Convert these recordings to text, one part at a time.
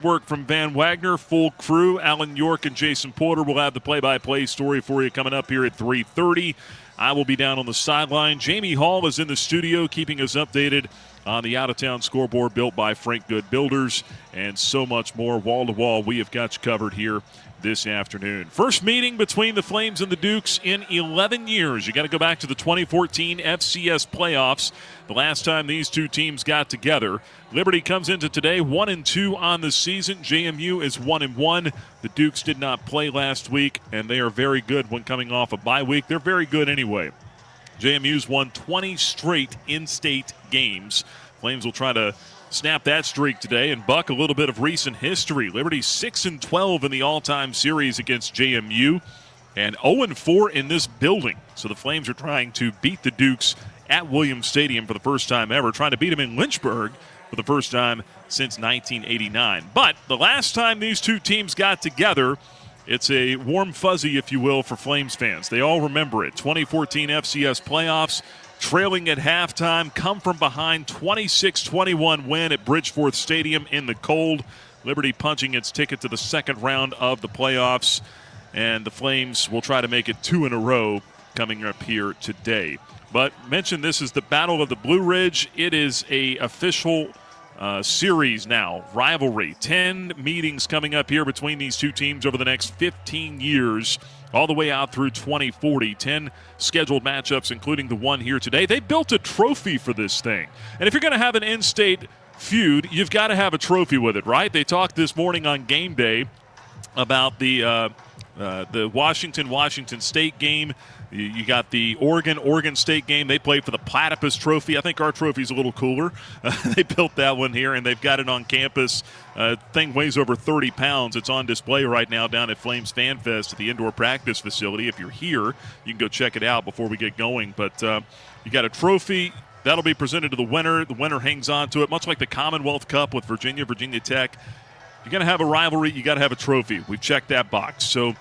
Work from Van Wagner, full crew. Alan York and Jason Porter will have the play-by-play story for you coming up here at 3:30. I will be down on the sideline. Jamie Hall is in the studio keeping us updated on the out-of-town scoreboard built by Frank Good Builders and so much more. Wall-to-wall, we have got you covered here this afternoon. First meeting between the Flames and the Dukes in 11 years. You got to go back to the 2014 FCS playoffs. The last time these two teams got together. Liberty comes into today 1-2 on the season. JMU is 1-1. The Dukes did not play last week, and they are very good when coming off a bye week. They're very good anyway. JMU's won 20 straight in-state games. Flames will try to snap that streak today and buck a little bit of recent history. Liberty 6-12 in the all-time series against JMU and 0-4 in this building. So the Flames are trying to beat the Dukes at Williams Stadium for the first time ever, trying to beat them in Lynchburg for the first time since 1989. But the last time these two teams got together, it's a warm fuzzy, if you will, for Flames fans. They all remember it. 2014 FCS playoffs. Trailing at halftime, come from behind, 26-21 win at Bridgeforth Stadium in the cold. Liberty punching its ticket to the second round of the playoffs, and the Flames will try to make it 2 in a row coming up here today. But mention this is the Battle of the Blue Ridge. It is a official series now, rivalry. 10 meetings coming up here between these two teams over the next 15 years. All the way out through 2040. 10 scheduled matchups, including the one here today. They built a trophy for this thing. And if you're going to have an in-state feud, you've got to have a trophy with it, right? They talked this morning on game day about the Washington State game. You got the Oregon State game. They play for the Platypus Trophy. I think our trophy's a little cooler. They built that one here, and they've got it on campus. Thing weighs over 30 pounds. It's on display right now down at Flames Fan Fest at the indoor practice facility. If you're here, you can go check it out before we get going. But you got a trophy. That'll be presented to the winner. The winner hangs on to it, much like the Commonwealth Cup with Virginia Tech. You're going to have a rivalry. You got to have a trophy. We've checked that box. So,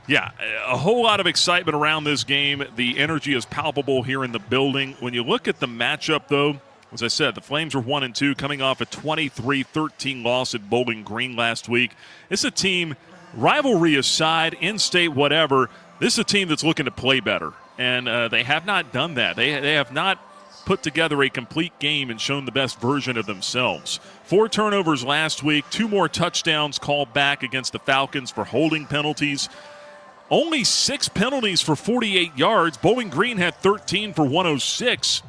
yeah, a whole lot of excitement around this game. The energy is palpable here in the building. When you look at the matchup, though, as I said, the Flames are 1-2, coming off a 23-13 loss at Bowling Green last week. It's a team, rivalry aside, in-state, whatever, this is a team that's looking to play better. And they have not done that. They have not put together a complete game and shown the best version of themselves. 4 turnovers last week, 2 more touchdowns called back against the Falcons for holding penalties. Only 6 penalties for 48 yards. Bowling Green had 13 for 106.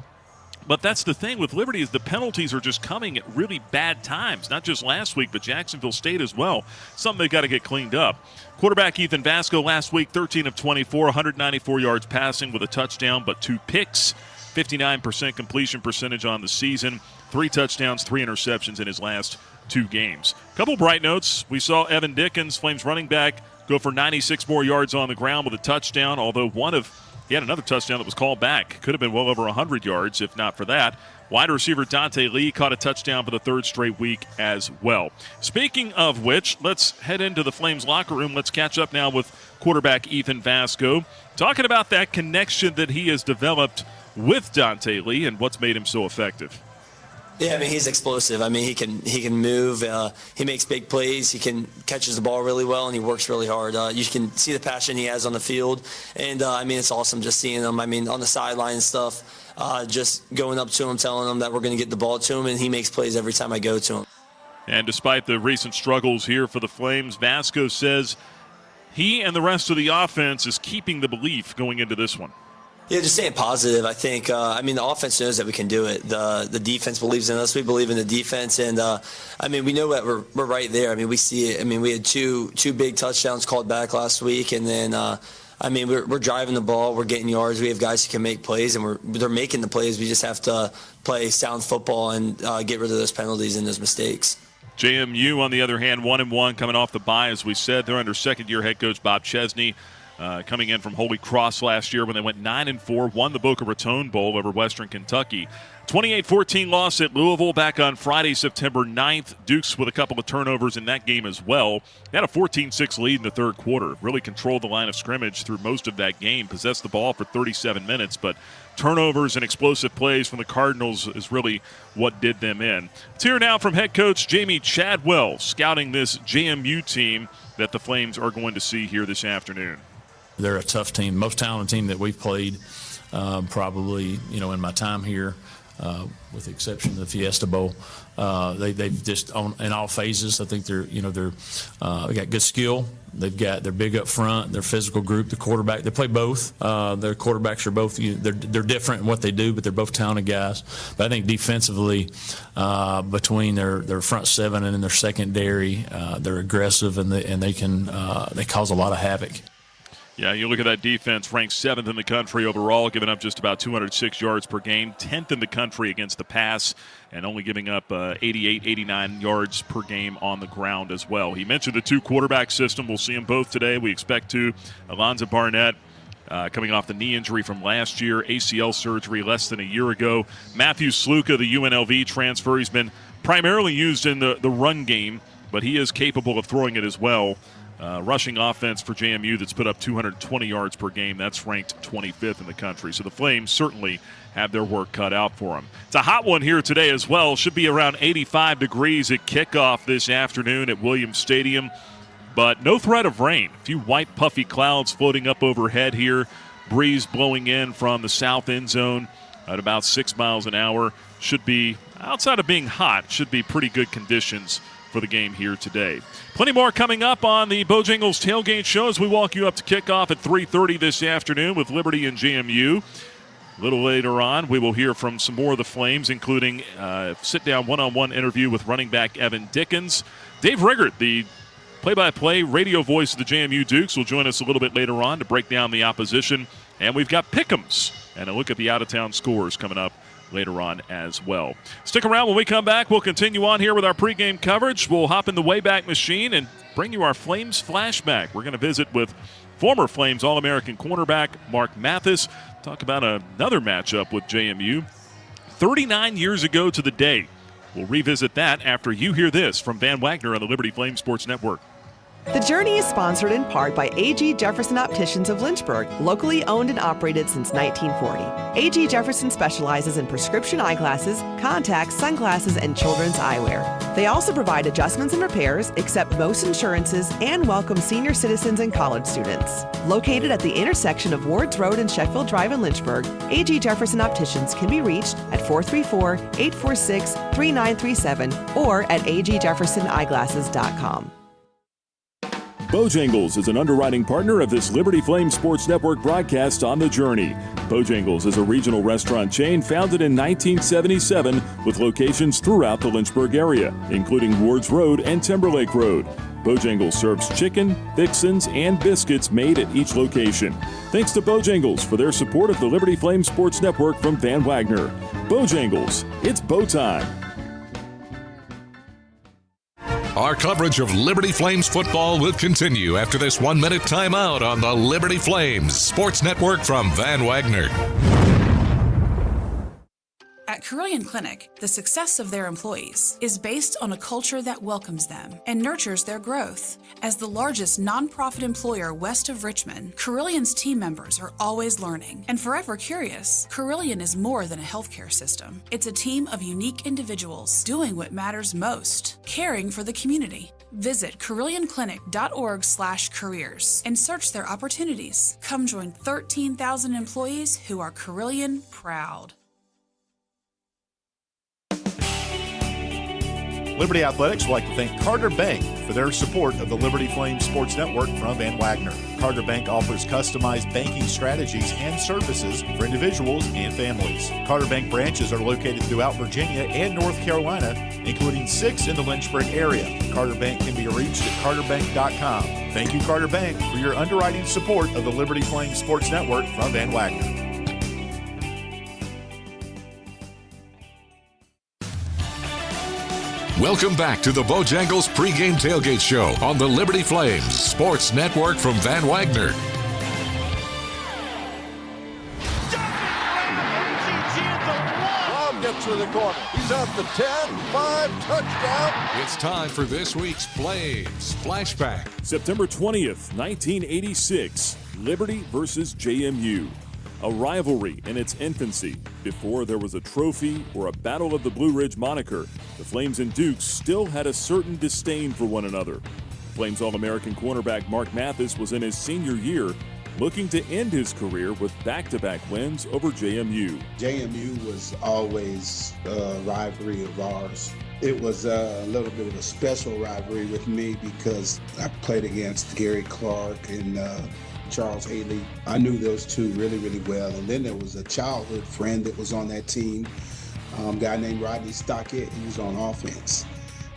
But that's the thing with Liberty is the penalties are just coming at really bad times. Not just last week, but Jacksonville State as well. Something they've got to get cleaned up. Quarterback Ethan Vasco last week, 13 of 24, 194 yards passing with a touchdown, but 2 picks. 59% completion percentage on the season. 3 touchdowns, 3 interceptions in his last 2 games. Couple bright notes. We saw Evan Dickens, Flames running back, go for 96 more yards on the ground with a touchdown, although he had another touchdown that was called back. Could have been well over 100 yards if not for that. Wide receiver Dante Lee caught a touchdown for the 3rd straight week as well. Speaking of which, let's head into the Flames locker room. Let's catch up now with quarterback Ethan Vasco, talking about that connection that he has developed with Dante Lee and what's made him so effective. Yeah, I mean, he's explosive. I mean, he can move. He makes big plays. He catches the ball really well, and he works really hard. You can see the passion he has on the field, and I mean, it's awesome just seeing him. I mean, on the sideline and stuff, just going up to him, telling him that we're going to get the ball to him, and he makes plays every time I go to him. And despite the recent struggles here for the Flames, Vasco says he and the rest of the offense is keeping the belief going into this one. Yeah, just staying positive. I think, I mean, the offense knows that we can do it. The defense believes in us. We believe in the defense. And, I mean, we know that we're right there. I mean, we see it. I mean, we had two big touchdowns called back last week. And then, I mean, we're driving the ball. We're getting yards. We have guys who can make plays, and they're making the plays. We just have to play sound football and get rid of those penalties and those mistakes. JMU, on the other hand, 1-1 coming off the bye, as we said. They're under second-year head coach Bob Chesney. coming in from Holy Cross last year when they went 9-4, won the Boca Raton Bowl over Western Kentucky. 28-14 loss at Louisville back on Friday, September 9th. Dukes with a couple of turnovers in that game as well. They had a 14-6 lead in the third quarter. Really controlled the line of scrimmage through most of that game. Possessed the ball for 37 minutes, but turnovers and explosive plays from the Cardinals is really what did them in. Let's hear now from head coach Jamie Chadwell, scouting this JMU team that the Flames are going to see here this afternoon. They're a tough team, most talented team that we've played probably, in my time here. With the exception of the Fiesta Bowl, they've just in all phases. I think they got good skill. They're big up front. They're physical group. The quarterback, they play both. Their quarterbacks are both. They're different in what they do, but they're both talented guys. But I think defensively, between their front seven and in their secondary, they're aggressive and they cause a lot of havoc. Yeah, you look at that defense, ranked 7th in the country overall, giving up just about 206 yards per game, 10th in the country against the pass, and only giving up 88, 89 yards per game on the ground as well. He mentioned the two-quarterback system. We'll see them both today. We expect to. Alonzo Barnett coming off the knee injury from last year, ACL surgery less than a year ago. Matthew Sluka, the UNLV transfer, he's been primarily used in the run game, but he is capable of throwing it as well. Rushing offense for JMU that's put up 220 yards per game. That's ranked 25th in the country. So the Flames certainly have their work cut out for them. It's a hot one here today as well. Should be around 85 degrees at kickoff this afternoon at Williams Stadium. But no threat of rain. A few white puffy clouds floating up overhead here. Breeze blowing in from the south end zone at about 6 miles an hour. Should be, outside of being hot, should be pretty good conditions for the game here today. Plenty more coming up on the Bojangles Tailgate Show as we walk you up to kickoff at 3:30 this afternoon with Liberty and JMU. A little later on, we will hear from some more of the Flames, including a sit-down one-on-one interview with running back Evan Dickens. Dave Riggert, the play-by-play radio voice of the JMU Dukes, will join us a little bit later on to break down the opposition. And we've got pick'ems and a look at the out-of-town scores coming up later on as well. Stick around. When we come back, we'll continue on here with our pregame coverage. We'll hop in the Wayback Machine and bring you our Flames flashback. We're going to visit with former Flames All-American cornerback Mark Mathis. Talk about another matchup with JMU 39 years ago to the day. We'll revisit that after you hear this from Van Wagner on the Liberty Flames Sports Network. The Journey is sponsored in part by A.G. Jefferson Opticians of Lynchburg, locally owned and operated since 1940. A.G. Jefferson specializes in prescription eyeglasses, contacts, sunglasses, and children's eyewear. They also provide adjustments and repairs, accept most insurances, and welcome senior citizens and college students. Located at the intersection of Wards Road and Sheffield Drive in Lynchburg, A.G. Jefferson Opticians can be reached at 434-846-3937 or at agjeffersoneyeglasses.com. Bojangles is an underwriting partner of this Liberty Flames Sports Network broadcast on The Journey. Bojangles is a regional restaurant chain founded in 1977 with locations throughout the Lynchburg area, including Wards Road and Timberlake Road. Bojangles serves chicken, fixins, and biscuits made at each location. Thanks to Bojangles for their support of the Liberty Flames Sports Network from Van Wagner. Bojangles, it's bow time. Our coverage of Liberty Flames football will continue after this 1-minute timeout on the Liberty Flames Sports Network from Van Wagner. At Carilion Clinic, the success of their employees is based on a culture that welcomes them and nurtures their growth. As the largest nonprofit employer west of Richmond, Carillion's team members are always learning and forever curious. Carilion is more than a healthcare system. It's a team of unique individuals doing what matters most, caring for the community. Visit CarillionClinic.org/careers and search their opportunities. Come join 13,000 employees who are Carilion proud. Liberty Athletics would like to thank Carter Bank for their support of the Liberty Flames Sports Network from Van Wagner. Carter Bank offers customized banking strategies and services for individuals and families. Carter Bank branches are located throughout Virginia and North Carolina, including 6 in the Lynchburg area. Carter Bank can be reached at carterbank.com. Thank you, Carter Bank, for your underwriting support of the Liberty Flames Sports Network from Van Wagner. Welcome back to the Bojangles pregame tailgate show on the Liberty Flames Sports Network from Van Wagner. corner. He's at the 10, 5, touchdown. It's time for this week's Flames Flashback. September 20th, 1986, Liberty versus JMU. A rivalry in its infancy. Before there was a trophy or a Battle of the Blue Ridge moniker, the Flames and Dukes still had a certain disdain for one another. Flames All-American cornerback Mark Mathis was in his senior year, looking to end his career with back-to-back wins over JMU. JMU was always a rivalry of ours. It was a little bit of a special rivalry with me because I played against Gary Clark and Charles Haley. I knew those two really, really well. And then there was a childhood friend that was on that team, a guy named Rodney Stockett. He was on offense.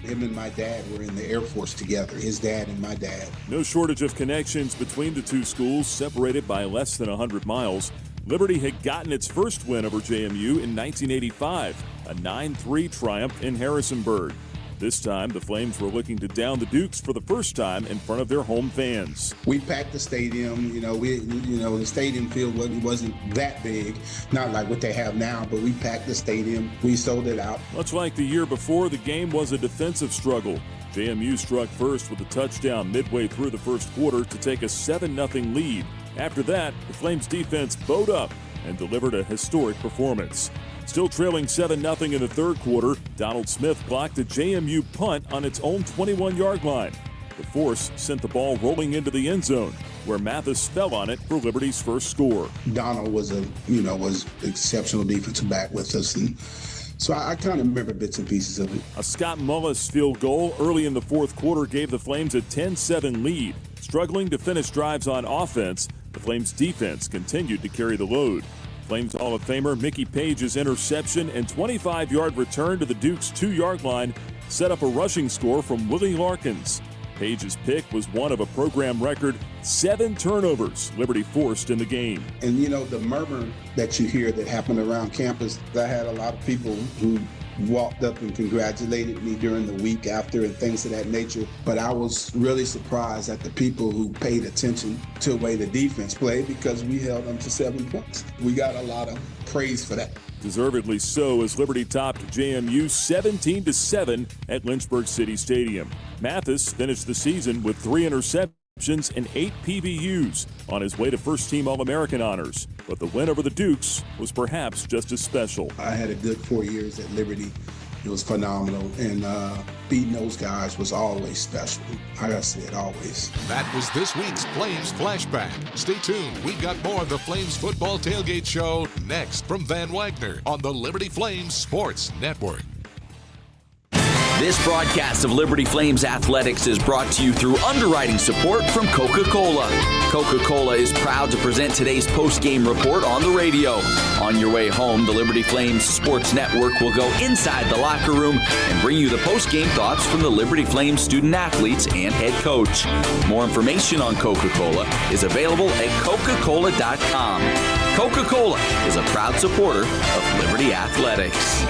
Him and my dad were in the Air Force together, his dad and my dad. No shortage of connections between the two schools, separated by less than 100 miles. Liberty had gotten its first win over JMU in 1985, a 9-3 triumph in Harrisonburg. This time, the Flames were looking to down the Dukes for the first time in front of their home fans. We packed the stadium. The stadium field wasn't that big, not like what they have now, but we packed the stadium. We sold it out. Much like the year before, the game was a defensive struggle. JMU struck first with a touchdown midway through the first quarter to take a 7-0 lead. After that, the Flames defense bowed up and delivered a historic performance. Still trailing 7-0 in the third quarter, Donald Smith blocked a JMU punt on its own 21-yard line. The force sent the ball rolling into the end zone, where Mathis fell on it for Liberty's first score. Donald was exceptional defensive back with us, and so I kind of remember bits and pieces of it. A Scott Mullis field goal early in the fourth quarter gave the Flames a 10-7 lead. Struggling to finish drives on offense, the Flames defense continued to carry the load. Flames Hall of Famer Mickey Page's interception and 25-yard return to the Dukes' 2-yard line set up a rushing score from Willie Larkins. Page's pick was one of a program record 7 turnovers Liberty forced in the game. And the murmur that you hear that happened around campus, I had a lot of people who walked up and congratulated me during the week after and things of that nature. But I was really surprised at the people who paid attention to the way the defense played because we held them to 7 points. We got a lot of praise for that. Deservedly so, as Liberty topped JMU 17-7 at Lynchburg City Stadium. Mathis finished the season with 3 interceptions and 8 PBUs on his way to first-team All-American honors. But the win over the Dukes was perhaps just as special. I had a good 4 years at Liberty. It was phenomenal, and beating those guys was always special. Like I said, always. That was this week's Flames Flashback. Stay tuned. We've got more of the Flames Football Tailgate Show next from Van Wagner on the Liberty Flames Sports Network. This broadcast of Liberty Flames Athletics is brought to you through underwriting support from Coca-Cola. Coca-Cola is proud to present today's post-game report on the radio. On your way home, the Liberty Flames Sports Network will go inside the locker room and bring you the post-game thoughts from the Liberty Flames student athletes and head coach. More information on Coca-Cola is available at Coca-Cola.com. Coca-Cola is a proud supporter of Liberty Athletics.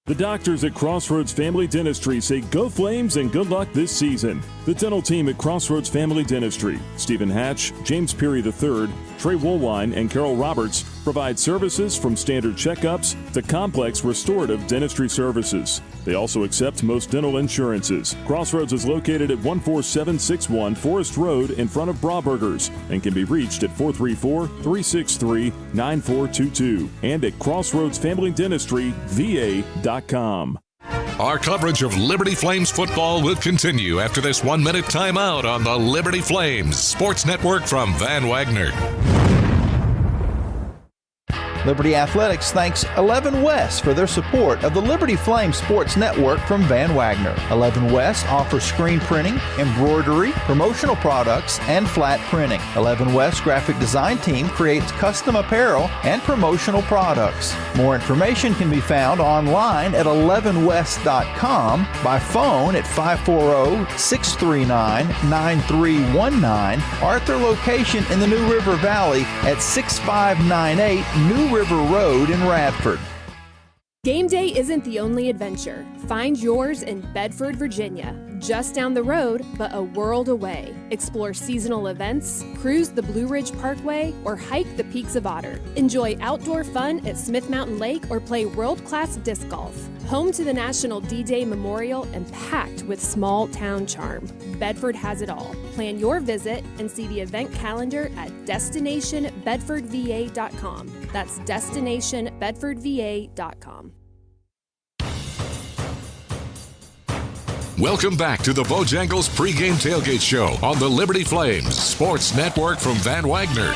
The doctors at Crossroads Family Dentistry say go Flames and good luck this season. The dental team at Crossroads Family Dentistry, Stephen Hatch, James Peary III, Trey Woolwine, and Carol Roberts provide services from standard checkups to complex restorative dentistry services. They also accept most dental insurances. Crossroads is located at 14761 Forest Road in front of Brauburgers and can be reached at 434-363-9422 and at crossroadsfamilydentistryva.com. Our coverage of Liberty Flames football will continue after this 1-minute timeout on the Liberty Flames Sports Network from Van Wagner. Liberty Athletics thanks 11 West for their support of the Liberty Flames Sports Network from Van Wagner. 11 West offers screen printing, embroidery, promotional products, and flat printing. 11 West graphic design team creates custom apparel and promotional products. More information can be found online at 11west.com, by phone at 540-639-9319, or at their location in the New River Valley at 6598 New River Road in Radford. Game day isn't the only adventure. Find yours in Bedford, Virginia. just down the road, but a world away. Explore seasonal events, cruise the Blue Ridge Parkway, or hike the peaks of Otter. Enjoy outdoor fun at Smith Mountain Lake or play world-class disc golf. Home to the National D-Day Memorial and packed with small-town charm, Bedford has it all. Plan your visit and see the event calendar at destinationbedfordva.com. That's destinationbedfordva.com. Welcome back to the Bojangles pregame tailgate show on the Liberty Flames Sports Network from Van Wagner.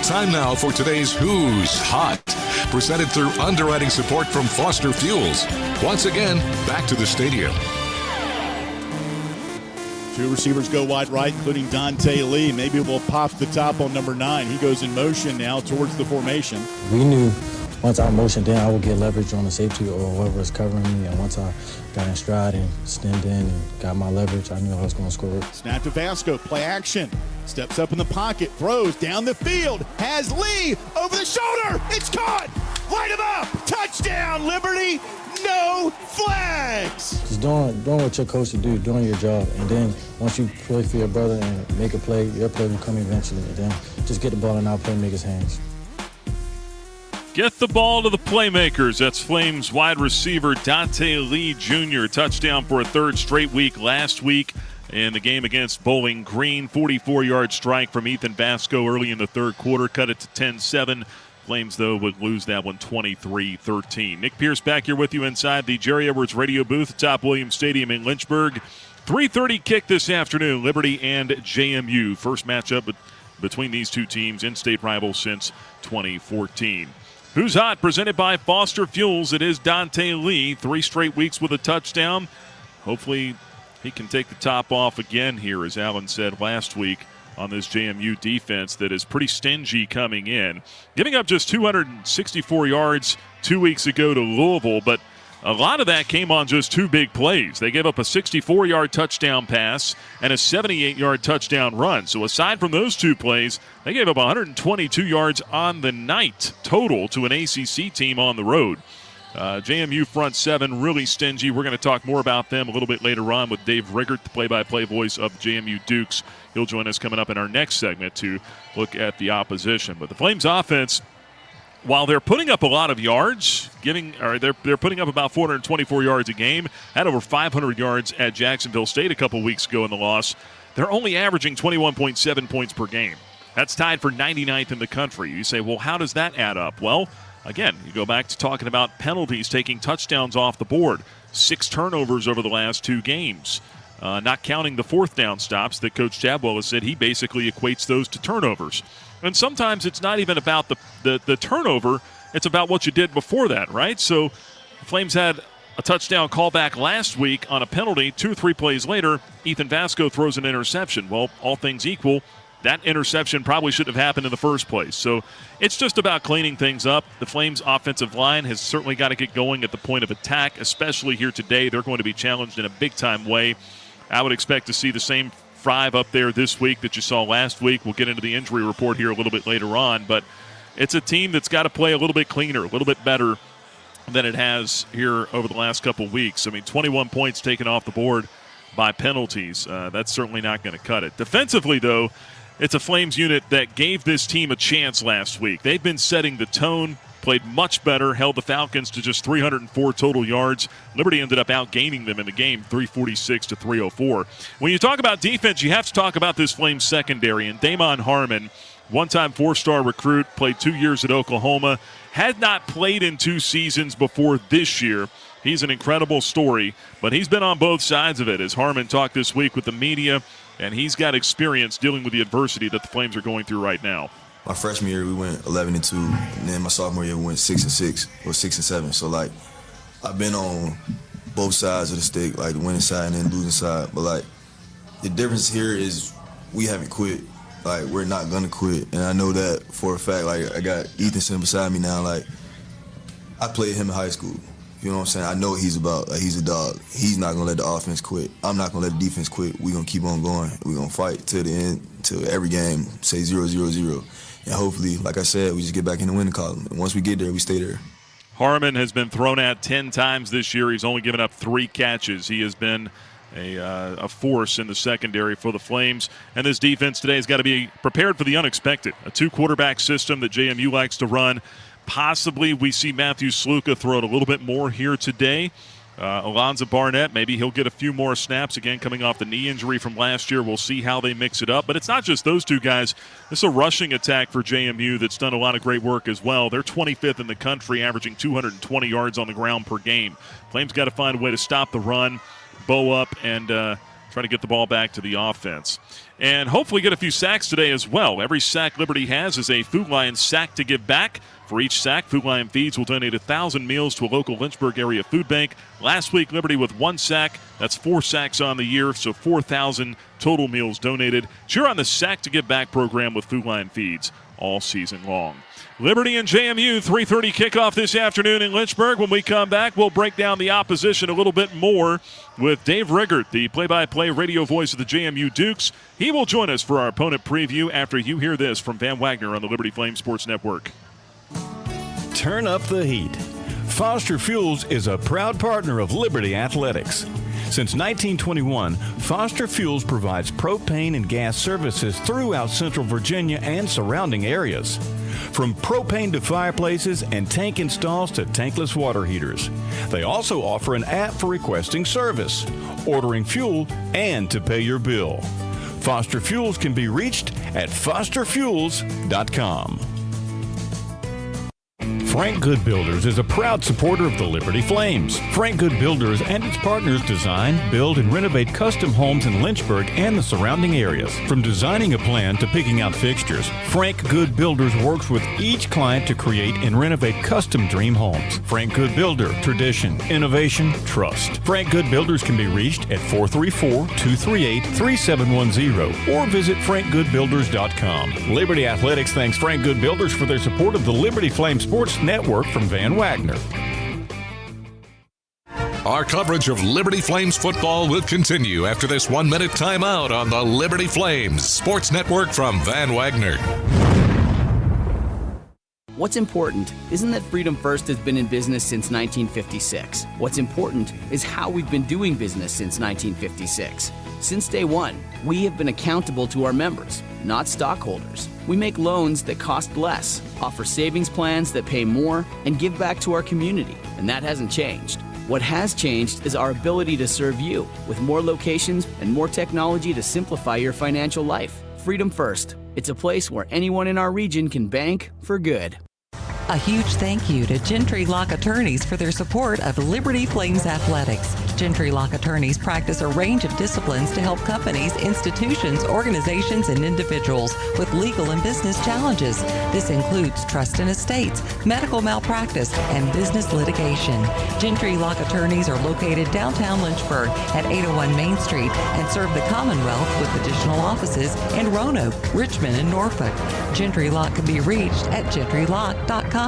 Time now for today's Who's Hot, presented through underwriting support from Foster Fuels. Once again, back to the stadium. Two receivers go wide right, including Dante Lee. Maybe we'll pop the top on number 9. He goes in motion now towards the formation. We knew once I motioned in, I would get leverage on the safety or whoever was covering me. And once I got in stride and stemmed in and got my leverage, I knew I was going to score. Snap to Vasco, play action. Steps up in the pocket, throws down the field, has Lee over the shoulder. It's caught. Light him up. Touchdown, Liberty. No flags. Just doing what your coach should do, doing your job. And then once you play for your brother and make a play, your play will come eventually. And then just get the ball in our playmakers' hands. Get the ball to the playmakers. That's Flames wide receiver Dante Lee Jr. Touchdown for a third straight week last week in the game against Bowling Green. 44-yard strike from Ethan Vasco early in the third quarter. Cut it to 10-7. Flames, though, would lose that one 23-13. Nick Pierce back here with you inside the Jerry Edwards radio booth atop Williams Stadium in Lynchburg. 3:30 kick this afternoon, Liberty and JMU. First matchup between these two teams, in-state rivals since 2014. Who's Hot, presented by Foster Fuels. It is Dante Lee, 3 straight weeks with a touchdown. Hopefully he can take the top off again here, as Alan said last week, on this JMU defense that is pretty stingy coming in. Giving up just 264 yards 2 weeks ago to Louisville, but a lot of that came on just 2 big plays. They gave up a 64-yard touchdown pass and a 78-yard touchdown run. So aside from those 2 plays, they gave up 122 yards on the night total to an ACC team on the road. JMU front 7 really stingy. We're going to talk more about them a little bit later on with Dave Riggert, the play-by-play voice of JMU Dukes. He'll join us coming up in our next segment to look at the opposition. But the Flames offense, while they're putting up a lot of yards, they're putting up about 424 yards a game, had over 500 yards at Jacksonville State a couple weeks ago in the loss. They're only averaging 21.7 points per game. That's tied for 99th in the country. You say, well, how does that add up? Well, again, you go back to talking about penalties, taking touchdowns off the board. 6 turnovers over the last 2 games. Not counting the 4th down stops that Coach Chadwell has said he basically equates those to turnovers. And sometimes it's not even about the turnover, it's about what you did before that, right? So the Flames had a touchdown callback last week on a penalty. 2 or 3 plays later, Ethan Vasco throws an interception. Well, all things equal, that interception probably shouldn't have happened in the first place. So it's just about cleaning things up. The Flames' offensive line has certainly got to get going at the point of attack, especially here today. They're going to be challenged in a big-time way. I would expect to see the same 5 up there this week that you saw last week. We'll get into the injury report here a little bit later on, but it's a team that's got to play a little bit cleaner, a little bit better than it has here over the last couple weeks. I mean, 21 points taken off the board by penalties. That's certainly not going to cut it. Defensively, though, it's a Flames unit that gave this team a chance last week. They've been setting the tone, played much better, held the Falcons to just 304 total yards. Liberty ended up outgaining them in the game, 346 to 304. When you talk about defense, you have to talk about this Flames secondary. And Damon Harmon, one-time 4-star recruit, played 2 years at Oklahoma, had not played in 2 seasons before this year. He's an incredible story, but he's been on both sides of it, as Harmon talked this week with the media, and he's got experience dealing with the adversity that the Flames are going through right now. My freshman year, we went 11-2, and then my sophomore year, we went 6-6 or 6-7. So, like, I've been on both sides of the stick, like the winning side and then losing side. But, like, the difference here is we haven't quit. Like, we're not going to quit. And I know that for a fact. Like, I got Ethan sitting beside me now. Like, I played him in high school. You know what I'm saying? I know what he's about. Like, he's a dog. He's not going to let the offense quit. I'm not going to let the defense quit. We're going to keep on going. We're going to fight till the end, till every game, say 0-0-0. And hopefully, like I said, we just get back in the winning column. And once we get there, we stay there. Harmon has been thrown at 10 times this year. He's only given up 3 catches. He has been a force in the secondary for the Flames. And this defense today has got to be prepared for the unexpected. A 2-quarterback system that JMU likes to run. Possibly we see Matthew Sluka throw it a little bit more here today. Alonzo Barnett, maybe he'll get a few more snaps, again, coming off the knee injury from last year. We'll see how they mix it up. But it's not just those two guys. This is a rushing attack for JMU that's done a lot of great work as well. They're 25th in the country, averaging 220 yards on the ground per game. Flames got to find a way to stop the run, bow up, and try to get the ball back to the offense. And hopefully get a few sacks today as well. Every sack Liberty has is a Food Lion sack to give back. For each sack, Food Lion Feeds will donate 1,000 meals to a local Lynchburg area food bank. Last week, Liberty with 1 sack. That's 4 sacks on the year, so 4,000 total meals donated. Cheer on the Sack to Give Back program with Food Lion Feeds all season long. Liberty and JMU, 3:30 kickoff this afternoon in Lynchburg. When we come back, we'll break down the opposition a little bit more with Dave Riggert, the play-by-play radio voice of the JMU Dukes. He will join us for our opponent preview after you hear this from Van Wagner on the Liberty Flame Sports Network. Turn up the heat. Foster Fuels is a proud partner of Liberty Athletics. Since 1921, Foster Fuels provides propane and gas services throughout Central Virginia and surrounding areas. From propane to fireplaces and tank installs to tankless water heaters. They also offer an app for requesting service, ordering fuel, and to pay your bill. Foster Fuels can be reached at fosterfuels.com. Frank Good Builders is a proud supporter of the Liberty Flames. Frank Good Builders and its partners design, build, and renovate custom homes in Lynchburg and the surrounding areas. From designing a plan to picking out fixtures, Frank Good Builders works with each client to create and renovate custom dream homes. Frank Good Builder, tradition, innovation, trust. Frank Good Builders can be reached at 434-238-3710 or visit frankgoodbuilders.com. Liberty Athletics thanks Frank Good Builders for their support of the Liberty Flame Sports Network from Van Wagner. Our coverage of Liberty Flames football will continue after this 1-minute timeout on the Liberty Flames Sports Network from Van Wagner. What's important isn't that Freedom First has been in business since 1956. What's important is how we've been doing business since 1956. Since day one, we have been accountable to our members, not stockholders. We make loans that cost less, offer savings plans that pay more, and give back to our community, and that hasn't changed. What has changed is our ability to serve you with more locations and more technology to simplify your financial life. Freedom First. It's a place where anyone in our region can bank for good. A huge thank you to Gentry Lock Attorneys for their support of Liberty Flames Athletics. Gentry Lock Attorneys practice a range of disciplines to help companies, institutions, organizations, and individuals with legal and business challenges. This includes trust and estates, medical malpractice, and business litigation. Gentry Lock Attorneys are located downtown Lynchburg at 801 Main Street and serve the Commonwealth with additional offices in Roanoke, Richmond, and Norfolk. Gentry Lock can be reached at gentrylock.com.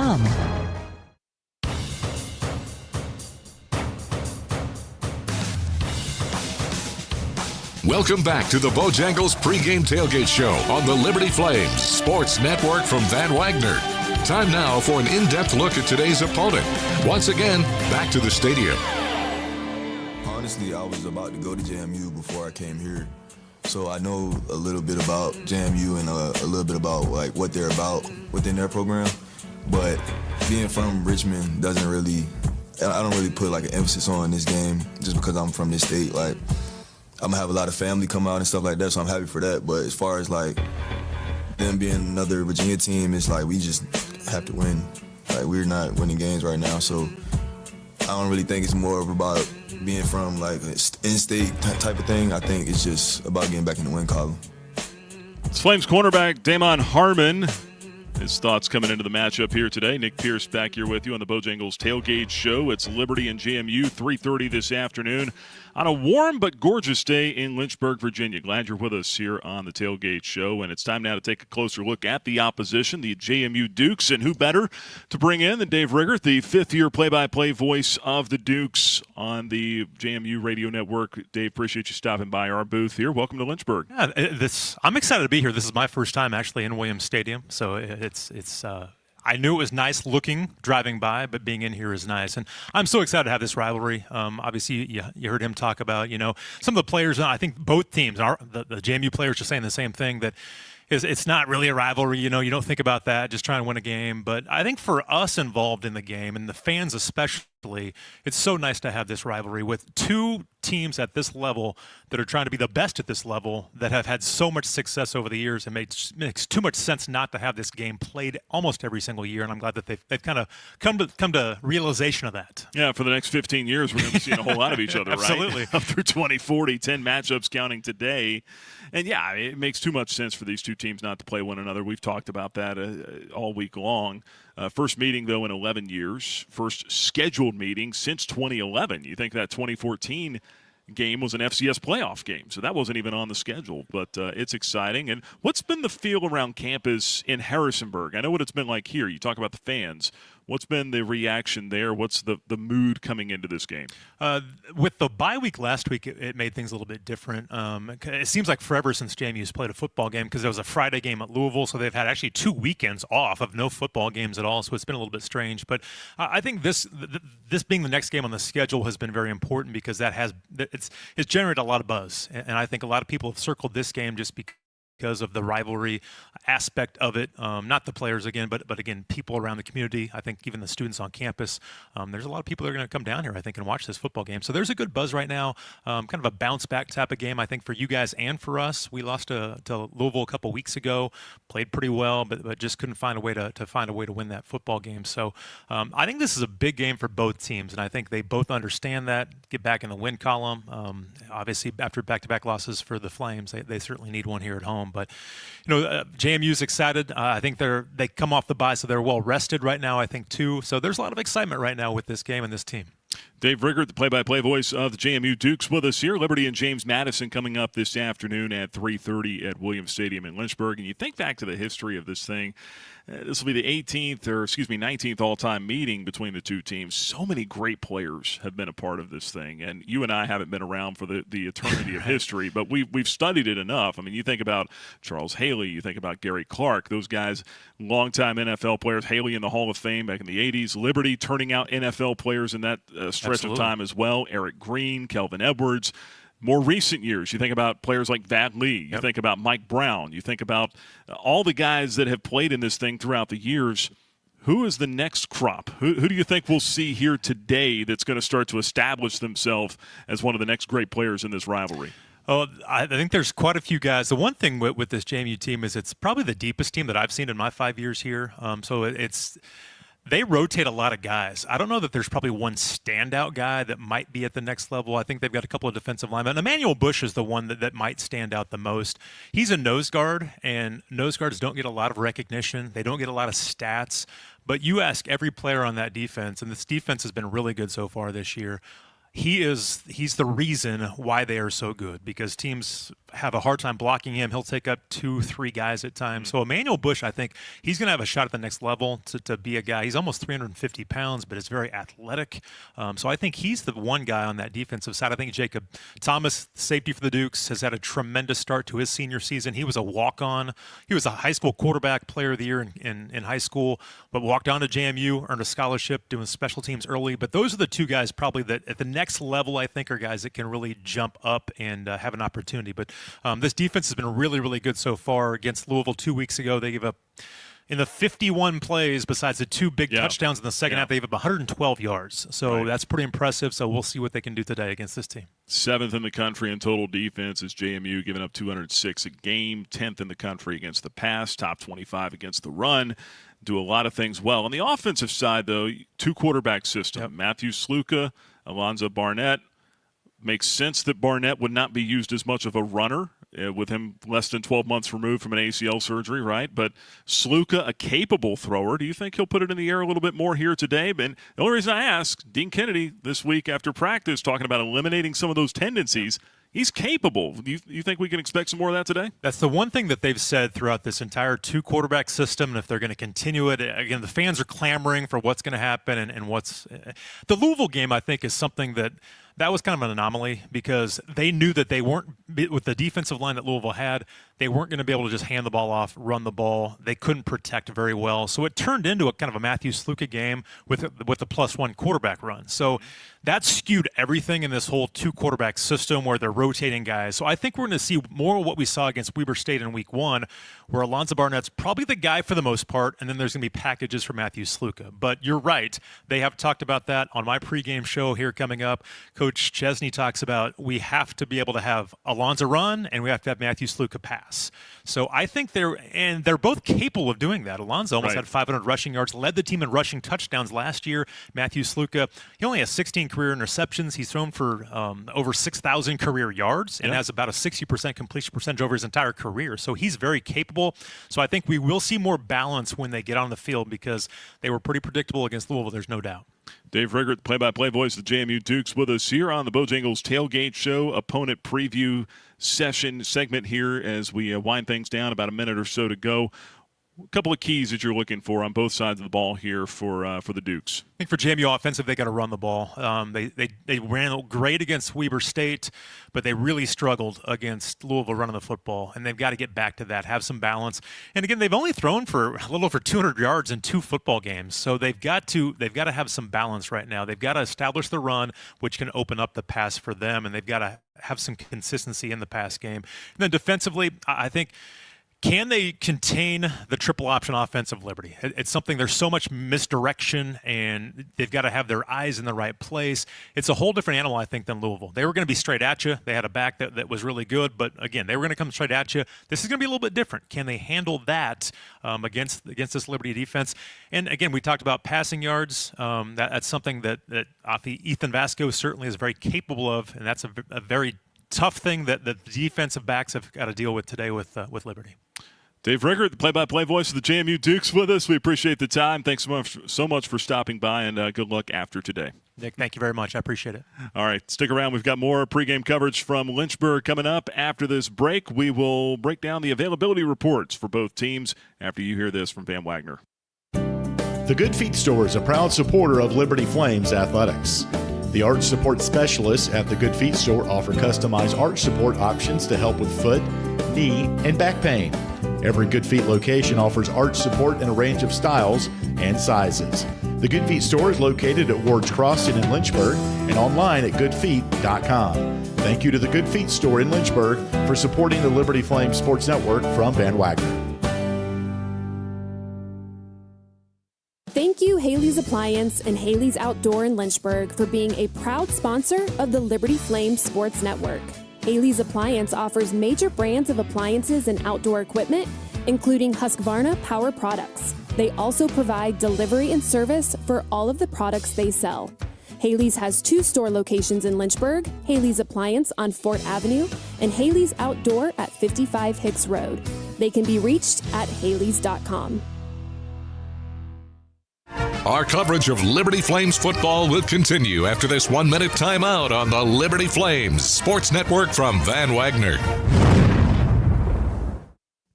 Welcome back to the Bojangles pregame tailgate show on the Liberty Flames Sports Network from Van Wagner. Time now for an in-depth look at today's opponent. Once again, back to the stadium. Honestly, I was about to go to JMU before I came here. So I know a little bit about JMU and a little bit about like what they're about within their program. But being from Richmond I don't really put like an emphasis on this game just because I'm from this state. Like, I'm gonna have a lot of family come out and stuff like that, so I'm happy for that. But as far as like them being another Virginia team, it's like we just have to win. Like, we're not winning games right now, so I don't really think it's more about being from like an in-state type of thing. I think it's just about getting back in the win column. It's Flames cornerback Damon Harmon. His thoughts coming into the matchup here today. Nick Pierce back here with you on the Bojangles Tailgate Show. It's Liberty and JMU, 3:30 this afternoon on a warm but gorgeous day in Lynchburg, Virginia. Glad you're with us here on the Tailgate Show. And it's time now to take a closer look at the opposition, the JMU Dukes. And who better to bring in than Dave Riggert, the fifth-year play-by-play voice of the Dukes on the JMU radio network. Dave, appreciate you stopping by our booth here. Welcome to Lynchburg. Yeah, I'm excited to be here. This is my first time actually in Williams Stadium, so it's I knew it was nice looking driving by, but being in here is nice. And I'm so excited to have this rivalry. Obviously, you heard him talk about, some of the players. I think both teams, the JMU players are saying the same thing, that it's not really a rivalry. You don't think about that, just trying to win a game. But I think for us involved in the game, and the fans especially, it's so nice to have this rivalry with two teams at this level that are trying to be the best at this level, that have had so much success over the years. It makes too much sense not to have this game played almost every single year, and I'm glad that they've kind of come to realization of that. Yeah, for the next 15 years, we're going to be seeing a whole lot of each other, Absolutely. right? Up through 2040, 10 matchups counting today. And, yeah, it makes too much sense for these two teams not to play one another. We've talked about that all week long. First meeting, though, in 11 years. First scheduled meeting since 2011. You think that 2014 game was an FCS playoff game, so that wasn't even on the schedule. But it's exciting. And what's been the feel around campus in Harrisonburg? I know what it's been like here. You talk about the fans. What's been the reaction there? What's the mood coming into this game? With the bye week last week, it made things a little bit different. It seems like forever since JMU's played a football game, because there was a Friday game at Louisville, so they've had actually 2 weekends off of no football games at all, so it's been a little bit strange. But I think this being the next game on the schedule has been very important, because it's generated a lot of buzz. And I think a lot of people have circled this game just because of the rivalry aspect of it. Not the players again, but again, people around the community. I think even the students on campus. There's a lot of people that are going to come down here, I think, and watch this football game. So there's a good buzz right now. Kind of a bounce back type of game, I think, for you guys and for us. We lost to Louisville a couple weeks ago, played pretty well, but just couldn't find a way to win that football game. So I think this is a big game for both teams, and I think they both understand that. Get back in the win column. Obviously, after back-to-back losses for the Flames, they certainly need one here at home. But JMU's excited. I think they come off the bye, so they're well rested right now, I think, too. So there's a lot of excitement right now with this game and this team. Dave Riggert, the play-by-play voice of the JMU Dukes, with us here. Liberty and James Madison coming up this afternoon at 3:30 at Williams Stadium in Lynchburg. And you think back to the history of this thing. This will be the 19th all-time meeting between the two teams. So many great players have been a part of this thing. And you and I haven't been around for the eternity of history, but we've studied it enough. I mean, you think about Charles Haley, you think about Gary Clark, those guys, longtime NFL players, Haley in the Hall of Fame back in the 80s, Liberty turning out NFL players in that stretch Absolutely. of time as well, Eric Green, Kelvin Edwards. More recent years, you think about players like Vad Lee, you think about Mike Brown, you think about all the guys that have played in this thing throughout the years. Who is the next crop? Who do you think we'll see here today that's going to start to establish themselves as one of the next great players in this rivalry? Oh, I think there's quite a few guys. The one thing with this JMU team is it's probably the deepest team that I've seen in my 5 years here. They rotate a lot of guys. I don't know that there's probably one standout guy that might be at the next level. I think they've got a couple of defensive linemen. Emmanuel Bush is the one that might stand out the most. He's a nose guard, and nose guards don't get a lot of recognition. They don't get a lot of stats. But you ask every player on that defense, and this defense has been really good so far this year. He's the reason why they are so good, because teams have a hard time blocking him. He'll take up 2-3 guys at times. So Emmanuel Bush, I think he's going to have a shot at the next level to be a guy. He's almost 350 pounds, but is very athletic. So I think he's the one guy on that defensive side. I think Jacob Thomas, safety for the Dukes, has had a tremendous start to his senior season. He was a walk-on. He was a high school quarterback player of the year in high school, but walked on to JMU, earned a scholarship, doing special teams early. But those are the two guys probably that at the next level, I think, are guys that can really jump up and have an opportunity. But this defense has been really, really good so far. Against Louisville 2 weeks ago, they gave up, in the 51 plays, besides the 2 big touchdowns in the second half, they gave up 112 yards. So that's pretty impressive. So we'll see what they can do today against this team. 7th in the country in total defense is JMU, giving up 206 a game. 10th in the country against the pass. Top 25 against the run. Do a lot of things well. On the offensive side, though, 2-quarterback system. Matthew Sluka, Alonzo Barnett. Makes sense that Barnett would not be used as much of a runner with him less than 12 months removed from an ACL surgery, right? But Sluka, a capable thrower. Do you think he'll put it in the air a little bit more here today? And the only reason I ask, Dean Kennedy this week after practice talking about eliminating some of those tendencies. He's capable. Do you think we can expect some more of that today? That's the one thing that they've said throughout this entire 2-quarterback system, and if they're going to continue it, again, the fans are clamoring for what's going to happen and what's – the Louisville game, I think, is something that was kind of an anomaly, because they knew that they weren't – with the defensive line that Louisville had, they weren't going to be able to just hand the ball off, run the ball. They couldn't protect very well. So it turned into a kind of a Matthew Sluka game with the +1 quarterback run. So that skewed everything in this whole 2-quarterback system where they're rotating guys. So I think we're going to see more of what we saw against Weber State in week 1, where Alonzo Barnett's probably the guy for the most part, and then there's going to be packages for Matthew Sluka. But you're right. They have talked about that on my pregame show here coming up. Coach Chesney talks about we have to be able to have Alonzo run, and we have to have Matthew Sluka pass. So I think they're both capable of doing that. Alonzo almost had 500 rushing yards, led the team in rushing touchdowns last year. Matthew Sluka, he only has 16 career interceptions. He's thrown for over 6,000 career yards and has about a 60% completion percentage over his entire career. So he's very capable. So I think we will see more balance when they get on the field because they were pretty predictable against Louisville, there's no doubt. Dave Riggert, play-by-play voice of the JMU Dukes, with us here on the Bojangles Tailgate Show, opponent preview segment here as we wind things down, about a minute or so to go. A couple of keys that you're looking for on both sides of the ball here for the Dukes. I think for JMU offensive, they got to run the ball. They ran great against Weber State, but they really struggled against Louisville running the football, and they've got to get back to that, have some balance. And again, they've only thrown for a little over 200 yards in 2 football games, so they've got to have some balance right now. They've got to establish the run, which can open up the pass for them, and they've got to have some consistency in the pass game. And then defensively, I think, can they contain the triple option offense of Liberty? It's something, there's so much misdirection, and they've got to have their eyes in the right place. It's a whole different animal, I think, than Louisville. They were going to be straight at you. They had a back that was really good, but again, they were going to come straight at you. This is going to be a little bit different. Can they handle that against this Liberty defense? And again, we talked about passing yards. That's something that Ethan Vasco certainly is very capable of, and that's a very tough thing that the defensive backs have got to deal with today with Liberty. Dave Riggert, the play-by-play voice of the JMU Dukes, with us. We appreciate the time. Thanks so much for stopping by, and good luck after today. Nick, thank you very much. I appreciate it. All right, stick around. We've got more pregame coverage from Lynchburg coming up. After this break, we will break down the availability reports for both teams after you hear this from Van Wagner. The Good Feet Store is a proud supporter of Liberty Flames athletics. The arch support specialists at the Good Feet Store offer customized arch support options to help with foot, knee, and back pain. Every Good Feet location offers arch support in a range of styles and sizes. The Good Feet Store is located at Ward's Crossing in Lynchburg and online at goodfeet.com. Thank you to the Good Feet Store in Lynchburg for supporting the Liberty Flames Sports Network from Van Wagner. Thank you, Haley's Appliance and Haley's Outdoor in Lynchburg, for being a proud sponsor of the Liberty Flames Sports Network. Haley's Appliance offers major brands of appliances and outdoor equipment, including Husqvarna Power Products. They also provide delivery and service for all of the products they sell. Haley's has 2 store locations in Lynchburg, Haley's Appliance on Fort Avenue and Haley's Outdoor at 55 Hicks Road. They can be reached at haleys.com. Our coverage of Liberty Flames football will continue after this 1-minute timeout on the Liberty Flames Sports Network from Van Wagner.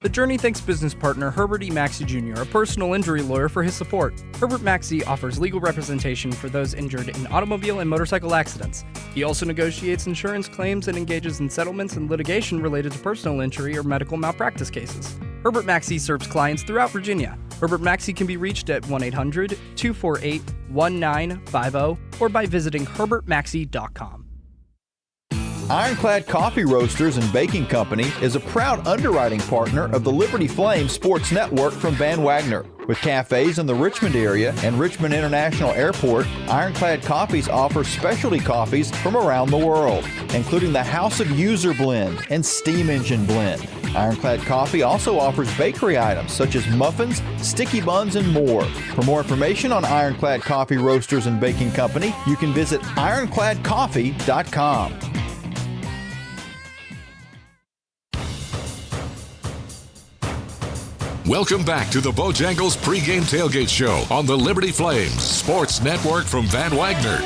The Journey thanks business partner Herbert E. Maxey Jr., a personal injury lawyer, for his support. Herbert Maxey offers legal representation for those injured in automobile and motorcycle accidents. He also negotiates insurance claims and engages in settlements and litigation related to personal injury or medical malpractice cases. Herbert Maxey serves clients throughout Virginia. Herbert Maxey can be reached at 1-800-248-1950 or by visiting herbertmaxey.com. Ironclad Coffee Roasters and Baking Company is a proud underwriting partner of the Liberty Flames Sports Network from Van Wagner. With cafes in the Richmond area and Richmond International Airport, Ironclad Coffees offers specialty coffees from around the world, including the House of User Blend and Steam Engine Blend. Ironclad Coffee also offers bakery items such as muffins, sticky buns, and more. For more information on Ironclad Coffee Roasters and Baking Company, you can visit ironcladcoffee.com. Welcome back to the Bojangles pregame tailgate show on the Liberty Flames Sports Network from Van Wagner.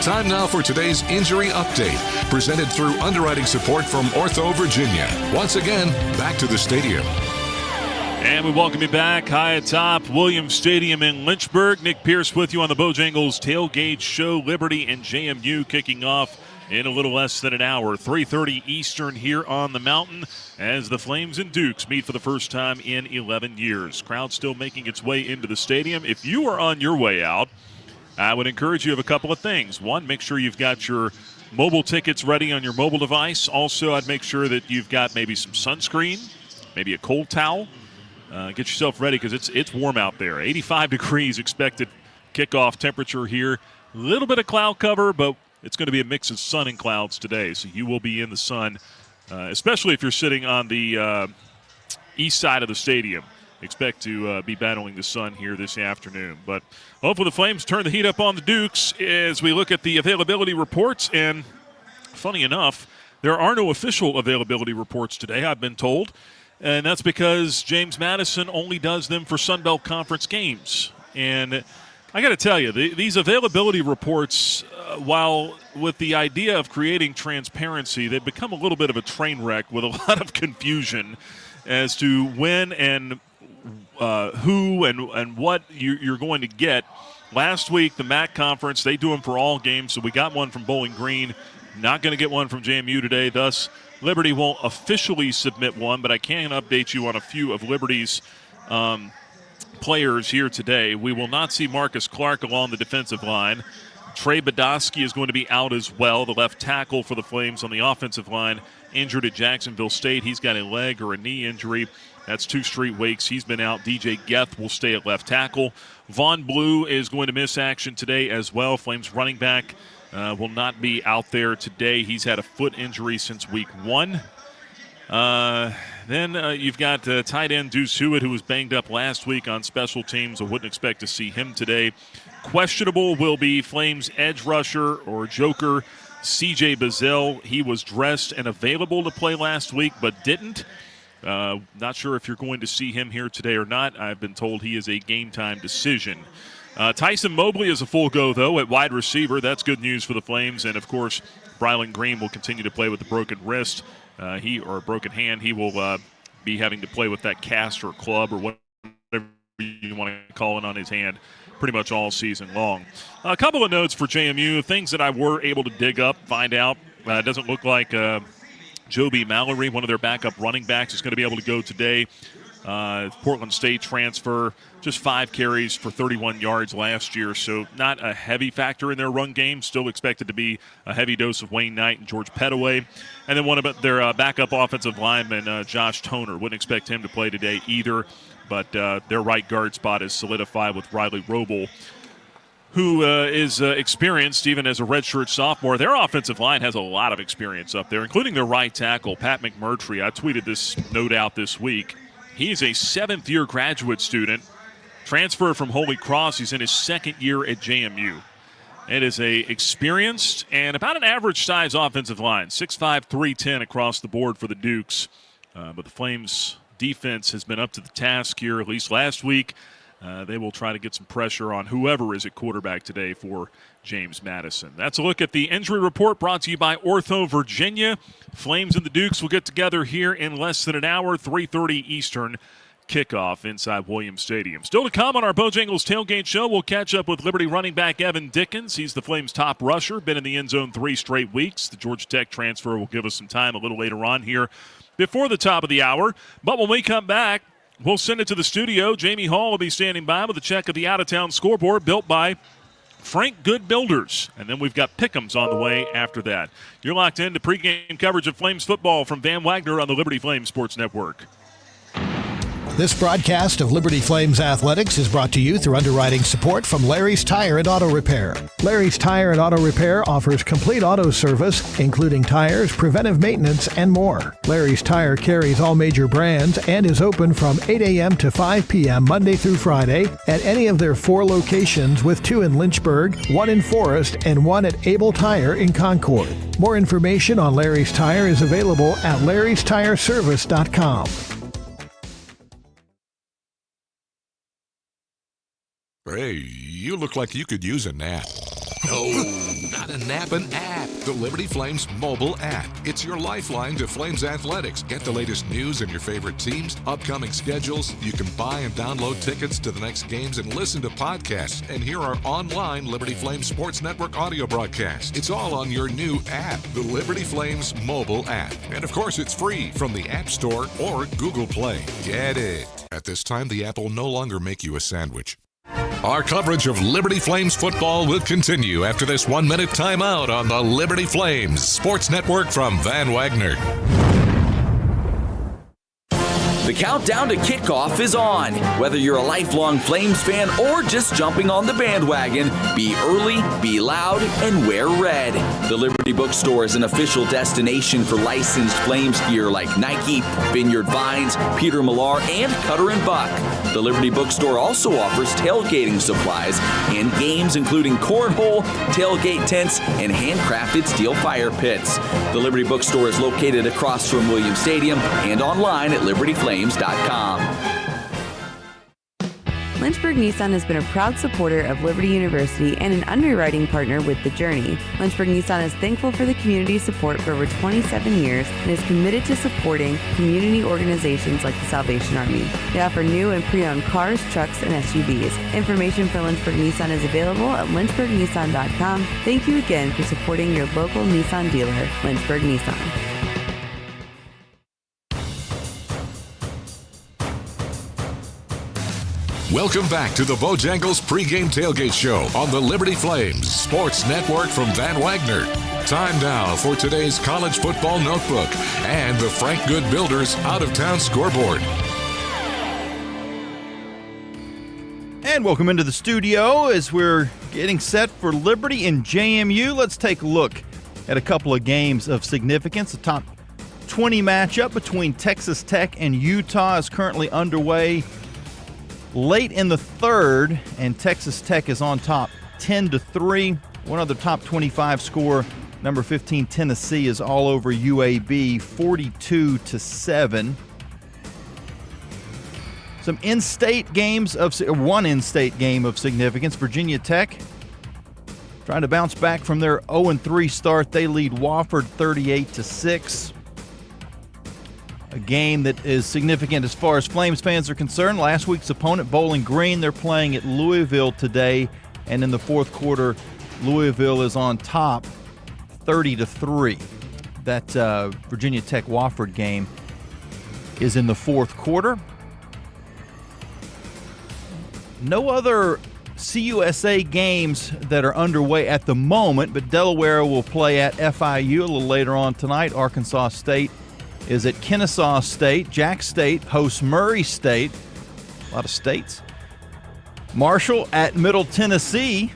Time now for today's injury update, presented through underwriting support from Ortho, Virginia. Once again, back to the stadium. And we welcome you back high atop Williams Stadium in Lynchburg. Nick Pierce with you on the Bojangles tailgate show. Liberty and JMU kicking off in a little less than an hour. 3:30 Eastern here on the mountain as the Flames and Dukes meet for the first time in 11 years. Crowd still making its way into the stadium. If you are on your way out, I would encourage you of a couple of things. One, make sure you've got your mobile tickets ready on your mobile device. Also, I'd make sure that you've got maybe some sunscreen, maybe a cold towel. Get yourself ready because it's warm out there. 85 degrees expected kickoff temperature here. A little bit of cloud cover, but it's going to be a mix of sun and clouds today. So you will be in the sun, especially if you're sitting on the east side of the stadium. Expect to be battling the sun here this afternoon. But hopefully the Flames turn the heat up on the Dukes as we look at the availability reports. And funny enough, there are no official availability reports today, I've been told. And that's because James Madison only does them for Sun Belt Conference games. And I got to tell you, these availability reports, while with the idea of creating transparency, they've become a little bit of a train wreck with a lot of confusion as to when and who and what you're going to get. Last week, the MAC conference, they do them for all games, so we got one from Bowling Green. Not going to get one from JMU today. Thus, Liberty won't officially submit one, but I can update you on a few of Liberty's players here today. We will not see Marcus Clark along the defensive line. Trey Badowski is going to be out as well, the left tackle for the Flames on the offensive line, injured at Jacksonville State. He's got a leg or a knee injury. That's 2 straight weeks. He's been out. DJ Geth will stay at left tackle. Vaughn Blue is going to miss action today as well. Flames running back will not be out there today. He's had a foot injury since week 1. Then you've got tight end Deuce Hewitt, who was banged up last week on special teams. I wouldn't expect to see him today. Questionable will be Flames edge rusher or joker CJ Bazell. He was dressed and available to play last week but didn't. Not sure if you're going to see him here today or not. I've been told he is a game-time decision. Tyson Mobley is a full go, though, at wide receiver. That's good news for the Flames. And, of course, Brylan Green will continue to play with a broken wrist or a broken hand. He will be having to play with that cast or club or whatever you want to call it on his hand pretty much all season long. A couple of notes for JMU, things that I were able to dig up, find out. It doesn't look like Joby Mallory, one of their backup running backs, is going to be able to go today. Portland State transfer, just 5 carries for 31 yards last year, so not a heavy factor in their run game. Still expected to be a heavy dose of Wayne Knight and George Pettaway. And then one of their backup offensive lineman, Josh Toner. Wouldn't expect him to play today either, but their right guard spot is solidified with Riley Roble, who is experienced even as a redshirt sophomore. Their offensive line has a lot of experience up there, including their right tackle, Pat McMurtry. I tweeted this note out this week. He's a 7th-year graduate student, transfer from Holy Cross. He's in his 2nd year at JMU. It is a experienced and about an average-size offensive line, 6'5", 310 across the board for the Dukes. But the Flames' defense has been up to the task here, at least last week. They will try to get some pressure on whoever is at quarterback today for James Madison. That's a look at the injury report brought to you by Ortho Virginia. Flames and the Dukes will get together here in less than an hour, 3:30 Eastern kickoff inside Williams Stadium. Still to come on our Bojangles Tailgate Show, we'll catch up with Liberty running back Evan Dickens. He's the Flames' top rusher, been in the end zone 3 straight weeks. The Georgia Tech transfer will give us some time a little later on here before the top of the hour. But when we come back, we'll send it to the studio. Jamie Hall will be standing by with a check of the out-of-town scoreboard built by Frank Good Builders. And then we've got Pick'ems on the way after that. You're locked into pregame coverage of Flames football from Van Wagner on the Liberty Flames Sports Network. This broadcast of Liberty Flames Athletics is brought to you through underwriting support from Larry's Tire and Auto Repair. Larry's Tire and Auto Repair offers complete auto service, including tires, preventive maintenance, and more. Larry's Tire carries all major brands and is open from 8 a.m. to 5 p.m. Monday through Friday at any of their 4 locations, with 2 in Lynchburg, 1 in Forest, and 1 at Able Tire in Concord. More information on Larry's Tire is available at larrystireservice.com. Hey, you look like you could use a nap. No, not a nap, an app. The Liberty Flames mobile app. It's your lifeline to Flames athletics. Get the latest news and your favorite teams, upcoming schedules. You can buy and download tickets to the next games and listen to podcasts and hear our online Liberty Flames Sports Network audio broadcast. It's all on your new app, the Liberty Flames mobile app. And of course, it's free from the App Store or Google Play. Get it. At this time, the app will no longer make you a sandwich. Our coverage of Liberty Flames football will continue after this 1-minute timeout on the Liberty Flames Sports Network from Van Wagner. The countdown to kickoff is on. Whether you're a lifelong Flames fan or just jumping on the bandwagon, be early, be loud, and wear red. The Liberty Bookstore is an official destination for licensed Flames gear like Nike, Vineyard Vines, Peter Millar, and Cutter & Buck. The Liberty Bookstore also offers tailgating supplies and games including cornhole, tailgate tents, and handcrafted steel fire pits. The Liberty Bookstore is located across from Williams Stadium and online at libertyflames.com. Lynchburg Nissan has been a proud supporter of Liberty University and an underwriting partner with The Journey. Lynchburg Nissan is thankful for the community's support for over 27 years and is committed to supporting community organizations like the Salvation Army. They offer new and pre-owned cars, trucks, and SUVs. Information for Lynchburg Nissan is available at lynchburgnissan.com. Thank you again for supporting your local Nissan dealer, Lynchburg Nissan. Welcome back to the Bojangles pregame tailgate show on the Liberty Flames Sports Network from Van Wagner. Time now for today's college football notebook and the Frank Good Builders out-of-town scoreboard. And welcome into the studio as we're getting set for Liberty and JMU. Let's take a look at a couple of games of significance. The top 20 matchup between Texas Tech and Utah is currently underway. Late in the third, and Texas Tech is on top 10-3. One other top 25 score, number 15 Tennessee is all over UAB, 42-7. Some in-state games one in-state game of significance. Virginia Tech trying to bounce back from their 0-3 start. They lead Wofford 38-6. A game that is significant as far as Flames fans are concerned. Last week's opponent, Bowling Green, they're playing at Louisville today. And in the fourth quarter, Louisville is on top 30-3. That Virginia Tech-Wofford game is in the fourth quarter. No other CUSA games that are underway at the moment, but Delaware will play at FIU a little later on tonight. Arkansas State is at Kennesaw State. Jack State hosts Murray State. A lot of states. Marshall at Middle Tennessee.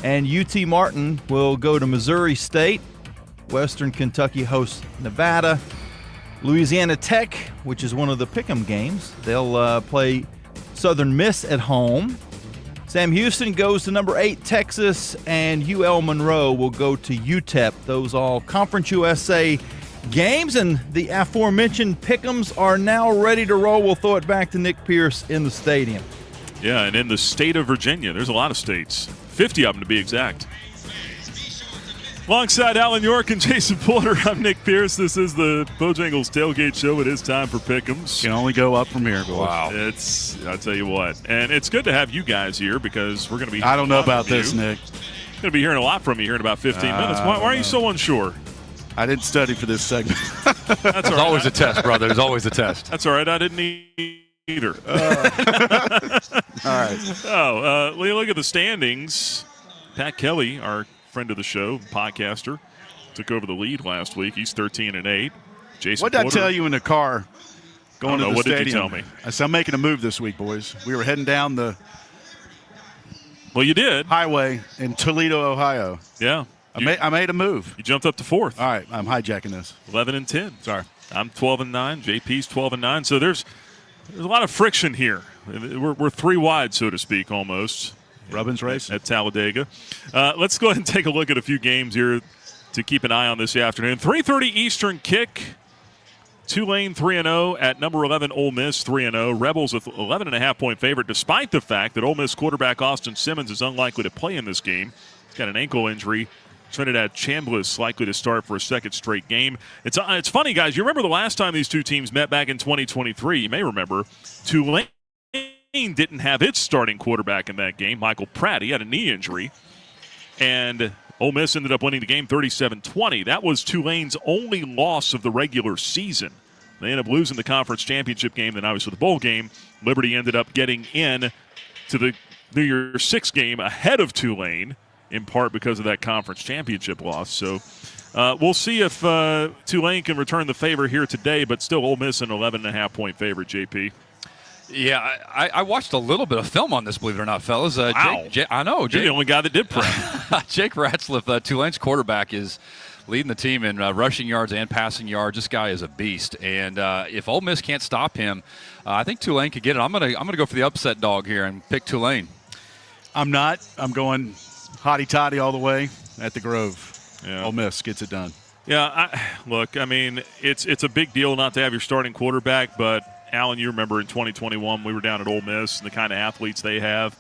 And UT Martin will go to Missouri State. Western Kentucky hosts Nevada. Louisiana Tech, which is one of the pick'em games, they'll play Southern Miss at home. Sam Houston goes to number 8 Texas, and UL Monroe will go to UTEP. Those all Conference USA games, and the aforementioned pick'ems are now ready to roll. We'll throw it back to Nick Pierce in the stadium. Yeah, and in the state of Virginia, there's a lot of states, 50 of them to be exact. Alongside Alan York and Jason Porter, I'm Nick Pierce. This is the Bojangles Tailgate Show. It is time for pick'ems. Can only go up from here, boys. Wow. I'll tell you what. And it's good to have you guys here because we're going to be I don't know about this, Nick. Going to be hearing a lot from you here in about 15 minutes. Why are you so unsure? I didn't study for this segment. That's all right. There's always a test, brother. There's always a test. That's all right. I didn't either. All right. Look at the standings. Pat Kelly, our friend of the show, podcaster, took over the lead last week. He's 13-8. Jason What did I Porter, tell you in the car going to the what stadium? Did you tell me? I said, I'm making a move this week, boys. We were heading down the you did. highway in Toledo, Ohio. Yeah. I made a move. You jumped up to 4th. All right, I'm hijacking this. 11-10. Sorry. I'm 12-9. JP's 12-9. So there's a lot of friction here. We're 3 wide, so to speak, almost. Rubbins race at Talladega. Let's go ahead and take a look at a few games here to keep an eye on this afternoon. 3:30 Eastern kick. Tulane 3-0 at number 11 Ole Miss 3-0. Rebels with 11.5-point favorite, despite the fact that Ole Miss quarterback Austin Simmons is unlikely to play in this game. He's got an ankle injury. Trinidad Chambliss likely to start for a second straight game. It's funny, guys. You remember the last time these two teams met back in 2023? You may remember Tulane didn't have its starting quarterback in that game, Michael Pratt. He had a knee injury. And Ole Miss ended up winning the game 37-20. That was Tulane's only loss of the regular season. They ended up losing the conference championship game, then obviously the bowl game. Liberty ended up getting in to the New Year's Six game ahead of Tulane, in part because of that conference championship loss. So we'll see if Tulane can return the favor here today, but still Ole Miss an 11.5-point favorite, JP. Yeah, I watched a little bit of film on this, believe it or not, fellas. Wow. I know. You're the only guy that did prep. Jake Ratzliff, Tulane's quarterback, is leading the team in rushing yards and passing yards. This guy is a beast. And if Ole Miss can't stop him, I think Tulane could get it. I'm gonna go for the upset dog here and pick Tulane. I'm not. I'm going hotty-toddy all the way at the Grove. Yeah. Ole Miss gets it done. Yeah, look, I mean, it's a big deal not to have your starting quarterback, but Alan, you remember in 2021 we were down at Ole Miss and the kind of athletes they have.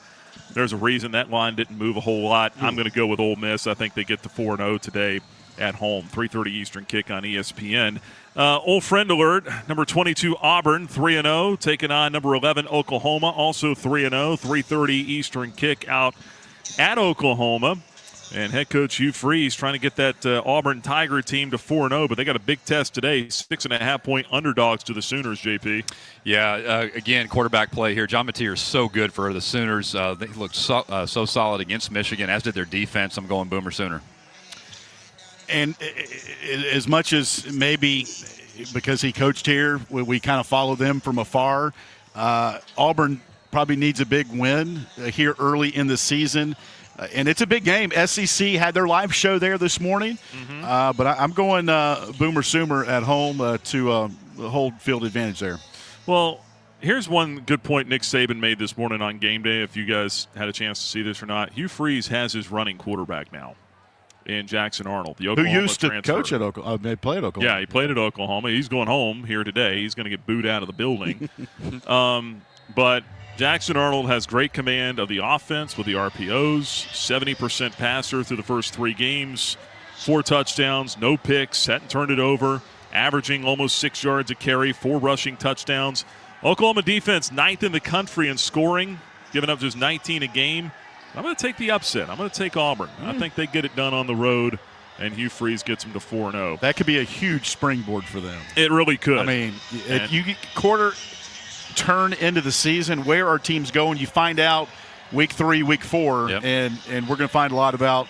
There's a reason that line didn't move a whole lot. I'm going to go with Ole Miss. I think they get to 4-0 today at home. 3:30 Eastern kick on ESPN. Old friend alert, number 22 Auburn, 3-0, taking on number 11 Oklahoma, also 3-0. 3:30 Eastern kick out at Oklahoma. And head coach Hugh Freeze trying to get that Auburn Tiger team to 4-0, but they got a big test today, 6.5-point underdogs to the Sooners, JP. Yeah, again, quarterback play here. John Mateer is so good for the Sooners. They looked so solid against Michigan, as did their defense. I'm going Boomer Sooner. And as much as maybe because he coached here, we kind of follow them from afar, Auburn probably needs a big win here early in the season. And it's a big game. SEC had their live show there this morning. But I'm going Boomer Sooner at home to hold field advantage there. Well, here's one good point Nick Saban made this morning on game day, if you guys had a chance to see this or not. Hugh Freeze has his running quarterback now in Jackson Arnold, the Oklahoma who used to transfer. coach at Oklahoma. They played at Oklahoma. Yeah, he played at Oklahoma. He's going home here today. He's going to get booed out of the building. But Jackson Arnold has great command of the offense with the RPOs, 70% passer through the first 3 games, 4 touchdowns, no picks, hadn't turned it over, averaging almost 6 yards a carry, 4 rushing touchdowns. Oklahoma defense 9th in the country in scoring, giving up just 19 a game. I'm going to take the upset. I'm going to take Auburn. I think they get it done on the road, and Hugh Freeze gets them to 4-0. That could be a huge springboard for them. It really could. I mean, if you get quarter turn into the season, where are teams going? You find out week 3, week 4, and we're going to find a lot about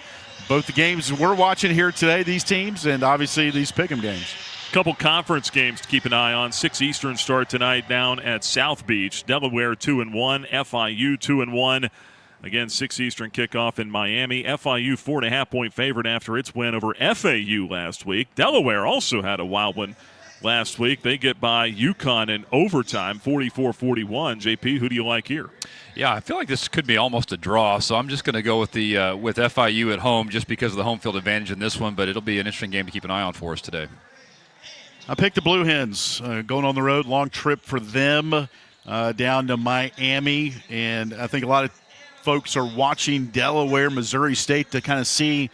both the games we're watching here today, these teams, and obviously these pick'em games. Couple conference games to keep an eye on. 6 Eastern start tonight down at South Beach. Delaware 2-1, FIU 2-1. Again, 6 Eastern kickoff in Miami. FIU 4.5-point favorite after its win over FAU last week. Delaware also had a wild one last week. They get by UConn in overtime, 44-41. JP, who do you like here? Yeah, I feel like this could be almost a draw, so I'm just going to go with the with FIU at home just because of the home field advantage in this one, but it'll be an interesting game to keep an eye on for us today. I picked the Blue Hens going on the road. Long trip for them down to Miami, and I think a lot of folks are watching Delaware, Missouri State to kind of see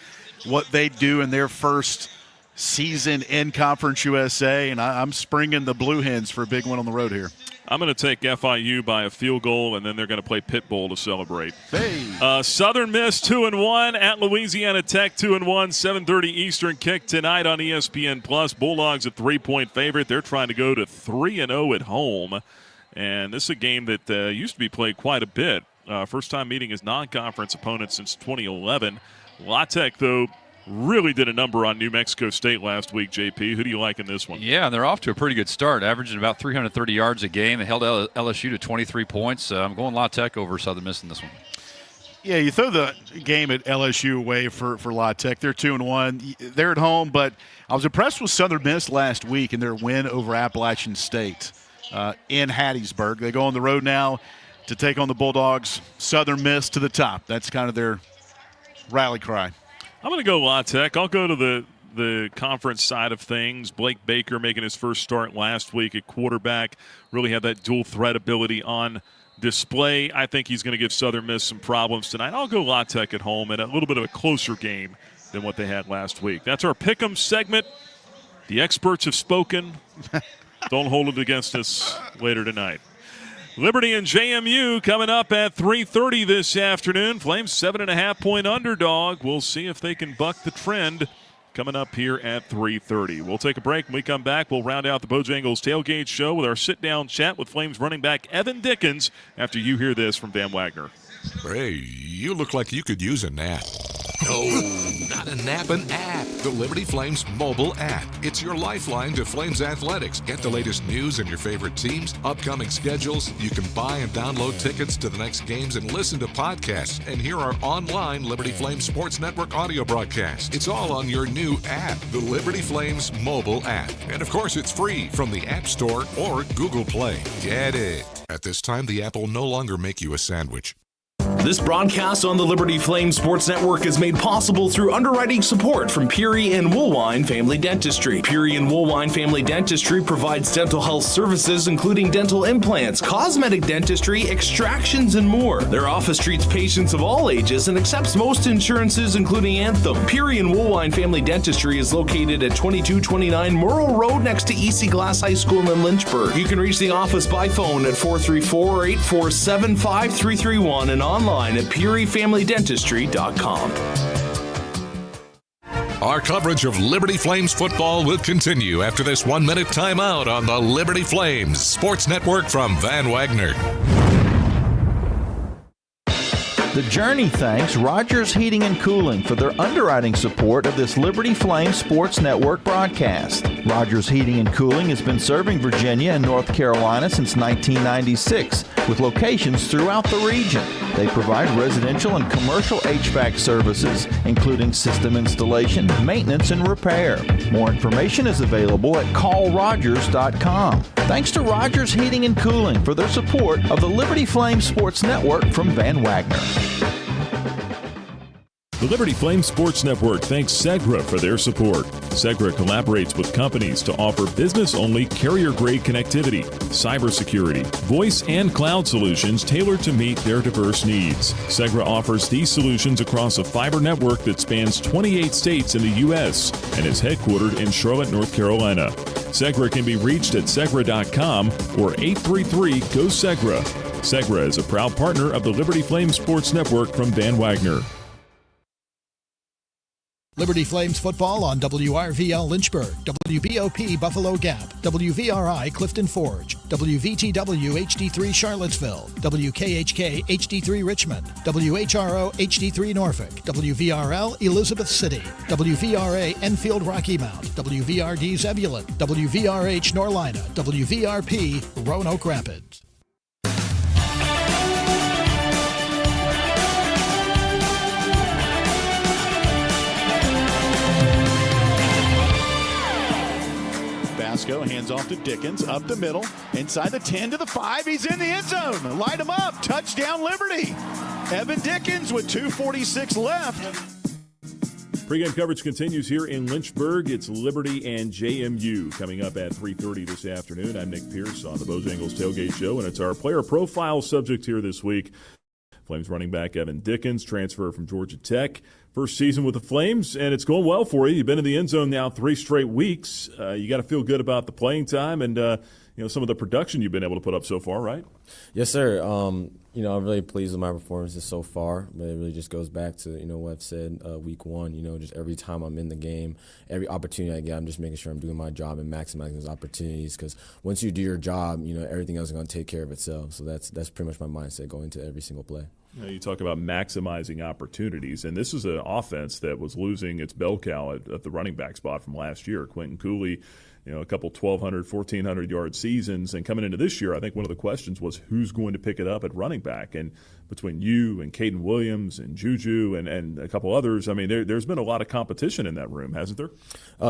what they do in their first season in Conference USA, and I'm springing the Blue Hens for a big one on the road here. I'm going to take FIU by a field goal, and then they're going to play Pit Bowl to celebrate. Hey. Southern Miss 2-1 at Louisiana Tech 2-1. 7:30 Eastern kick tonight on ESPN+. Bulldogs a 3-point favorite. They're trying to go to 3-0 at home, and this is a game that used to be played quite a bit. First time meeting as non-conference opponents since 2011. La Tech, though, really did a number on New Mexico State last week, JP. Who do you like in this one? Yeah, and they're off to a pretty good start, averaging about 330 yards a game. They held LSU to 23 points. I'm going La Tech over Southern Miss in this one. Yeah, you throw the game at LSU away for La Tech. They're 2-1. They're at home, but I was impressed with Southern Miss last week in their win over Appalachian State in Hattiesburg. They go on the road now to take on the Bulldogs. Southern Miss to the top. That's kind of their rally cry. I'm going to go La Tech. I'll go to the conference side of things. Blake Baker making his first start last week at quarterback. Really had that dual threat ability on display. I think he's going to give Southern Miss some problems tonight. I'll go La Tech at home and a little bit of a closer game than what they had last week. That's our Pick'em segment. The experts have spoken. Don't hold it against us later tonight. Liberty and JMU coming up at 3:30 this afternoon. Flames 7.5-point underdog. We'll see if they can buck the trend coming up here at 3:30. We'll take a break. When we come back, we'll round out the Bojangles Tailgate Show with our sit-down chat with Flames running back Evan Dickens after you hear this from Van Wagner. Hey, you look like you could use a nap. No, not a nap, an app. The Liberty Flames mobile app. It's your lifeline to Flames athletics. Get the latest news and your favorite teams, upcoming schedules. You can buy and download tickets to the next games and listen to podcasts and hear our online Liberty Flames Sports Network audio broadcast. It's all on your new app, the Liberty Flames mobile app. And of course, it's free from the App Store or Google Play. Get it. At this time, the app will no longer make you a sandwich. This broadcast on the Liberty Flames Sports Network is made possible through underwriting support from Peary and Woolwine Family Dentistry. Peary and Woolwine Family Dentistry provides dental health services including dental implants, cosmetic dentistry, extractions, and more. Their office treats patients of all ages and accepts most insurances including Anthem. Peary and Woolwine Family Dentistry is located at 2229 Merle Road next to EC Glass High School in Lynchburg. You can reach the office by phone at 434-847-5331 and online at PearyFamilyDentistry.com. Our coverage of Liberty Flames football will continue after this 1-minute timeout on the Liberty Flames Sports Network from Van Wagner. The Journey thanks Rogers Heating and Cooling for their underwriting support of this Liberty Flames Sports Network broadcast. Rogers Heating and Cooling has been serving Virginia and North Carolina since 1996 with locations throughout the region. They provide residential and commercial HVAC services, including system installation, maintenance, and repair. More information is available at callrogers.com. Thanks to Rogers Heating and Cooling for their support of the Liberty Flames Sports Network from Van Wagner. The Liberty Flames Sports Network thanks Segra for their support. Segra collaborates with companies to offer business-only carrier-grade connectivity, cybersecurity, voice, and cloud solutions tailored to meet their diverse needs. Segra offers these solutions across a fiber network that spans 28 states in the U.S. and is headquartered in Charlotte, North Carolina. Segra can be reached at segra.com or 833-GO-SEGRA. Segra is a proud partner of the Liberty Flames Sports Network from Van Wagner. Liberty Flames football on WRVL Lynchburg, WBOP Buffalo Gap, WVRI Clifton Forge, WVTW HD3 Charlottesville, WKHK HD3 Richmond, WHRO HD3 Norfolk, WVRL Elizabeth City, WVRA Enfield Rocky Mount, WVRD Zebulon, WVRH Norlina, WVRP Roanoke Rapids. Basco hands off to Dickens, up the middle, inside the 10 to the 5. He's in the end zone. Light him up. Touchdown, Liberty. Evan Dickens with 2:46 left. Pre-game coverage continues here in Lynchburg. It's Liberty and JMU coming up at 3:30 this afternoon. I'm Nick Pierce on the Bojangles Tailgate Show, and it's our player profile subject here this week. Flames running back Evan Dickens, transfer from Georgia Tech. First season with the Flames, and it's going well for you. You've been in the end zone now 3 straight weeks. You got to feel good about the playing time and some of the production you've been able to put up so far, right? Yes, sir. I'm really pleased with my performances so far, but it really just goes back to, what I've said week one. Just every time I'm in the game, every opportunity I get, I'm just making sure I'm doing my job and maximizing those opportunities because once you do your job, everything else is going to take care of itself. So that's pretty much my mindset going into every single play. You talk about maximizing opportunities, and this is an offense that was losing its bell cow at the running back spot from last year. Quentin Cooley, a couple 1,200, 1,400-yard seasons, and coming into this year, I think one of the questions was who's going to pick it up at running back. And between you and Caden Williams and Juju and a couple others, I mean, there's been a lot of competition in that room, hasn't there?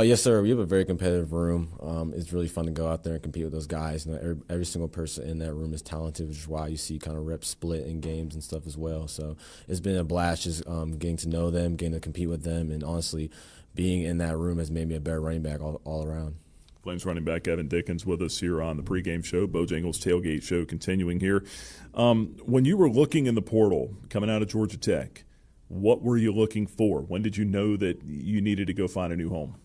Yes, sir. We have a very competitive room. It's really fun to go out there and compete with those guys. Every single person in that room is talented, which is why you see kind of reps split in games and stuff as well. So it's been a blast just getting to know them, getting to compete with them, and honestly, being in that room has made me a better running back all around. Flames running back Evan Dickens with us here on the pregame show, Bojangles Tailgate Show continuing here. When you were looking in the portal coming out of Georgia Tech, what were you looking for? When did you know that you needed to go find a new home?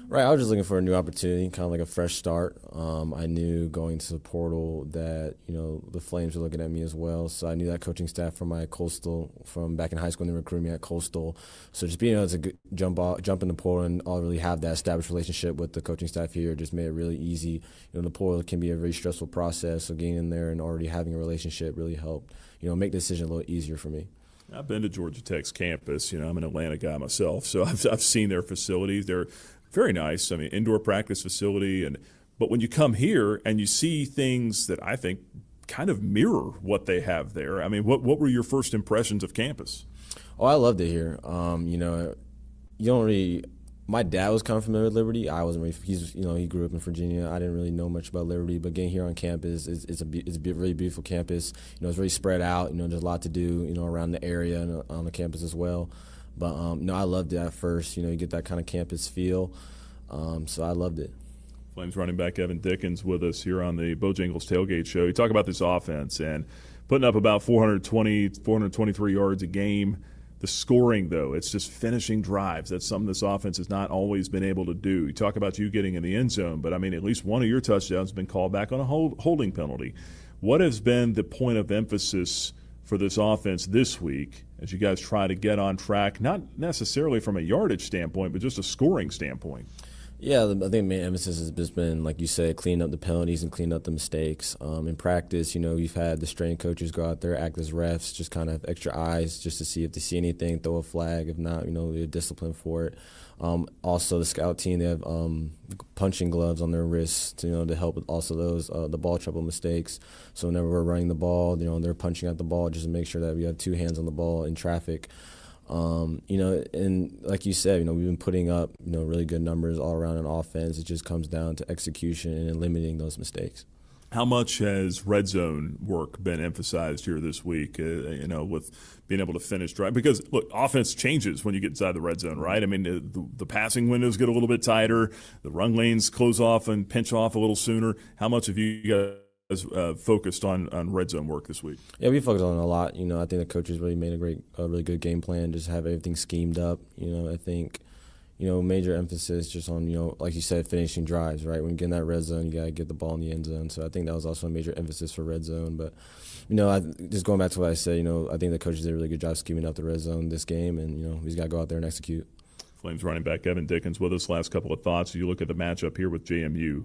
Right, I was just looking for a new opportunity, kind of like a fresh start. I knew going to the portal that, the Flames were looking at me as well. So I knew that coaching staff from back in high school, and they recruited me at Coastal. So just being able to jump in the portal and already have that established relationship with the coaching staff here just made it really easy. The portal can be a very stressful process, so getting in there and already having a relationship really helped, make the decision a little easier for me. I've been to Georgia Tech's campus. I'm an Atlanta guy myself, so I've seen their facilities. They're very nice. I mean, indoor practice facility. But when you come here and you see things that I think kind of mirror what they have there, I mean, what were your first impressions of campus? Oh, I loved it here. You don't really. My dad was kind of familiar with Liberty. I wasn't really. He grew up in Virginia. I didn't really know much about Liberty, but getting here on campus it's a really beautiful campus. It's very spread out. There's a lot to do. Around the area and on the campus as well. But I loved it at first. You get that kind of campus feel. So I loved it. Flames running back Evan Dickens with us here on the Bojangles Tailgate Show. You talk about this offense and putting up about 423 yards a game. The scoring, though, it's just finishing drives. That's something this offense has not always been able to do. You talk about you getting in the end zone, but, I mean, at least one of your touchdowns has been called back on a holding penalty. What has been the point of emphasis for this offense this week as you guys try to get on track, not necessarily from a yardage standpoint, but just a scoring standpoint? Yeah, I think the main emphasis has just been, like you said, cleaning up the penalties and cleaning up the mistakes. In practice, you've had the strength coaches go out there, act as refs, just kind of extra eyes just to see if they see anything, throw a flag. If not, they're disciplined for it. Also, the scout team, they have punching gloves on their wrists, to help with also those the ball trouble mistakes. So whenever we're running the ball, they're punching at the ball just to make sure that we have two hands on the ball in traffic. And like you said, we've been putting up, really good numbers all around in offense. It just comes down to execution and limiting those mistakes. How much has red zone work been emphasized here this week, with being able to finish drive? Because, look, offense changes when you get inside the red zone, right? I mean, the passing windows get a little bit tighter. The run lanes close off and pinch off a little sooner. How much have you guys focused on red zone work this week? Yeah, we focused on it a lot. I think the coaches really made a really good game plan, just have everything schemed up. I think, major emphasis just on, like you said, finishing drives, right? When you get in that red zone, you got to get the ball in the end zone. So I think that was also a major emphasis for red zone. But, just going back to what I said, I think the coaches did a really good job scheming up the red zone this game, and, we just got to go out there and execute. Flames running back Evan Dickens with us. Last couple of thoughts. You look at the matchup here with JMU.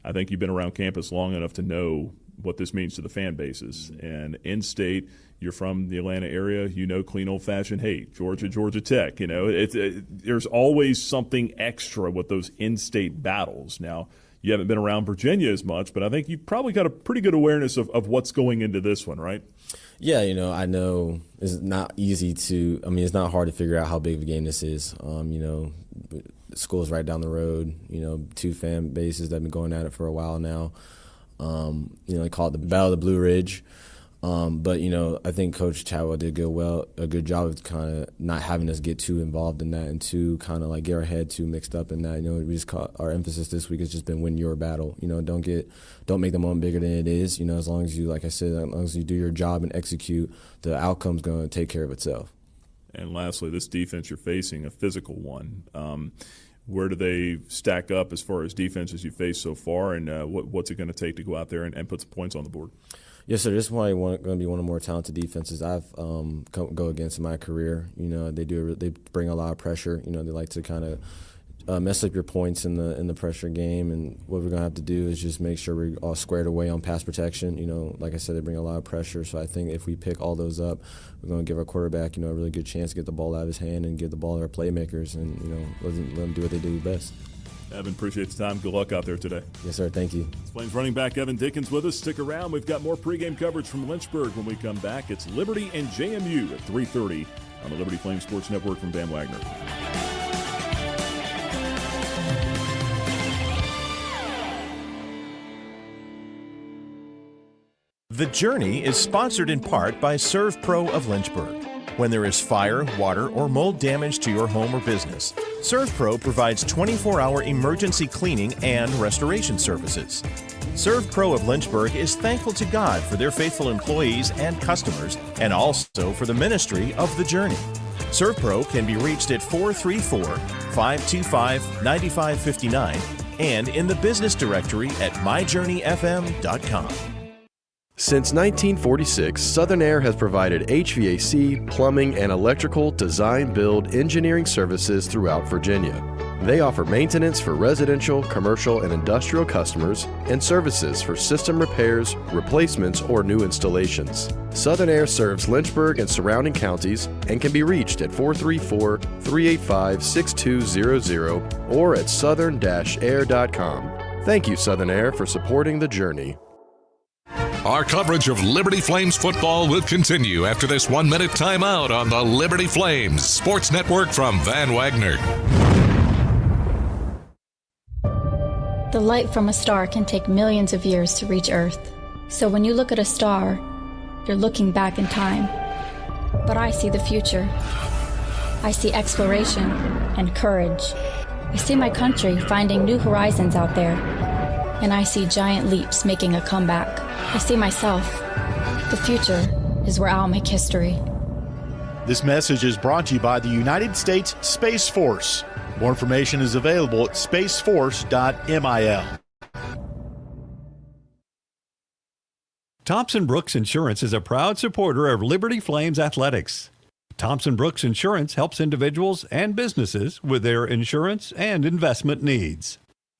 I think you've been around campus long enough to know what this means to the fan bases. And in-state, you're from the Atlanta area, clean old-fashioned, hey, Georgia Tech. There's always something extra with those in-state battles. Now, you haven't been around Virginia as much, but I think you've probably got a pretty good awareness of what's going into this one, right? Yeah, I know it's not easy to – it's not hard to figure out how big of a game this is. The school's right down the road, two fan bases that have been going at it for a while now. They call it the Battle of the Blue Ridge. But, I think Coach Chadwell did a good job of kind of not having us get too involved in that and too kind of like get our head too mixed up in that. We just our emphasis this week has just been win your battle. Don't make the moment bigger than it is. As long as you, like I said, as long as you do your job and execute, the outcome's going to take care of itself. And lastly, this defense you're facing, a physical one. Where do they stack up as far as defenses you faced so far, and what's it going to take to go out there and put some points on the board? Yes, sir. This is going to be one of the more talented defenses I've go against in my career. They bring a lot of pressure. They like to kind of mess up your points in the pressure game, and what we're going to have to do is just make sure we're all squared away on pass protection. Like I said, they bring a lot of pressure, so I think if we pick all those up, we're going to give our quarterback, a really good chance to get the ball out of his hand and get the ball to our playmakers, and let them do what they do best. Evan, appreciate the time. Good luck out there today. Yes, sir. Thank you. Flames running back Evan Dickens with us. Stick around. We've got more pregame coverage from Lynchburg when we come back. It's Liberty and JMU at 3:30 on the Liberty Flames Sports Network from Van Wagner. The Journey is sponsored in part by ServPro of Lynchburg. when there is fire, water, or mold damage to your home or business. ServPro provides 24-hour emergency cleaning and restoration services. ServPro of Lynchburg is thankful to God for their faithful employees and customers, and also for the ministry of The Journey. ServPro can be reached at 434-525-9559 and in the business directory at myjourneyfm.com. Since 1946, Southern Air has provided HVAC, plumbing, and electrical design, build, engineering services throughout Virginia. They offer maintenance for residential, commercial, and industrial customers and services for system repairs, replacements, or new installations. Southern Air serves Lynchburg and surrounding counties and can be reached at 434-385-6200 or at southern-air.com. Thank you, Southern Air, for supporting The Journey. Our coverage of Liberty Flames football will continue after this 1-minute timeout on the Liberty Flames Sports Network from Van Wagner. The light from a star can take millions of years to reach Earth. So when you look at a star, you're looking back in time. But I see the future. I see exploration and courage. I see my country finding new horizons out there. And I see giant leaps making a comeback. I see myself. The future is where I'll make history. This message is brought to you by the United States Space Force. More information is available at spaceforce.mil. Thompson Brooks Insurance is a proud supporter of Liberty Flames athletics. Thompson Brooks Insurance helps individuals and businesses with their insurance and investment needs.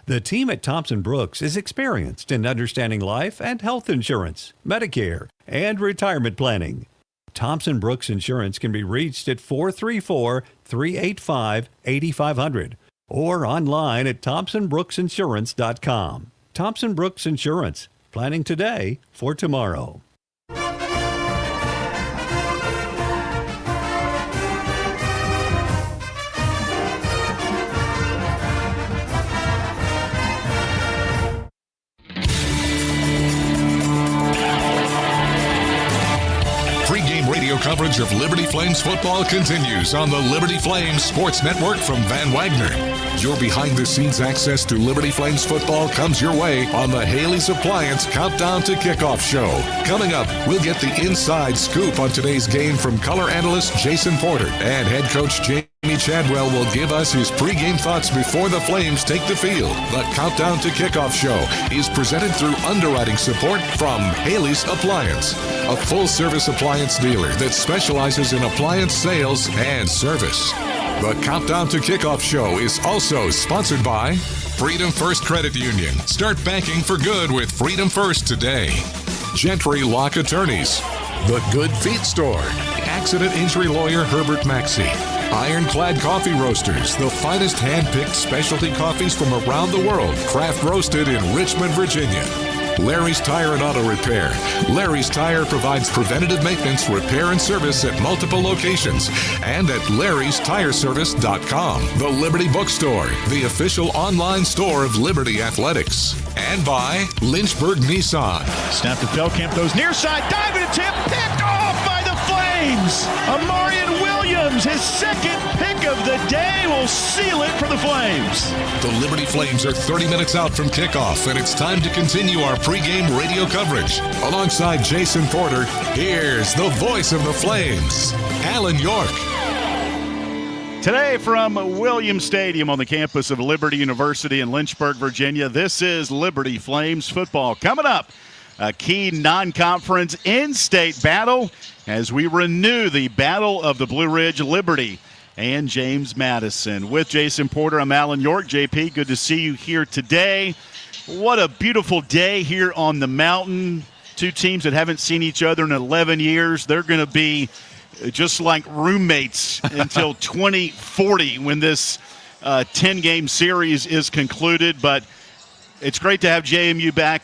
The team at Thompson Brooks is experienced in understanding life and health insurance, Medicare, and retirement planning. Thompson Brooks Insurance can be reached at 434-385-8500 or online at thompsonbrooksinsurance.com. Thompson Brooks Insurance, planning today for tomorrow. Radio coverage of Liberty Flames football continues on the Liberty Flames Sports Network from Van Wagner. Your behind-the-scenes access to Liberty Flames football comes your way on the Haley's Appliance Countdown to Kickoff show. Coming up, we'll get the inside scoop on today's game from color analyst Jason Porter, and head coach Jamie Chadwell will give us his pregame thoughts before the Flames take the field. The Countdown to Kickoff show is presented through underwriting support from Haley's Appliance, a full-service appliance dealer that specializes in appliance sales and service. The Countdown to Kickoff show is also sponsored by Freedom First Credit Union. Start banking for good with Freedom First today. Gentry Lock Attorneys. The Good Feet Store. Accident injury lawyer Herbert Maxey. Ironclad Coffee Roasters, the finest hand-picked specialty coffees from around the world, craft roasted in Richmond, Virginia. Larry's Tire and Auto Repair. Larry's Tire provides preventative maintenance, repair, and service at multiple locations and at larrystireservice.com. The Liberty Bookstore, the official online store of Liberty Athletics. And by Lynchburg Nissan. Snap to Belkamp, goes near side, diving attempt, picked off by the Flames. Amarian Williams, his second pick of the day, will seal it for the Flames. The Liberty Flames are 30 minutes out from kickoff, and it's time to continue our pregame radio coverage. Alongside Jason Porter, here's the voice of the Flames, Alan York. Today from Williams Stadium on the campus of Liberty University in Lynchburg, Virginia, this is Liberty Flames football. Coming up, a key non-conference in-state battle as we renew the Battle of the Blue Ridge, Liberty and James Madison. With Jason Porter, I'm Alan York. JP, good to see you here today. What a beautiful day here on the mountain. Two teams that haven't seen each other in 11 years. They're going to be just like roommates until 2040 when this 10-game series is concluded. But it's great to have JMU back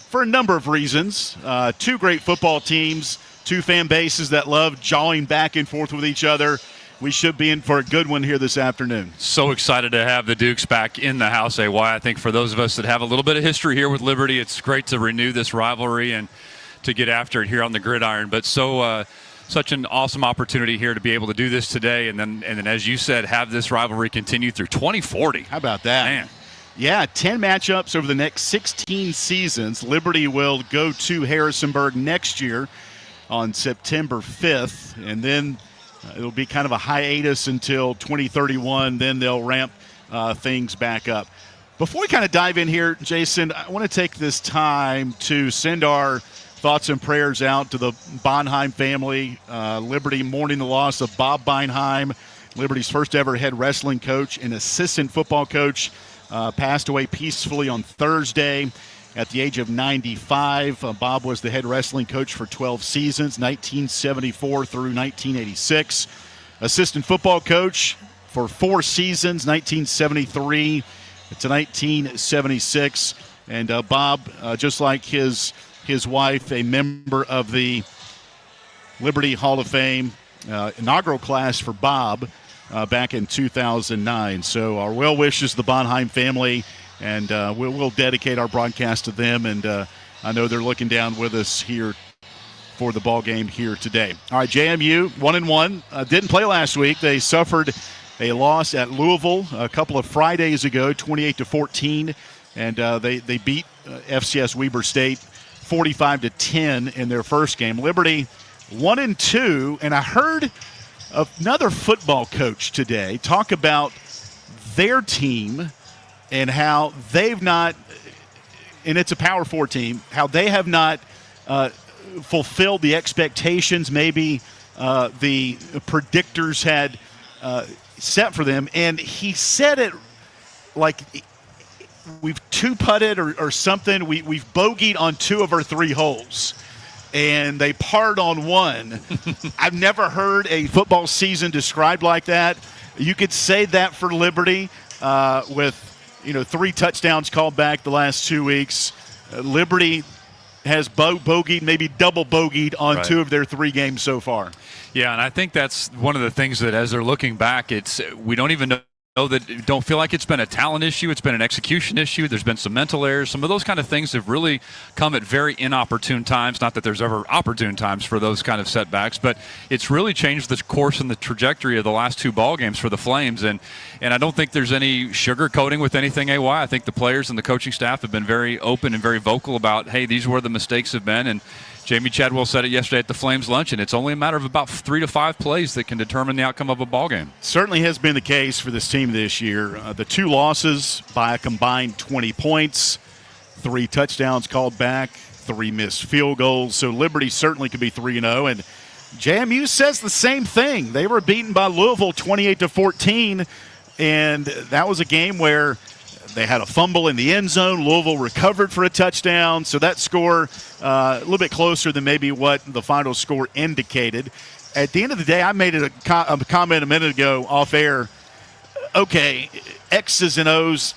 for a number of reasons. Two great football teams, two fan bases that love jawing back and forth with each other. We should be in for a good one here this afternoon. So excited to have the Dukes back in the house, AY. I think for those of us that have a little bit of history here with Liberty, it's great to renew this rivalry and to get after it here on the gridiron. But so such an awesome opportunity here to be able to do this today, and then as you said, have this rivalry continue through 2040. How about that? Man. Yeah, 10 matchups over the next 16 seasons. Liberty will go to Harrisonburg next year on September 5th, and then it'll be kind of a hiatus until 2031. Then they'll ramp things back up. Before we kind of dive in here, Jason, I want to take this time to send our thoughts and prayers out to the Bonheim family. Liberty mourning the loss of Bob Bonheim, Liberty's first ever head wrestling coach and assistant football coach. Passed away peacefully on Thursday at the age of 95. Bob was the head wrestling coach for 12 seasons, 1974 through 1986. Assistant football coach for 4 seasons, 1973 to 1976. And Bob, just like his wife, a member of the Liberty Hall of Fame inaugural class for Bob back in 2009. So our well wishes to the Bonheim family, and we'll dedicate our broadcast to them. And I know they're looking down with us here for the ball game here today. All right, JMU 1-1 didn't play last week. They suffered a loss at Louisville a couple of Fridays ago, 28-14, and they beat FCS Weber State 45-10 in their first game. Liberty 1-2, and I heard another football coach today talk about their team and how they've not, and it's a Power 4 team, how they have not fulfilled the expectations maybe the predictors had set for them. And he said it like we've two-putted or something. We've bogeyed on 2 of our 3 holes, and they parred on 1. I've never heard a football season described like that. You could say that for Liberty with 3 touchdowns called back the last 2 weeks. Liberty has bogeyed, maybe double bogeyed on 2 of their 3 games so far. Yeah, and I think that's one of the things that as they're looking back, we don't even know that, don't feel like it's been a talent issue. It's been an execution issue. There's been some mental errors. Some of those kind of things have really come at very inopportune times. Not that there's ever opportune times for those kind of setbacks, but it's really changed the course and the trajectory of the last 2 ball games for the Flames. And I don't think there's any sugarcoating with anything, AY. I think the players and the coaching staff have been very open and very vocal about, hey, these are where the mistakes have been. And Jamie Chadwell said it yesterday at the Flames lunch, and it's only a matter of about 3 to 5 plays that can determine the outcome of a ball game. Certainly has been the case for this team this year. The 2 losses by a combined 20 points, 3 touchdowns called back, 3 missed field goals. So Liberty certainly could be 3-0. And JMU says the same thing. They were beaten by Louisville 28-14, and that was a game where they had a fumble in the end zone. Louisville recovered for a touchdown. So that score a little bit closer than maybe what the final score indicated. At the end of the day, I made it a comment a minute ago off air. Okay, X's and O's,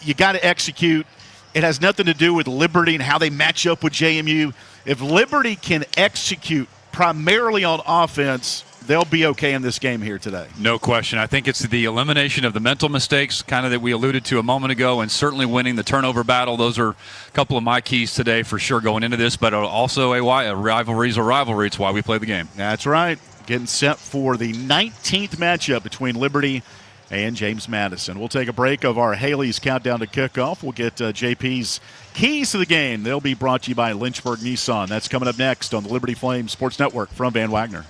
you got to execute. It has nothing to do with Liberty and how they match up with JMU. If Liberty can execute primarily on offense, they'll be okay in this game here today. No question. I think it's the elimination of the mental mistakes kind of that we alluded to a moment ago, and certainly winning the turnover battle. Those are a couple of my keys today for sure going into this, but also a rivalry's a rivalry. It's why we play the game. That's right. Getting set for the 19th matchup between Liberty and James Madison. We'll take a break of our Haley's Countdown to Kickoff. We'll get JP's keys to the game. They'll be brought to you by Lynchburg Nissan. That's coming up next on the Liberty Flames Sports Network from Van Wagner.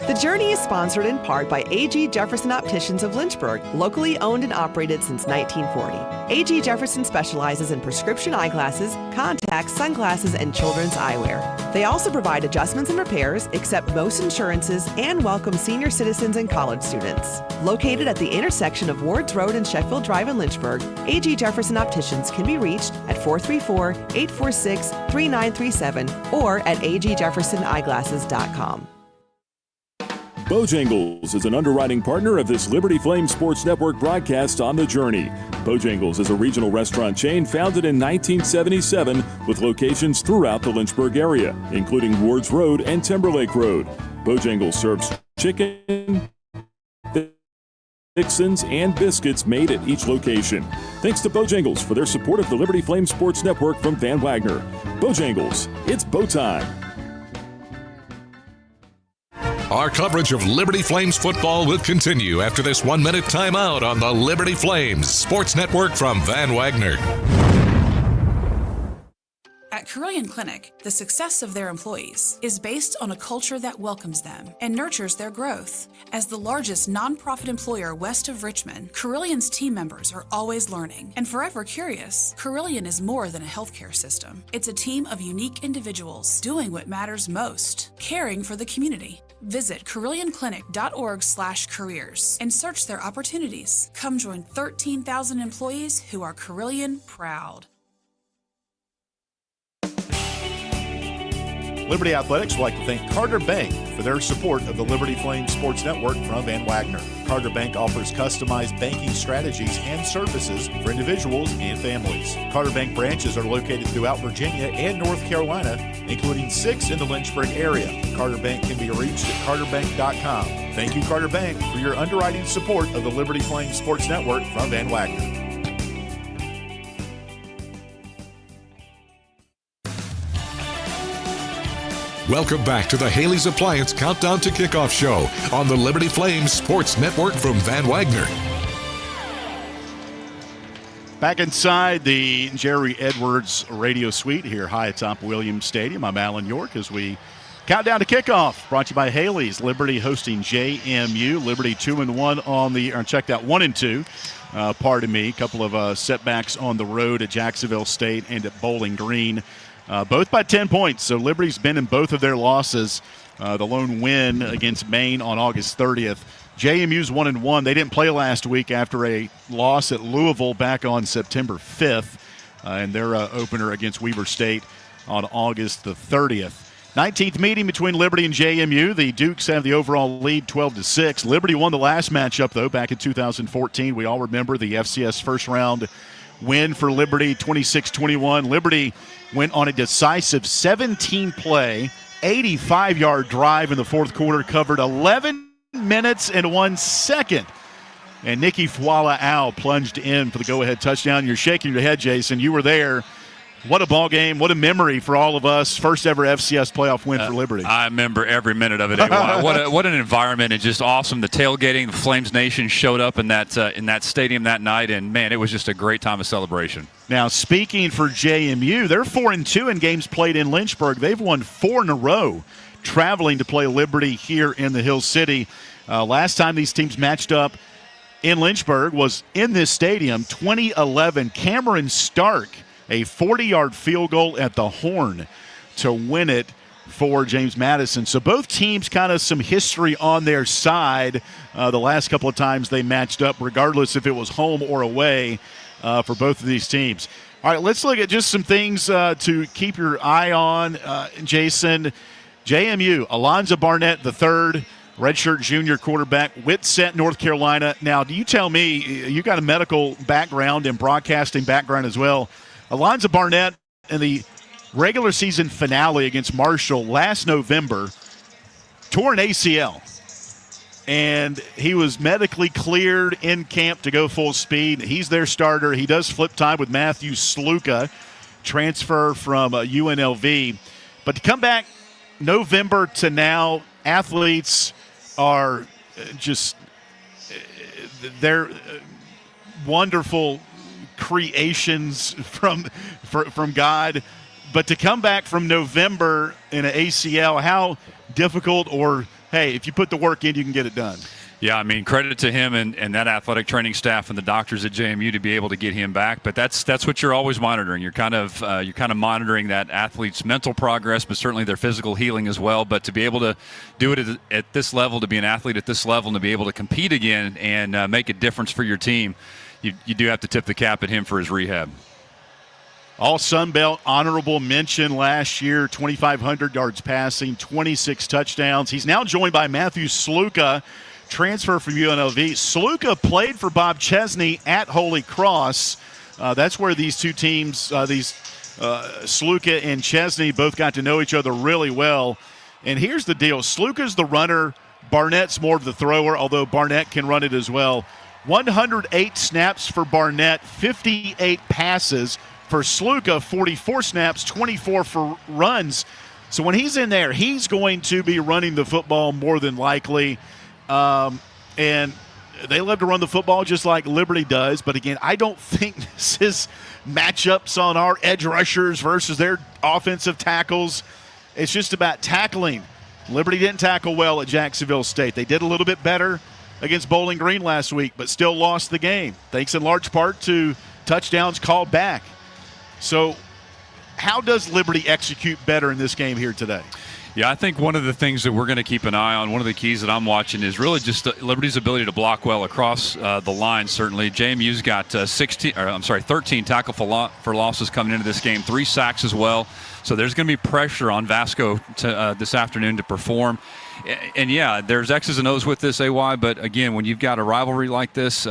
The Journey is sponsored in part by A.G. Jefferson Opticians of Lynchburg, locally owned and operated since 1940. A.G. Jefferson specializes in prescription eyeglasses, contacts, sunglasses, and children's eyewear. They also provide adjustments and repairs, accept most insurances, and welcome senior citizens and college students. Located at the intersection of Wards Road and Sheffield Drive in Lynchburg, A.G. Jefferson Opticians can be reached at 434-846-3937 or at agjeffersoneyeglasses.com. Bojangles is an underwriting partner of this Liberty Flame Sports Network broadcast on The Journey. Bojangles is a regional restaurant chain founded in 1977 with locations throughout the Lynchburg area, including Wards Road and Timberlake Road. Bojangles serves chicken, fixins, and biscuits made at each location. Thanks to Bojangles for their support of the Liberty Flame Sports Network from Van Wagner. Bojangles, it's bow time. Our coverage of Liberty Flames football will continue after this 1-minute timeout on the Liberty Flames Sports Network from Van Wagner. At Carilion Clinic, the success of their employees is based on a culture that welcomes them and nurtures their growth. As the largest nonprofit employer west of Richmond, Carillion's team members are always learning and forever curious. Carilion is more than a healthcare system. It's a team of unique individuals doing what matters most, caring for the community. Visit CarillionClinic.org/careers and search their opportunities. Come join 13,000 employees who are Carilion proud. Liberty Athletics would like to thank Carter Bank for their support of the Liberty Flames Sports Network from Van Wagner. Carter Bank offers customized banking strategies and services for individuals and families. Carter Bank branches are located throughout Virginia and North Carolina, including 6 in the Lynchburg area. Carter Bank can be reached at carterbank.com. Thank you, Carter Bank, for your underwriting support of the Liberty Flames Sports Network from Van Wagner. Welcome back to the Haley's Appliance Countdown to Kickoff Show on the Liberty Flames Sports Network from Van Wagner. Back inside the Jerry Edwards Radio Suite here high atop Williams Stadium. I'm Alan York as we count down to kickoff. Brought to you by Haley's. Liberty hosting JMU. Liberty 2-1 on the, or check that 1-2. Pardon me. A couple of setbacks on the road at Jacksonville State and at Bowling Green. Both by 10 points, so Liberty's been in both of their losses. The lone win against Maine on August 30th. JMU's 1-1. They didn't play last week after a loss at Louisville back on September 5th, and their opener against Weber State on August the 30th. 19th meeting between Liberty and JMU. The Dukes have the overall lead 12-6. Liberty won the last matchup, though, back in 2014. We all remember the FCS first-round win for Liberty, 26-21. Liberty went on a decisive 17-play, 85-yard drive in the fourth quarter, covered 11 minutes and 1 second. And Nikki Fuala-Ao plunged in for the go-ahead touchdown. You're shaking your head, Jason. You were there. What a ball game. What a memory for all of us. First ever FCS playoff win for Liberty. I remember every minute of it. What an environment, and just awesome. The tailgating, the Flames Nation showed up in that stadium that night, and, man, it was just a great time of celebration. Now, speaking for JMU, they're 4-2 in games played in Lynchburg. They've won 4 in a row traveling to play Liberty here in the Hill City. Last time these teams matched up in Lynchburg was in this stadium, 2011. Cameron Stark, a 40-yard field goal at the horn to win it for James Madison. So both teams kind of some history on their side the last couple of times they matched up, regardless if it was home or away for both of these teams. All right, let's look at just some things to keep your eye on, Jason. JMU, Alonzo Barnett III, redshirt junior quarterback, Whitsett, North Carolina. Now, do you tell me, you got a medical background and broadcasting background as well. Alonzo Barnett in the regular season finale against Marshall last November tore an ACL. And he was medically cleared in camp to go full speed. He's their starter. He does flip time with Matthew Sluka, transfer from UNLV. But to come back November to now, athletes are just, they're wonderful creations from God. But to come back from November in an ACL, how difficult, or hey, if you put the work in, you can get it done. Yeah, I mean, credit to him and that athletic training staff and the doctors at JMU to be able to get him back. But that's what you're always monitoring. You're kind of monitoring that athlete's mental progress, but certainly their physical healing as well. But to be able to do it at this level, to be an athlete at this level, and to be able to compete again and make a difference for your team, you do have to tip the cap at him for his rehab. All Sun Belt honorable mention last year, 2,500 yards passing, 26 touchdowns. He's now joined by Matthew Sluka, transfer from UNLV. Sluka played for Bob Chesney at Holy Cross. That's where these two teams, Sluka and Chesney, both got to know each other really well. And here's the deal. Sluka's the runner. Barnett's more of the thrower, although Barnett can run it as well. 108 snaps for Barnett, 58 passes. For Sluka, 44 snaps, 24 for runs. So when he's in there, he's going to be running the football more than likely. And they love to run the football just like Liberty does. But, again, I don't think this is matchups on our edge rushers versus their offensive tackles. It's just about tackling. Liberty didn't tackle well at Jacksonville State. They did a little bit better against Bowling Green last week, but still lost the game, thanks in large part to touchdowns called back. So how does Liberty execute better in this game here today? Yeah, I think one of the things that we're going to keep an eye on, one of the keys that I'm watching is really just Liberty's ability to block well across the line, certainly. JMU's got 13 tackle for losses coming into this game, 3 sacks as well. So there's going to be pressure on Vasco this afternoon to perform. And, yeah, there's X's and O's with this, AY, but, again, when you've got a rivalry like this,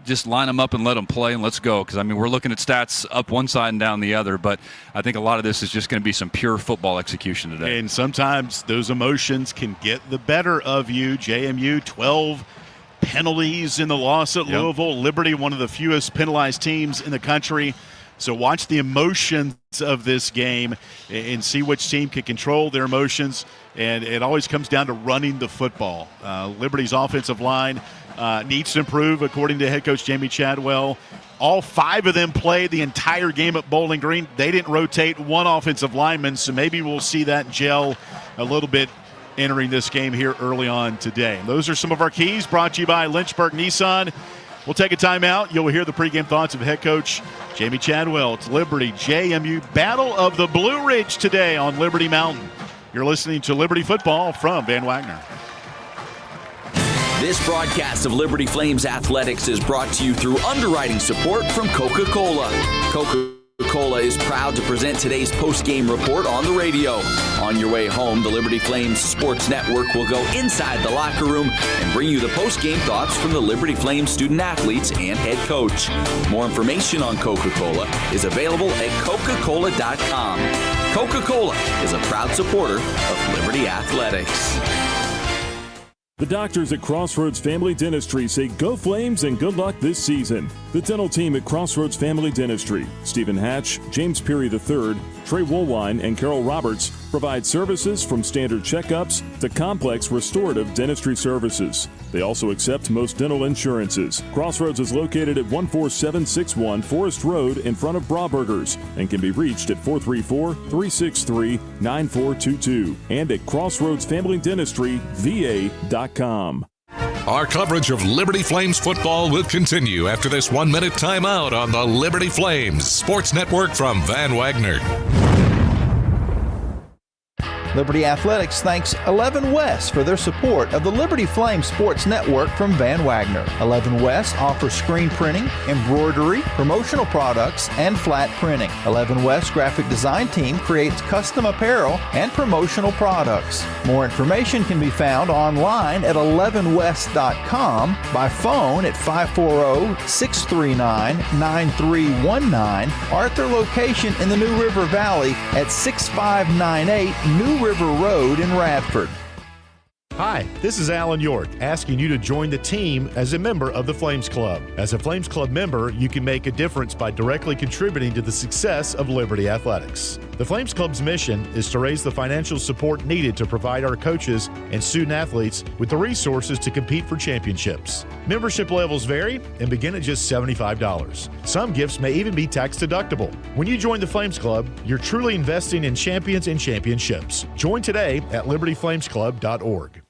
just line them up and let them play and let's go. Because, I mean, we're looking at stats up one side and down the other, but I think a lot of this is just going to be some pure football execution today. And sometimes those emotions can get the better of you. JMU, 12 penalties in the loss at Louisville. Liberty, one of the fewest penalized teams in the country. So watch the emotions of this game and see which team can control their emotions. And it always comes down to running the football. Liberty's offensive line needs to improve, according to head coach Jamie Chadwell. All 5 of them played the entire game at Bowling Green. They didn't rotate one offensive lineman, so maybe we'll see that gel a little bit entering this game here early on today. And those are some of our keys brought to you by Lynchburg Nissan. We'll take a timeout. You'll hear the pregame thoughts of head coach Jamie Chadwell. It's Liberty JMU Battle of the Blue Ridge today on Liberty Mountain. You're listening to Liberty Football from Van Wagner. This broadcast of Liberty Flames Athletics is brought to you through underwriting support from Coca-Cola. Coca-Cola is proud to present today's post-game report on the radio. On your way home, the Liberty Flames Sports Network will go inside the locker room and bring you the post-game thoughts from the Liberty Flames student-athletes and head coach. More information on Coca-Cola is available at Coca-Cola.com. Coca-Cola is a proud supporter of Liberty Athletics. The doctors at Crossroads Family Dentistry say go Flames and good luck this season. The dental team at Crossroads Family Dentistry, Stephen Hatch, James Peary III, Trey Woolwine, and Carol Roberts provide services from standard checkups to complex restorative dentistry services. They also accept most dental insurances. Crossroads is located at 14761 Forest Road in front of Brawburgers and can be reached at 434-363-9422 and at crossroadsfamilydentistryva.com. Our coverage of Liberty Flames football will continue after this 1-minute timeout on the Liberty Flames Sports Network from Van Wagner. Liberty Athletics thanks 11 West for their support of the Liberty Flame Sports Network from Van Wagner. 11 West offers screen printing, embroidery, promotional products, and flat printing. 11 West graphic design team creates custom apparel and promotional products. More information can be found online at 11west.com, by phone at 540-639-9319, or at their location in the New River Valley at 6598 New River Road in Radford. Hi, this is Alan York, asking you to join the team as a member of the Flames Club. As a Flames Club member, you can make a difference by directly contributing to the success of Liberty Athletics. The Flames Club's mission is to raise the financial support needed to provide our coaches and student athletes with the resources to compete for championships. Membership levels vary and begin at just $75. Some gifts may even be tax deductible. When you join the Flames Club, you're truly investing in champions and championships. Join today at libertyflamesclub.org.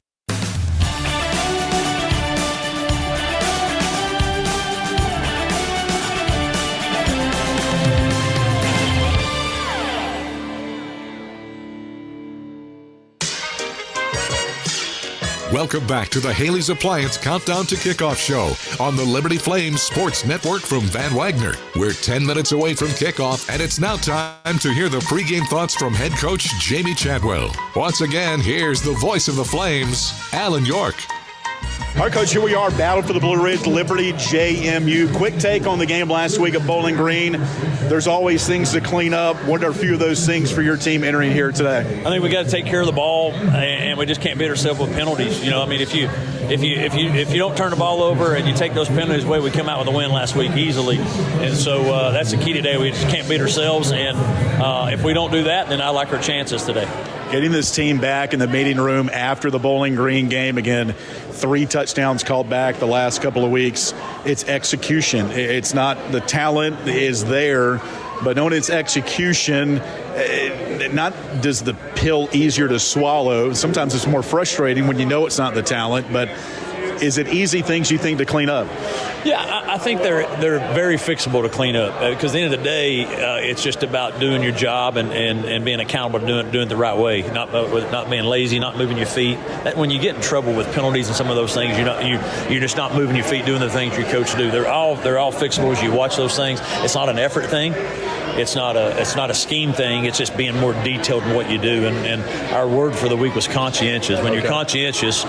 Welcome back to the Haley's Appliance Countdown to Kickoff Show on the Liberty Flames Sports Network from Van Wagner. We're 10 minutes away from kickoff, and it's now time to hear the pregame thoughts from head coach Jamie Chadwell. Once again, here's the voice of the Flames, Alan York. All right, Coach, here we are, battle for the Blue Ridge, Liberty, JMU. Quick take on the game last week at Bowling Green. There's always things to clean up. What are a few of those things for your team entering here today? I think we got to take care of the ball, and we just can't beat ourselves with penalties. You know, I mean, if you don't turn the ball over and you take those penalties away, we come out with a win last week easily. And so that's the key today. We just can't beat ourselves, and if we don't do that, then I like our chances today. Getting this team back in the meeting room after the Bowling Green game, again, 3 touchdowns called back the last couple of weeks. It's execution. It's not the talent is there, but knowing it's execution, not does the pill easier to swallow. Sometimes it's more frustrating when you know it's not the talent, but is it easy things you think to clean up? Yeah, I think they're very fixable to clean up because at the end of the day, it's just about doing your job and being accountable to doing it the right way, not being lazy, not moving your feet. When you get in trouble with penalties and some of those things, you're just not moving your feet, doing the things your coach do. They're all fixable as you watch those things. It's not an effort thing. It's not a scheme thing. It's just being more detailed in what you do. And our word for the week was conscientious. When you're conscientious,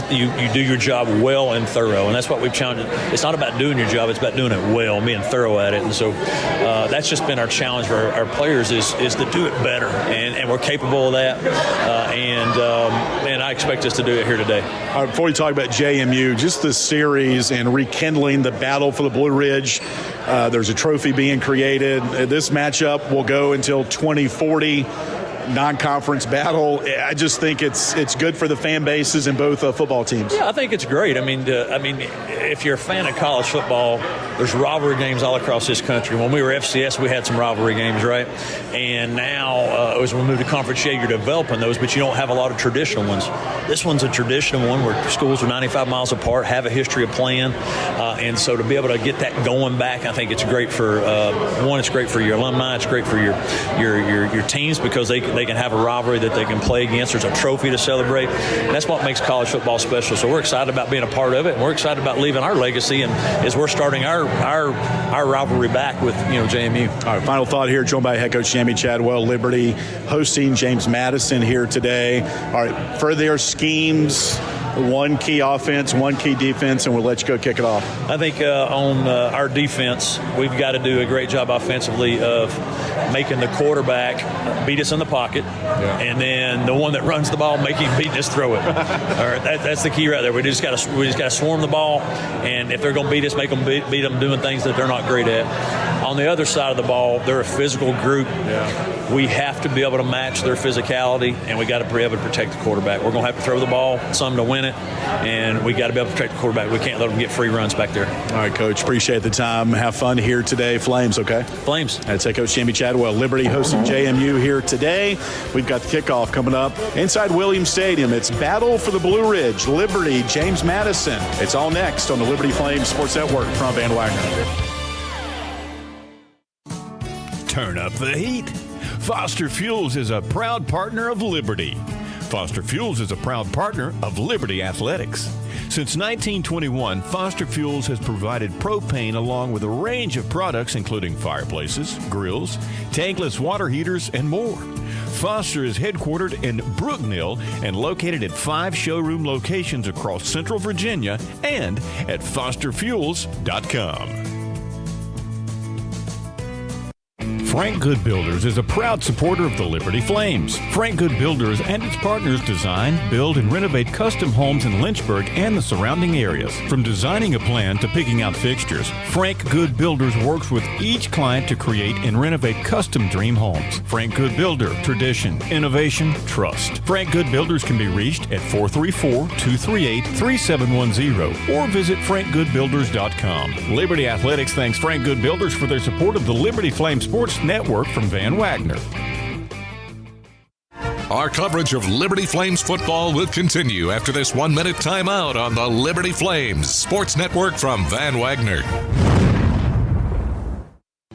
you do your job well and thorough. And that's what we've challenged. It's not about doing your job. It's about doing it well, being thorough at it. And so that's just been our challenge for our players is to do it better. And we're capable of that. And I expect us to do it here today. All right, before we talk about JMU, just the series and rekindling the battle for the Blue Ridge. There's a trophy being created. This matchup will go until 2040. Non-conference battle. I just think it's good for the fan bases in both football teams. Yeah, I think it's great. I mean, if you're a fan of college football, there's rivalry games all across this country. When we were FCS, we had some rivalry games, right? And now, as we move to Conference A, you're developing those, but you don't have a lot of traditional ones. This one's a traditional one where schools are 95 miles apart, have a history of playing, and so to be able to get that going back, I think it's great for one. It's great for your alumni. It's great for your teams because they can have a rivalry that they can play against. There's a trophy to celebrate. And that's what makes college football special. So we're excited about being a part of it, and we're excited about leaving our legacy. And as we're starting our rivalry back with JMU. All right, final thought here, joined by head coach Jamie Chadwell. Liberty hosting James Madison here today. All right, for their schemes, one key offense, one key defense, and we'll let you go kick it off. I think on our defense, we've got to do a great job offensively of making the quarterback beat us in the pocket, and then the one that runs the ball make him beat us throw it. All right, that's the key right there. We just got to swarm the ball, and if they're going to beat us, make them beat them doing things that they're not great at. On the other side of the ball, they're a physical group. We have to be able to match their physicality, and we got to be able to protect the quarterback. We're going to have to throw the ball some to win it, and we got to be able to protect the quarterback. We can't let them get free runs back there. All right, Coach. Appreciate the time. Have fun here today. Flames, okay? Flames. That's head coach Jamie Chadwell. Liberty hosting JMU here today. We've got the kickoff coming up inside Williams Stadium. It's Battle for the Blue Ridge. Liberty, James Madison. It's all next on the Liberty Flames Sports Network from Van Wagner. Turn up the heat. Foster Fuels is a proud partner of Liberty. Foster Fuels is a proud partner of Liberty Athletics. Since 1921, Foster Fuels has provided propane along with a range of products including fireplaces, grills, tankless water heaters, and more. Foster is headquartered in Brooknell and located at 5 showroom locations across Central Virginia and at fosterfuels.com. Frank Good Builders is a proud supporter of the Liberty Flames. Frank Good Builders and its partners design, build, and renovate custom homes in Lynchburg and the surrounding areas. From designing a plan to picking out fixtures, Frank Good Builders works with each client to create and renovate custom dream homes. Frank Good Builder, tradition, innovation, trust. Frank Good Builders can be reached at 434-238-3710 or visit frankgoodbuilders.com. Liberty Athletics thanks Frank Good Builders for their support of the Liberty Flame Sports Network from Van Wagner. Our coverage of Liberty Flames football will continue after this 1-minute timeout on the Liberty Flames Sports Network from Van Wagner.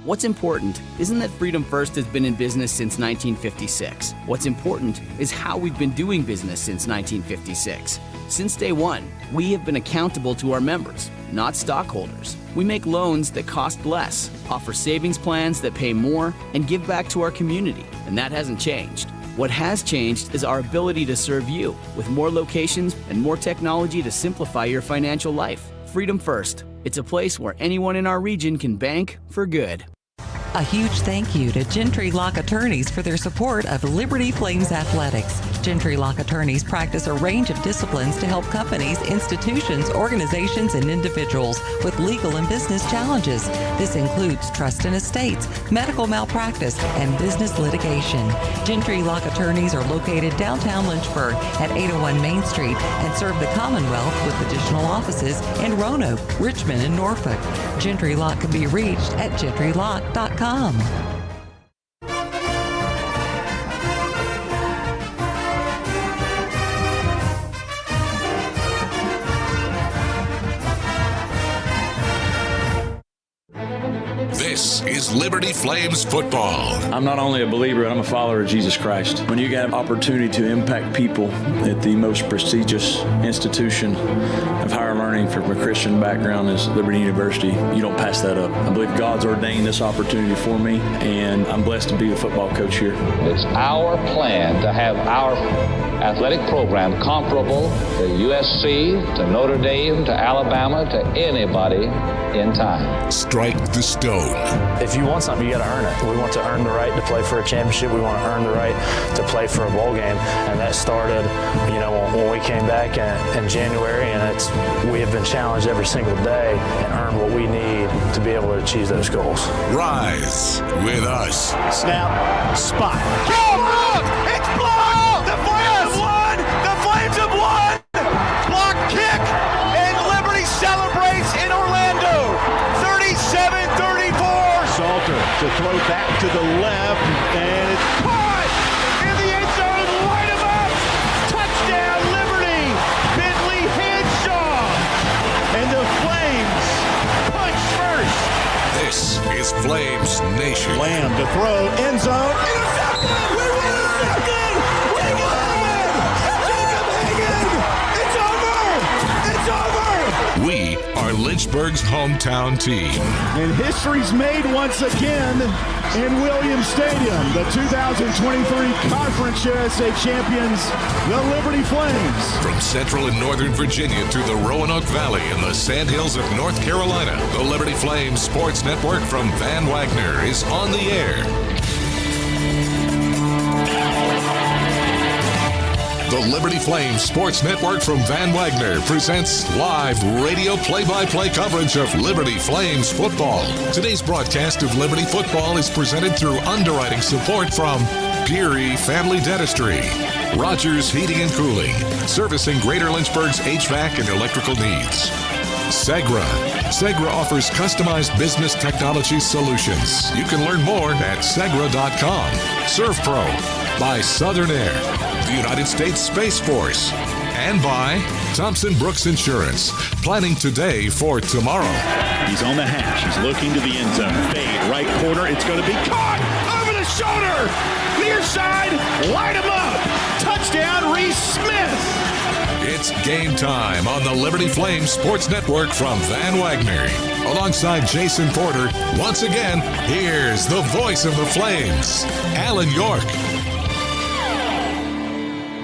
What's important isn't that Freedom First has been in business since 1956. What's important is how we've been doing business since 1956. Since day one, we have been accountable to our members, not stockholders. We make loans that cost less, offer savings plans that pay more, and give back to our community, and that hasn't changed. What has changed is our ability to serve you with more locations and more technology to simplify your financial life. Freedom First. It's a place where anyone in our region can bank for good. A huge thank you to Gentry Lock Attorneys for their support of Liberty Flames Athletics. Gentry Lock Attorneys practice a range of disciplines to help companies, institutions, organizations, and individuals with legal and business challenges. This includes trust and estates, medical malpractice, and business litigation. Gentry Lock Attorneys are located downtown Lynchburg at 801 Main Street and serve the Commonwealth with additional offices in Roanoke, Richmond, and Norfolk. Gentry Lock can be reached at gentrylock.com. This is Liberty Flames football. I'm not only a believer, but I'm a follower of Jesus Christ. When you get an opportunity to impact people at the most prestigious institution of higher learning from a Christian background as Liberty University, you don't pass that up. I believe God's ordained this opportunity for me, and I'm blessed to be the football coach here. It's our plan to have our athletic program comparable to USC, to Notre Dame, to Alabama, to anybody in time. Strike the stone. If you want something, you got to earn it. We want to earn the right to play for a championship. We want to earn the right to play for a bowl game, and that started, when we came back in January, and we have been challenged every single day and earned what we need to be able to achieve those goals. Rise with us. Snap, spot. Go out! It's blocked! The Flames have won! The Flames have won! Block kick, and Liberty celebrates in Orlando. 37-34. Salter to throw back to the left, and it's caught in the end zone. Light him up! Touchdown, Liberty! Bentley Henshaw, and the Flames punch first. This is Flames Nation. Lamb to throw, end zone, intercepted! We win intercepted! We win! Jacob Hagan! It's over! It's over! We are Lynchburg's hometown team. And history's made once again in Williams Stadium. The 2023 Conference USA champions, the Liberty Flames. From Central and Northern Virginia to the Roanoke Valley and the Sandhills of North Carolina, the Liberty Flames Sports Network from Van Wagner is on the air. The Liberty Flames Sports Network from Van Wagner presents live radio play-by-play coverage of Liberty Flames football. Today's broadcast of Liberty football is presented through underwriting support from Peary Family Dentistry, Rogers Heating and Cooling, servicing Greater Lynchburg's HVAC and electrical needs. Segra. Segra offers customized business technology solutions. You can learn more at segra.com. ServPro by Southern Air, the United States Space Force, and by Thompson Brooks Insurance. Planning today for tomorrow. He's on the hash. He's looking to the end zone. Fade, right corner. It's going to be caught over the shoulder. Near side, light him up. Touchdown, Reese Smith. It's game time on the Liberty Flames Sports Network from Van Wagner. Alongside Jason Porter, once again, here's the voice of the Flames, Alan York.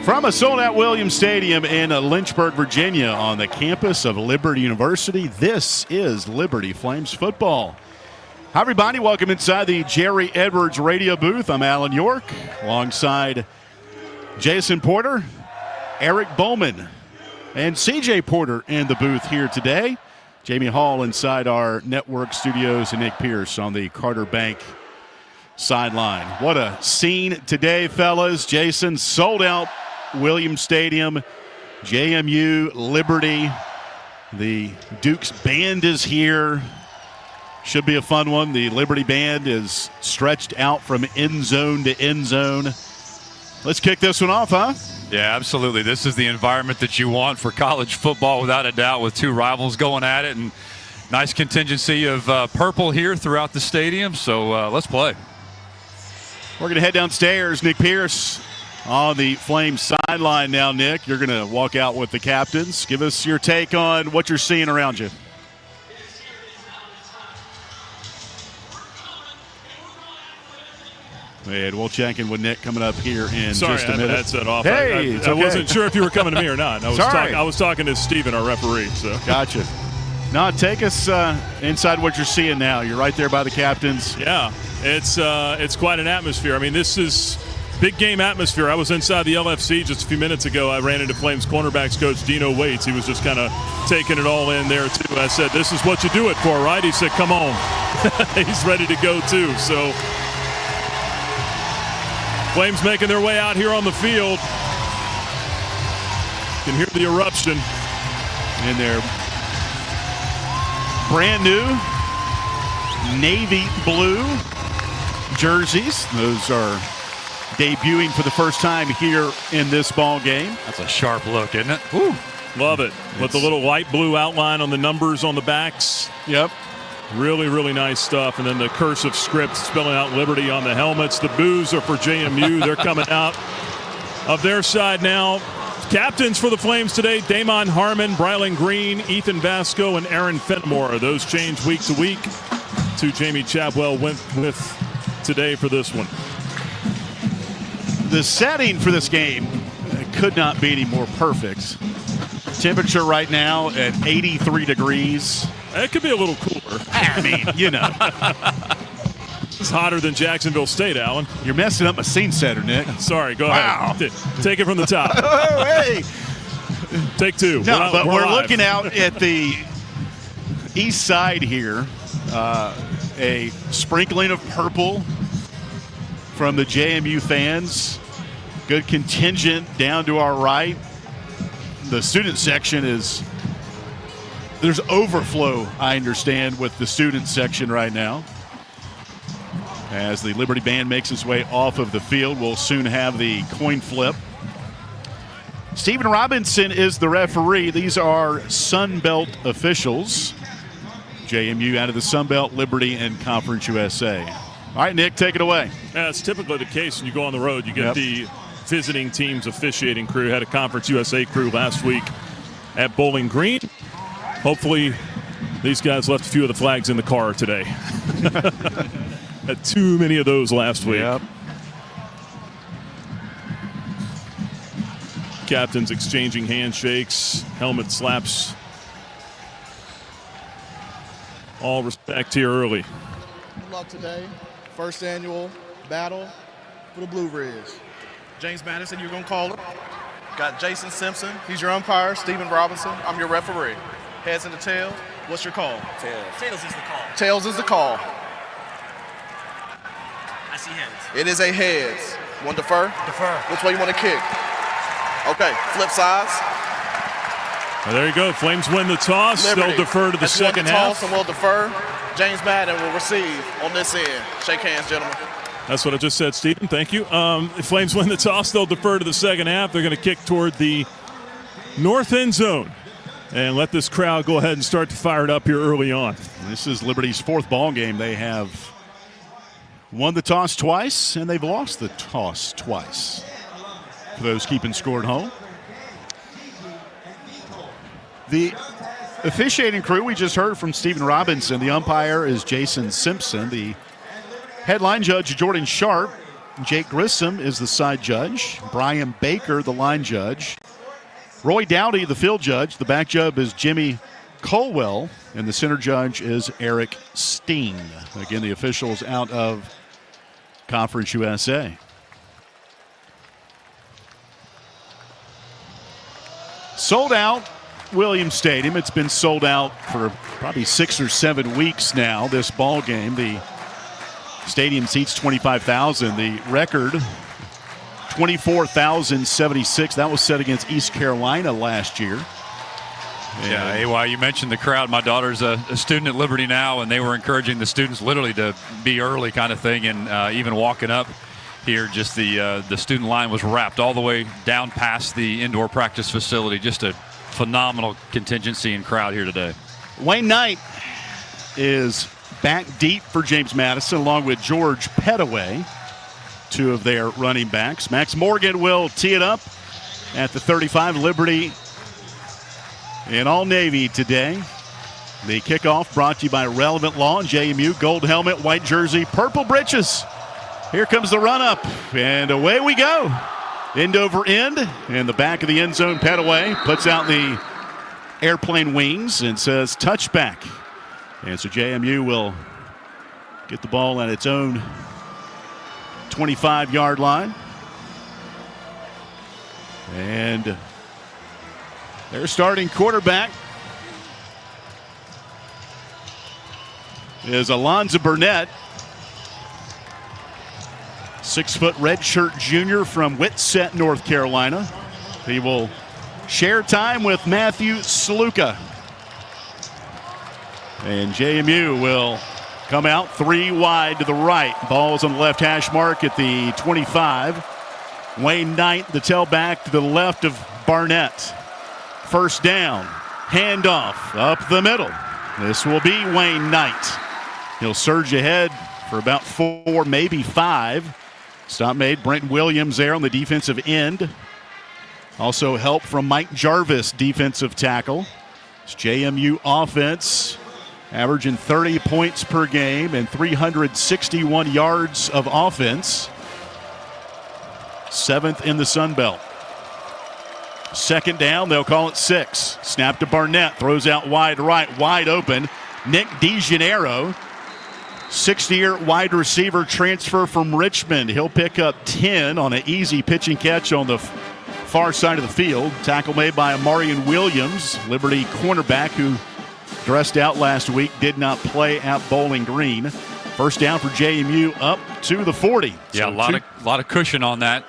From a sold-out Williams Stadium in Lynchburg, Virginia, on the campus of Liberty University, this is Liberty Flames football. Hi, everybody. Welcome inside the Jerry Edwards radio booth. I'm Alan York, alongside Jason Porter, Eric Bowman, and CJ Porter in the booth here today. Jamie Hall inside our network studios, and Nick Pierce on the Carter Bank sideline. What a scene today, fellas. Jason, sold out Williams Stadium, JMU, Liberty. The Dukes band is here. Should be a fun one. The Liberty band is stretched out from end zone to end zone. Let's kick this one off, huh? Yeah, absolutely. This is the environment that you want for college football, without a doubt, with two rivals going at it, and nice contingency of purple here throughout the stadium. So let's play. We're going to head downstairs. Nick Pierce on the Flames sideline now. Nick, you're going to walk out with the captains. Give us your take on what you're seeing around you. And we'll check in with Nick coming up here in Sorry, just a I minute. had the headset off. Hey, I wasn't sure if you were coming to me or not. I was talking to Steven, our referee. So Gotcha. No, take us inside what you're seeing now. You're right there by the captains. Yeah, it's quite an atmosphere. I mean, this is big game atmosphere. I was inside the LFC just a few minutes ago. I ran into Flames cornerbacks coach Dino Waits. He was just kind of taking it all in there, too. I said, this is what you do it for, right? He said, come on. He's ready to go, too. So Flames making their way out here on the field. You can hear the eruption. In there. Brand new navy blue jerseys. Those are debuting for the first time here in this ball game. That's a sharp look, isn't it? Woo. Love it. With the little light blue outline on the numbers on the backs. Yep. Really, really nice stuff. And then the cursive script spelling out Liberty on the helmets. The boos are for JMU. They're coming out of their side now. Captains for the Flames today, Damon Harmon, Brylan Green, Ethan Vasco, and Aaron Fenimore. Those change week to week. Jamie Chapwell went with today for this one. The setting for this game could not be any more perfect. Temperature right now at 83 degrees. It could be a little cooler. I mean, you know. It's hotter than Jacksonville State, Alan. You're messing up my scene setter, Nick. Sorry, go ahead. Take it from the top. Oh, hey. Take two. No, but we're looking out at the east side here. A sprinkling of purple from the JMU fans. Good contingent down to our right. The student section there's overflow, I understand, with the student section right now. As the Liberty Band makes its way off of the field, we'll soon have the coin flip. Stephen Robinson is the referee. These are Sun Belt officials. JMU out of the Sun Belt, Liberty, and Conference USA. All right, Nick, take it away. Yeah, it's typically the case when you go on the road. You get the visiting team's officiating crew. Had a Conference USA crew last week at Bowling Green. Hopefully these guys left a few of the flags in the car today. Had too many of those last week. Yep. Captains exchanging handshakes, helmet slaps. All respect here early. Good luck today. First annual battle for the Blue Ridge. James Madison, you're going to call it. Got Jason Simpson. He's your umpire. Stephen Robinson. I'm your referee. Heads and the tails. What's your call? Tails. Tails is the call. Tails is the call. I see heads. It is a heads. You want to defer? Defer. Which way you want to kick? Okay, flip sides. Well, there you go. Flames win the toss. Liberty. They'll defer to the second half. Toss and we'll defer. James Madden will receive on this end. Shake hands, gentlemen. That's what I just said, Stephen. Thank you. If Flames win the toss, they'll defer to the second half. They're going to kick toward the north end zone and let this crowd go ahead and start to fire it up here early on. This is Liberty's fourth ball game. They have won the toss twice, and they've lost the toss twice. For those keeping score at home. The officiating crew, we just heard from Stephen Robinson. The umpire is Jason Simpson. The headline judge, Jordan Sharp. Jake Grissom is the side judge. Brian Baker, the line judge. Roy Dowdy, the field judge. The back judge is Jimmy Colwell. And the center judge is Eric Steen. Again, the officials out of Conference USA. Sold out Williams Stadium. It's been sold out for probably 6 or 7 weeks now, this ball game. The stadium seats 25,000. The record, 24,076. That was set against East Carolina last year. Yeah, AY, you mentioned the crowd. My daughter's a student at Liberty now, and they were encouraging the students literally to be early kind of thing, and even walking up here, just the student line was wrapped all the way down past the indoor practice facility. Just a phenomenal contingency and crowd here today. Wayne Knight is back deep for James Madison, along with George Pettaway, two of their running backs. Max Morgan will tee it up at the 35. Liberty in all navy today. The kickoff brought to you by Relevant Law and JMU. Gold helmet, white jersey, purple breeches. Here comes the run-up, and away we go. End over end, and the back of the end zone, Petaway puts out the airplane wings and says touchback. And so JMU will get the ball at its own 25-yard line. And their starting quarterback is Alonzo Burnett. 6-foot redshirt junior from Whitsett, North Carolina. He will share time with Matthew Sluka. And JMU will come out 3 wide to the right. Ball's on the left hash mark at the 25. Wayne Knight, the tailback, to the left of Barnett. First down, handoff up the middle. This will be Wayne Knight. He'll surge ahead for about 4, maybe 5. Stop made. Brent Williams there on the defensive end. Also help from Mike Jarvis, defensive tackle. It's JMU offense averaging 30 points per game and 361 yards of offense. 7th in the Sun Belt. Second down, they'll call it 6. Snap to Barnett, throws out wide right, wide open. Nick DeGennaro, 60-year wide receiver transfer from Richmond. He'll pick up 10 on an easy pitch and catch on the far side of the field. Tackle made by Amarian Williams, Liberty cornerback who dressed out last week, did not play at Bowling Green. First down for JMU up to the 40. Yeah, so a lot of cushion on that.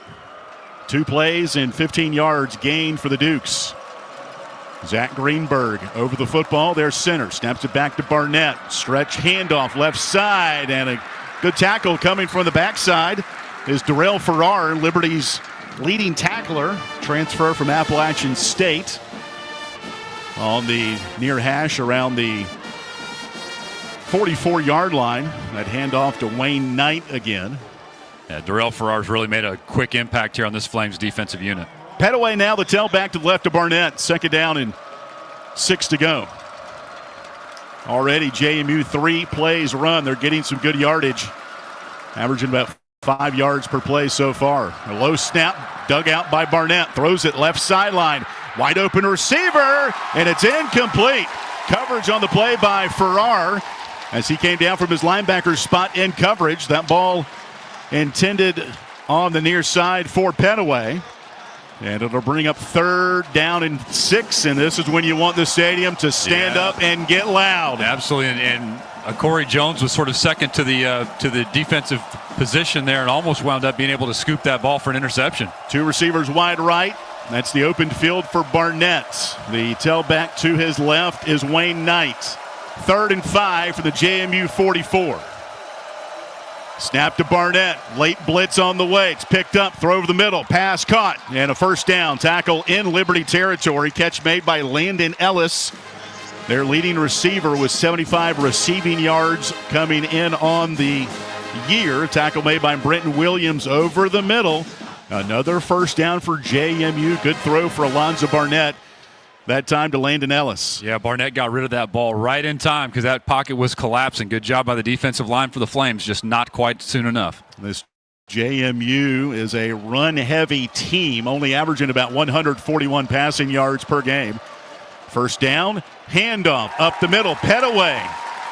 2 plays and 15 yards gained for the Dukes. Zach Greenberg over the football. There's center. Snaps it back to Barnett. Stretch handoff left side. And a good tackle coming from the backside is Darrell Farrar, Liberty's leading tackler. Transfer from Appalachian State. On the near hash around the 44-yard line. That handoff to Wayne Knight again. Yeah, Darrell Farrar's really made a quick impact here on this Flames defensive unit. Petaway now the tailback to the left of Barnett. Second down and 6 to go. Already JMU 3 plays run. They're getting some good yardage. Averaging about 5 yards per play so far. A low snap dug out by Barnett. Throws it left sideline. Wide open receiver, and it's incomplete. Coverage on the play by Farrar as he came down from his linebacker spot in coverage. That ball intended on the near side for Petaway. And it'll bring up 3rd down and 6, and this is when you want the stadium to stand up and get loud. Absolutely, and Corey Jones was sort of second to the defensive position there and almost wound up being able to scoop that ball for an interception. 2 receivers wide right. That's the open field for Barnett. The tailback to his left is Wayne Knight. 3rd and 5 for the JMU 44. Snap to Barnett. Late blitz on the way. It's picked up. Throw over the middle. Pass caught. And a first down. Tackle in Liberty territory. Catch made by Landon Ellis. Their leading receiver with 75 receiving yards coming in on the year. Tackle made by Brenton Williams over the middle. Another first down for JMU. Good throw for Alonzo Barnett. That time to Landon Ellis. Yeah, Barnett got rid of that ball right in time because that pocket was collapsing. Good job by the defensive line for the Flames, just not quite soon enough. This JMU is a run-heavy team, only averaging about 141 passing yards per game. First down, handoff up the middle, Petaway.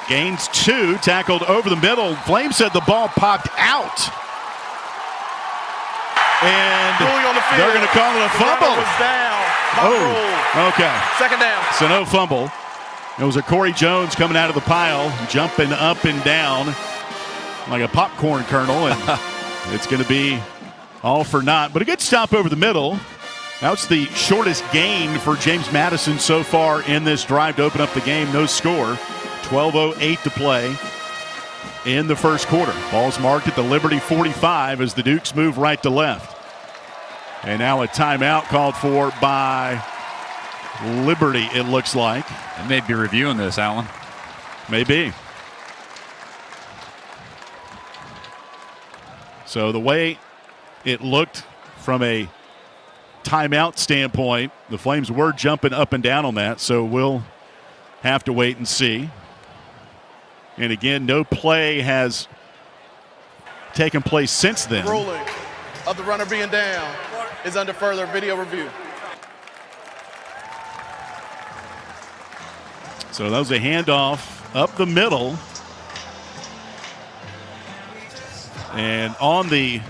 Gains 2, tackled over the middle. Flames said the ball popped out. And they're going to call it a fumble. Was down. Okay. Second down. So no fumble. It was a Corey Jones coming out of the pile, jumping up and down like a popcorn kernel, and it's going to be all for naught. But a good stop over the middle. That's the shortest gain for James Madison so far in this drive to open up the game. No score. 12:08 to play in the first quarter. Ball's marked at the Liberty 45 as the Dukes move right to left. And now a timeout called for by Liberty, it looks like. They may be reviewing this, Alan. Maybe. So the way it looked from a timeout standpoint, the Flames were jumping up and down on that, so we'll have to wait and see. And again, no play has taken place since then. Ruling of the runner being down is under further video review. So that was a handoff up the middle. And on the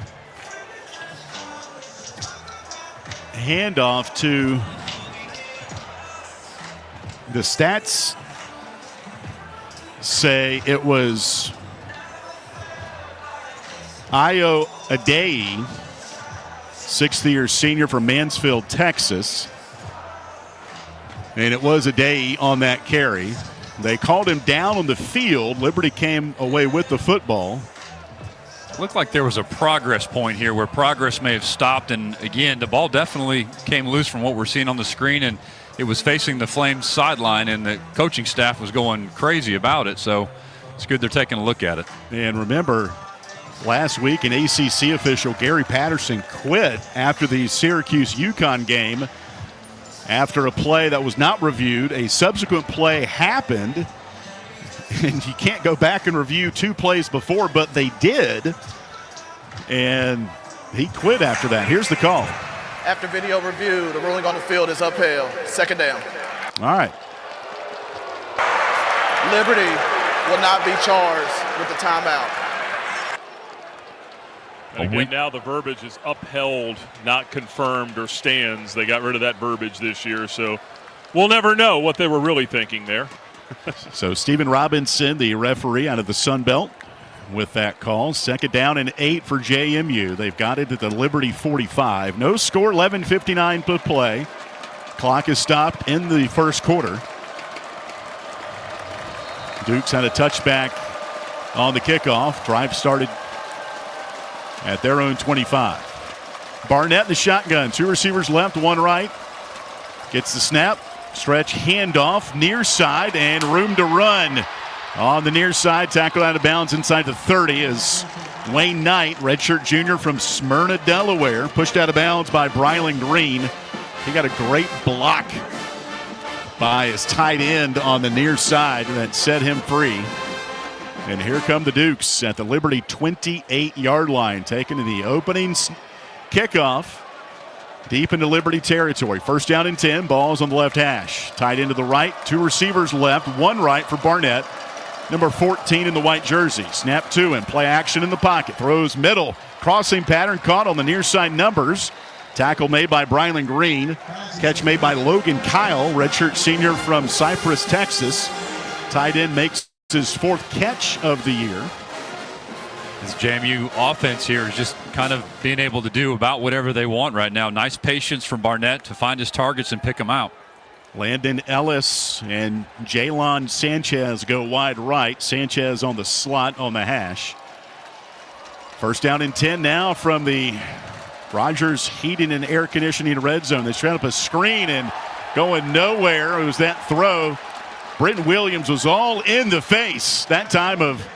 handoff to the stats say it was Ayo Adeyi, sixth-year senior from Mansfield, Texas. And it was Adeyi on that carry. They called him down on the field. Liberty came away with the football. Looked like there was a progress point here where progress may have stopped. And, again, the ball definitely came loose from what we're seeing on the screen, and it was facing the Flames sideline, and the coaching staff was going crazy about it. So it's good they're taking a look at it. And remember, last week an ACC official, Gary Patterson, quit after the Syracuse-UConn game after a play that was not reviewed. A subsequent play happened, and you can't go back and review two plays before, but they did. And he quit after that. Here's the call. After video review, the ruling on the field is upheld. Second down. All right. Liberty will not be charged with the timeout. And again, now the verbiage is upheld, not confirmed or stands. They got rid of that verbiage this year, so we'll never know what they were really thinking there. So Stephen Robinson, the referee out of the Sun Belt, with that call. Second down and 8 for JMU. They've got it at the Liberty 45. No score, 11:59 to play. Clock is stopped in the first quarter. Dukes had a touchback on the kickoff. Drive started at their own 25. Barnett in the shotgun. Two receivers left, one right. Gets the snap. Stretch handoff, near side, and room to run. On the near side, tackled out of bounds inside the 30 is Wayne Knight, redshirt junior from Smyrna, Delaware. Pushed out of bounds by Brylan Green. He got a great block by his tight end on the near side that set him free. And here come the Dukes at the Liberty 28-yard line, taking to the opening kickoff deep into Liberty territory. First down and 10, balls on the left hash. Tight into the right, two receivers left, one right for Barnett. Number 14 in the white jersey. Snap to him, play action in the pocket. Throws middle, crossing pattern caught on the near side numbers. Tackle made by Brylan Green. Catch made by Logan Kyle, redshirt senior from Cypress, Texas. Tight end makes his fourth catch of the year. This JMU offense here is just kind of being able to do about whatever they want right now. Nice patience from Barnett to find his targets and pick them out. Landon Ellis and Jalen Sanchez go wide right. Sanchez on the slot on the hash. First down and 10 now from the Rogers Heating and Air Conditioning red zone. They set up a screen and going nowhere. It was that throw. Britton Williams was all in the face that time of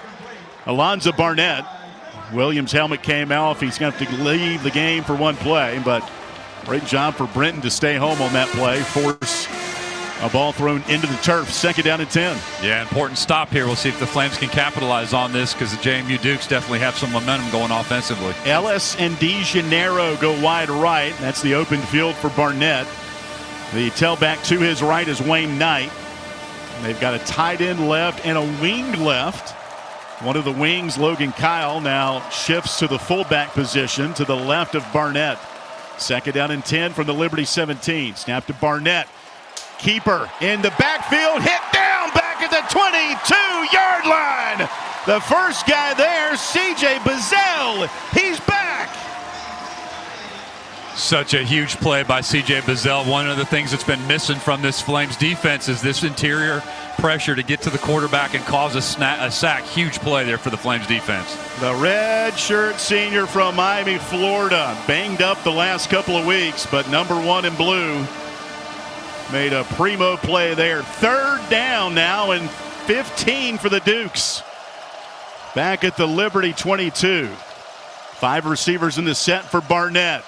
Alonzo Barnett. Williams' helmet came off. He's going to have to leave the game for one play, but great job for Britton to stay home on that play. Force a ball thrown into the turf. Second down and 10. Yeah, important stop here. We'll see if the Flames can capitalize on this because the JMU Dukes definitely have some momentum going offensively. Ellis and DeGennaro go wide right. That's the open field for Barnett. The tailback to his right is Wayne Knight. They've got a tight end left and a wing left. One of the wings, Logan Kyle, now shifts to the fullback position to the left of Barnett. Second down and 10 from the Liberty 17. Snap to Barnett. Keeper in the backfield, hit down back at the 22-yard line. The first guy there, CJ Bazell. He's back. Such a huge play by CJ Bazell. One of the things that's been missing from this Flames defense is this interior pressure to get to the quarterback and cause a sack. Huge play there for the Flames defense. The red shirt senior from Miami, Florida, banged up the last couple of weeks, but number one in blue made a primo play there. Third down now and 15 for the Dukes. Back at the Liberty 22. 5 receivers in the set for Barnett.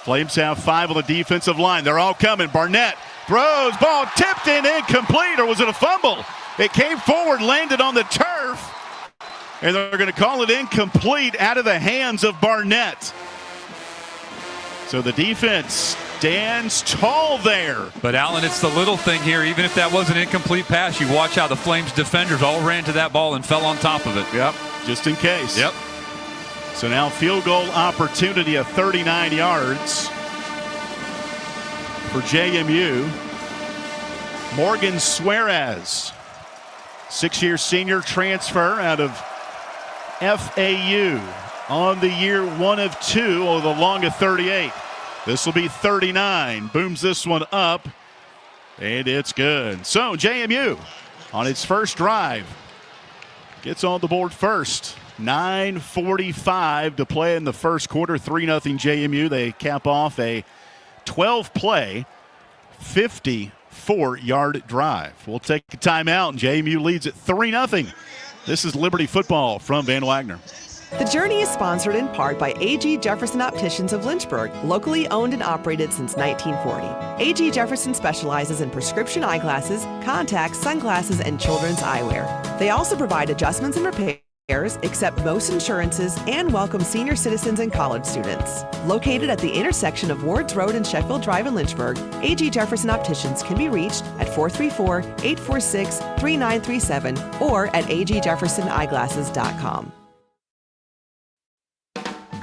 Flames have 5 on the defensive line. They're all coming. Barnett throws, ball tipped in, incomplete, or was it a fumble? It came forward, landed on the turf, And they're going to call it incomplete out of the hands of Barnett. So the defense stands tall there. But, Alan, it's the little thing here. Even if that was an incomplete pass, you watch how the Flames defenders all ran to that ball and fell on top of it. Yep, just in case. Yep. So now field goal opportunity of 39 yards for JMU. Morgan Suarez, 6-year senior transfer out of FAU on the year 1 of 2, or the long of 38. This will be 39. Booms this one up, and it's good. So JMU on its first drive gets on the board first. 9:45 to play in the first quarter. 3-0 JMU. They cap off a 12-play, 54-yard drive. We'll take a timeout, and JMU leads at 3-0. This is Liberty Football from Van Wagner. The Journey is sponsored in part by A.G. Jefferson Opticians of Lynchburg, locally owned and operated since 1940. A.G. Jefferson specializes in prescription eyeglasses, contacts, sunglasses, and children's eyewear. They also provide adjustments and repairs, accept most insurances, and welcome senior citizens and college students. Located at the intersection of Wards Road and Sheffield Drive in Lynchburg, A.G. Jefferson Opticians can be reached at 434-846-3937 or at agjeffersoneyeglasses.com.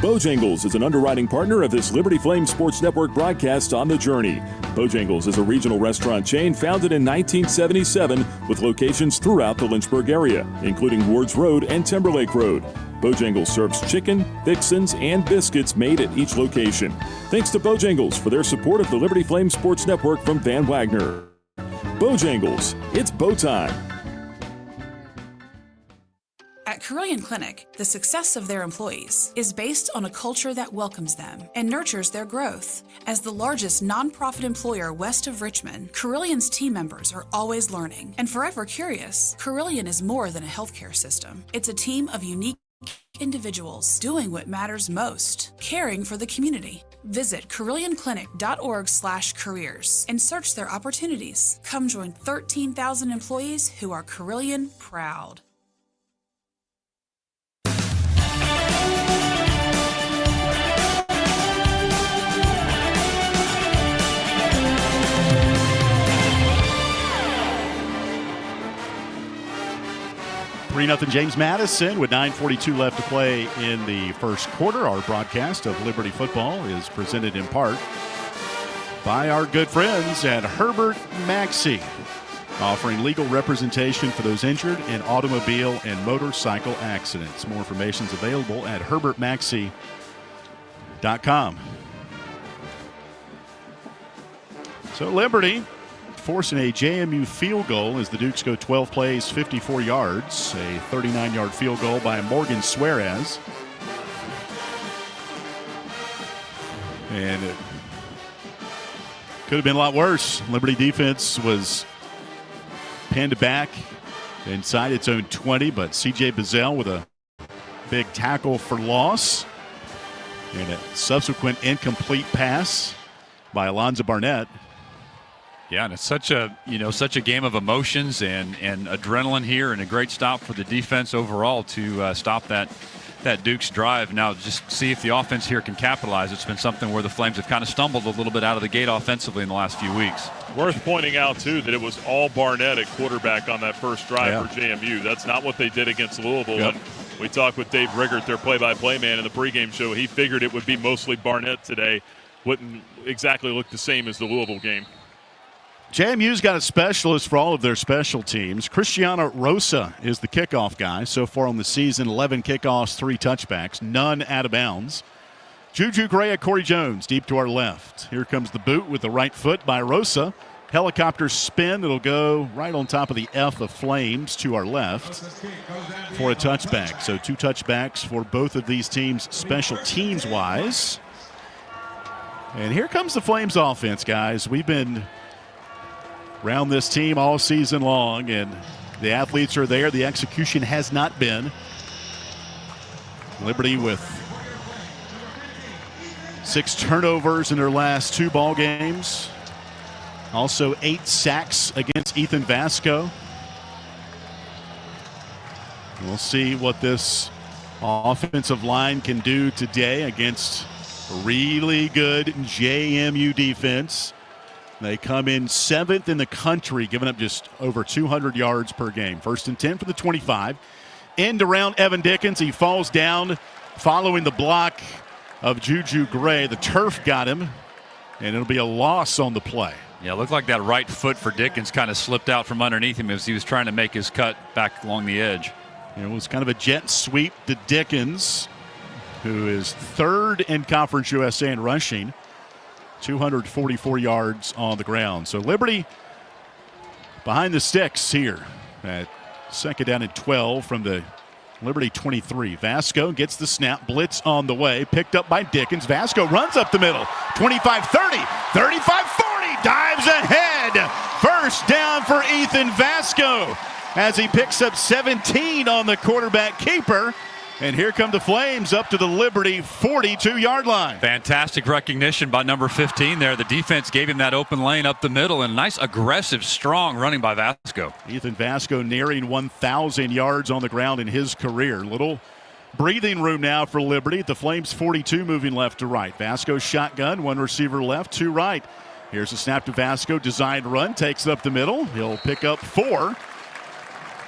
Bojangles is an underwriting partner of this Liberty Flame Sports Network broadcast On the Journey. Bojangles is a regional restaurant chain founded in 1977 with locations throughout the Lynchburg area, including Wards Road and Timberlake Road. Bojangles serves chicken, fixins, and biscuits made at each location. Thanks to Bojangles for their support of the Liberty Flame Sports Network from Van Wagner. Bojangles, it's bow time. At Carilion Clinic, the success of their employees is based on a culture that welcomes them and nurtures their growth. As the largest nonprofit employer west of Richmond, Carillion's team members are always learning and forever curious. Carilion is more than a healthcare system. It's a team of unique individuals doing what matters most, caring for the community. Visit CarillionClinic.org/careers and search their opportunities. Come join 13,000 employees who are Carilion proud. Nothing. James Madison with 9:42 left to play in the first quarter. Our broadcast of Liberty Football is presented in part by our good friends at Herbert Maxey, offering legal representation for those injured in automobile and motorcycle accidents. More information is available at herbertmaxey.com. So Liberty forcing a JMU field goal as the Dukes go 12 plays, 54 yards. A 39-yard field goal by Morgan Suarez. And it could have been a lot worse. Liberty defense was pinned back inside its own 20, but C.J. Bazell with a big tackle for loss. And a subsequent incomplete pass by Alonzo Barnett. Yeah, and it's such a game of emotions and adrenaline here, and a great stop for the defense overall to stop that Dukes drive. Now just see if the offense here can capitalize. It's been something where the Flames have kind of stumbled a little bit out of the gate offensively in the last few weeks. Worth pointing out, too, that it was all Barnett at quarterback on that first drive for JMU. That's not what they did against Louisville. Yep. And we talked with Dave Riggert, their play-by-play man, in the pregame show. He figured it would be mostly Barnett today. Wouldn't exactly look the same as the Louisville game. JMU's got a specialist for all of their special teams. Cristiano Rosa is the kickoff guy. So far on the season, 11 kickoffs, 3 touchbacks, none out of bounds. Juju Gray, Corey Jones, deep to our left. Here comes the boot with the right foot by Rosa. Helicopter spin that'll go right on top of the F of Flames to our left for a touchback. So 2 touchbacks for both of these teams special teams-wise. And here comes the Flames offense, guys. We've been around this team all season long, and the athletes are there. The execution has not been. Liberty with 6 turnovers in their last 2 ball games. Also 8 sacks against Ethan Vasco. We'll see what this offensive line can do today against really good JMU defense. They come in 7th in the country, giving up just over 200 yards per game. 1st and 10 for the 25. End around Evan Dickens. He falls down following the block of Juju Gray. The turf got him, and it'll be a loss on the play. Yeah, it looked like that right foot for Dickens kind of slipped out from underneath him as he was trying to make his cut back along the edge. It was kind of a jet sweep to Dickens, who is 3rd in Conference USA in rushing, 244 yards on the ground. So Liberty behind the sticks here at 2nd down and 12 from the Liberty 23. Vasco gets the snap, blitz on the way, picked up by Dickens. Vasco runs up the middle, 25-30, 35-40, dives ahead. 1st down for Ethan Vasco as he picks up 17 on the quarterback keeper. And here come the Flames up to the Liberty 42-yard line. Fantastic recognition by number 15 there. The defense gave him that open lane up the middle, and nice, aggressive, strong running by Vasco. Ethan Vasco nearing 1,000 yards on the ground in his career. Little breathing room now for Liberty. The Flames 42 moving left to right. Vasco shotgun, 1 receiver left, 2 right. Here's a snap to Vasco, designed run, takes it up the middle. He'll pick up 4.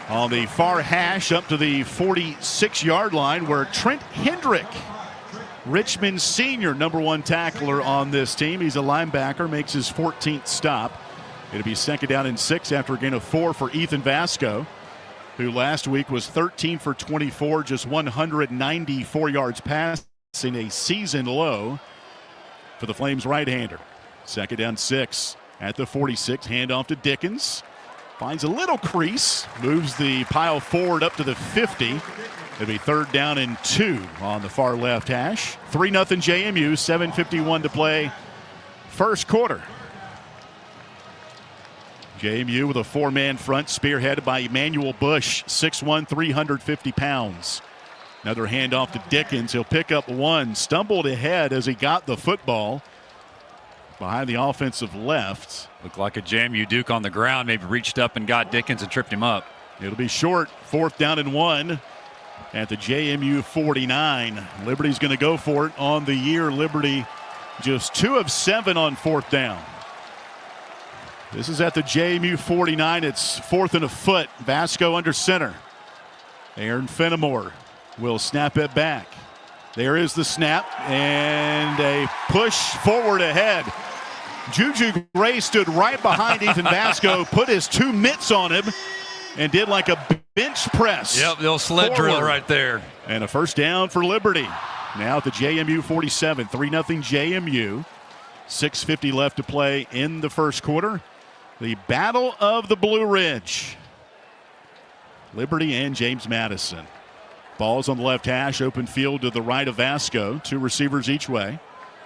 On the far hash up to the 46-yard line where Trent Hendrick, Richmond's senior #1 tackler on this team. He's a linebacker, makes his 14th stop. It'll be 2nd down and 6 after a gain of 4 for Ethan Vasco, who last week was 13 for 24, just 194 yards passing, a season low for the Flames right-hander. 2nd down 6 at the 46, handoff to Dickens. Finds a little crease, moves the pile forward up to the 50. It'll be 3rd down and 2 on the far left hash. 3-0 JMU, 7:51 to play, 1st quarter. JMU with a 4-man front, spearheaded by Emmanuel Bush, 6'1", 350 pounds. Another handoff to Dickens. He'll pick up 1, stumbled ahead as he got the football behind the offensive left. Looked like a JMU Duke on the ground, maybe reached up and got Dickens and tripped him up. It'll be short, 4th down and 1 at the JMU 49. Liberty's going to go for it on the year. Liberty just 2 of 7 on 4th down. This is at the JMU 49. It's 4th and a foot. Vasco under center. Aaron Fenimore will snap it back. There is the snap and a push forward ahead. Juju Gray stood right behind Ethan Vasco, put his 2 mitts on him, and did like a bench press. Yep, little sled drill right there. And a 1st down for Liberty. Now at the JMU 47, 3-0 JMU. 6:50 left to play in the 1st quarter. The Battle of the Blue Ridge. Liberty and James Madison. Ball's on the left hash, open field to the right of Vasco. 2 receivers each way.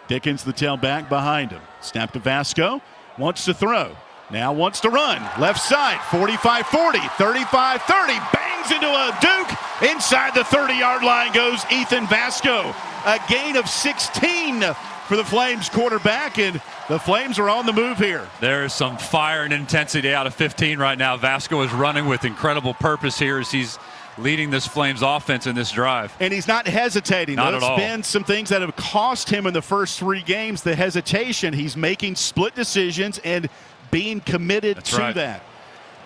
Dickens, the tailback, behind him. Snap to Vasco. Wants to throw. Now wants to run. Left side, 45-40, 35-30. Bangs into a Duke. Inside the 30-yard line goes Ethan Vasco. A gain of 16 for the Flames quarterback, and the Flames are on the move here. There is some fire and intensity out of 15 right now. Vasco is running with incredible purpose here as he's leading this Flames offense in this drive. And he's not hesitating. Not at all. There's been some things that have cost him in the first 3 games. The hesitation. He's making split decisions and being committed to that.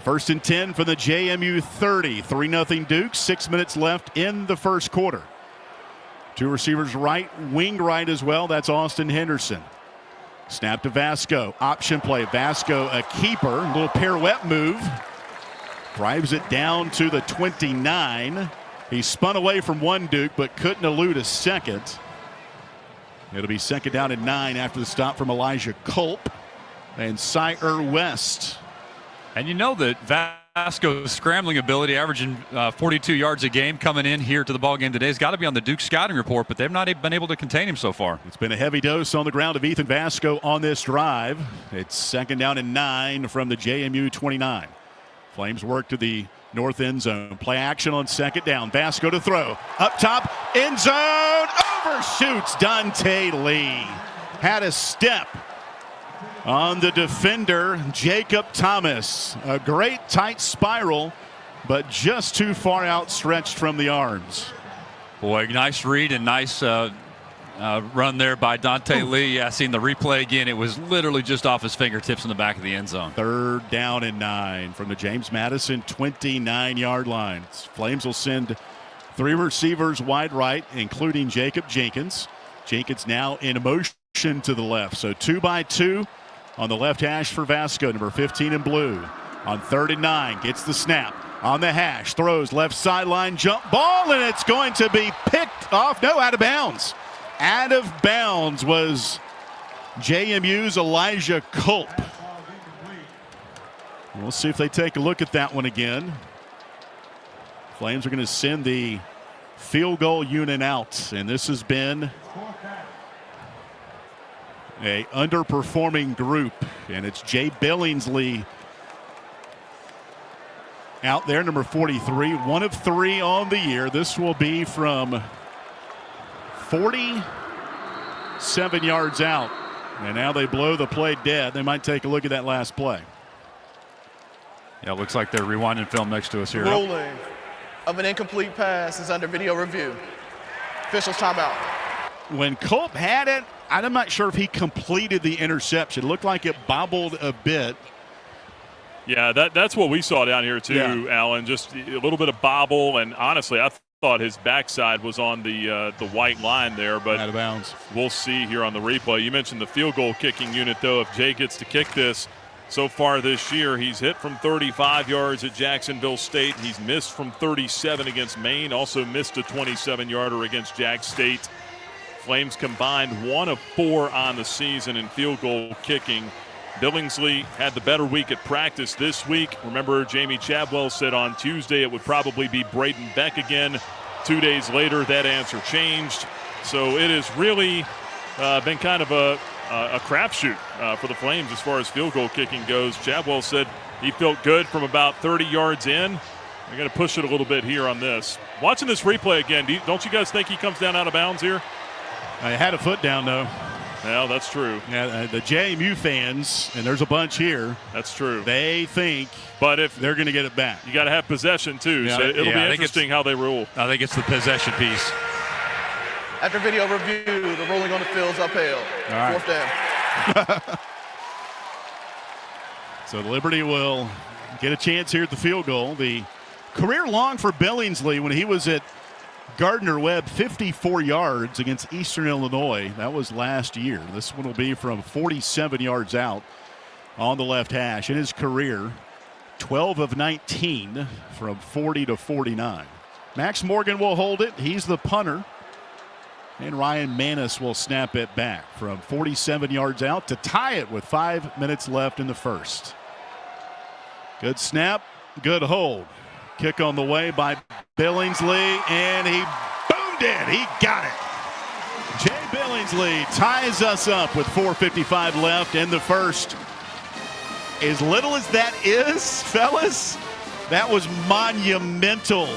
1st and 10 for the JMU 30. 3-0 Duke. 6 minutes left in the 1st quarter. 2 receivers right, wing right as well. That's Austin Henderson. Snap to Vasco. Option play. Vasco, a keeper. Little pirouette move. Drives it down to the 29. He spun away from 1 Duke, but couldn't elude a second. It'll be 2nd down and 9 after the stop from Elijah Culp and Sire West. And you know that Vasco's scrambling ability, averaging 42 yards a game coming in here to the ballgame today, has got to be on the Duke scouting report, but they've not been able to contain him so far. It's been a heavy dose on the ground of Ethan Vasco on this drive. It's 2nd down and 9 from the JMU 29. Flames work to the north end zone. Play action on 2nd down. Vasco to throw. Up top, end zone, overshoots Dante Lee. Had a step on the defender, Jacob Thomas. A great tight spiral but just too far outstretched from the arms. Boy, nice read and nice run there by Dante Lee. I seen the replay again. It was literally just off his fingertips in the back of the end zone. 3rd down and 9 from the James Madison 29-yard line. Flames will send 3 receivers wide right, including Jacob Jenkins. Jenkins now in motion to the left. So 2 by 2 on the left hash for Vasco, number 15 in blue. On 3rd and 9, gets the snap. On the hash, throws left sideline jump ball, and it's going to be picked off. No, out of bounds. Out of bounds was JMU's Elijah Culp. We'll see if they take a look at that one again. Flames are going to send the field goal unit out, and this has been a underperforming group, and it's Jay Billingsley out there, number 43, 1 of 3 on the year. This will be from 47 yards out. And now they blow the play dead. They might take a look at that last play. Yeah, it looks like they're rewinding film next to us here. Ruling of an incomplete pass is under video review. Officials timeout. When Culp had it, I'm not sure if he completed the interception. It looked like it bobbled a bit. Yeah, that's what we saw down here too, Alan. Just a little bit of bobble, and honestly, I thought his backside was on the white line there, but out of bounds. We'll see here on the replay. You mentioned the field goal kicking unit, though. If Jay gets to kick this, so far this year, he's hit from 35 yards at Jacksonville State. He's missed from 37 against Maine. Also missed a 27-yarder against Jack State. Flames combined 1 of 4 on the season in field goal kicking. Billingsley had the better week at practice this week. Remember, Jamie Chadwell said on Tuesday it would probably be Braden Beck again. 2 days later, that answer changed. So it has really been kind of a crapshoot for the Flames as far as field goal kicking goes. Chadwell said he felt good from about 30 yards in. They're going to push it a little bit here on this. Watching this replay again, don't you guys think he comes down out of bounds here? I had a foot down, though. Well, that's true. Yeah, the JMU fans, and there's a bunch here. That's true. They think, but if they're going to get it back, you got to have possession too. So it'll be interesting how they rule. I think it's the possession piece. After video review, the ruling on the field is upheld. All right. 4th down. So Liberty will get a chance here at the field goal. The career long for Billingsley when he was at Gardner-Webb, 54 yards against Eastern Illinois. That was last year. This one will be from 47 yards out on the left hash. In his career, 12 of 19 from 40 to 49. Max Morgan will hold it. He's the punter. And Ryan Manis will snap it back from 47 yards out to tie it with 5 minutes left in the first. Good snap, good hold. Kick on the way by Billingsley, and he boomed it. He got it. Jay Billingsley ties us up with 4:55 left in the first. As little as that is, fellas, that was monumental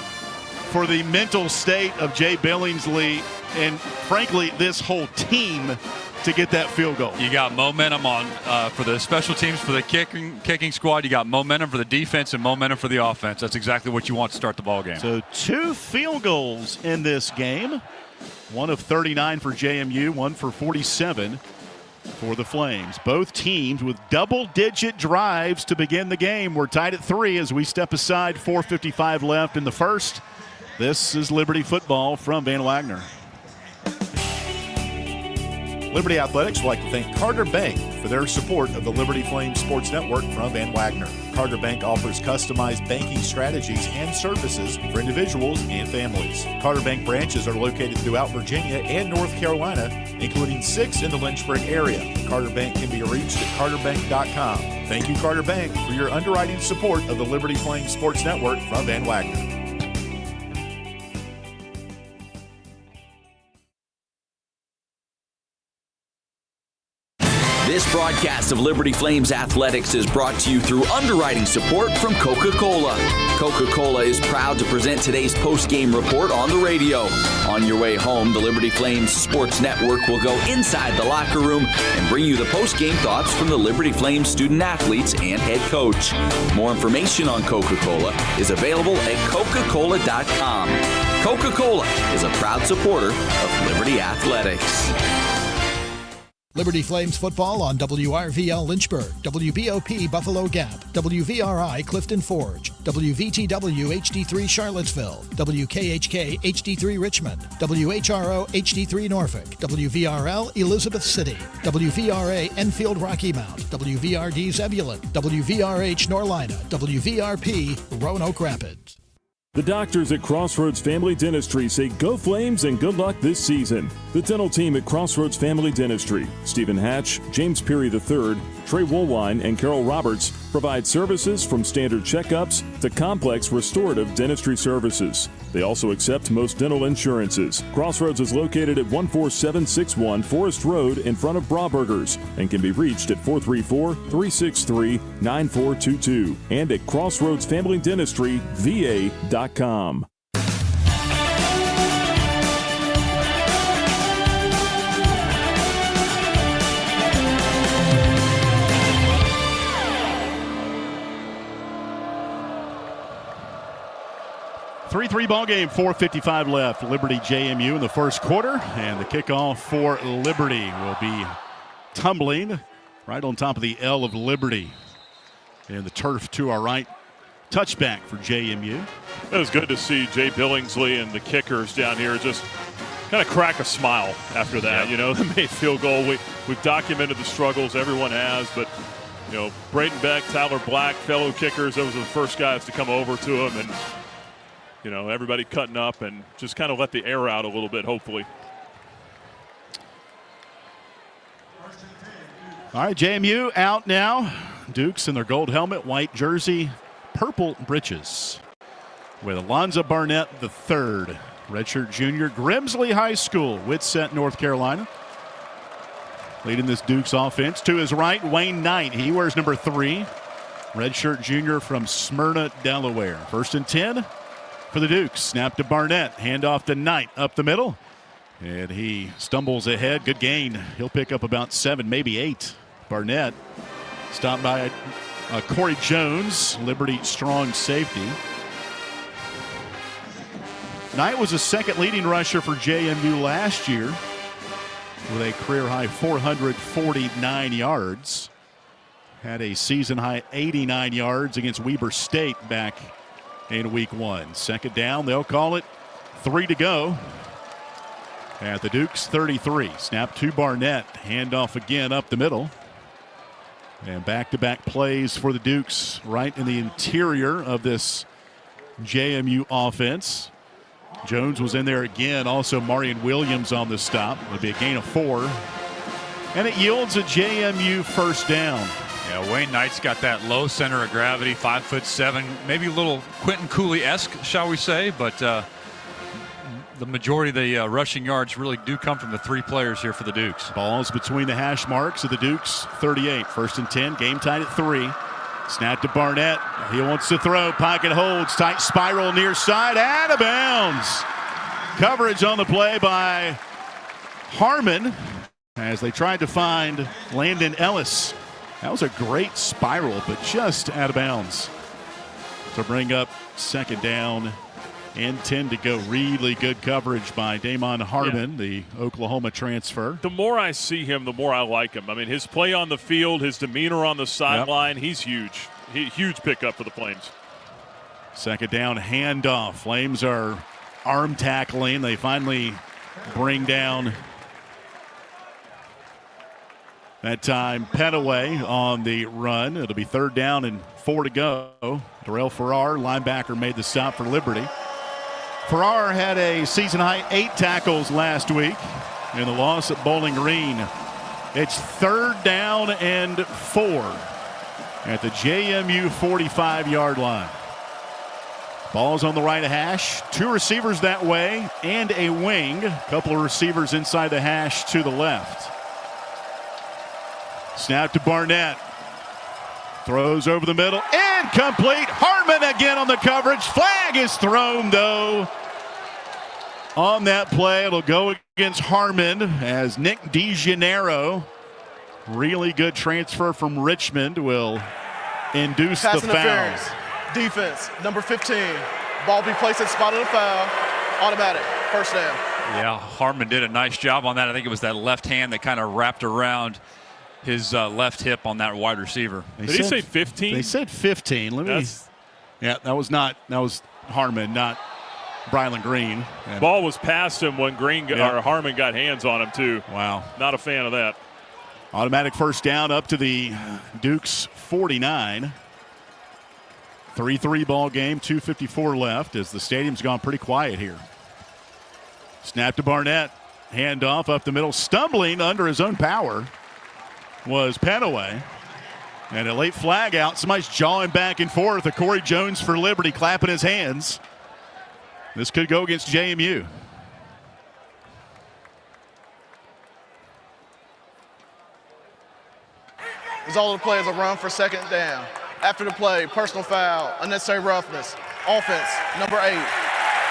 for the mental state of Jay Billingsley and, frankly, this whole team to get that field goal. You got momentum on for the special teams, for the kicking squad. You got momentum for the defense and momentum for the offense. That's exactly what you want to start the ball game. So 2 field goals in this game. 1 of 39 for JMU, 1 for 47 for the Flames. Both teams with double-digit drives to begin the game. We're tied at 3 as we step aside. 4:55 left in the first. This is Liberty football from Van Wagner. Liberty Athletics would like to thank Carter Bank for their support of the Liberty Flames Sports Network from Van Wagner. Carter Bank offers customized banking strategies and services for individuals and families. Carter Bank branches are located throughout Virginia and North Carolina, including 6 in the Lynchburg area. Carter Bank can be reached at carterbank.com. Thank you, Carter Bank, for your underwriting support of the Liberty Flames Sports Network from Van Wagner. This broadcast of Liberty Flames Athletics is brought to you through underwriting support from Coca-Cola. Coca-Cola is proud to present today's post-game report on the radio. On your way home, the Liberty Flames Sports Network will go inside the locker room and bring you the post-game thoughts from the Liberty Flames student athletes and head coach. More information on Coca-Cola is available at Coca-Cola.com. Coca-Cola is a proud supporter of Liberty Athletics. Liberty Flames football on WRVL Lynchburg, WBOP Buffalo Gap, WVRI Clifton Forge, WVTW HD3 Charlottesville, WKHK HD3 Richmond, WHRO HD3 Norfolk, WVRL Elizabeth City, WVRA Enfield Rocky Mount, WVRD Zebulon, WVRH Norlina, WVRP Roanoke Rapids. The doctors at Crossroads Family Dentistry say go Flames and good luck this season. The dental team at Crossroads Family Dentistry, Stephen Hatch, James Peary III, Trey Woolwine, and Carol Roberts provide services from standard checkups to complex restorative dentistry services. They also accept most dental insurances. Crossroads is located at 14761 Forest Road in front of Brauburgers and can be reached at 434-363-9422 and at crossroadsfamilydentistryva.com. Three ball game, 4:55 left. Liberty JMU in the first quarter, and the kickoff for Liberty will be tumbling right on top of the L of Liberty. And the turf to our right, touchback for JMU. It was good to see Jay Billingsley and the kickers down here just kind of crack a smile after that. You know, the made field goal. We've documented the struggles everyone has, but you know, Braden Beck, Tyler Black, fellow kickers, those were the first guys to come over to him, and you know, everybody cutting up and just kind of let the air out a little bit, hopefully. All right, JMU out now. Dukes in their gold helmet, white jersey, purple breeches. With Alonzo Barnett III, redshirt junior, Grimsley High School, Whitsett, North Carolina. Leading this Dukes offense. To his right, Wayne Knight. He wears number 3, redshirt junior from Smyrna, Delaware. 1st and 10. For the Dukes. Snap to Barnett. Handoff to Knight up the middle. And he stumbles ahead. Good gain. He'll pick up about 7, maybe 8. Barnett stopped by Corey Jones, Liberty strong safety. Knight was a second leading rusher for JMU last year with a career-high 449 yards. Had a season-high 89 yards against Weber State back in week 1. 2nd down, they'll call it. 3 to go at the Dukes 33. Snap to Barnett. Handoff again up the middle. And back-to-back plays for the Dukes right in the interior of this JMU offense. Jones was in there again. Also Marion Williams on the stop. It'll be a gain of 4. And it yields a JMU first down. Yeah, Wayne Knight's got that low center of gravity, 5'7", maybe a little Quentin Cooley-esque, shall we say, but the majority of the rushing yards really do come from the 3 players here for the Dukes. Ball's between the hash marks of the Dukes 38. 1st and 10, game tied at 3. Snap to Barnett. He wants to throw. Pocket holds. Tight spiral near side. Out of bounds. Coverage on the play by Harmon as they tried to find Landon Ellis. That was a great spiral, but just out of bounds to bring up 2nd down and 10 to go. Really good coverage by Damon Harmon, the Oklahoma transfer. The more I see him, the more I like him. I mean, his play on the field, his demeanor on the sideline, he's huge. Huge pickup for the Flames. 2nd down, handoff. Flames are arm tackling. They finally bring down that time Petaway on the run. It'll be 3rd down and 4 to go. Darrell Farrar, linebacker, made the stop for Liberty. Farrar had a season-high 8 tackles last week in the loss at Bowling Green. It's 3rd down and 4 at the JMU 45-yard line. Ball's on the right hash. 2 receivers that way and a wing. A couple of receivers inside the hash to the left. Snap to Barnett. Throws over the middle. Incomplete. Harmon again on the coverage. Flag is thrown, though. On that play, it'll go against Harmon as Nick DeGennaro, really good transfer from Richmond, will induce Pass the foul. interference. Defense, number 15. Ball be placed at spot of the foul. Automatic. First down. Yeah, Harmon did a nice job on that. I think it was that left hand that kind of wrapped around his left hip on that wide receiver. Did he say 15? They said 15. Yeah, that was Harmon, not Brylan Green. And ball was past him when or Harmon got hands on him too. Wow. Not a fan of that. Automatic first down up to the Dukes 49. 3-3 ball game, 2:54 left as the stadium's gone pretty quiet here. Snap to Barnett. Handoff up the middle. Stumbling under his own power was Penaway. And a late flag out. Somebody's jawing back and forth. Corey Jones for Liberty clapping his hands. This could go against JMU. Result of the play is a run for second down. After the play, personal foul, unnecessary roughness. Offense, number 8.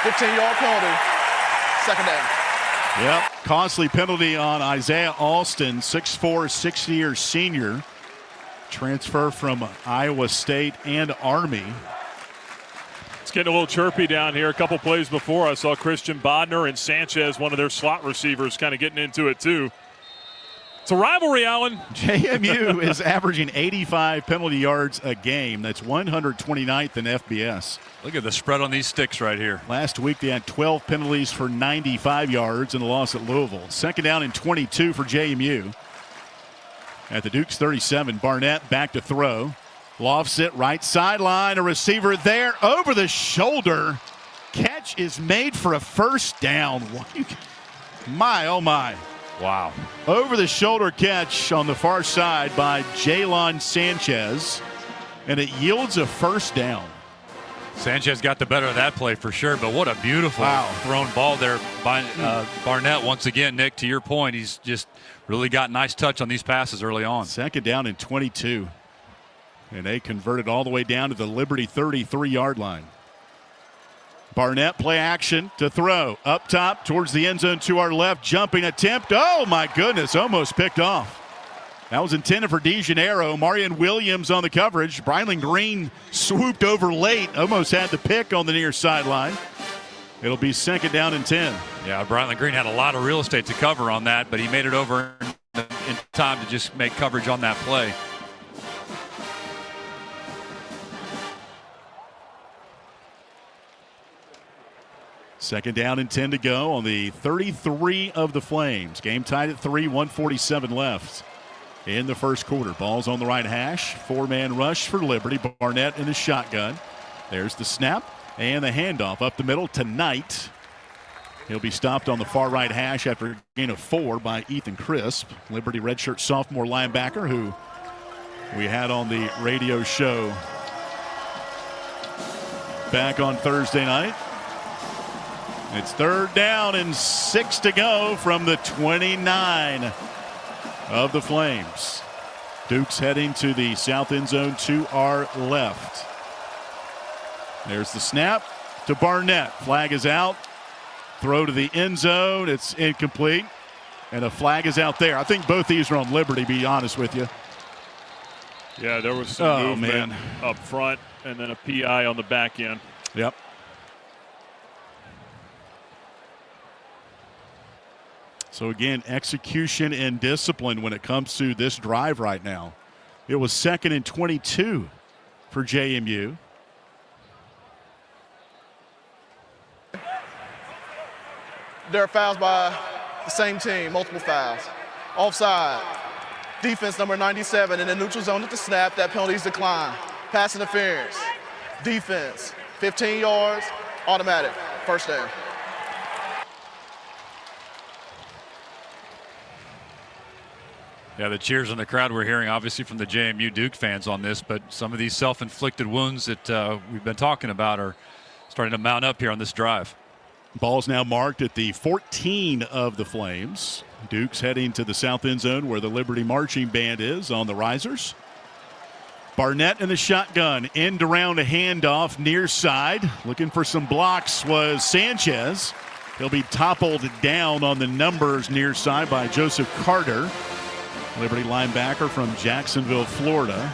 15-yard penalty. Second down. Yep. Costly penalty on Isaiah Alston, 6'4", 6-year senior. Transfer from Iowa State and Army. It's getting a little chirpy down here. A couple plays before, I saw Christian Bodner and Sanchez, one of their slot receivers, kind of getting into it too. It's a rivalry, Allen. JMU is averaging 85 penalty yards a game. That's 129th in FBS. Look at the spread on these sticks right here. Last week they had 12 penalties for 95 yards in a loss at Louisville. Second down and 22 for JMU. At the Dukes 37, Barnett back to throw. Lofts it right sideline. A receiver there over the shoulder. Catch is made for a first down. My, oh my. Wow. Over the shoulder catch on the far side by Jalen Sanchez. And it yields a first down. Sanchez got the better of that play for sure, but what a beautiful thrown ball there by Barnett. Once again, Nick, to your point, he's just really got nice touch on these passes early on. Second down and 22. And they converted all the way down to the Liberty 33-yard line. Barnett play action to throw. Up top towards the end zone to our left. Jumping attempt. Oh, my goodness. Almost picked off. That was intended for DeGennaro. Marion Williams on the coverage. Brylan Green swooped over late. Almost had the pick on the near sideline. It'll be second down and 10. Yeah, Brylan Green had a lot of real estate to cover on that, but he made it over in time to just make coverage on that play. Second down and 10 to go on the 33 of the Flames. Game tied at 3, 1:47 left in the first quarter. Ball's on the right hash. 4-man rush for Liberty. Barnett in the shotgun. There's the snap and the handoff up the middle to Knight. He'll be stopped on the far right hash after a gain of 4 by Ethan Crisp. Liberty redshirt sophomore linebacker who we had on the radio show back on Thursday night. It's third down and 6 to go from the 29 of the Flames. Dukes heading to the south end zone to our left. There's the snap to Barnett. Flag is out. Throw to the end zone. It's incomplete. And a flag is out there. I think both these are on Liberty, to be honest with you. Yeah, there was some movement up front and then a PI on the back end. Yep. So again, execution and discipline when it comes to this drive right now. It was second and 22 for JMU. There are fouls by the same team, multiple fouls. Offside. Defense number 97 in the neutral zone at the snap. That penalty is declined. Pass interference. Defense, 15 yards, automatic, first down. Yeah, the cheers in the crowd we're hearing obviously from the JMU Duke fans on this, but some of these self-inflicted wounds that we've been talking about are starting to mount up here on this drive. Ball's now marked at the 14 of the Flames. Dukes heading to the south end zone where the Liberty Marching Band is on the risers. Barnett in the shotgun. End around a handoff near side. Looking for some blocks was Sanchez. He'll be toppled down on the numbers near side by Joseph Carter, Liberty linebacker from Jacksonville, Florida.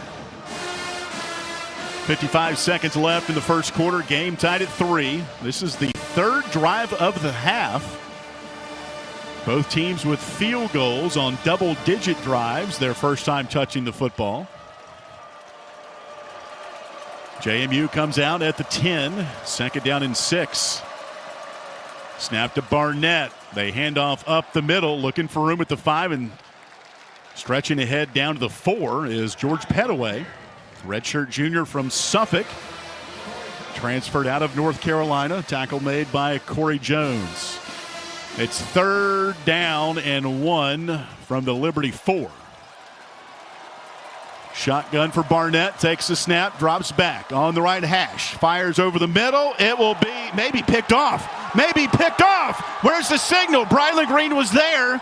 55 seconds left in the first quarter. Game tied at 3. This is the third drive of the half. Both teams with field goals on double-digit drives. Their first time touching the football. JMU comes out at the 10. Second down and 6. Snap to Barnett. They hand off up the middle, looking for room at the 5, and stretching ahead down to the 4 is George Pettaway, redshirt junior from Suffolk, transferred out of North Carolina. Tackle made by Corey Jones. It's third down and 1 from the Liberty 4. Shotgun for Barnett, takes the snap, drops back on the right hash, fires over the middle. It will be maybe picked off. Where's the signal? Brylan Green was there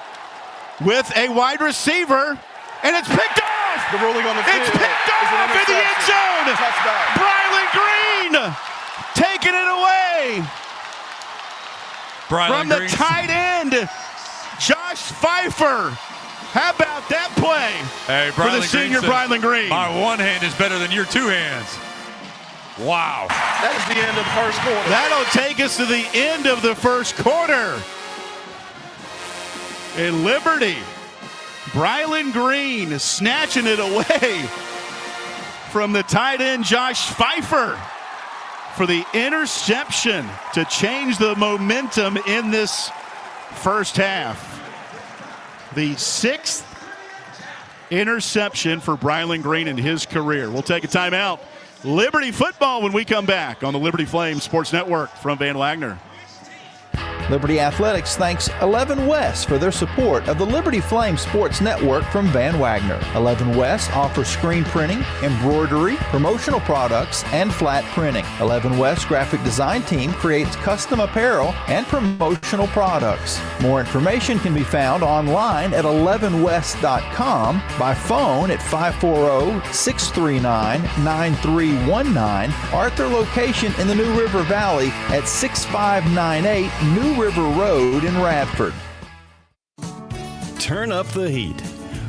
with a wide receiver, and it's picked off. The ruling on the field. It's picked off in the end zone. Touchdown. Brylan Green taking it away from the tight end, Josh Pfeiffer. How about that play for the senior Brylan Green? My one hand is better than your two hands. Wow. That is the end of the first quarter. That'll take us to the end of the first quarter. In Liberty, Brylan Green snatching it away from the tight end Josh Pfeiffer for the interception to change the momentum in this first half. The 6th interception for Brylan Green in his career. We'll take a timeout. Liberty football when we come back on the Liberty Flames Sports Network from Van Wagner. Liberty Athletics thanks 11 West for their support of the Liberty Flame Sports Network from Van Wagner. 11 West offers screen printing, embroidery, promotional products, and flat printing. 11 West graphic design team creates custom apparel and promotional products. More information can be found online at 11west.com, by phone at 540-639-9319, or at their location in the New River Valley at 6598 New River Road in Radford. Turn up the heat.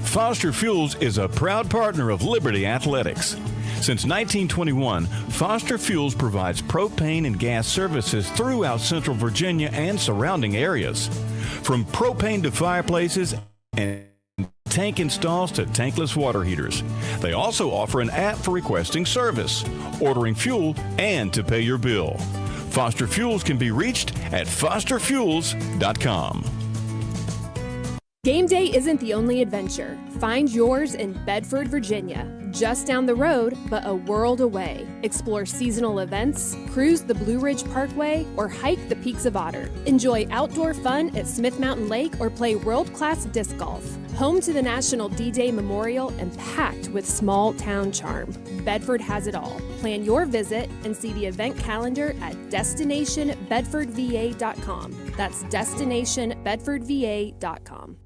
Foster Fuels is a proud partner of Liberty Athletics. Since 1921, Foster Fuels provides propane and gas services throughout Central Virginia and surrounding areas. From propane to fireplaces and tank installs to tankless water heaters. They also offer an app for requesting service, ordering fuel, and to pay your bill. Foster Fuels can be reached at fosterfuels.com. Game day isn't the only adventure. Find yours in Bedford, Virginia. Just down the road, but a world away. Explore seasonal events, cruise the Blue Ridge Parkway, or hike the peaks of Otter. Enjoy outdoor fun at Smith Mountain Lake or play world-class disc golf. Home to the National D-Day Memorial and packed with small town charm. Bedford has it all. Plan your visit and see the event calendar at destinationbedfordva.com. That's destinationbedfordva.com.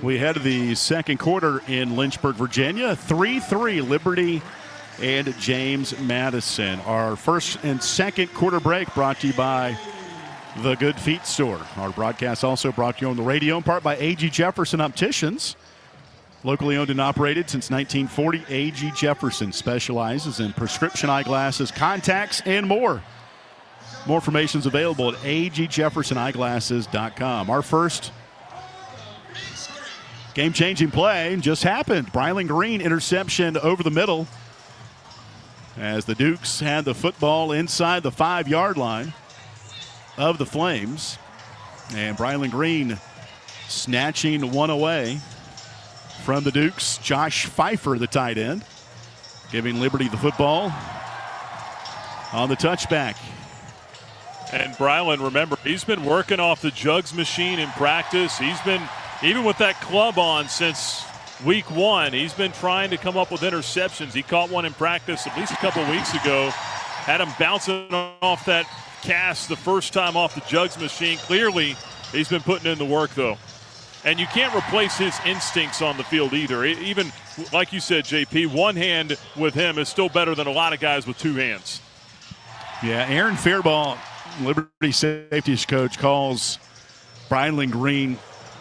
We head to the second quarter in Lynchburg, Virginia. 3-3 Liberty and James Madison. Our first and second quarter break brought to you by The Good Feet Store. Our broadcast also brought to you on the radio in part by A.G. Jefferson Opticians. Locally owned and operated since 1940, A.G. Jefferson specializes in prescription eyeglasses, contacts, and more. More information is available at agjeffersoneyeglasses.com. Our first game-changing play just happened. Brylan Green interception over the middle as the Dukes had the football inside the 5-yard line of the Flames. And Brylan Green snatching one away from the Dukes. Josh Pfeiffer, the tight end, giving Liberty the football on the touchback. And Brylan, remember, he's been working off the jugs machine in practice. He's been, even with that club on, since week one. He's been trying to come up with interceptions. He caught one in practice at least a couple weeks ago. Had him bouncing off that cast the first time off the jugs machine. Clearly, he's been putting in the work, though. And you can't replace his instincts on the field either. Even, like you said, JP, one hand with him is still better than a lot of guys with two hands. Yeah, Aaron Fairball, Liberty safeties coach, calls Brylan Green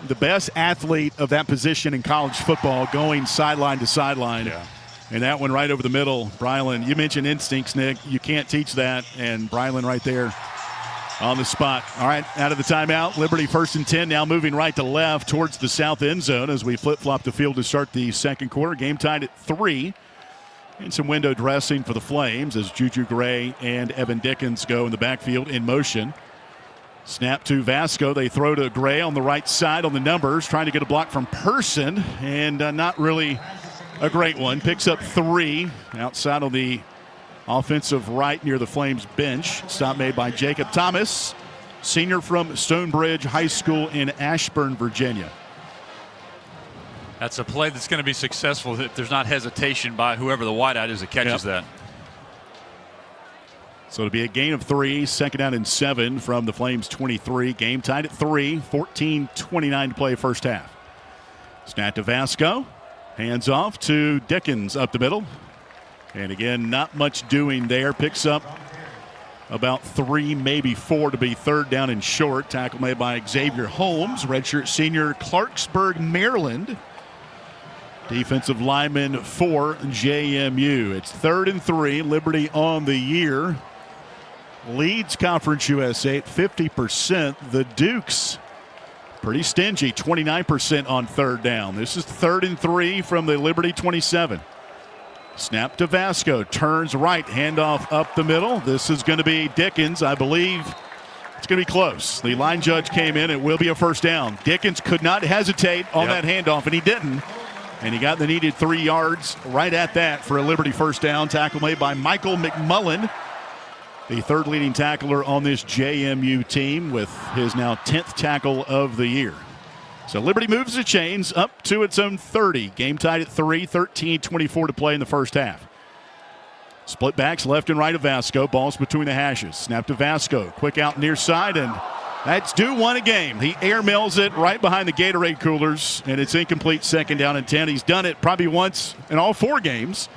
the best athlete of that position in college football, going sideline to sideline. Yeah. And that one right over the middle. Brylan, you mentioned instincts, Nick. You can't teach that. And Brylan right there on the spot. All right, out of the timeout. Liberty 1st and 10, now moving right to left towards the south end zone as we flip-flop the field to start the second quarter. Game tied at 3. And some window dressing for the Flames as Juju Gray and Evan Dickens go in the backfield in motion. Snap to Vasco. They throw to Gray on the right side on the numbers, trying to get a block from Person, and not really a great one. Picks up 3 outside on the offensive right near the Flames bench. Stop made by Jacob Thomas, senior from Stonebridge High School in Ashburn, Virginia. That's a play that's going to be successful if there's not hesitation by whoever the wideout is that catches that. So it'll be a gain of 3, second down and 7 from the Flames 23. Game tied at 3, 14:29 to play first half. Snap to Vasco. Hands off to Dickens up the middle. And again, not much doing there. Picks up about 3, maybe 4 to be third down and short. Tackle made by Xavier Holmes, redshirt senior, Clarksburg, Maryland. Defensive lineman for JMU. It's 3rd and 3. Liberty on the year leads Conference USA at 50%. The Dukes pretty stingy, 29% on third down. This is 3rd and 3 from the Liberty 27. Snap to Vasco, turns right, handoff up the middle. This is going to be Dickens. I believe it's going to be close. The line judge came in. It will be a first down. Dickens could not hesitate on that handoff, and he didn't. And he got the needed 3 yards right at that for a Liberty first down. Tackle made by Michael McMullen, the 3rd leading tackler on this JMU team, with his now 10th tackle of the year. So Liberty moves the chains up to its own 30. Game tied at 3, 13:24 to play in the first half. Split backs left and right of Vasco. Balls between the hashes. Snap to Vasco. Quick out near side, and that's due one a game. He airmails it right behind the Gatorade coolers, and it's incomplete, second down and 10. He's done it probably once in all 4 games.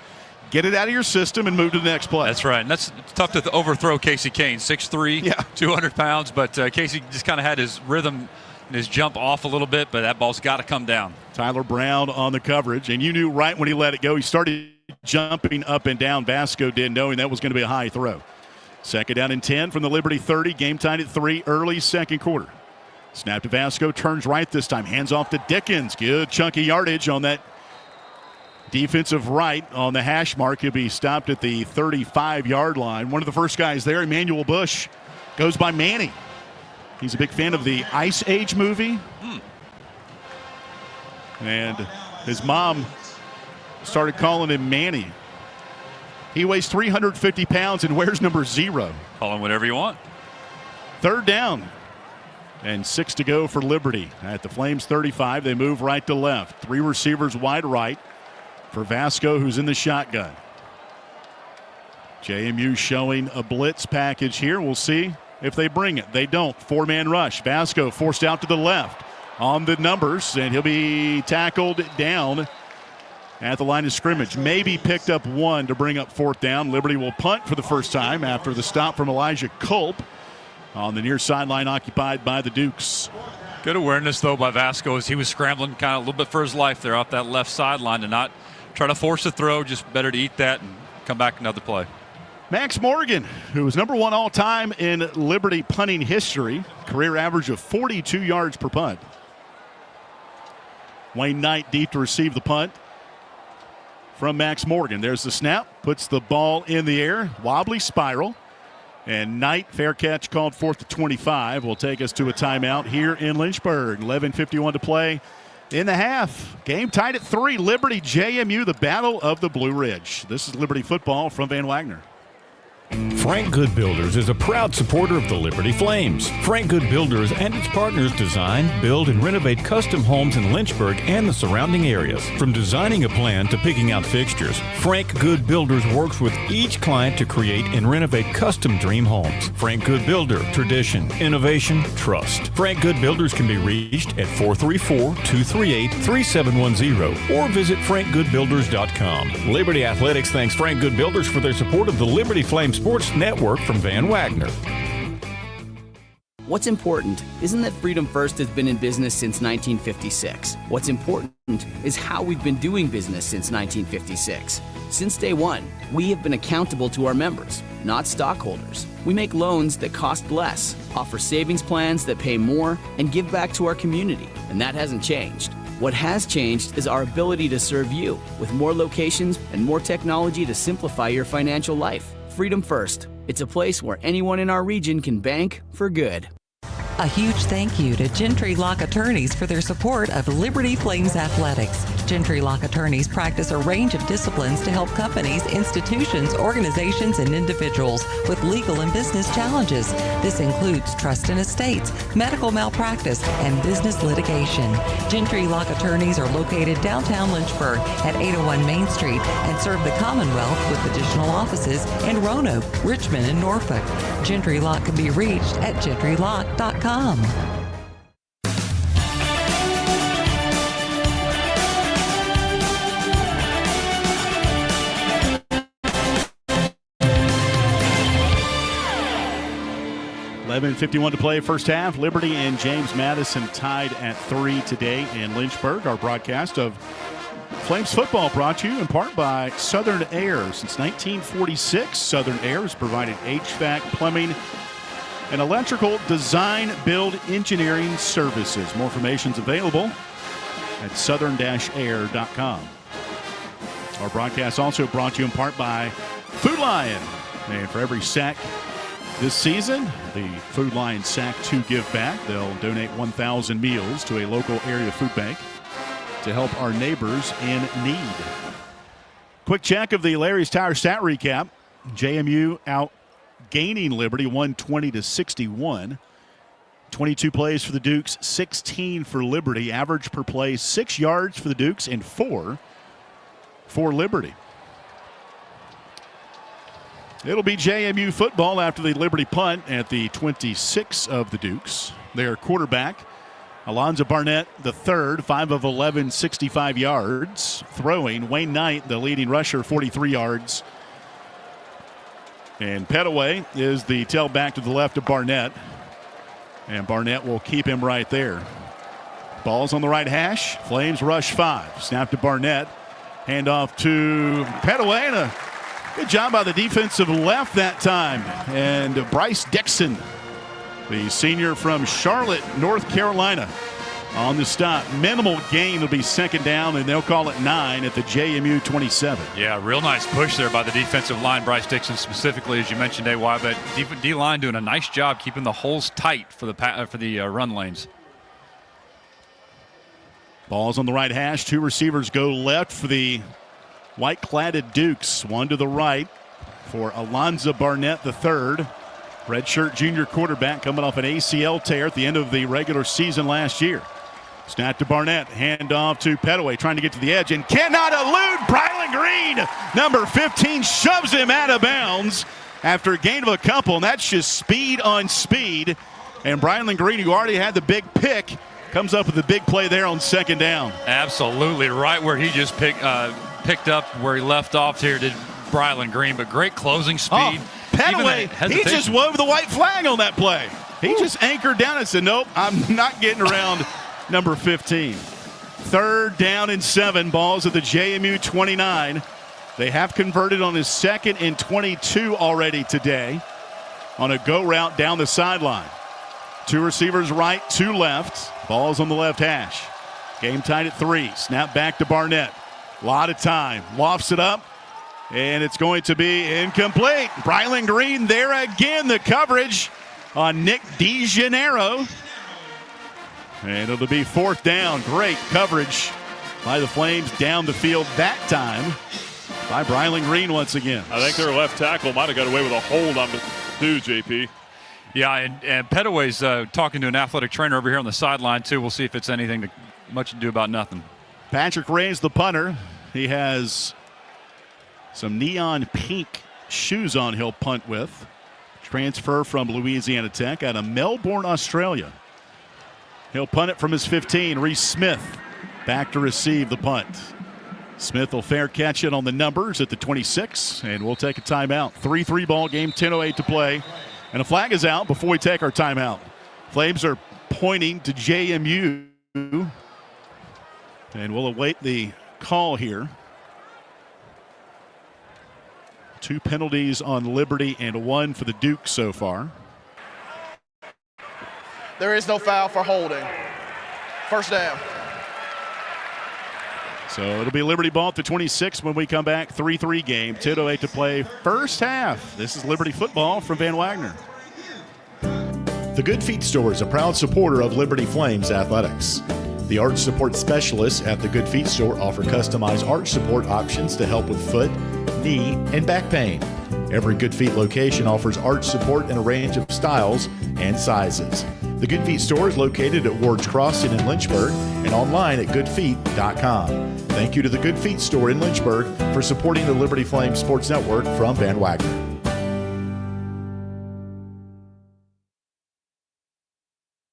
Get it out of your system and move to the next play. That's right. And it's tough to overthrow Casey Kane, 6'3", 200 pounds. But Casey just kind of had his rhythm and his jump off a little bit, but that ball's got to come down. Tyler Brown on the coverage, and you knew right when he let it go, he started jumping up and down. Vasco did, knowing that was going to be a high throw. Second down and 10 from the Liberty 30. Game tied at 3, early second quarter. Snap to Vasco, turns right this time. Hands off to Dickens. Good chunky yardage on that defensive right on the hash mark. He'll be stopped at the 35-yard line. One of the first guys there, Emmanuel Bush, goes by Manny. He's a big fan of the Ice Age movie. And his mom started calling him Manny. He weighs 350 pounds and wears number 0. Call him whatever you want. 3rd down and 6 to go for Liberty. At the Flames 35, they move right to left. 3 receivers wide right for Vasco, who's in the shotgun. JMU showing a blitz package here. We'll see if they bring it. They don't. 4-man rush. Vasco forced out to the left on the numbers, and he'll be tackled down at the line of scrimmage. Maybe picked up 1 to bring up 4th down. Liberty will punt for the first time after the stop from Elijah Culp on the near sideline occupied by the Dukes. Good awareness, though, by Vasco as he was scrambling kind of a little bit for his life there off that left sideline to not try to force a throw, just better to eat that and come back another play. Max Morgan, who was number 1 all-time in Liberty punting history, career average of 42 yards per punt. Wayne Knight deep to receive the punt from Max Morgan. There's the snap, puts the ball in the air, wobbly spiral, and Knight, fair catch called forth to 25, will take us to a timeout here in Lynchburg. 11:51 to play in the half. Game tied at 3. Liberty JMU, the Battle of the Blue Ridge. This is Liberty football from Van Wagner. Frank Good Builders is a proud supporter of the Liberty Flames. Frank Good Builders and its partners design, build, and renovate custom homes in Lynchburg and the surrounding areas. From designing a plan to picking out fixtures, Frank Good Builders works with each client to create and renovate custom dream homes. Frank Good Builder, tradition, innovation, trust. Frank Good Builders can be reached at 434-238-3710 or visit frankgoodbuilders.com. Liberty Athletics thanks Frank Good Builders for their support of the Liberty Flame Sports Network from Van Wagner. What's important isn't that Freedom First has been in business since 1956. What's important is how we've been doing business since 1956. Since day one, we have been accountable to our members, not stockholders. We make loans that cost less, offer savings plans that pay more, and give back to our community, and that hasn't changed. What has changed is our ability to serve you with more locations and more technology to simplify your financial life. Freedom First. It's a place where anyone in our region can bank for good. A huge thank you to Gentry Lock Attorneys for their support of Liberty Flames Athletics. Gentry Lock Attorneys practice a range of disciplines to help companies, institutions, organizations, and individuals with legal and business challenges. This includes trust and estates, medical malpractice, and business litigation. Gentry Lock Attorneys are located downtown Lynchburg at 801 Main Street and serve the Commonwealth with additional offices in Roanoke, Richmond, and Norfolk. Gentry Lock can be reached at gentrylock.com. 11:51 to play first half. Liberty and James Madison tied at 3 today in Lynchburg. Our broadcast of Flames football brought to you in part by Southern Air. Since 1946, Southern Air has provided HVAC, plumbing, and electrical design, build, engineering services. More information is available at southern-air.com. Our broadcast also brought to you in part by Food Lion. And for every sack this season, the Food Lion Sack to Give Back. They'll donate 1,000 meals to a local area food bank to help our neighbors in need. Quick check of the Larry's Tire stat recap. JMU out gaining Liberty 120-61. 22 plays for the Dukes, 16 for Liberty. Average per play 6 yards for the Dukes and 4 for Liberty. It'll be JMU football after the Liberty punt at the 26 of the Dukes. Their quarterback, Alonzo Barnett III, 5 of 11, 65 yards. Throwing, Wayne Knight, the leading rusher, 43 yards. And Petaway is the tailback to the left of Barnett. And Barnett will keep him right there. Ball's on the right hash. Flames rush 5. Snap to Barnett. Handoff to Petaway. And a good job by the defensive left that time. And Bryce Dixon, the senior from Charlotte, North Carolina, on the stop. Minimal gain will be second down, and they'll call it 9 at the JMU 27. Yeah, real nice push there by the defensive line. Bryce Dixon specifically, as you mentioned, AY, but D-line doing a nice job keeping the holes tight for the run lanes. Ball's on the right hash. 2 receivers go left for the white-cladded Dukes. 1 to the right for Alonzo Barnett III. Redshirt junior quarterback coming off an ACL tear at the end of the regular season last year. Snap to Barnett. Handoff to Petaway, trying to get to the edge and cannot elude Brylan Green. Number 15 shoves him out of bounds after a gain of a couple, and that's just speed on speed. And Brylan Green, who already had the big pick, comes up with the big play there on second down. Absolutely, right where he just picked up where he left off here did Brylan Green, but great closing speed. Petaway, he just wove the white flag on that play. He just anchored down and said, nope, I'm not getting around number 15. 3rd down and 7. Balls at the JMU 29. They have converted on his 2nd and 22 already today on a go route down the sideline. 2 receivers right, 2 left. Ball's on the left hash. Game tied at 3. Snap back to Barnett. A lot of time. Lofts it up. And it's going to be incomplete. Brylan Green there again. The coverage on Nick DeGennaro. And it'll be 4th down. Great coverage by the Flames down the field that time. by Brylan Green once again. I think their left tackle might have got away with a hold on the two, JP. Yeah, and Pettaway's talking to an athletic trainer over here on the sideline, too. We'll see if it's anything much to do about nothing. Patrick Ray's the punter. He has some neon pink shoes on he'll punt with. Transfer from Louisiana Tech out of Melbourne, Australia. He'll punt it from his 15. Reese Smith back to receive the punt. Smith will fair catch it on the numbers at the 26, and we'll take a timeout. 3-3 ball game, 10:08 to play. And a flag is out before we take our timeout. Flames are pointing to JMU. And we'll await the call here. 2 penalties on Liberty and 1 for the Duke so far. There is no foul for holding. First down. So it'll be Liberty ball at the 26 when we come back. 3-3 game, 10:08 to play, first half. This is Liberty football from Van Wagner. The Good Feet Store is a proud supporter of Liberty Flames athletics. The arch support specialists at the Good Feet Store offer customized arch support options to help with foot, knee, and back pain. Every Good Feet location offers arch support in a range of styles and sizes. The Good Feet Store is located at Ward's Crossing in Lynchburg and online at goodfeet.com. Thank you to the Good Feet Store in Lynchburg for supporting the Liberty Flames Sports Network from Van Wagner.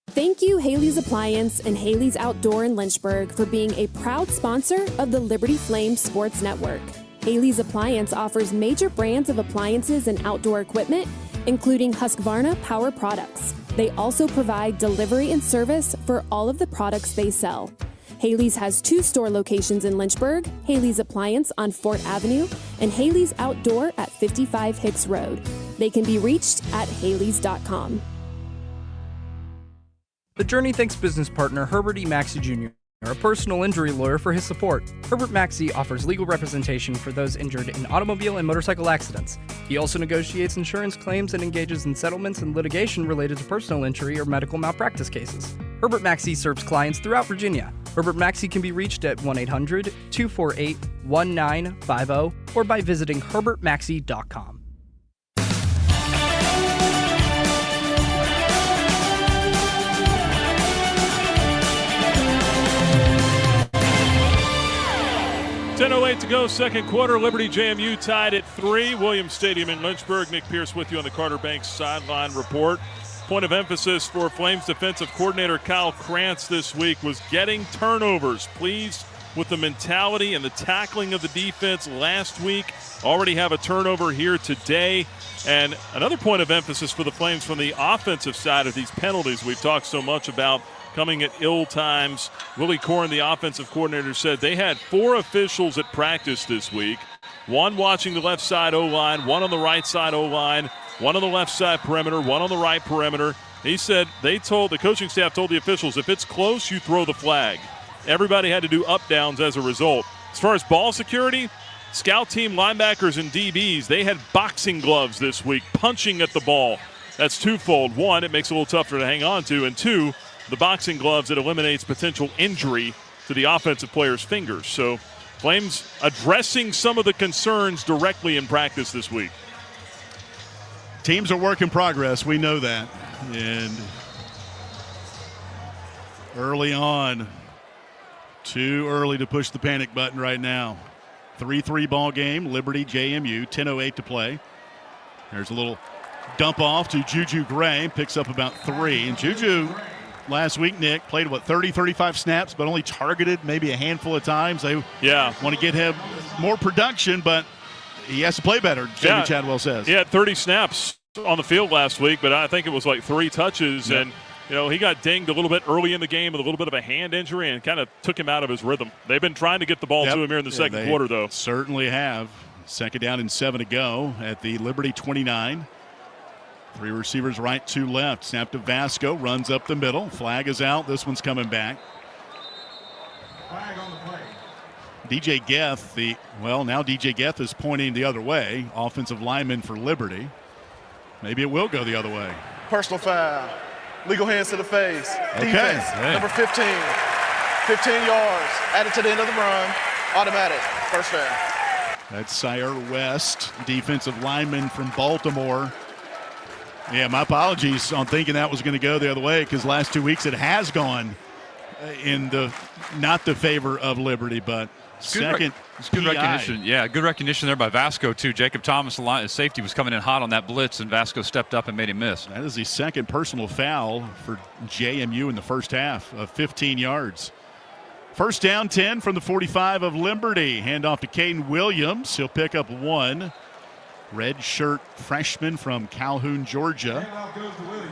Thank you, Haley's Appliance and Haley's Outdoor in Lynchburg, for being a proud sponsor of the Liberty Flames Sports Network. Haley's Appliance offers major brands of appliances and outdoor equipment, including Husqvarna Power Products. They also provide delivery and service for all of the products they sell. Haley's has 2 store locations in Lynchburg, Haley's Appliance on Fort Avenue, and Haley's Outdoor at 55 Hicks Road. They can be reached at haleys.com. The Journey thanks business partner Herbert E. Maxey Jr., a personal injury lawyer, for his support. Herbert Maxey offers legal representation for those injured in automobile and motorcycle accidents. He also negotiates insurance claims and engages in settlements and litigation related to personal injury or medical malpractice cases. Herbert Maxey serves clients throughout Virginia. Herbert Maxey can be reached at 1-800-248-1950 or by visiting herbertmaxey.com. .08 to go, second quarter. Liberty JMU tied at 3. Williams Stadium in Lynchburg. Nick Pierce with you on the Carter Banks sideline report. Point of emphasis for Flames defensive coordinator Kyle Krantz this week was getting turnovers. Pleased with the mentality and the tackling of the defense last week. Already have a turnover here today. And another point of emphasis for the Flames from the offensive side of these penalties we've talked so much about coming at ill times. Willie Corn, the offensive coordinator, said they had 4 officials at practice this week. 1 watching the left side O-line, 1 on the right side O-line, 1 on the left side perimeter, 1 on the right perimeter. He said the coaching staff told the officials, if it's close, you throw the flag. Everybody had to do up downs as a result. As far as ball security, scout team linebackers and DBs, they had boxing gloves this week, punching at the ball. That's twofold. 1, it makes it a little tougher to hang on to, and 2, the boxing gloves, it eliminates potential injury to the offensive player's fingers. So Flames addressing some of the concerns directly in practice this week. Teams are work in progress. We know that. And early on, too early to push the panic button right now. 3-3 ball game, Liberty JMU, 10:08 to play. There's a little dump off to Juju Gray, picks up about 3. And Juju last week, Nick, played, 35 snaps, but only targeted maybe a handful of times. They want to get him more production, but he has to play better, Jamie Chadwell says. He had 30 snaps on the field last week, but I think it was like 3 touches. Yep. And, he got dinged a little bit early in the game with a little bit of a hand injury and kind of took him out of his rhythm. They've been trying to get the ball to him here in the second quarter, though. Certainly have. Second down and 7 to go at the Liberty 29. 3 receivers right, 2 left. Snap to Vasco, runs up the middle. Flag is out. This one's coming back. Flag on the play. DJ Geth, now DJ Geth is pointing the other way. Offensive lineman for Liberty. Maybe it will go the other way. Personal foul. Legal hands to the face. Okay. Defense, number 15. 15 yards. Added to the end of the run. Automatic. First down. That's Sire West, defensive lineman from Baltimore. Yeah, my apologies on thinking that was going to go the other way, because last 2 weeks it has gone in not the favor of Liberty, but second. It's good recognition. Yeah, good recognition there by Vasco, too. Jacob Thomas, the safety, was coming in hot on that blitz, and Vasco stepped up and made him miss. That is the second personal foul for JMU in the first half of 15 yards. First down, 10 from the 45 of Liberty. Handoff to Caden Williams. He'll pick up one. Red shirt freshman from Calhoun, Georgia.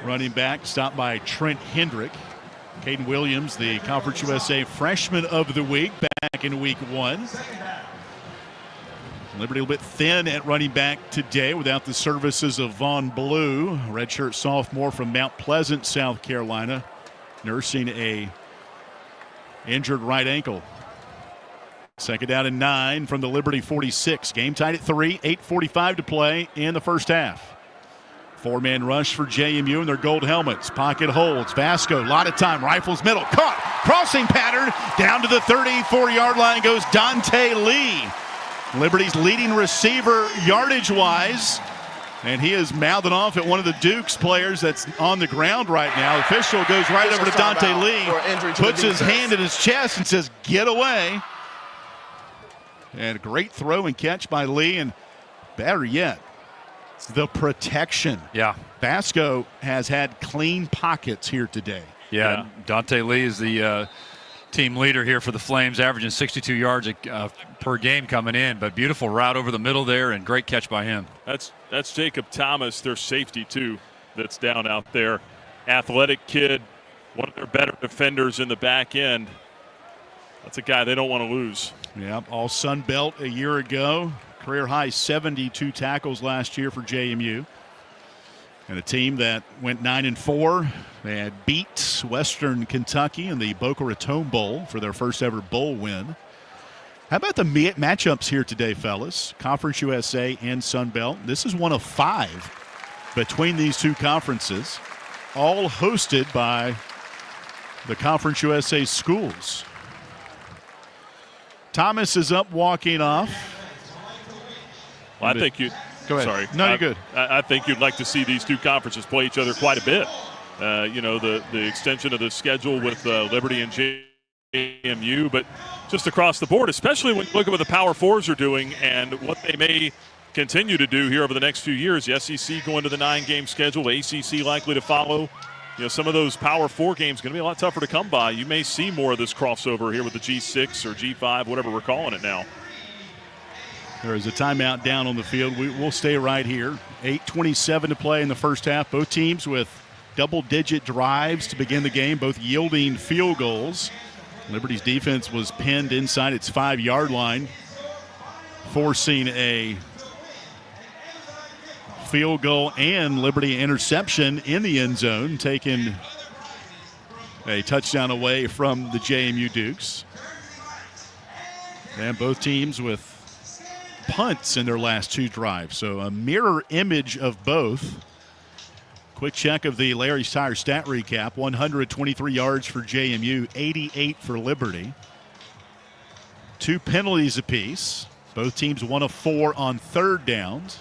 Running back, stopped by Trent Hendrick. Caden Williams, the Conference USA Freshman of the Week, back in week 1. Liberty a little bit thin at running back today without the services of Vaughn Blue, redshirt sophomore from Mount Pleasant, South Carolina, nursing a injured right ankle. Second down and 9 from the Liberty 46. Game tied at 3, 8:45 to play in the first half. Four-man rush for JMU in their gold helmets. Pocket holds. Vasco, a lot of time. Rifles middle. Caught. Crossing pattern. Down to the 34-yard line goes Dante Lee. Liberty's leading receiver yardage-wise. And he is mouthing off at one of the Dukes players that's on the ground right now. The official goes right over to Dante Lee, puts his hand in his chest and says, "Get away." And a great throw and catch by Lee, and better yet, the protection. Yeah. Vasco has had clean pockets here today. Yeah. Dante Lee is the team leader here for the Flames, averaging 62 yards per game coming in, but beautiful route over the middle there and great catch by him. That's Jacob Thomas, their safety too, that's down out there. Athletic kid, one of their better defenders in the back end. That's a guy they don't want to lose. Yeah, all Sun Belt a year ago. Career high 72 tackles last year for JMU. And a team that went 9-4. They had beat Western Kentucky in the Boca Raton Bowl for their first ever bowl win. How about the matchups here today, fellas? Conference USA and Sun Belt. This is one of 5 between these two conferences, all hosted by the Conference USA schools. Thomas is up walking off. Well, I think you. Go ahead. Sorry. No, you're good. I think you'd like to see these two conferences play each other quite a bit. The extension of the schedule with Liberty and JMU, but just across the board, especially when you look at what the Power Fours are doing and what they may continue to do here over the next few years. The SEC going to the 9-game schedule, ACC likely to follow. Some of those Power 4 games going to be a lot tougher to come by. You may see more of this crossover here with the G6 or G5, whatever we're calling it now. There is a timeout down on the field. We'll stay right here. 8:27 to play in the first half. Both teams with double-digit drives to begin the game, both yielding field goals. Liberty's defense was pinned inside its 5-yard line, forcing a field goal and Liberty interception in the end zone, taking a touchdown away from the JMU Dukes. And both teams with punts in their last 2 drives, so a mirror image of both. Quick check of the Larry's Tire stat recap. 123 yards for JMU, 88 for Liberty. 2 penalties apiece. Both teams 1 of 4 on third downs.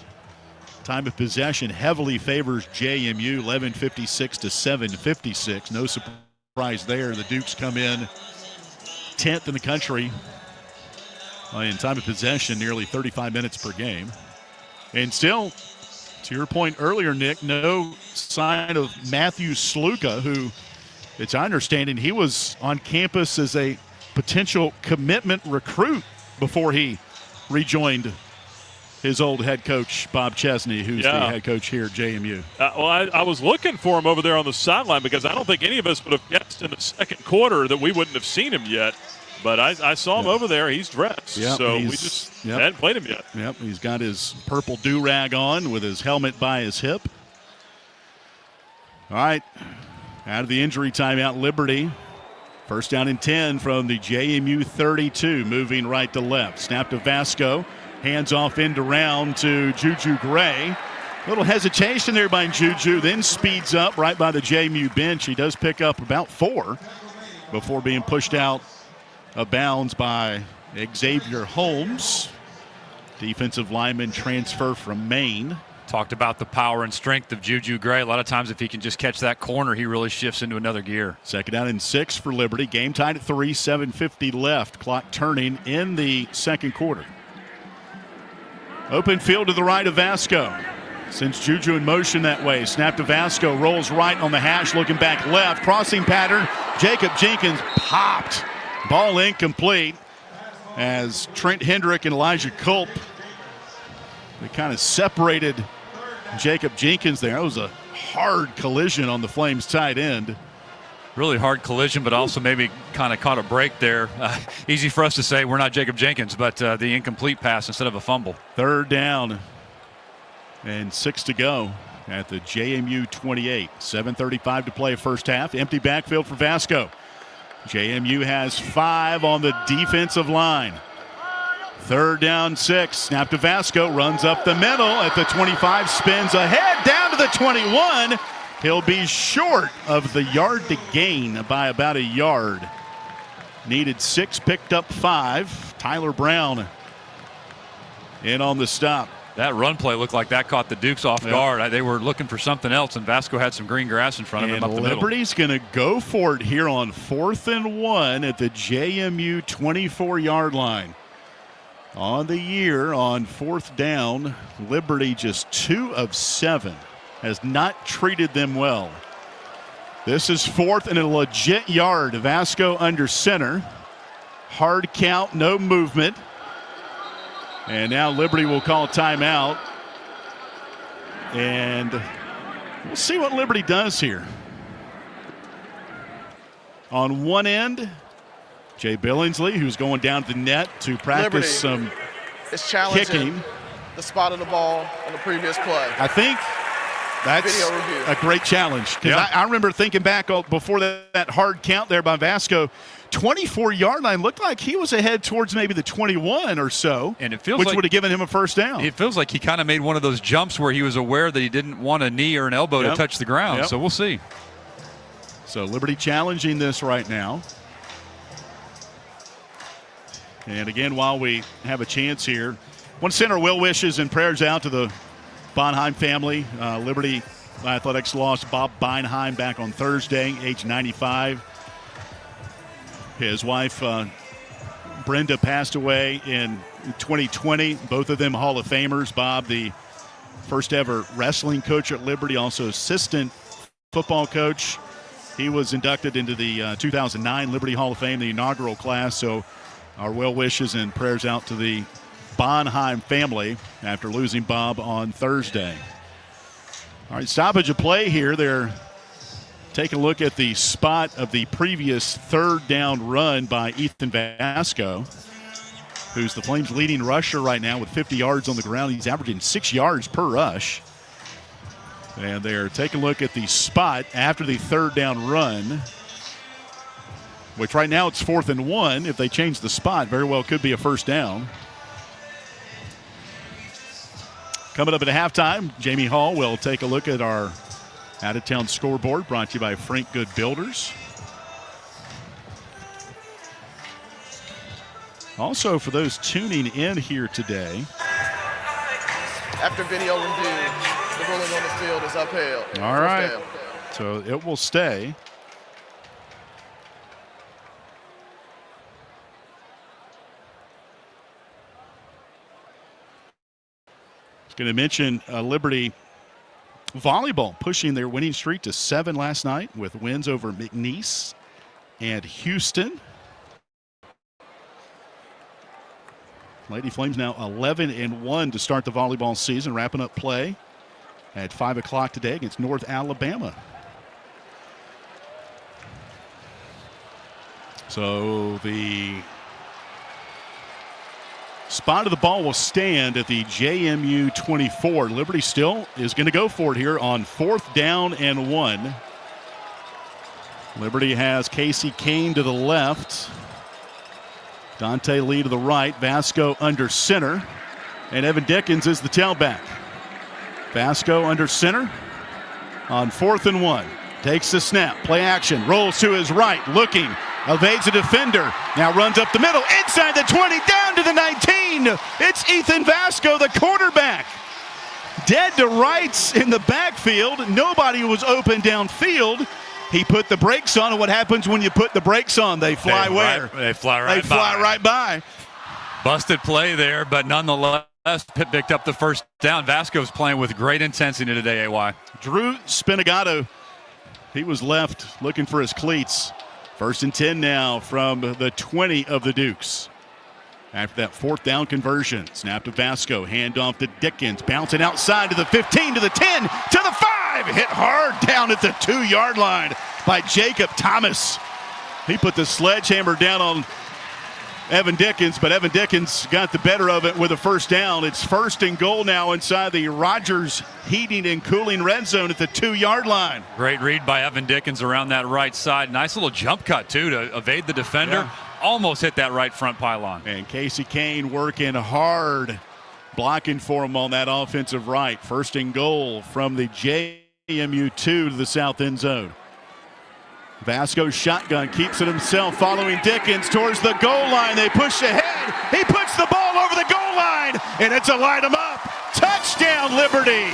Time of possession heavily favors JMU, 11:56 to 7:56. No surprise there. The Dukes come in 10th in the country in time of possession, nearly 35 minutes per game. And still, to your point earlier, Nick, no sign of Matthew Sluka, who, it's our understanding, he was on campus as a potential commitment recruit before he rejoined his old head coach, Bob Chesney, who's the head coach here at JMU. I was looking for him over there on the sideline because I don't think any of us would have guessed in the second quarter that we wouldn't have seen him yet. But I saw him over there. He's dressed. So we just hadn't played him yet. Yep, he's got his purple do-rag on with his helmet by his hip. All right, out of the injury timeout, Liberty. First down and 10 from the JMU 32, moving right to left. Snap to Vasco. Hands off end around to Juju Gray. A little hesitation there by Juju, then speeds up right by the JMU bench. He does pick up about 4 before being pushed out of bounds by Xavier Holmes. defensive lineman transfer from Maine. Talked about the power and strength of Juju Gray. A lot of times if he can just catch that corner, he really shifts into another gear. 2nd down and 6 for Liberty. Game tied at 3, 7:50 left. Clock turning in the second quarter. Open field to the right of Vasco. Sends Juju in motion that way. Snap to Vasco. Rolls right on the hash, looking back left. Crossing pattern. Jacob Jenkins popped. Ball incomplete as Trent Hendrick and Elijah Culp, they kind of separated Jacob Jenkins there. It was a hard collision on the Flames tight end. Really hard collision, but also maybe kind of caught a break there. Easy for us to say we're not Jacob Jenkins, but the incomplete pass instead of a fumble. 3rd down and 6 to go at the JMU 28. 7:35 to play first half. Empty backfield for Vasco. JMU has 5 on the defensive line. 3rd down, 6. Snap to Vasco. Runs up the middle at the 25. Spins ahead down to the 21. He'll be short of the yard to gain by about a yard. Needed 6, picked up 5. Tyler Brown in on the stop. That run play looked like that caught the Dukes off guard. They were looking for something else, and Vasco had some green grass in front of him up the middle. Liberty's going to go for it here on 4th and 1 at the JMU 24-yard line. On the year, on 4th down, Liberty just 2 of 7. Has not treated them well. This is 4th and a legit yard. Vasco under center. Hard count, no movement. And now Liberty will call timeout. And we'll see what Liberty does here. On one end, Jay Billingsley, who's going down to the net to practice Liberty some is challenging kicking. The spot of the ball on the previous play. I think that's Video review. a great challenge. Because I remember thinking back before that hard count there by Vasco, 24-yard line looked like he was ahead towards maybe the 21 or so, and it feels which like, would have given him a first down. It feels like he kind of made one of those jumps where he was aware that he didn't want a knee or an elbow to touch the ground. So we'll see. So Liberty challenging this right now. And again, while we have a chance here, I want to send our well wishes and prayers out to the Bonheim family. Liberty Athletics lost Bob Beinheim back on Thursday, age 95. His wife, Brenda, passed away in 2020. Both of them Hall of Famers. Bob, the first ever wrestling coach at Liberty, also assistant football coach. He was inducted into the 2009 Liberty Hall of Fame, the inaugural class. So our well wishes and prayers out to the Bonheim family after losing Bob on Thursday. All right, stoppage of play here. They're taking a look at the spot of the previous 3rd down run by Ethan Vasco, who's the Flames' leading rusher right now with 50 yards on the ground. He's averaging 6 yards per rush. And they're taking a look at the spot after the 3rd down run, which right now it's 4th and 1. If they change the spot, very well could be a first down. Coming up at halftime, Jamie Hall will take a look at our out-of-town scoreboard, brought to you by Frank Good Builders. Also, for those tuning in here today, After video review, the ruling on the field is upheld. all right, so it will stay. Going to mention Liberty volleyball pushing their winning streak to 7 last night with wins over McNeese and Houston. Lady Flames now 11-1 to start the volleyball season, wrapping up play at 5 o'clock today against North Alabama. So the spot of the ball will stand at the JMU 24. Liberty still is going to go for it here on 4th down and 1. Liberty has Casey Kane to the left. Dante Lee to the right. Vasco under center. And Evan Dickens is the tailback. Vasco under center on 4th and 1. Takes the snap. Play action. Rolls to his right. Looking. Evades a defender. Now runs up the middle. Inside the 20. Down to the 19. It's Ethan Vasco, the quarterback. Dead to rights in the backfield. Nobody was open downfield. He put the brakes on, and what happens when you put the brakes on? They fly They fly right by. They fly right by. Busted play there, but nonetheless, Pitt picked up the first down. Vasco's playing with great intensity today, AY. Drew Spinagato, he was left looking for his cleats. 1st and 10 now from the 20 of the Dukes. After that 4th down conversion, snap to Vasco, handoff to Dickens, bouncing outside to the 15, to the 10, to the 5, hit hard down at the 2-yard line by Jacob Thomas. He put the sledgehammer down on Evan Dickens, but Evan Dickens got the better of it with a first down. It's 1st and goal now inside the Rogers Heating and Cooling red zone at the 2-yard line. Great read by Evan Dickens around that right side. Nice little jump cut, too, to evade the defender. Yeah. Almost hit that right front pylon. And Casey Kane working hard, blocking for him on that offensive right. 1st and goal from the JMU 2 to the south end zone. Vasco shotgun, keeps it himself, following Dickens towards the goal line. They push ahead. He puts the ball over the goal line, and it's a light him up. Touchdown, Liberty.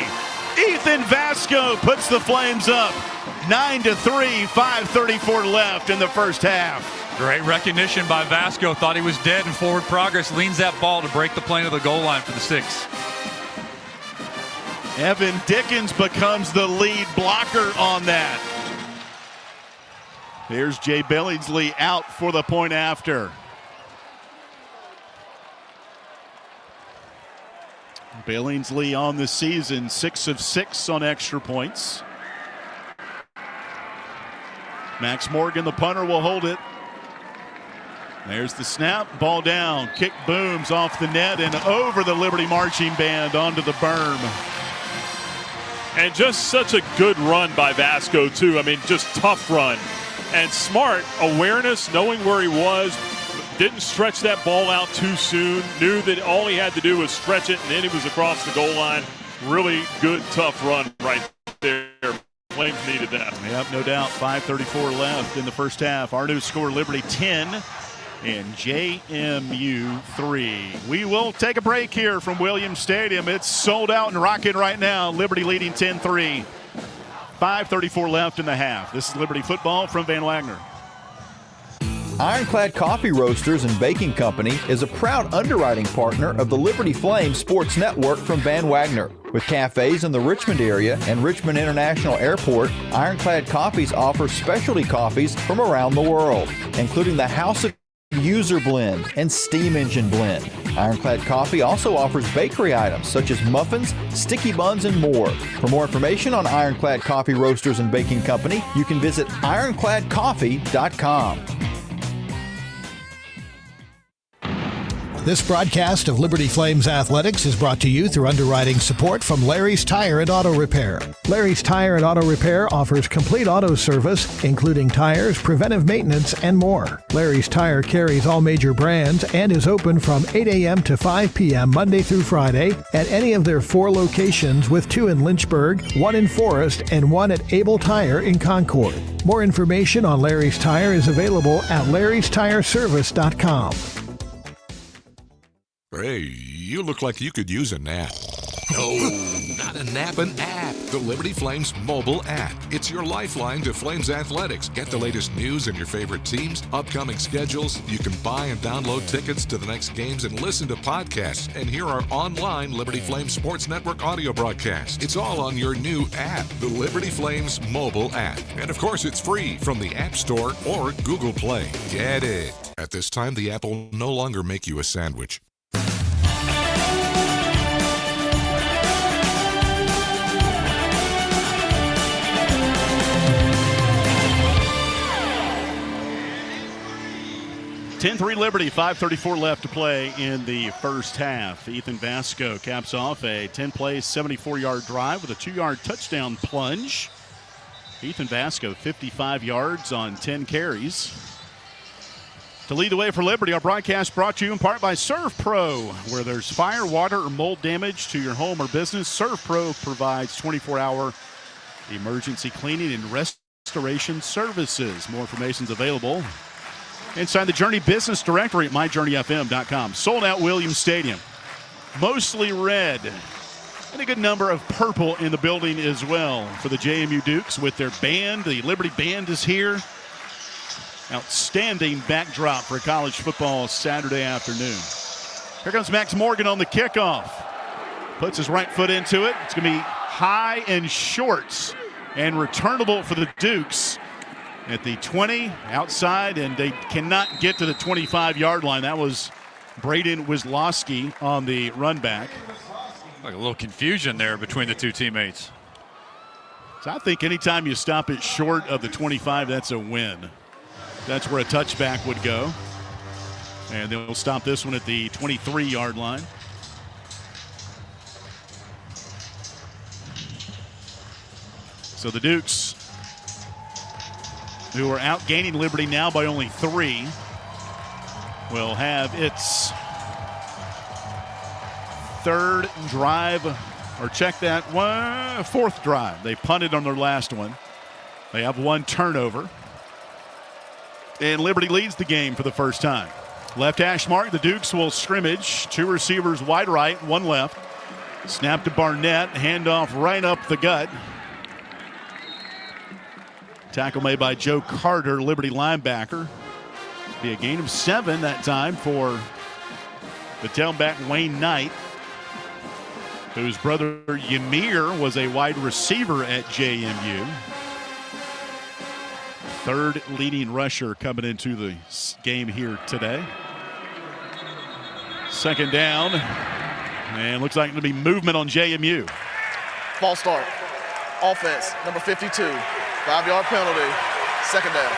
Ethan Vasco puts the Flames up 9-3, 5:34 left in the first half. Great recognition by Vasco. Thought he was dead in forward progress. Leans that ball to break the plane of the goal line for the 6. Evan Dickens becomes the lead blocker on that. Here's Jay Billingsley out for the point after. Billingsley on the season, 6 of 6 on extra points. Max Morgan, the punter, will hold it. There's the snap, ball down, kick booms off the net and over the Liberty marching band onto the berm. And just such a good run by Vasco, too. I mean, just tough run. And smart awareness, knowing where he was, didn't stretch that ball out too soon, knew that all he had to do was stretch it, and then he was across the goal line. Really good, tough run right there. Flames needed that. Yep, no doubt. 5:34 left in the first half. Our new score, Liberty 10 and JMU 3. We will take a break here from Williams Stadium. It's sold out and rocking right now. Liberty leading 10-3. 5:34 left in the half. This is Liberty football from Van Wagner. Ironclad Coffee Roasters and Baking Company is a proud underwriting partner of the Liberty Flames Sports Network from Van Wagner. With cafes in the Richmond area and Richmond International Airport, Ironclad Coffees offers specialty coffees from around the world, including the House of User Blend and Steam Engine Blend. Ironclad Coffee also offers bakery items such as muffins, sticky buns, and more. For more information on Ironclad Coffee Roasters and Baking Company, you can visit ironcladcoffee.com. This broadcast of Liberty Flames Athletics is brought to you through underwriting support from Larry's Tire and Auto Repair. Larry's Tire and Auto Repair offers complete auto service, including tires, preventive maintenance, and more. Larry's Tire carries all major brands and is open from 8 a.m. to 5 p.m. Monday through Friday at any of their 4 locations, with 2 in Lynchburg, 1 in Forest, and 1 at Able Tire in Concord. More information on Larry's Tire is available at larrystireservice.com. Hey, you look like you could use a nap. No, not a nap, an app. The Liberty Flames mobile app. It's your lifeline to Flames athletics. Get the latest news and your favorite teams, upcoming schedules. You can buy and download tickets to the next games and listen to podcasts and hear our online Liberty Flames Sports Network audio broadcast. It's all on your new app, the Liberty Flames mobile app. And of course, it's free from the App Store or Google Play. Get it. At this time, the app will no longer make you a sandwich. (10-3) Liberty, 5:34 left to play in the first half. Ethan Vasco caps off a 10-play, 74-yard drive with a 2-yard touchdown plunge. Ethan Vasco, 55 yards on 10 carries. To lead the way for Liberty, our broadcast brought to you in part by Serve Pro. Where there's fire, water, or mold damage to your home or business, Serve Pro provides 24-hour emergency cleaning and restoration services. More information is available Inside the Journey Business Directory at myjourneyfm.com. Sold out Williams Stadium. Mostly red. And a good number of purple in the building as well for the JMU Dukes with their band. The Liberty Band is here. Outstanding backdrop for a college football Saturday afternoon. Here comes Max Morgan on the kickoff. Puts his right foot into it. It's going to be high and short and returnable for the Dukes at the 20 outside, and they cannot get to the 25-yard line. That was Braden Wisłowski on the run back. Like a little confusion there between the two teammates. So I think anytime you stop it short of the 25, that's a win. That's where a touchback would go. And they'll stop this one at the 23-yard line. So the Dukes, who are outgaining Liberty now by only 3, will have its third drive, or check that one, fourth drive. They punted on their last one. They have one turnover. And Liberty leads the game for the first time. Left hash mark, the Dukes will scrimmage. 2 receivers wide right, 1 left. Snap to Barnett, handoff right up the gut. Tackle made by Joe Carter, Liberty linebacker. Be a gain of 7 that time for the tailback Wayne Knight, whose brother Ymir was a wide receiver at JMU. Third leading rusher coming into the game here today. Second down, and looks like it'll be movement on JMU. False start. Offense, number 52. 5-yard penalty. Second down.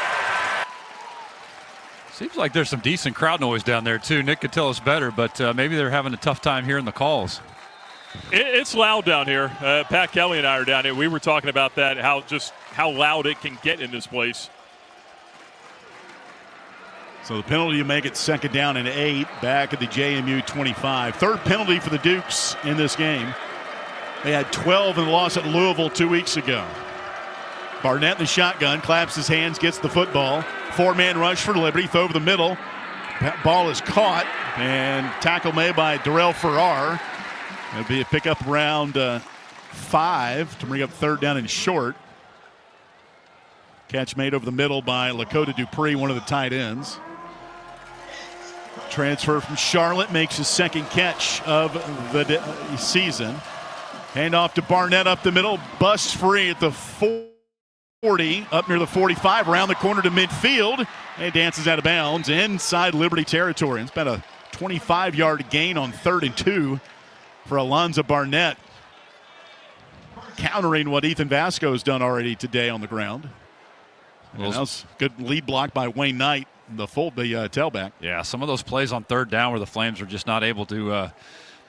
Seems like there's some decent crowd noise down there, too. Nick could tell us better, but maybe they're having a tough time hearing the calls. It's loud down here. Pat Kelly and I are down here. We were talking about that, how loud it can get in this place. So the penalty you make it second down and 8 back at the JMU 25. Third penalty for the Dukes in this game. They had 12 in the loss at Louisville 2 weeks ago. Barnett in the shotgun, claps his hands, gets the football. 4-man rush for Liberty, throw over the middle. That ball is caught, and tackle made by Darrell Farrar. It'll be a pickup around 5 to bring up third down and short. Catch made over the middle by Lakota Dupree, one of the tight ends. Transfer from Charlotte, makes his second catch of the season. Handoff to Barnett up the middle, busts free at the 40, up near the 45, around the corner to midfield, and dances out of bounds inside Liberty territory. It's been a 25-yard gain on 3rd and 2 for Alonzo Barnett, countering what Ethan Vasco has done already today on the ground. And that was a good lead block by Wayne Knight, the tailback. Yeah, some of those plays on third down where the Flames are just not able to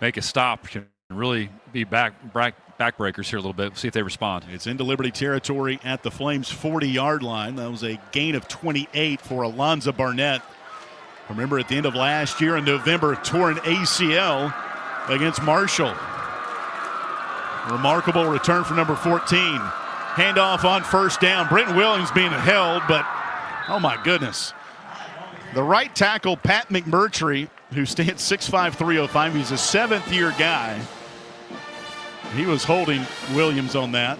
make a stop can really be backbreakers here a little bit. We'll see if they respond. It's into Liberty territory at the Flames' 40-yard line. That was a gain of 28 for Alonzo Barnett. Remember, at the end of last year in November, tore an ACL against Marshall. Remarkable return for number 14. Handoff on first down. Brenton Williams being held, but oh my goodness. The right tackle, Pat McMurtry, who stands 6'5", 305. He's a 7th-year guy. He was holding Williams on that.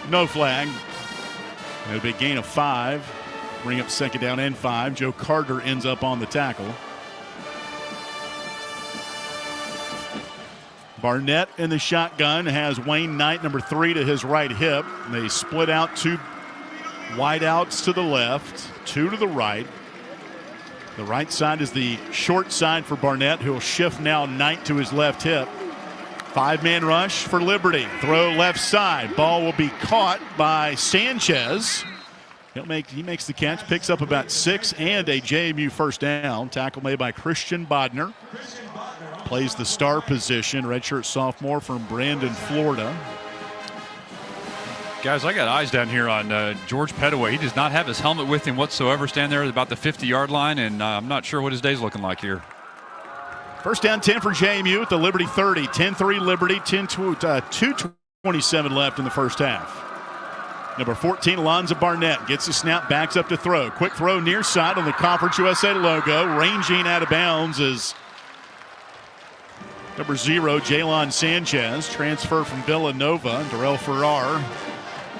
No flag. It'll be a gain of 5. Bring up second down and 5. Joe Carter ends up on the tackle. Barnett in the shotgun has Wayne Knight, number 3, to his right hip. They split out 2 wideouts to the left, 2 to the right. The right side is the short side for Barnett, who will shift now Knight to his left hip. 5-man rush for Liberty. Throw left side. Ball will be caught by Sanchez. He makes the catch, picks up about 6 and a JMU first down. Tackle made by Christian Bodner. Plays the star position, redshirt sophomore from Brandon, Florida. Guys, I got eyes down here on George Pettaway. He does not have his helmet with him whatsoever. Stand there at about the 50-yard line, and I'm not sure what his day's looking like here. First down 10 for JMU at the Liberty 30. 10-3 Liberty, 2:27 left in the first half. Number 14, Alonzo Barnett gets the snap, backs up to throw. Quick throw near side on the Conference USA logo. Ranging out of bounds is number 0, Jalen Sanchez. Transfer from Villanova. Darrell Farrar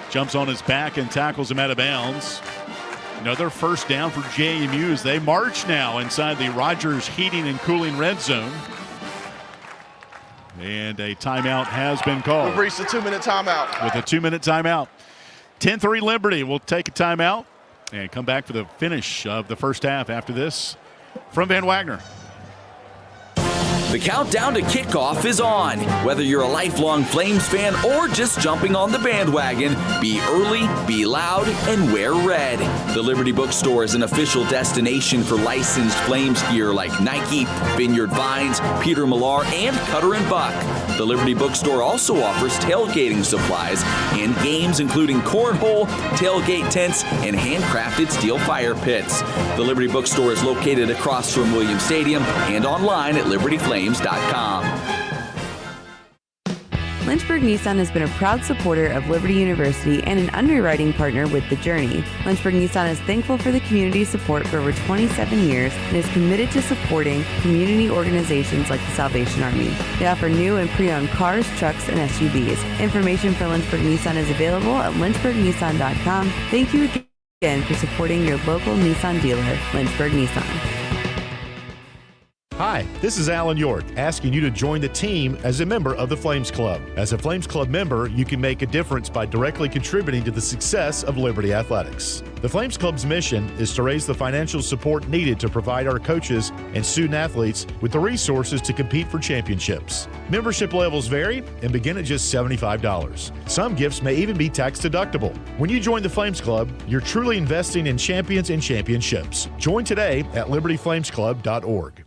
jumps on his back and tackles him out of bounds. Another first down for JMU as they march now inside the Rogers Heating and Cooling red zone. And a timeout has been called. We've reached a 2-minute timeout. With a 2-minute timeout. 10-3 Liberty will take a timeout and come back for the finish of the first half after this from Van Wagner. The countdown to kickoff is on. Whether you're a lifelong Flames fan or just jumping on the bandwagon, be early, be loud, and wear red. The Liberty Bookstore is an official destination for licensed Flames gear like Nike, Vineyard Vines, Peter Millar, and Cutter & Buck. The Liberty Bookstore also offers tailgating supplies and games including cornhole, tailgate tents, and handcrafted steel fire pits. The Liberty Bookstore is located across from Williams Stadium and online at libertyflames.com. Lynchburg Nissan has been a proud supporter of Liberty University and an underwriting partner with The Journey. Lynchburg Nissan is thankful for the community's support for over 27 years and is committed to supporting community organizations like the Salvation Army. They offer new and pre-owned cars, trucks, and SUVs. Information for Lynchburg Nissan is available at lynchburgnissan.com. Thank you again for supporting your local Nissan dealer, Lynchburg Nissan. Hi, this is Alan York, asking you to join the team as a member of the Flames Club. As a Flames Club member, you can make a difference by directly contributing to the success of Liberty Athletics. The Flames Club's mission is to raise the financial support needed to provide our coaches and student athletes with the resources to compete for championships. Membership levels vary and begin at just $75. Some gifts may even be tax deductible. When you join the Flames Club, you're truly investing in champions and championships. Join today at libertyflamesclub.org.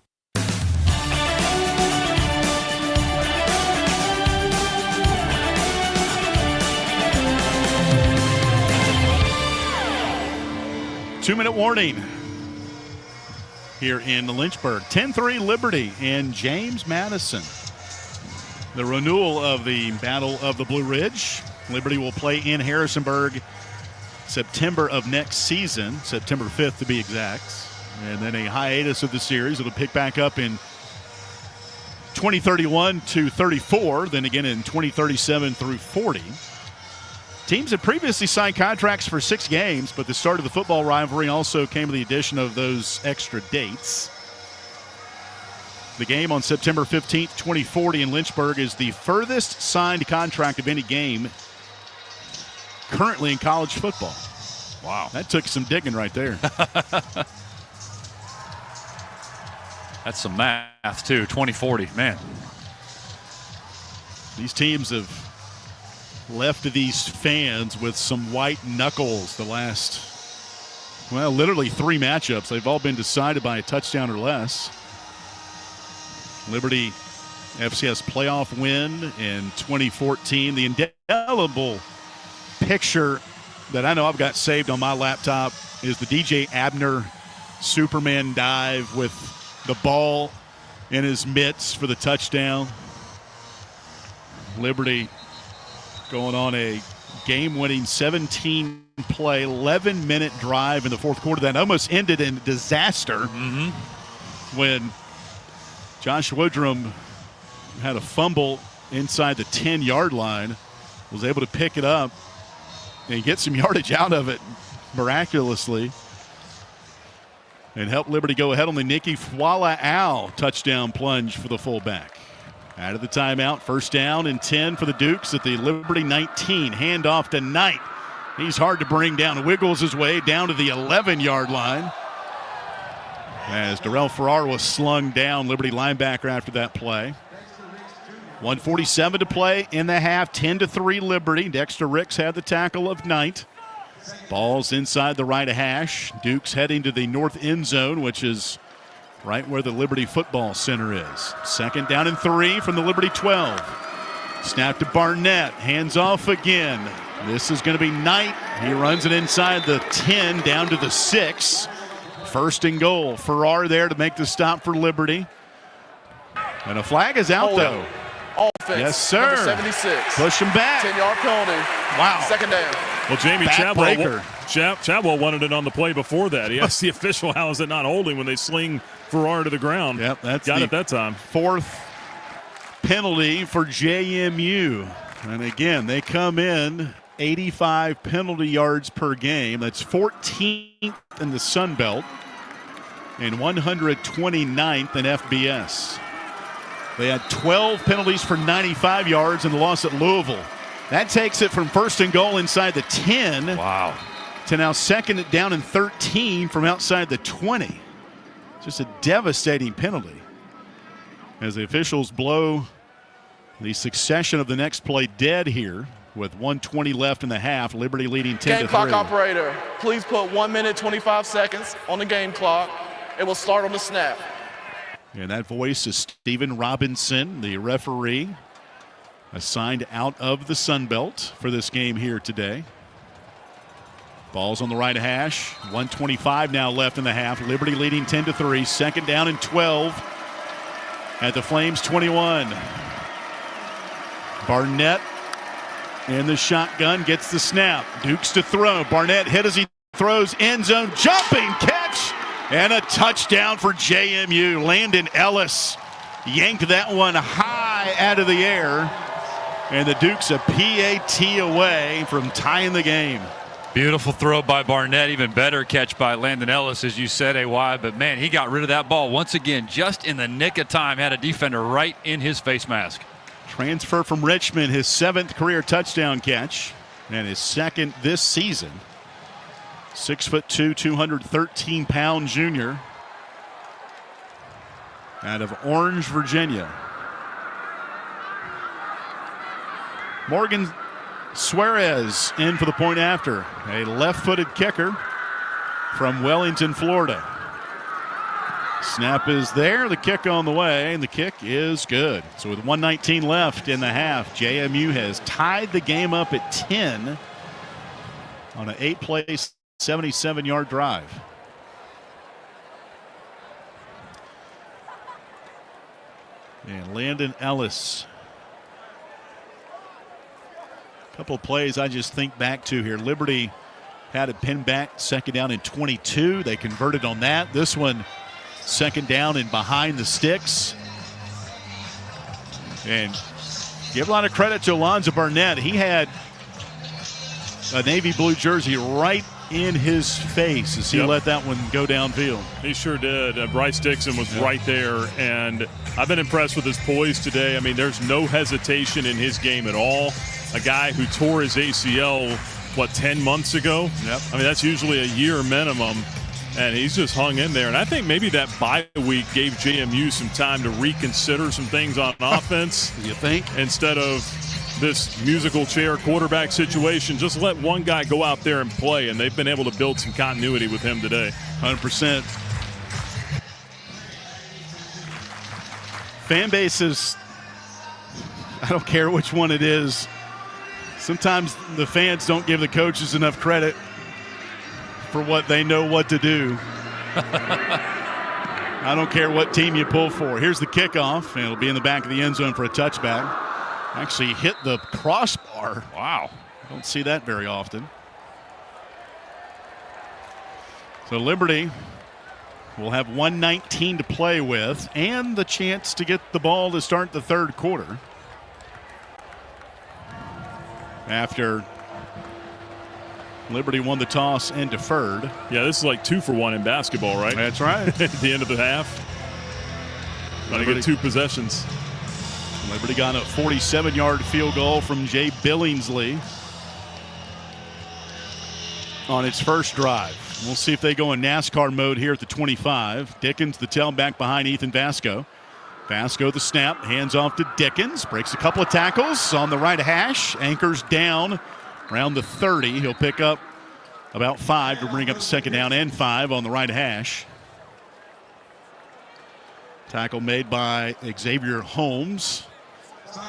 Two-minute warning here in Lynchburg. 10-3 Liberty and James Madison. The renewal of the Battle of the Blue Ridge. Liberty will play in Harrisonburg September of next season, September 5th to be exact. And then a hiatus of the series. It'll pick back up in 2031 to 34, then again in 2037 through 40. Teams had previously signed contracts for 6 games, but the start of the football rivalry also came with the addition of those extra dates. The game on September 15th, 2040 in Lynchburg is the furthest signed contract of any game currently in college football. Wow. That took some digging right there. That's some math, too. 2040, man. These teams have left these fans with some white knuckles the last, well, literally 3 matchups. They've all been decided by a touchdown or less. Liberty FCS playoff win in 2014. The indelible picture that I know I've got saved on my laptop is the DJ Abner Superman dive with the ball in his mitts for the touchdown. Liberty going on a game-winning 17-play, 11-minute drive in the fourth quarter that almost ended in disaster when Josh Woodrum had a fumble inside the 10-yard line, was able to pick it up and get some yardage out of it miraculously and help Liberty go ahead on the Nikki Fuala'au touchdown plunge for the fullback. Out of the timeout, first down and 10 for the Dukes at the Liberty 19. Handoff to Knight. He's hard to bring down. Wiggles his way down to the 11-yard line. As Darrell Farrar was slung down, Liberty linebacker after that play. 1:47 to play in the half, 10-3 Liberty. Dexter Ricks had the tackle of Knight. Ball's inside the right hash. Dukes heading to the north end zone, which is right where the Liberty Football Center is. Second down and 3 from the Liberty 12. Snap to Barnett. Hands off again. This is going to be Knight. He runs it inside the 10 down to the 6. First and goal. Farrar there to make the stop for Liberty. And a flag is out, though. Offense. Yes, sir. Number 76. Push him back. 10-yard penalty. Wow. Second down. Well, Jamie Backbreaker. Chadwell wanted it on the play before that. He asked the official, how is it not holding when they sling Farrar to the ground? Yep, that's got it that time. 4th penalty for JMU. And again, they come in 85 penalty yards per game. That's 14th in the Sun Belt and 129th in FBS. They had 12 penalties for 95 yards in the loss at Louisville. That takes it from 1st and goal inside the 10. Wow. To now 2nd down and 13 from outside the 20. Just a devastating penalty. As the officials blow the succession of the next play dead here with 1:20 left in the half. Liberty leading 10-3. Game clock operator, please put 1 minute 25 seconds on the game clock. It will start on the snap. And that voice is Stephen Robinson, the referee, assigned out of the Sun Belt for this game here today. Ball's on the right hash. 1:25 now left in the half. Liberty leading 10-3. 2nd down and 12 at the Flames 21. Barnett in the shotgun gets the snap. Dukes to throw. Barnett hit as he throws. End zone jumping catch and a touchdown for JMU. Landon Ellis yanked that one high out of the air. And the Dukes a PAT away from tying the game. Beautiful throw by Barnett. Even better catch by Landon Ellis, as you said, AY. But, man, he got rid of that ball once again just in the nick of time. Had a defender right in his face mask. Transfer from Richmond, his 7th career touchdown catch and his 2nd this season. 6'2", 213-pound junior out of Orange, Virginia. Morgan Suarez in for the point after. A left-footed kicker from Wellington, Florida. Snap is there, the kick on the way, and the kick is good. So with 1:19 left in the half, JMU has tied the game up at 10 on an 8-play, 77-yard drive. And Landon Ellis. A couple of plays I just think back to here. Liberty had it pinned back, 2nd down and 22. They converted on that. This one, 2nd down and behind the sticks. And give a lot of credit to Alonzo Barnett. He had a navy blue jersey right in his face as he let that one go downfield. He sure did. Bryce Dixon was right there, and I've been impressed with his poise today. I mean, there's no hesitation in his game at all. A guy who tore his ACL, 10 months ago? Yep. I mean, that's usually a year minimum, and he's just hung in there. And I think maybe that bye week gave JMU some time to reconsider some things on offense. You think? Instead of this musical chair quarterback situation, just let one guy go out there and play, and they've been able to build some continuity with him today. 100%. Fan bases, I don't care which one it is, sometimes the fans don't give the coaches enough credit for what they know what to do. I don't care what team you pull for. Here's the kickoff, and it'll be in the back of the end zone for a touchback. Actually hit the crossbar. Wow. Don't see that very often. So Liberty will have 1:19 to play with and the chance to get the ball to start the 3rd quarter. After Liberty won the toss and deferred. Yeah, this is like 2 for 1 in basketball, right? That's right. At the end of the half. Trying to get 2 possessions. Liberty got a 47-yard field goal from Jay Billingsley on its first drive. We'll see if they go in NASCAR mode here at the 25. Dickens, the tailback behind Ethan Vasco. Vasco the snap, hands off to Dickens, breaks a couple of tackles on the right hash, anchors down around the 30. He'll pick up about 5 to bring up 2nd down and 5 on the right hash. Tackle made by Xavier Holmes.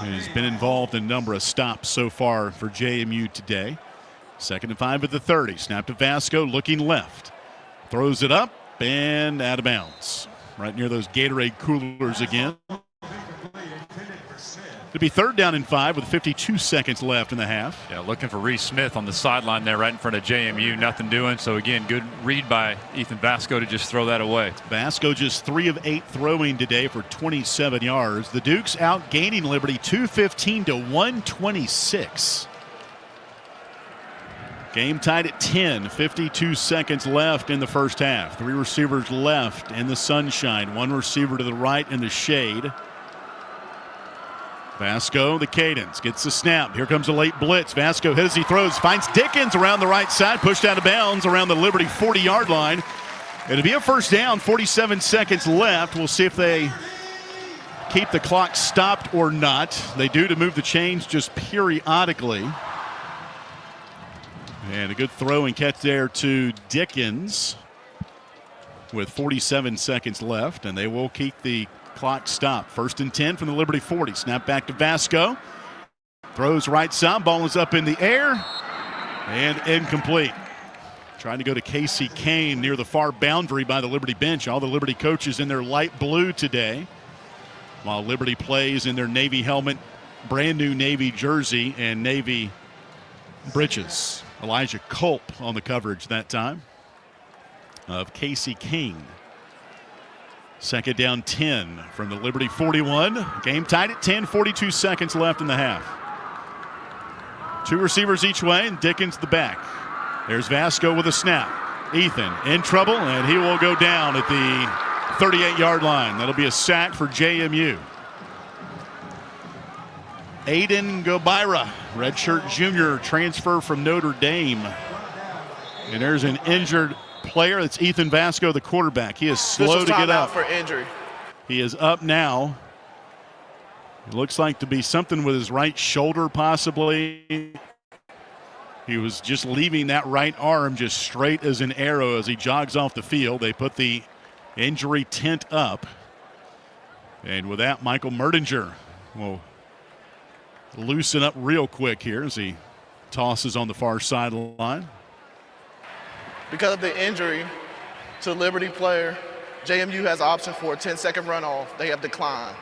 He's been involved in a number of stops so far for JMU today. 2nd and 5 at the 30. Snap to Vasco, looking left. Throws it up and out of bounds. Right near those Gatorade coolers again. It'll be 3rd down and 5 with 52 seconds left in the half. Yeah, looking for Reese Smith on the sideline there right in front of JMU. Nothing doing. So, again, good read by Ethan Vasco to just throw that away. Vasco just 3 of 8 throwing today for 27 yards. The Dukes out gaining Liberty 215 to 126. Game tied at 10, 52 seconds left in the first half. 3 receivers left in the sunshine, 1 receiver to the right in the shade. Vasco, the cadence, gets the snap. Here comes a late blitz. Vasco hits as he throws, finds Dickens around the right side, pushed out of bounds around the Liberty 40-yard line. It'll be a first down, 47 seconds left. We'll see if they keep the clock stopped or not. They do to move the chains just periodically. And a good throw and catch there to Dickens with 47 seconds left, and they will keep the clock stopped. 1st and 10 from the Liberty 40. Snap back to Vasco. Throws right side. Ball is up in the air and incomplete. Trying to go to Casey Kane near the far boundary by the Liberty bench. All the Liberty coaches in their light blue today, while Liberty plays in their Navy helmet, brand new Navy jersey, and Navy breeches. Elijah Culp on the coverage that time of Casey Kane. 2nd down 10 from the Liberty 41. Game tied at 10, 42 seconds left in the half. 2 receivers each way, and Dickens the back. There's Vasco with a snap. Ethan in trouble, and he will go down at the 38-yard line. That'll be a sack for JMU. Aiden Gobira, redshirt junior, transfer from Notre Dame. And there's an injured player. That's Ethan Vasco, the quarterback. He is slow to get up. For injury. He is up now. It looks like to be something with his right shoulder, possibly. He was just leaving that right arm just straight as an arrow as he jogs off the field. They put the injury tent up. And with that, Michael Merdinger will loosen up real quick here as he tosses on the far sideline. Because of the injury to the Liberty player, JMU has option for a 10-second runoff. They have declined.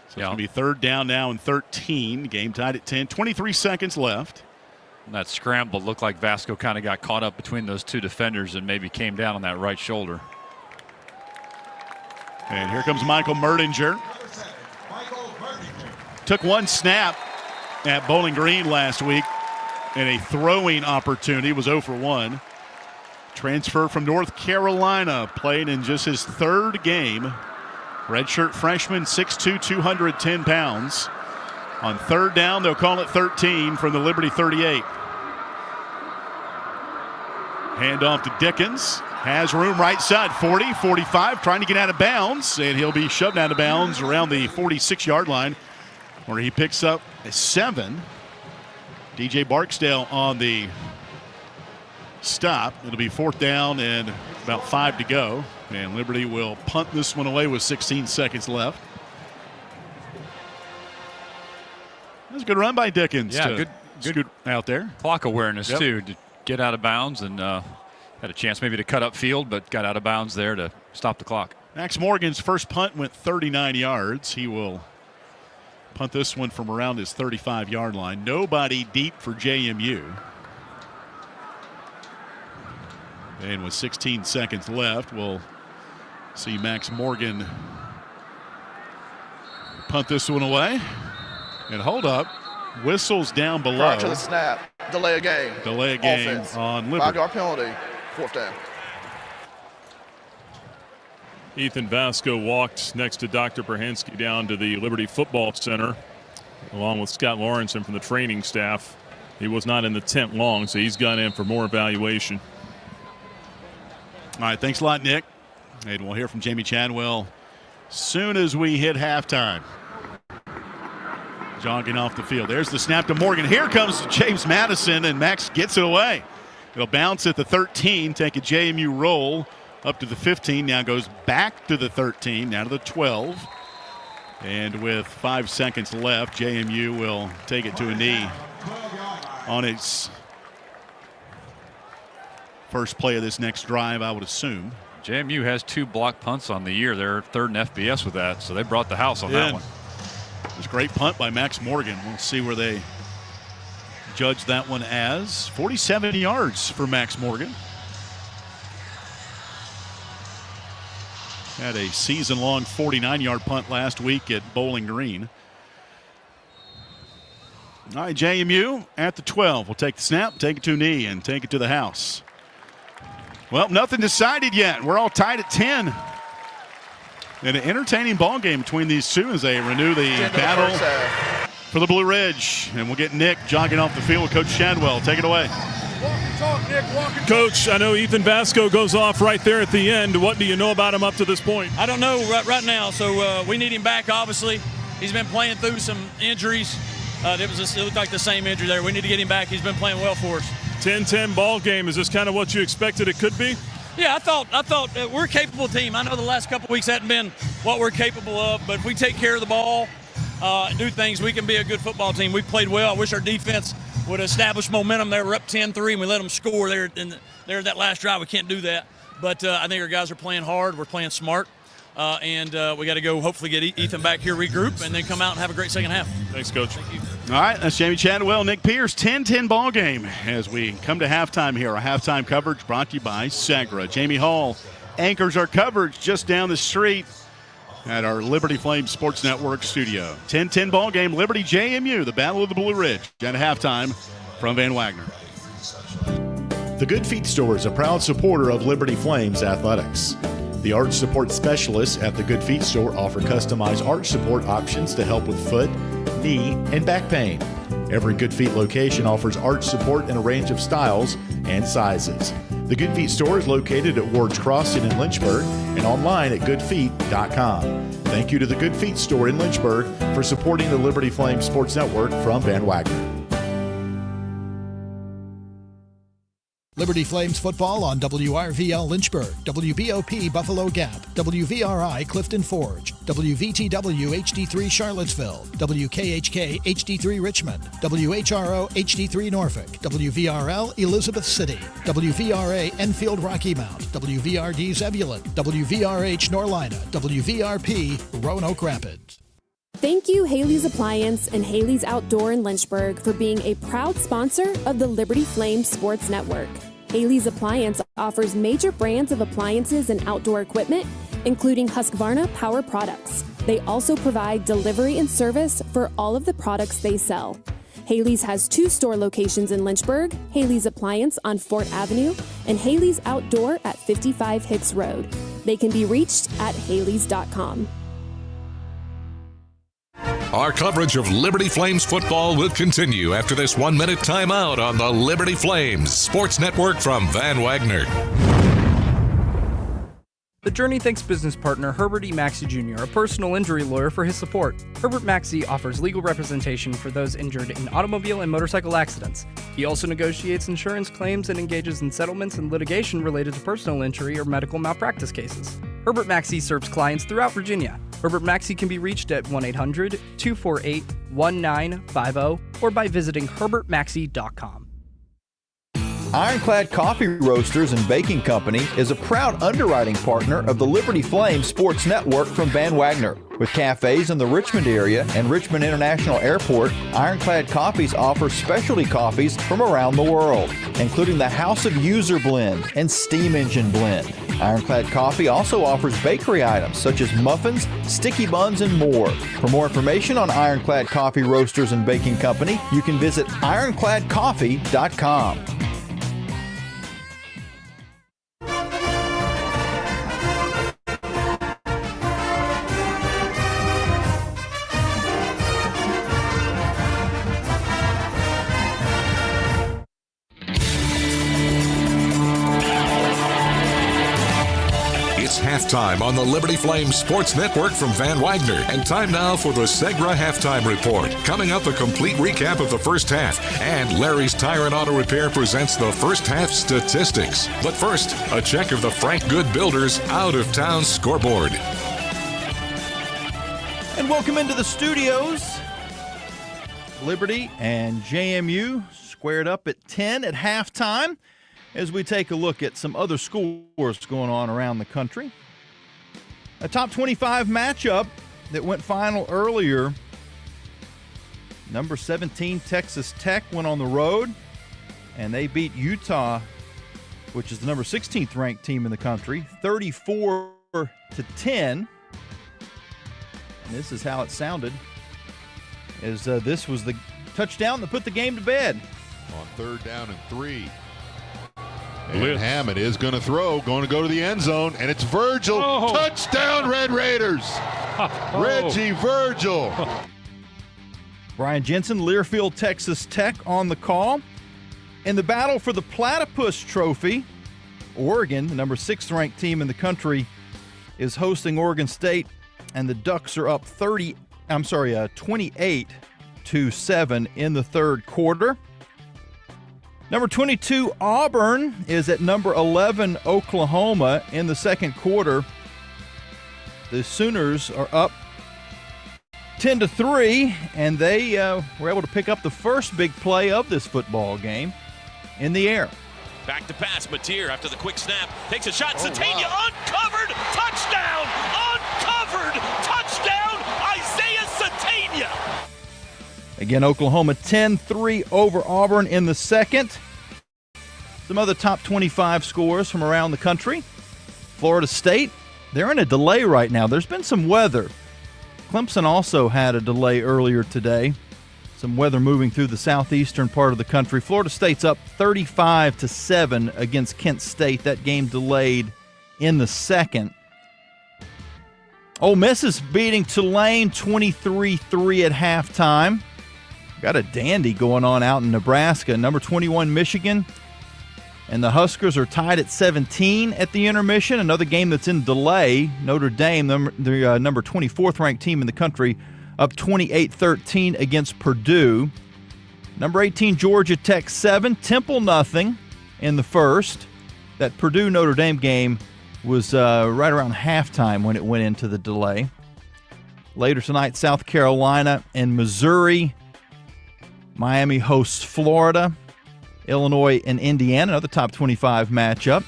So it's going to be 3rd down now and 13. Game tied at 10. 23 seconds left. And that scramble looked like Vasco kind of got caught up between those 2 defenders and maybe came down on that right shoulder. And here comes Michael Merdinger. Took 1 snap at Bowling Green last week in a throwing opportunity. Was 0 for 1. Transfer from North Carolina. Played in just his 3rd game. Redshirt freshman, 6'2", 210 pounds. On 3rd down, they'll call it 13 from the Liberty 38. Handoff to Dickens. Has room right side, 40, 45, trying to get out of bounds, and he'll be shoved out of bounds around the 46-yard line, where he picks up a 7. DJ Barksdale on the stop. It'll be 4th down and about 5 to go, and Liberty will punt this one away with 16 seconds left. That was a good run by Dickens. Yeah, good out there. Clock awareness, too, to get out of bounds, and had a chance maybe to cut up field, but got out of bounds there to stop the clock. Max Morgan's first punt went 39 yards. He will punt this one from around his 35-yard line. Nobody deep for JMU. And with 16 seconds left, we'll see Max Morgan punt this one away. And hold up. Whistles down below. Prior to the snap, delay a game. Delay a game Offense. on Liberty. 5-yard penalty, 4th down. Ethan Vasco walked next to Dr. Perhansky down to the Liberty Football Center, along with Scott Lawrenson from the training staff. He was not in the tent long, so he's gone in for more evaluation. All right, thanks a lot, Nick. And we'll hear from Jamie Chadwell soon as we hit halftime. Jogging off the field. There's the snap to Morgan. Here comes James Madison, and Max gets it away. It'll bounce at the 13, take a JMU roll up to the 15, now goes back to the 13, now to the 12. And with 5 seconds left, JMU will take it to a knee on its first play of this next drive, I would assume. JMU has 2 block punts on the year. They're third in FBS with that, so they brought the house on that one. It was a great punt by Max Morgan. We'll see where they judge that one as. 47 yards for Max Morgan. Had a season-long 49-yard punt last week at Bowling Green. All right, JMU at the 12. We'll take the snap, take it to a knee, and take it to the house. Well, nothing decided yet. We're all tied at 10. And an entertaining ball game between these two as they renew the battle for the Blue Ridge. And we'll get Nick jogging off the field with Coach Shadwell. Take it away. Coach, I know Ethan Vasco goes off right there at the end. What do you know about him up to this point? I don't know right now, so we need him back, obviously. He's been playing through some injuries. It looked like the same injury there. We need to get him back. He's been playing well for us. 10-10 ball game. Is this kind of what you expected it could be? Yeah, I thought we're a capable team. I know the last couple weeks hadn't been what we're capable of, but if we take care of the ball and do things, we can be a good football team. We played well. I wish our defense would establish momentum. They were up 10-3, and we let them score there in that last drive. We can't do that. But I think our guys are playing hard. We're playing smart. And we got to go hopefully get Ethan back here, regroup, and then come out and have a great second half. Thanks, Coach. Thank you. All right, that's Jamie Chadwell, Nick Pierce, 10-10 ball game as we come to halftime here. Our halftime coverage brought to you by Segra. Jamie Hall anchors our coverage just down the street at our Liberty Flame Sports Network studio. 10-10 ball game, Liberty JMU, the Battle of the Blue Ridge at halftime from Van Wagner. The Good Feet Store is a proud supporter of Liberty Flames athletics. The arch support specialists at the Good Feet Store offer customized arch support options to help with foot, knee, and back pain. Every Good Feet location offers arch support in a range of styles and sizes. The Good Feet Store is located at Ward's Crossing in Lynchburg and online at goodfeet.com. Thank you to the Good Feet Store in Lynchburg for supporting the Liberty Flame Sports Network from Van Wagner. Liberty Flames football on WRVL Lynchburg, WBOP Buffalo Gap, WVRI Clifton Forge, WVTW HD3 Charlottesville, WKHK HD3 Richmond, WHRO HD3 Norfolk, WVRL Elizabeth City, WVRA Enfield Rocky Mount, WVRD Zebulon, WVRH Norlina, WVRP Roanoke Rapids. Thank you, Haley's Appliance and Haley's Outdoor in Lynchburg, for being a proud sponsor of the Liberty Flame Sports Network. Haley's Appliance offers major brands of appliances and outdoor equipment, including Husqvarna Power Products. They also provide delivery and service for all of the products they sell. Haley's has 2 store locations in Lynchburg, Haley's Appliance on Fort Avenue and Haley's Outdoor at 55 Hicks Road. They can be reached at haleys.com. Our coverage of Liberty Flames football will continue after this 1-minute timeout on the Liberty Flames Sports Network from Van Wagner. The Journey thanks business partner Herbert E. Maxey Jr., a personal injury lawyer, for his support. Herbert Maxey offers legal representation for those injured in automobile and motorcycle accidents. He also negotiates insurance claims and engages in settlements and litigation related to personal injury or medical malpractice cases. Herbert Maxey serves clients throughout Virginia. Herbert Maxey can be reached at 1-800-248-1950 or by visiting herbertmaxey.com. Ironclad Coffee Roasters and Baking Company is a proud underwriting partner of the Liberty Flame Sports Network from Van Wagner. With cafes in the Richmond area and Richmond International Airport, Ironclad Coffees offers specialty coffees from around the world, including the House of User Blend and Steam Engine Blend. Ironclad Coffee also offers bakery items such as muffins, sticky buns, and more. For more information on Ironclad Coffee Roasters and Baking Company, you can visit ironcladcoffee.com. Halftime on the Liberty Flames Sports Network from Van Wagner. And time now for the Segra Halftime Report. Coming up, a complete recap of the first half. And Larry's Tire and Auto Repair presents the first half statistics. But first, a check of the Frank Good Builders out-of-town scoreboard. And welcome into the studios. Liberty and JMU squared up at 10 at halftime. as we take a look at some other scores going on around the country. A top 25 matchup that went final earlier. Number 17, Texas Tech, went on the road, and they beat Utah, which is the number 16th ranked team in the country, 34-10. And this is how it sounded, as this was the touchdown that put the game to bed. On 3rd down and 3. And Hammond is going to throw, going to go to the end zone, and it's Virgil. Oh. Touchdown, Red Raiders. Reggie Virgil. Brian Jensen, Learfield, Texas Tech on the call. In the battle for the Platypus Trophy, Oregon, the number 6th ranked team in the country, is hosting Oregon State, and the Ducks are up 28-7 in the third quarter. Number 22, Auburn, is at number 11, Oklahoma, in the second quarter. The Sooners are up 10-3, and they were able to pick up the first big play of this football game in the air. Back to pass, Mateer after the quick snap, takes a shot, Satania uncovered, touchdown, uncovered, touchdown, Isaiah Satania. Again, Oklahoma 10-3 over Auburn in the second. Some other top 25 scores from around the country. Florida State, they're in a delay right now. There's been some weather. Clemson also had a delay earlier today. Some weather moving through the southeastern part of the country. Florida State's up 35-7 against Kent State. That game delayed in the second. Ole Miss is beating Tulane 23-3 at halftime. Got a dandy going on out in Nebraska. Number 21, Michigan. And the Huskers are tied at 17 at the intermission. Another game that's in delay. Notre Dame, the number 24th ranked team in the country, up 28-13 against Purdue. Number 18, Georgia Tech 7, Temple nothing in the first. That Purdue-Notre Dame game was right around halftime when it went into the delay. Later tonight, South Carolina and Missouri. Miami hosts Florida. Illinois and Indiana, another top 25 matchup.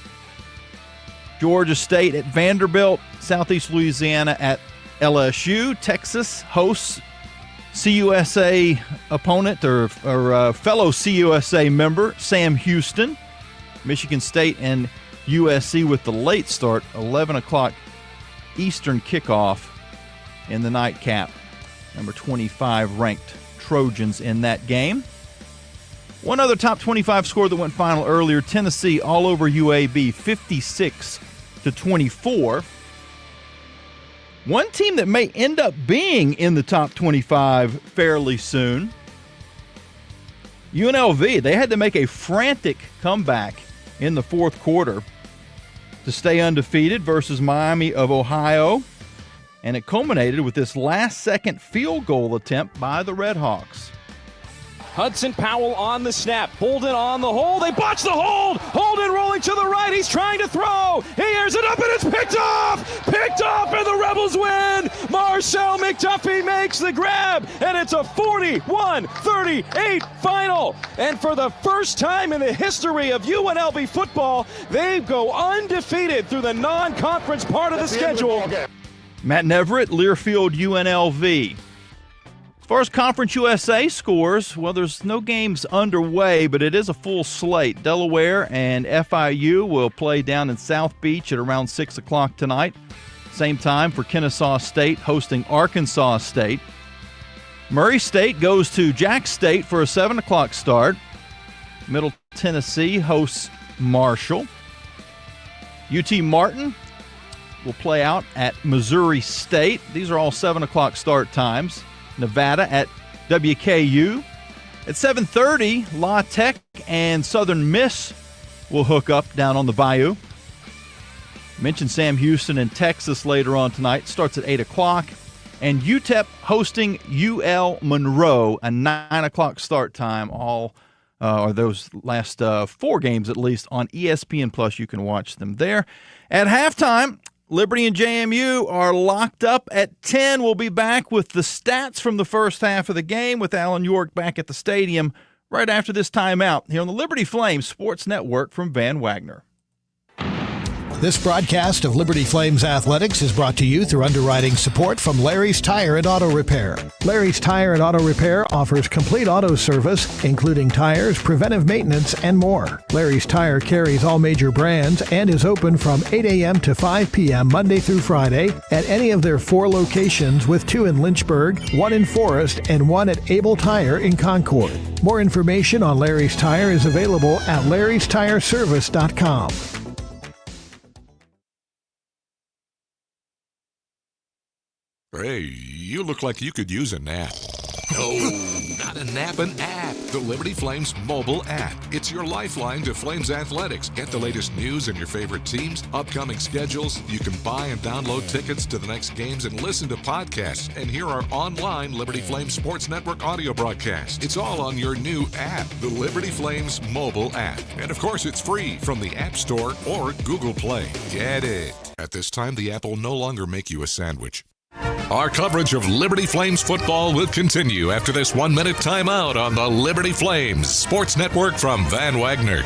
Georgia State at Vanderbilt. Southeast Louisiana at LSU. Texas hosts CUSA opponent or fellow CUSA member Sam Houston. Michigan State and USC with the late start, 11 o'clock Eastern kickoff in the nightcap. Number 25 ranked Trojans in that game. One other top 25 score that went final earlier, Tennessee all over UAB, 56-24. One team that may end up being in the top 25 fairly soon, UNLV. They had to make a frantic comeback in the fourth quarter to stay undefeated versus Miami of Ohio, and it culminated with this last-second field goal attempt by the Redhawks. Hudson Powell on the snap. Holden on the hole. They botch the hold. Holden rolling to the right. He's trying to throw. He airs it up and it's picked off. Picked off and the Rebels win. Marcel McDuffie makes the grab and it's a 41-38 final. And for the first time in the history of UNLV football, they go undefeated through the non-conference part of the schedule. Matt Neverett, Learfield, UNLV. As far as Conference USA scores, well, there's no games underway, but it is a full slate. Delaware and FIU will play down in South Beach at around 6 o'clock tonight. Same time for Kennesaw State hosting Arkansas State. Murray State goes to Jack State for a 7 o'clock start. Middle Tennessee hosts Marshall. UT Martin will play out at Missouri State. These are all 7 o'clock start times. Nevada at WKU. At 7:30, La Tech and Southern Miss will hook up down on the Bayou. Mentioned Sam Houston in Texas later on tonight. Starts at 8 o'clock. And UTEP hosting UL Monroe, a 9 o'clock start time. All or those last 4 games at least on ESPN Plus. You can watch them there. At halftime, Liberty and JMU are locked up at 10. We'll be back with the stats from the first half of the game with Alan York back at the stadium right after this timeout here on the Liberty Flames Sports Network from Van Wagner. This broadcast of Liberty Flames Athletics is brought to you through underwriting support from Larry's Tire and Auto Repair. Larry's Tire and Auto Repair offers complete auto service, including tires, preventive maintenance, and more. Larry's Tire carries all major brands and is open from 8 a.m. to 5 p.m. Monday through Friday at any of their 4 locations, with 2 in Lynchburg, 1 in Forest, and 1 at Able Tire in Concord. More information on Larry's Tire is available at larrystireservice.com. Hey, you look like you could use a nap. No, not a nap, an app. The Liberty Flames mobile app. It's your lifeline to Flames athletics. Get the latest news and your favorite teams, upcoming schedules. You can buy and download tickets to the next games and listen to podcasts and hear our online Liberty Flames Sports Network audio broadcast. It's all on your new app, the Liberty Flames mobile app. And of course, it's free from the App Store or Google Play. Get it. At this time, the app will no longer make you a sandwich. Our coverage of Liberty Flames football will continue after this 1-minute timeout on the Liberty Flames Sports Network from Van Wagner.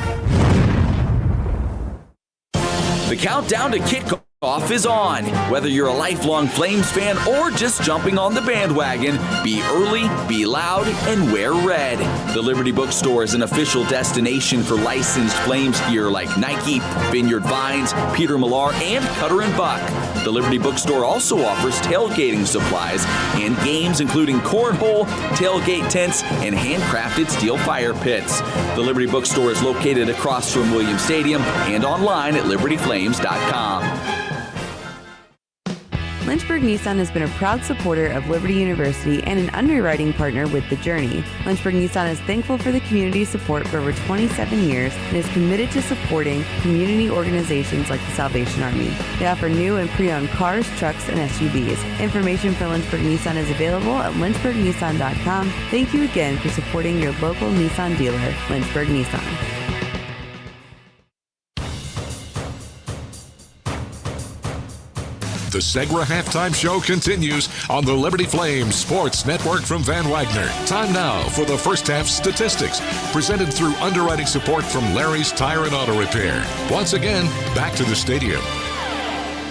The countdown to kickoff is on. Whether you're a lifelong Flames fan or just jumping on the bandwagon, be early, be loud, and wear red. The Liberty Bookstore is an official destination for licensed Flames gear like Nike, Vineyard Vines, Peter Millar, and Cutter & Buck. The Liberty Bookstore also offers tailgating supplies and games including cornhole, tailgate tents, and handcrafted steel fire pits. The Liberty Bookstore is located across from Williams Stadium and online at libertyflames.com. Lynchburg Nissan has been a proud supporter of Liberty University and an underwriting partner with The Journey. Lynchburg Nissan is thankful for the community's support for over 27 years and is committed to supporting community organizations like the Salvation Army. They offer new and pre-owned cars, trucks, and SUVs. Information for Lynchburg Nissan is available at lynchburgnissan.com. Thank you again for supporting your local Nissan dealer, Lynchburg Nissan. The Segra Halftime Show continues on the Liberty Flames Sports Network from Van Wagner. Time now for the first half statistics, presented through underwriting support from Larry's Tire and Auto Repair. Once again, back to the stadium.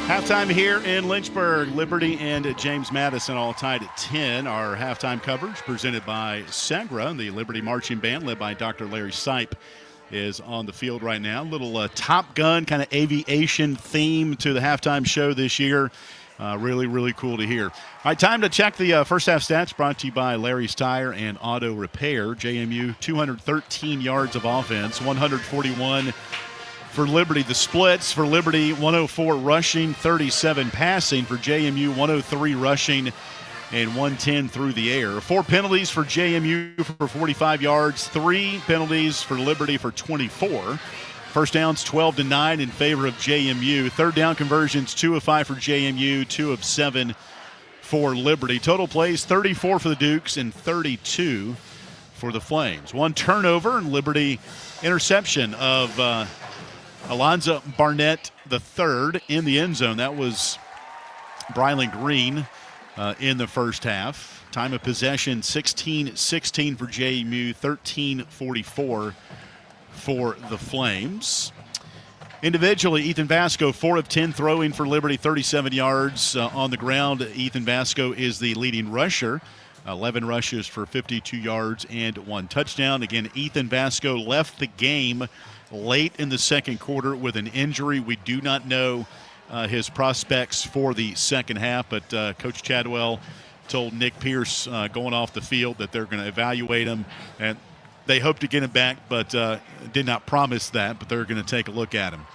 Halftime here in Lynchburg. Liberty and James Madison all tied at 10. Our halftime coverage presented by Segra, the Liberty Marching Band led by Dr. Larry Sipe, is on the field right now. Little Top Gun kind of aviation theme to the halftime show this year. Really, really cool to hear. All right, time to check the first half stats brought to you by Larry's Tire and Auto Repair. JMU, 213 yards of offense, 141 for Liberty. The splits for Liberty, 104 rushing, 37 passing. For JMU, 103 rushing, and 110 through the air. 4 penalties for JMU for 45 yards, 3 penalties for Liberty for 24. First downs 12-9 in favor of JMU. Third down conversions 2 of 5 for JMU, 2 of 7 for Liberty. Total plays 34 for the Dukes and 32 for the Flames. 1 turnover and Liberty interception of Alonzo Barnett III in the end zone. That was Brylan Green in the first half. Time of possession 16-16 for JMU, 13-44 for the Flames. Individually, Ethan Vasco, 4 of 10 throwing for Liberty, 37 yards on the ground. Ethan Vasco is the leading rusher. 11 rushes for 52 yards and 1 touchdown. Again, Ethan Vasco left the game late in the second quarter with an injury. We do not know his prospects for the second half, but Coach Chadwell told Nick Pierce going off the field that they're going to evaluate him, and they hope to get him back, but did not promise that, but they're going to take a look at him.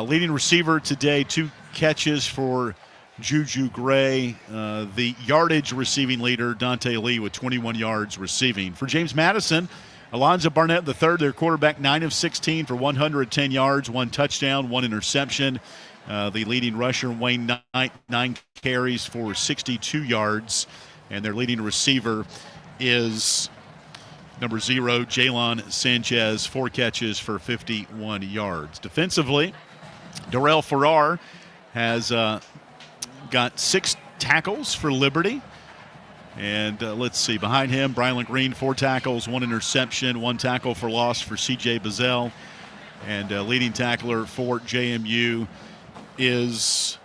Leading receiver today, 2 catches for Juju Gray. The yardage receiving leader, Dante Lee, with 21 yards receiving. For James Madison, Alonzo Barnett III, their quarterback, 9 of 16 for 110 yards, 1 touchdown, 1 interception. The leading rusher, Wayne Knight, 9 carries for 62 yards. And their leading receiver is number 0, Jalen Sanchez, 4 catches for 51 yards. Defensively, Darrell Farrar has got 6 tackles for Liberty. And let's see, behind him, Brylan Green, 4 tackles, 1 interception, 1 tackle for loss for C.J. Bazell. And leading tackler for JMU is,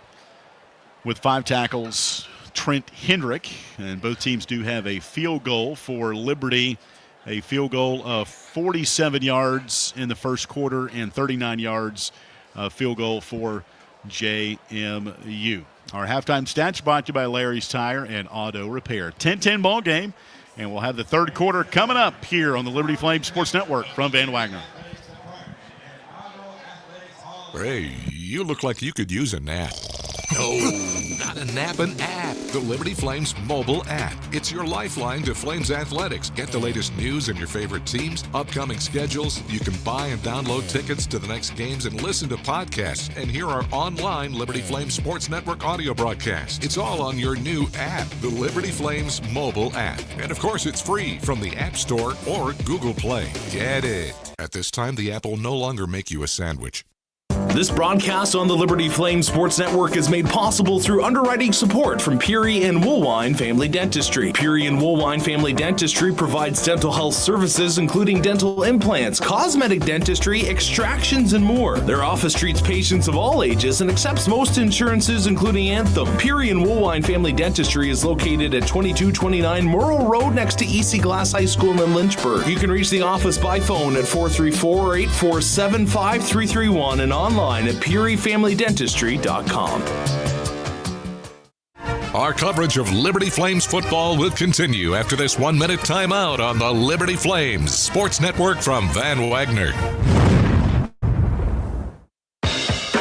with 5 tackles, Trent Hendrick. And both teams do have a field goal for Liberty, a field goal of 47 yards in the first quarter and 39 yards field goal for JMU. Our halftime stats brought to you by Larry's Tire and Auto Repair. 10-10 ball game, and we'll have the third quarter coming up here on the Liberty Flames Sports Network from Van Wagner. Hey, you look like you could use a nap. No, not a nap, an app. The Liberty Flames mobile app. It's your lifeline to Flames athletics. Get the latest news and your favorite teams, upcoming schedules. You can buy and download tickets to the next games and listen to podcasts and hear our online Liberty Flames Sports Network audio broadcast. It's all on your new app, the Liberty Flames mobile app. And of course, it's free from the App Store or Google Play. Get it. At this time, the app will no longer make you a sandwich. This broadcast on the Liberty Flames Sports Network is made possible through underwriting support from Peary and Woolwine Family Dentistry. Peary and Woolwine Family Dentistry provides dental health services including dental implants, cosmetic dentistry, extractions, and more. Their office treats patients of all ages and accepts most insurances including Anthem. Peary and Woolwine Family Dentistry is located at 2229 Merle Road next to EC Glass High School in Lynchburg. You can reach the office by phone at 434-847-5331 and online at PearyFamilyDentistry.com. Our coverage of Liberty Flames football will continue after this 1-minute timeout on the Liberty Flames Sports Network from Van Wagner.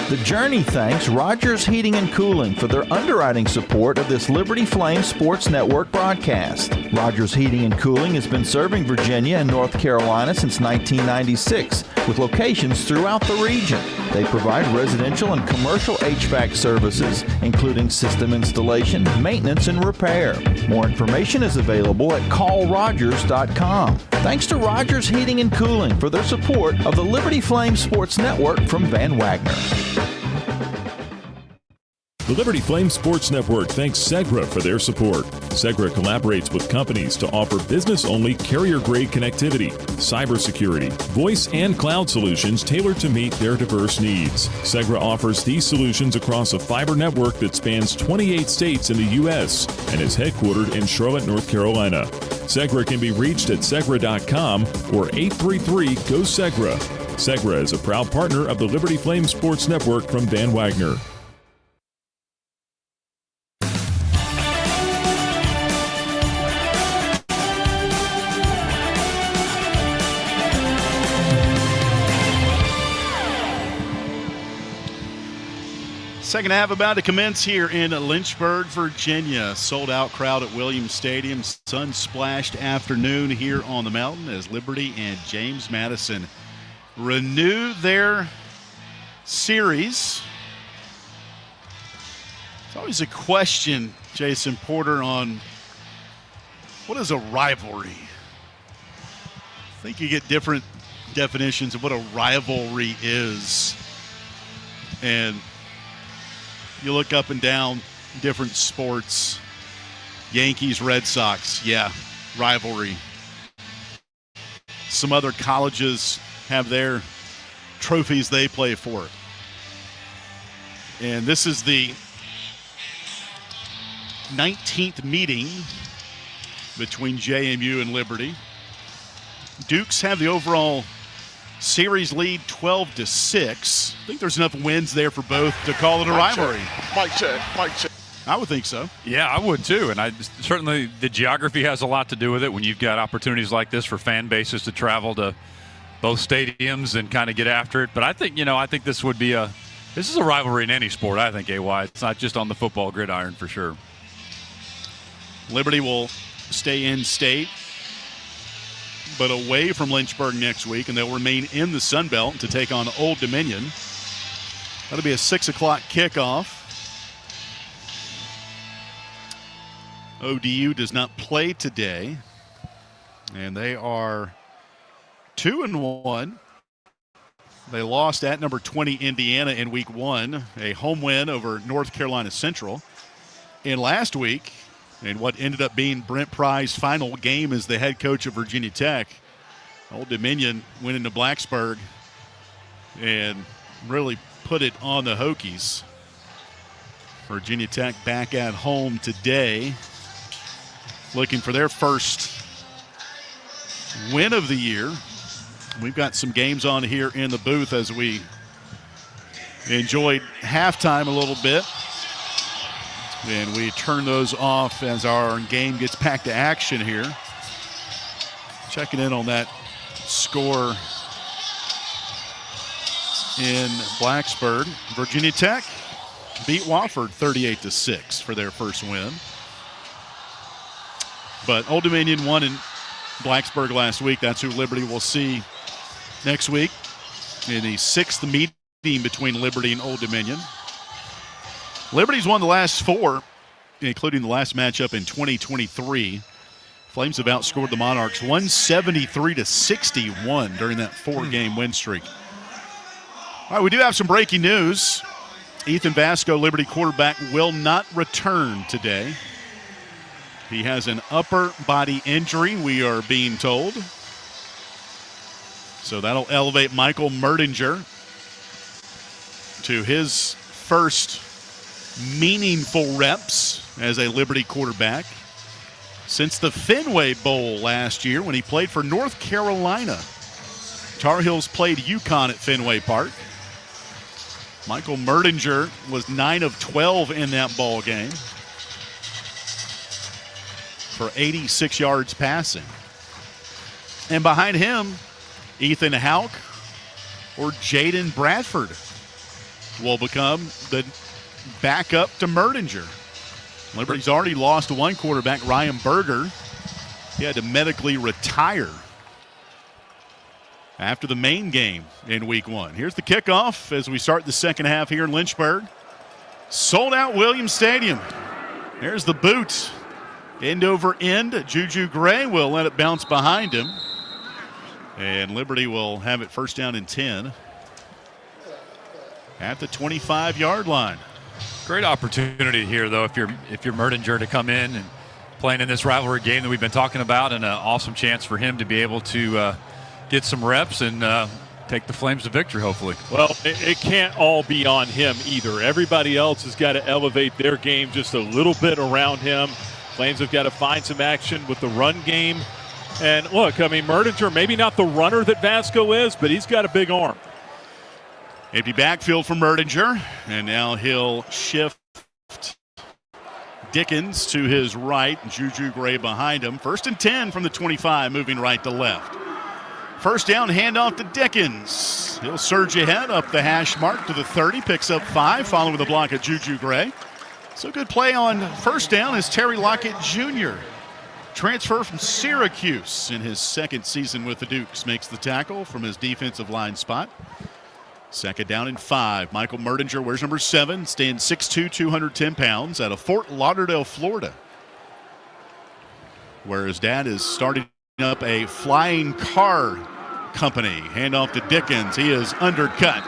The Journey thanks Rogers Heating and Cooling for their underwriting support of this Liberty Flames Sports Network broadcast. Rogers Heating and Cooling has been serving Virginia and North Carolina since 1996, with locations throughout the region. They provide residential and commercial HVAC services, including system installation, maintenance, and repair. More information is available at callrogers.com. Thanks to Rogers Heating and Cooling for their support of the Liberty Flames Sports Network from Van Wagner. The Liberty Flames Sports Network thanks Segra for their support. Segra collaborates with companies to offer business-only carrier-grade connectivity, cybersecurity, voice, and cloud solutions tailored to meet their diverse needs. Segra offers these solutions across a fiber network that spans 28 states in the U.S. and is headquartered in Charlotte, North Carolina. Segra can be reached at segra.com or 833-GO-SEGRA. Segra is a proud partner of the Liberty Flames Sports Network from Van Wagner. Second half about to commence here in Lynchburg, Virginia. Sold out crowd at Williams Stadium. Sun-splashed afternoon here on the mountain as Liberty and James Madison renew their series. It's always a question, Jason Porter, on what is a rivalry? I think you get different definitions of what a rivalry is. And you look up and down different sports. Yankees, Red Sox, yeah, rivalry. Some other colleges have their trophies they play for. And this is the 19th meeting between JMU and Liberty. Dukes have the overall series lead 12-6. I think there's enough wins there for both to call it a rivalry. Mic check. I would think so. Yeah, I would too. And certainly the geography has a lot to do with it when you've got opportunities like this for fan bases to travel to both stadiums and kind of get after it. But I think, this would be this is a rivalry in any sport, I think, AY. It's not just on the football gridiron for sure. Liberty will stay in state, but away from Lynchburg next week, and they'll remain in the Sun Belt to take on Old Dominion. That'll be a 6 o'clock kickoff. ODU does not play today, and they are 2-1. They lost at number 20 Indiana in week 1, a home win over North Carolina Central. And last week, in what ended up being Brent Pry's final game as the head coach of Virginia Tech. Old Dominion went into Blacksburg and really put it on the Hokies. Virginia Tech back at home today, looking for their first win of the year. We've got some games on here in the booth as we enjoyed halftime a little bit. And we turn those off as our game gets back to action here. Checking in on that score in Blacksburg. Virginia Tech beat Wofford 38-6 for their first win. But Old Dominion won in Blacksburg last week. That's who Liberty will see next week in the 6th meeting between Liberty and Old Dominion. Liberty's won the last 4, including the last matchup in 2023. Flames have outscored the Monarchs 173-61 during that 4-game win streak. All right, we do have some breaking news. Ethan Vasco, Liberty quarterback, will not return today. He has an upper body injury, we are being told. So that'll elevate Michael Merdinger to his first meaningful reps as a Liberty quarterback since the Fenway Bowl last year when he played for North Carolina. Tar Heels played UConn at Fenway Park. Michael Merdinger was 9 of 12 in that ball game for 86 yards passing. And behind him, Ethan Houck or Jaden Bradford will become the backup to Merdinger. Liberty's already lost one quarterback, Ryan Berger. He had to medically retire after the main game in week 1. Here's the kickoff as we start the second half here in Lynchburg. Sold out Williams Stadium. There's the boot. End over end. Juju Gray will let it bounce behind him. And Liberty will have it first down and 10 at the 25-yard line. Great opportunity here, though, if you're Merdinger to come in and playing in this rivalry game that we've been talking about, and an awesome chance for him to be able to get some reps and take the Flames to victory, hopefully. Well, it can't all be on him either. Everybody else has got to elevate their game just a little bit around him. Flames have got to find some action with the run game. And look, I mean, Merdinger, maybe not the runner that Vasco is, but he's got a big arm. Empty backfield for Merdinger, and now he'll shift Dickens to his right, Juju Gray behind him. First and 10 from the 25, moving right to left. First down, handoff to Dickens. He'll surge ahead up the hash mark to the 30, picks up 5, following the block of Juju Gray. So good play on first down is Terry Lockett Jr. Transfer from Syracuse in his second season with the Dukes. Makes the tackle from his defensive line spot. Second down and 5. Michael Merdinger wears number 7, stands 6'2", 210 pounds, out of Fort Lauderdale, Florida, where his dad is starting up a flying car company. Handoff to Dickens. He is undercut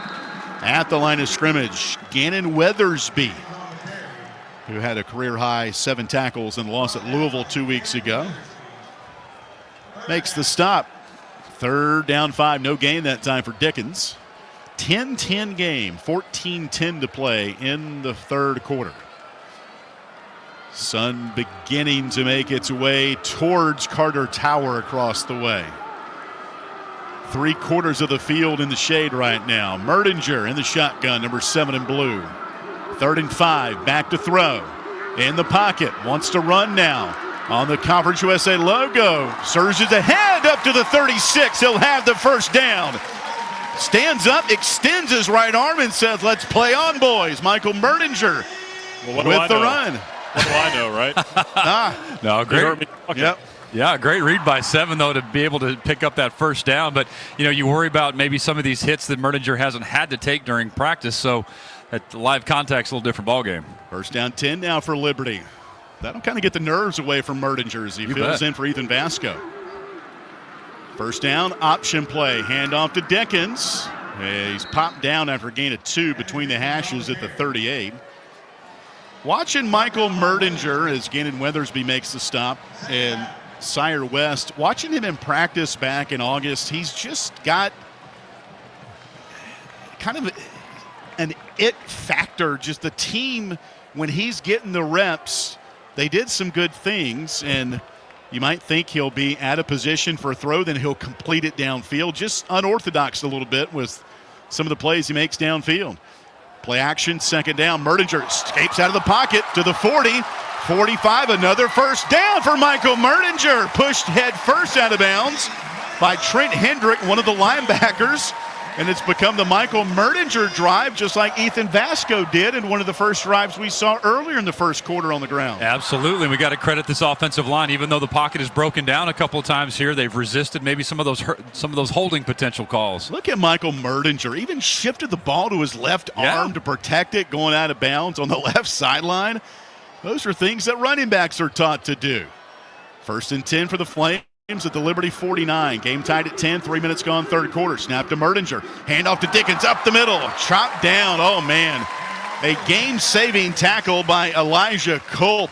at the line of scrimmage. Gannon Weathersby, who had a career-high 7 tackles and loss at Louisville 2 weeks ago, makes the stop. Third down 5, no gain that time for Dickens. 10-10 game, 14-10 to play in the third quarter. Sun beginning to make its way towards Carter Tower across the way. 3/4 of the field in the shade right now. Merdinger in the shotgun, number 7 in blue. 3rd and 5, back to throw. In the pocket, wants to run now. On the Conference USA logo, surges ahead up to the 36. He'll have the first down. Stands up, extends his right arm and says, "Let's play on, boys." Michael Merdinger with the run. What do I know, right? No, great. Yep. Yeah, great read by 7, though, to be able to pick up that first down. But, you worry about maybe some of these hits that Merdinger hasn't had to take during practice. So at live contact's a little different ballgame. First down 10 now for Liberty. That'll kind of get the nerves away from Merdinger as he fills in for Ethan Vasco. First down, option play. Handoff to Dickens. He's popped down after a gain of 2 between the hashes at the 38. Watching Michael Merdinger as Gannon Weathersby makes the stop and Sire West, watching him in practice back in August, he's just got kind of an it factor. Just the team, when he's getting the reps, they did some good things, and you might think he'll be out of position for a throw, then he'll complete it downfield. Just unorthodox a little bit with some of the plays he makes downfield. Play action, second down. Merdinger escapes out of the pocket to the 40, 45, another first down for Michael Merdinger. Pushed head first out of bounds by Trent Hendrick, one of the linebackers. And it's become the Michael Merdinger drive, just like Ethan Vasco did in one of the first drives we saw earlier in the first quarter on the ground. Absolutely. We got to credit this offensive line. Even though the pocket is broken down a couple of times here, they've resisted maybe some of those holding potential calls. Look at Michael Merdinger. Even shifted the ball to his left arm to protect it, going out of bounds on the left sideline. Those are things that running backs are taught to do. 1st and 10 for the Flames at the Liberty 49. Game tied at 10, 3 minutes gone, third quarter. Snap to Merdinger. Hand off to Dickens up the middle. Chopped down. Oh, man. A game-saving tackle by Elijah Culp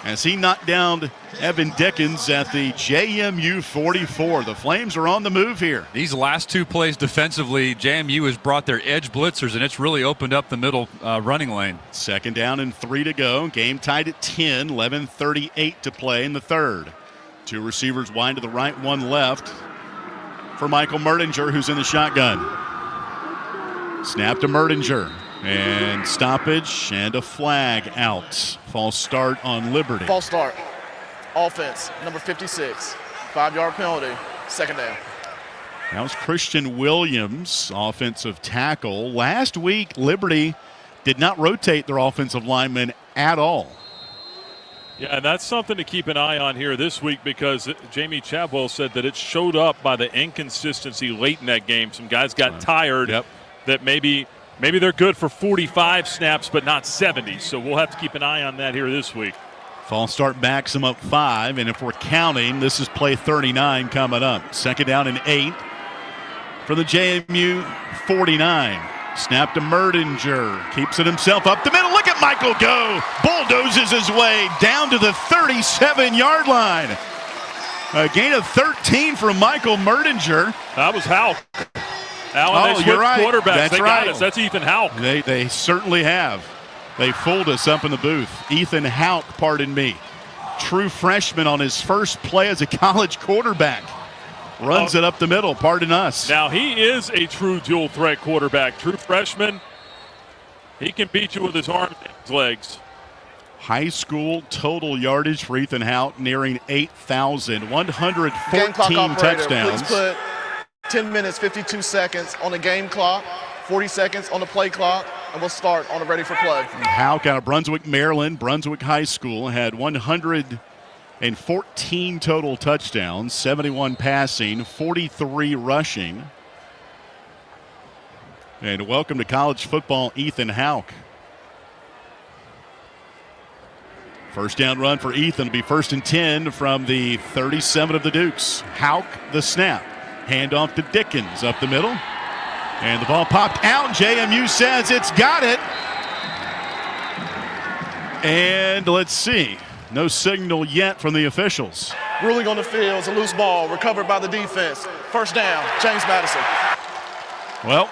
as he knocked down Evan Dickens at the JMU 44. The Flames are on the move here. These last two plays defensively, JMU has brought their edge blitzers, and it's really opened up the middle running lane. 2nd down and 3 to go. Game tied at 10, 11:38 to play in the third. 2 receivers wide to the right, 1 left for Michael Merdinger, who's in the shotgun. Snap to Merdinger, and stoppage and a flag out. False start on Liberty. False start. Offense, number 56. 5-yard penalty, 2nd down. That was Christian Williams, offensive tackle. Last week, Liberty did not rotate their offensive linemen at all. Yeah, and that's something to keep an eye on here this week because Jamie Chadwell said that it showed up by the inconsistency late in that game. Some guys got tired that maybe they're good for 45 snaps but not 70. So we'll have to keep an eye on that here this week. False start backs them up 5, and if we're counting, this is play 39 coming up. 2nd down and 8 for the JMU 49. Snap to Merdinger. Keeps it himself up the middle. Look at Michael go. Bulldozes his way down to the 37-yard line. A gain of 13 for Michael Merdinger. That was Houck. Alan, they you're right. Quarterbacks. That's they right. got us. That's Ethan Houck. They certainly have. They fooled us up in the booth. Ethan Houck, pardon me. True freshman on his first play as a college quarterback. Runs it up the middle, pardon us. Now, he is a true dual-threat quarterback. True freshman. He can beat you with his arms and his legs. High school total yardage for Ethan Houck nearing 8,000. 114 Game clock operator, touchdowns. please put 10 minutes, 52 seconds on the game clock, 40 seconds on the play clock, and we'll start on the ready for play. Houck out of Brunswick, Maryland, Brunswick High School, had 114 total touchdowns, 71 passing, 43 rushing. And welcome to college football, Ethan Houck. First down run for Ethan will be 1st and 10 from the 37 of the Dukes. Houck the snap. Handoff to Dickens up the middle. And the ball popped out. JMU says it's got it. And let's see. No signal yet from the officials. Ruling on the field is a loose ball recovered by the defense. First down, James Madison. Well,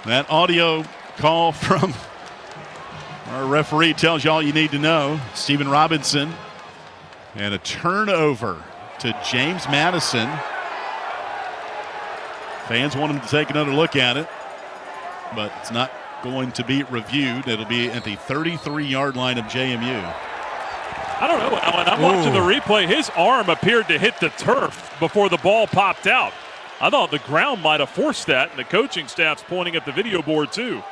that audio call from our referee tells you all you need to know. Stephen Robinson. And a turnover to James Madison. Fans want him to take another look at it, but it's not going to be reviewed. It'll be at the 33-yard line of JMU. I don't know, Alan. I'm watching the replay. His arm appeared to hit the turf before the ball popped out. I thought the ground might have forced that, and the coaching staff's pointing at the video board too.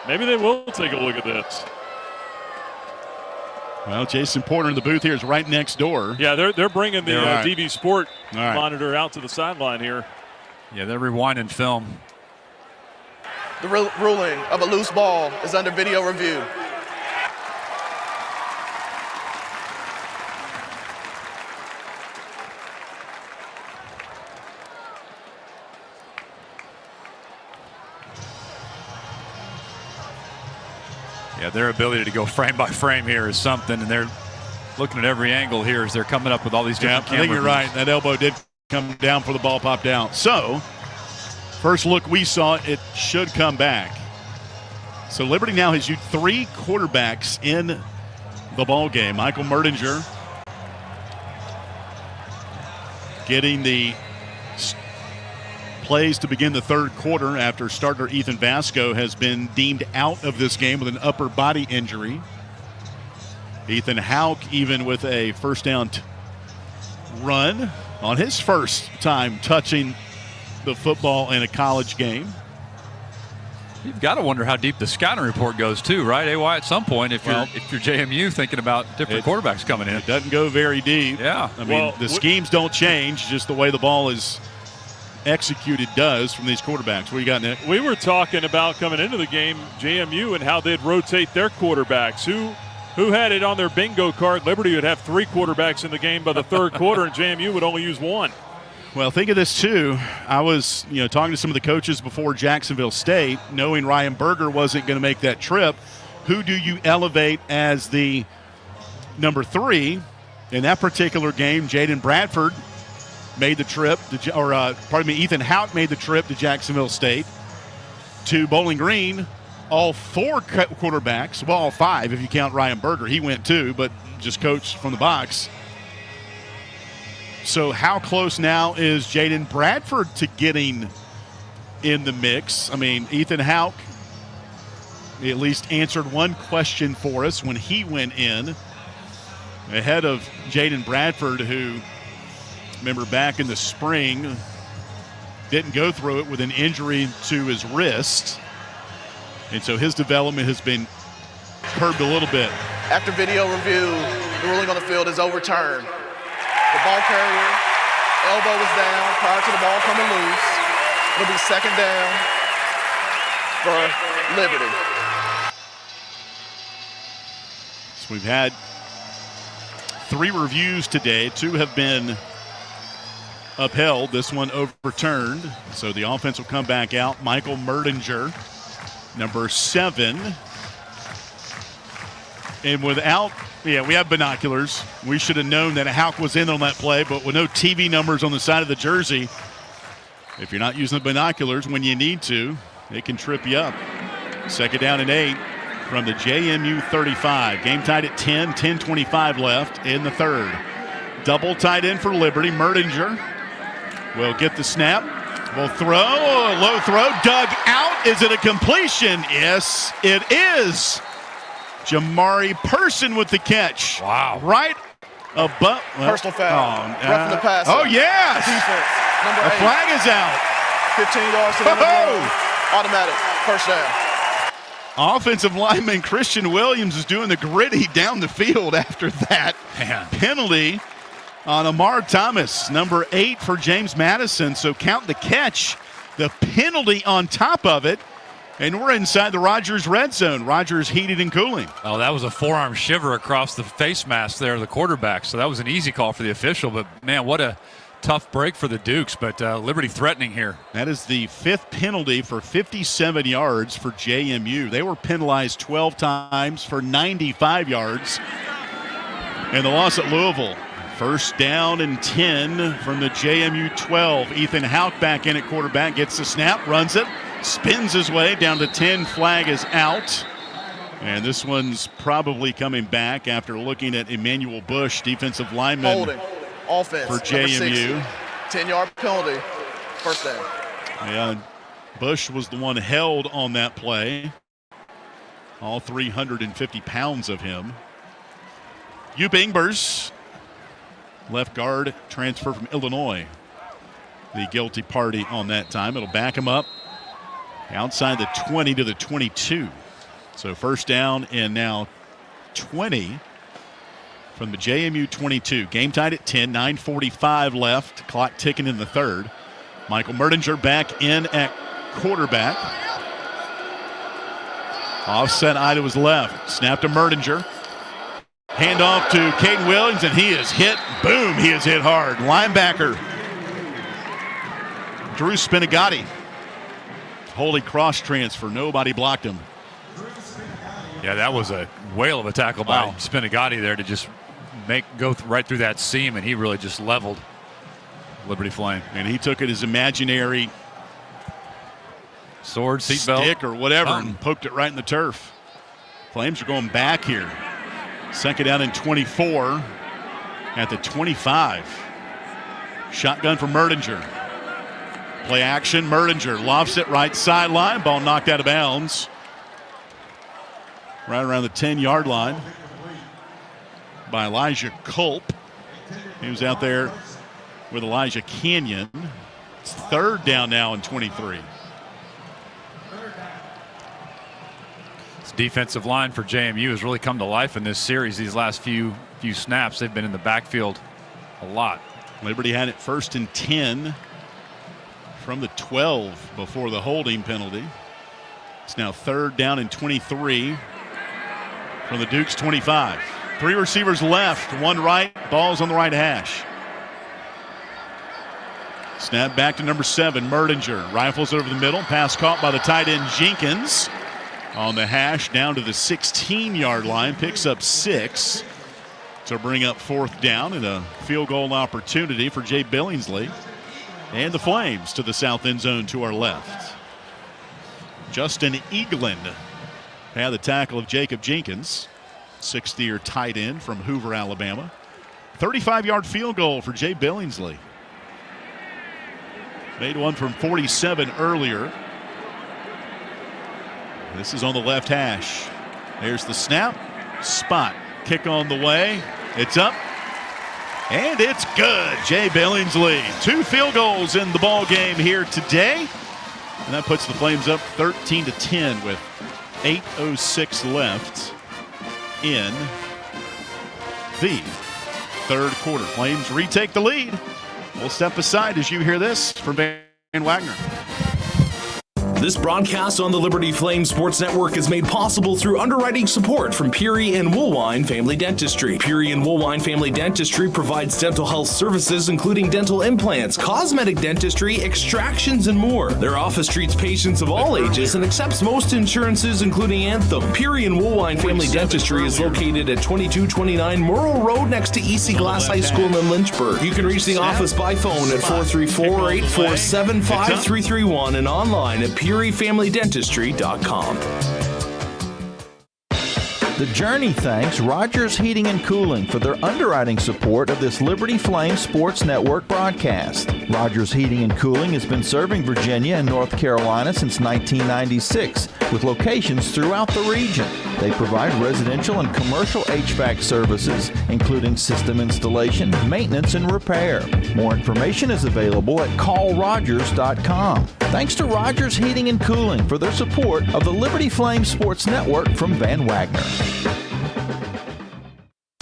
Maybe they will take a look at this. Well, Jason Porter in the booth here is right next door. Yeah, they're bringing the right. DB Sport monitor out to the sideline here. Yeah, they're rewinding film. The ruling of a loose ball is under video review. Yeah, their ability to go frame by frame here is something, and they're looking at every angle here as they're coming up with all these different I think you're camera right. views. That elbow did come down for the ball popped out. So, first look we saw, it should come back. So Liberty now has used 3 quarterbacks in the ball game. Michael Merdinger getting the plays to begin the third quarter after starter Ethan Vasco has been deemed out of this game with an upper body injury. Ethan Houck even with a first down run on his first time touching the football in a college game. You've got to wonder how deep the scouting report goes too, right, AY? At some point, if you're JMU thinking about different quarterbacks coming in. It doesn't go very deep. Yeah. I mean, the schemes don't change, just the way the ball is executed does from these quarterbacks. What do you got, Nick? We were talking about coming into the game, JMU, and how they'd rotate their quarterbacks. Who had it on their bingo card? Liberty would have 3 quarterbacks in the game by the third quarter, and JMU would only use 1. Well, think of this too. I was, talking to some of the coaches before Jacksonville State, knowing Ryan Berger wasn't going to make that trip. Who do you elevate as the number 3 in that particular game? Jaden Bradford made the trip, Ethan Houck made the trip to Jacksonville State. To Bowling Green, all 4 quarterbacks, well, all 5 if you count Ryan Berger. He went too, but just coached from the box. So how close now is Jaden Bradford to getting in the mix? I mean, Ethan Houck at least answered one question for us when he went in, ahead of Jaden Bradford, who, remember back in the spring, didn't go through it with an injury to his wrist. And so his development has been curbed a little bit. After video review, the ruling on the field is overturned. The ball carrier, elbow was down prior to the ball coming loose. It'll be second down for Liberty. So we've had 3 reviews today. 2 have been upheld. This one overturned. So the offense will come back out. Michael Merdinger, number 7. And without, we have binoculars. We should have known that Houck was in on that play, but with no TV numbers on the side of the jersey, if you're not using the binoculars when you need to, it can trip you up. Second down and 8 from the JMU 35. Game tied at 10, 10:25 left in the third. Double tight end for Liberty. Merdinger will get the snap. Will throw, low throw, dug out. Is it a completion? Yes, it is. Jamari Person with the catch. Wow. Right above. Personal foul. Roughing the pass. Oh, yes. Defense. Number 8. The flag is out. 15 yards to the end of the game. Automatic. First down. Offensive lineman Christian Williams is doing the gritty down the field after that penalty on Amar Thomas, number 8 for James Madison. So count the catch, the penalty on top of it. And we're inside the Rogers red zone. Rogers heated and cooling. Oh, that was a forearm shiver across the face mask there of the quarterback. So that was an easy call for the official. But, man, what a tough break for the Dukes. But Liberty threatening here. That is the 5th penalty for 57 yards for JMU. They were penalized 12 times for 95 yards. And the loss at Louisville. First down and 10 from the JMU 12. Ethan Houck back in at quarterback. Gets the snap, runs it. Spins his way down to 10. Flag is out. And this one's probably coming back after looking at Emmanuel Bush, defensive lineman. Holding. Offense. For JMU. 10-yard penalty. First down. Yeah, Bush was the one held on that play. All 350 pounds of him. Hugh Bingbers, left guard, transfer from Illinois. The guilty party on that time. It'll back him up outside the 20 to the 22. So first down and now 20 from the JMU 22. Game tied at 10, 9:45 left. Clock ticking in the third. Michael Merdinger back in at quarterback. Offset eye to his left. Snap to Merdinger. Handoff to Caden Williams, and he is hit. Boom, he is hit hard. Linebacker Drew Spinagati. Holy cross transfer. Nobody blocked him. Yeah, that was a whale of a tackle by Spinagati there to just go right through that seam, and he really just leveled Liberty Flame. And he took it as imaginary sword, seatbelt, stick, or whatever, and poked it right in the turf. Flames are going back here. Second down and 24 at the 25. Shotgun for Merdinger. Play action. Merdinger lofts it right sideline. Ball knocked out of bounds. Right around the 10-yard line by Elijah Culp. He was out there with Elijah Canyon. It's third down now and 23. This defensive line for JMU has really come to life in this series. These last few snaps, they've been in the backfield a lot. Liberty had it 1st and 10 from the 12 before the holding penalty. It's now third down and 23 from the Dukes 25. 3 receivers left, 1 right, ball's on the right hash. Snap back to number 7, Merdinger. Rifles over the middle, pass caught by the tight end Jenkins. On the hash down to the 16-yard line, picks up 6 to bring up 4th down and a field goal opportunity for Jay Billingsley. And the Flames to the south end zone to our left. Justin Eaglin had the tackle of Jacob Jenkins, 6th-year tight end from Hoover, Alabama. 35-yard field goal for Jay Billingsley. Made one from 47 earlier. This is on the left hash. There's the snap. Spot. Kick on the way. It's up. And it's good. Jay Billingsley. 2 field goals in the ball game here today. And that puts the Flames up 13-10 with 8:06 left in the third quarter. Flames retake the lead. We'll step aside as you hear this from Van Wagner. This broadcast on the Liberty Flame Sports Network is made possible through underwriting support from Peary and Woolwine Family Dentistry. Peary and Woolwine Family Dentistry provides dental health services including dental implants, cosmetic dentistry, extractions, and more. Their office treats patients of all ages and accepts most insurances including Anthem. Peary and Woolwine Family Dentistry is located at 2229 Morrill Road next to EC Glass High School in Lynchburg. You can reach the office by phone at 434-847-5331 and online at PearyFamilyDentistry.com. The Journey thanks Rogers Heating and Cooling for their underwriting support of this Liberty Flame Sports Network broadcast. Rogers Heating and Cooling has been serving Virginia and North Carolina since 1996 with locations throughout the region. They provide residential and commercial HVAC services, including system installation, maintenance, and repair. More information is available at callrogers.com. Thanks to Rogers Heating and Cooling for their support of the Liberty Flame Sports Network from Van Wagner.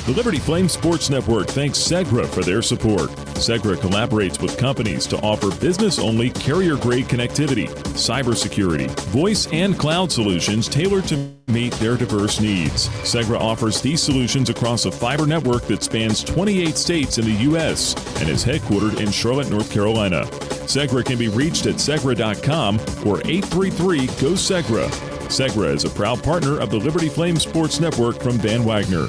The Liberty Flame Sports Network thanks Segra for their support. Segra collaborates with companies to offer business-only carrier-grade connectivity, cybersecurity, voice, and cloud solutions tailored to meet their diverse needs. Segra offers these solutions across a fiber network that spans 28 states in the U.S. and is headquartered in Charlotte, North Carolina. Segra can be reached at segra.com or 833-GO-SEGRA. Segra is a proud partner of the Liberty Flame Sports Network from Van Wagner.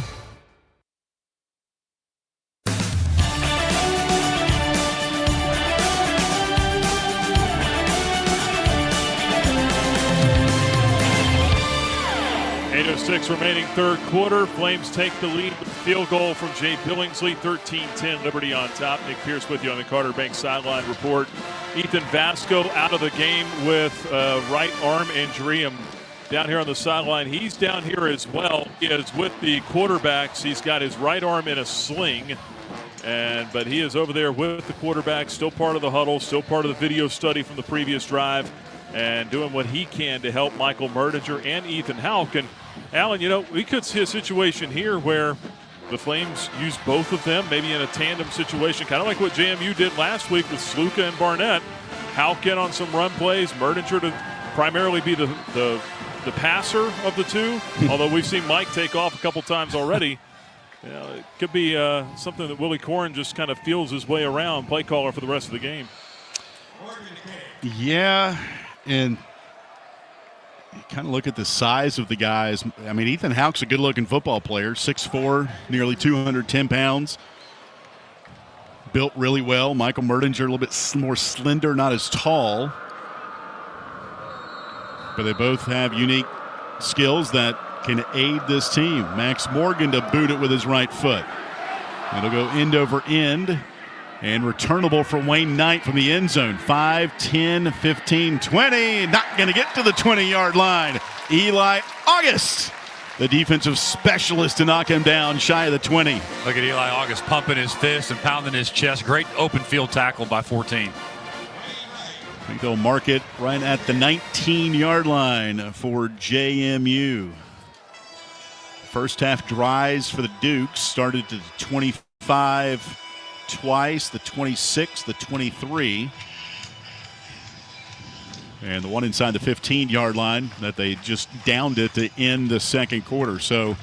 Remaining third quarter. Flames take the lead with a field goal from Jay Billingsley. 13-10, Liberty on top. Nick Pierce with you on the Carter Bank sideline report. Ethan Vasco out of the game with a right arm injury. I'm down here on the sideline. He's down here as well. He is with the quarterbacks. He's got his right arm in a sling. But he is over there with the quarterback, still part of the huddle, still part of the video study from the previous drive, and doing what he can to help Michael Merdinger and Ethan Houck. And Alan, we could see a situation here where the Flames use both of them, maybe in a tandem situation, kind of like what JMU did last week with Sluka and Barnett. Houck in on some run plays, Merdinger to primarily be the passer of the two, although we've seen Mike take off a couple times already. It could be something that Willie Corn just kind of feels his way around, play caller for the rest of the game. Yeah, and kind of look at the size of the guys. I mean, Ethan Houck's a good-looking football player, 6'4", nearly 210 pounds. Built really well. Michael Merdinger a little bit more slender, not as tall. But they both have unique skills that can aid this team. Max Morgan to boot it with his right foot. It'll go end over end and returnable for Wayne Knight from the end zone. 5, 10, 15, 20. Not going to get to the 20-yard line. Eli August, the defensive specialist, to knock him down shy of the 20. Look at Eli August pumping his fist and pounding his chest. Great open field tackle by 14. I think they'll mark it right at the 19-yard line for JMU. First half drives for the Dukes started to the 25 twice, the 26, the 23. And the one inside the 15-yard line that they just downed it to end the second quarter. So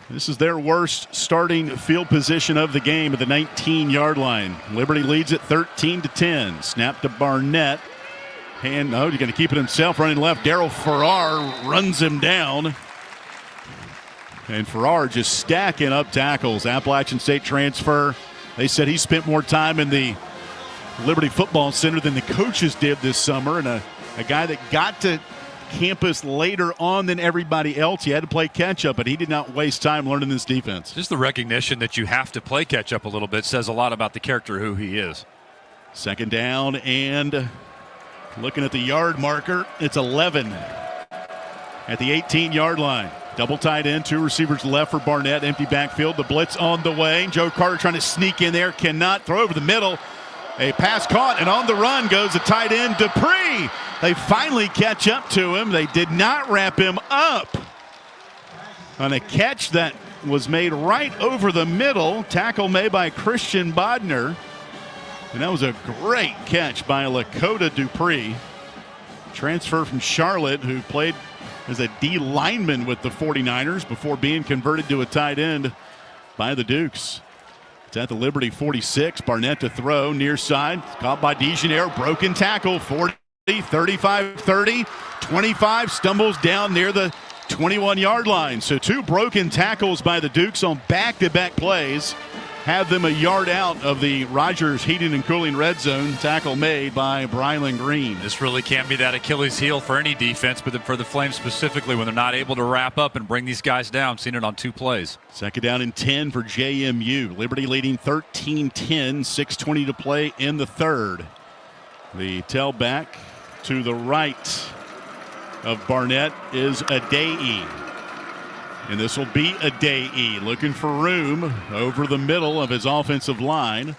this is their worst starting field position of the game at the 19-yard line. Liberty leads it 13-10. Snap to Barnett. He's going to keep it himself, running left. Darryl Farrar runs him down. And Farrar just stacking up tackles. Appalachian State transfer. They said he spent more time in the Liberty Football Center than the coaches did this summer. And a guy that got to campus later on than everybody else. He had to play catch-up, but he did not waste time learning this defense. Just the recognition that you have to play catch-up a little bit says a lot about the character who he is. Second down, and looking at the yard marker, it's 11 at the 18-yard line. Double tight end, two receivers left for Barnett. Empty backfield. The blitz on the way. Joe Carter trying to sneak in there. Cannot. Throw over the middle. A pass caught, and on the run goes the tight end, Dupree. They finally catch up to him. They did not wrap him up on a catch that was made right over the middle. Tackle made by Christian Bodner. And that was a great catch by Lakota Dupree. Transfer from Charlotte, who played as a D lineman with the 49ers before being converted to a tight end by the Dukes. It's at the Liberty 46. Barnett to throw, near side. Caught by DeGeneres. Broken tackle. 40, 35, 30, 25. Stumbles down near the 21-yard line. So two broken tackles by the Dukes on back-to-back plays have them a yard out of the Rogers Heating and Cooling red zone. Tackle made by Brylan Green. This really can't be that Achilles heel for any defense, but for the Flames specifically when they're not able to wrap up and bring these guys down. Seen it on two plays. Second down and 10 for JMU. Liberty leading 13-10, 6:20 to play in the third. The tailback to the right of Barnett is Adei. And this will be Adei looking for room over the middle of his offensive line.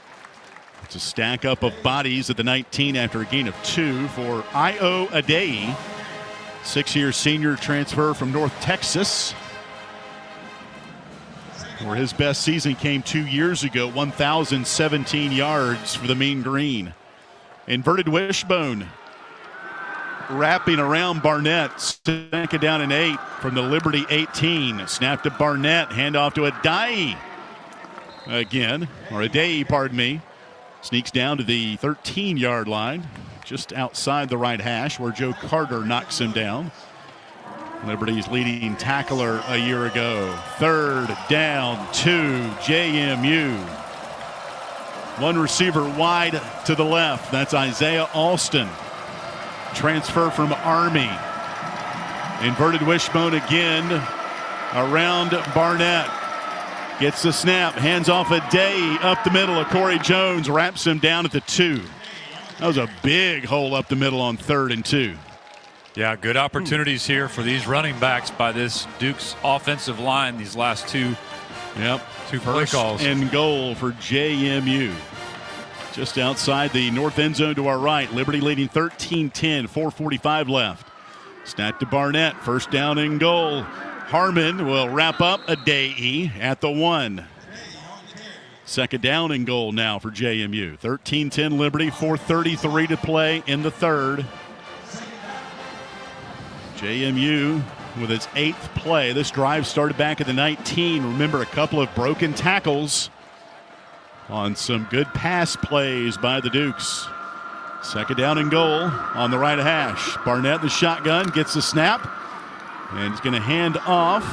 It's a stack up of bodies at the 19 after a gain of 2 for Io Adei. 6-year senior transfer from North Texas, where his best season came 2 years ago, 1,017 yards for the Mean Green. Inverted wishbone wrapping around Barnett. Second down and 8 from the Liberty 18. Snap to Barnett. Handoff to Adei. Again, or Adei, pardon me. Sneaks down to the 13-yard line, just outside the right hash, where Joe Carter knocks him down. Liberty's leading tackler a year ago. Third down, 2, JMU. One receiver wide to the left. That's Isaiah Alston. Transfer from Army. Inverted wishbone again around Barnett. Gets the snap, hands off Adei up the middle of Corey Jones, wraps him down at the 2. That was a big hole up the middle on 3rd and 2. Yeah, good opportunities here for these running backs by this Duke's offensive line these last two play calls. And goal for JMU. Just outside the north end zone to our right. Liberty leading 13-10, 4:45 left. Snap to Barnett, first down and goal. Harmon will wrap up Adei at the 1. Second down and goal now for JMU. 13-10 Liberty, 4:33 to play in the third. JMU with its 8th play. This drive started back at the 19. Remember, a couple of broken tackles on some good pass plays by the Dukes. Second down and goal on the right hash. Barnett, the shotgun, gets the snap. And he's going to hand off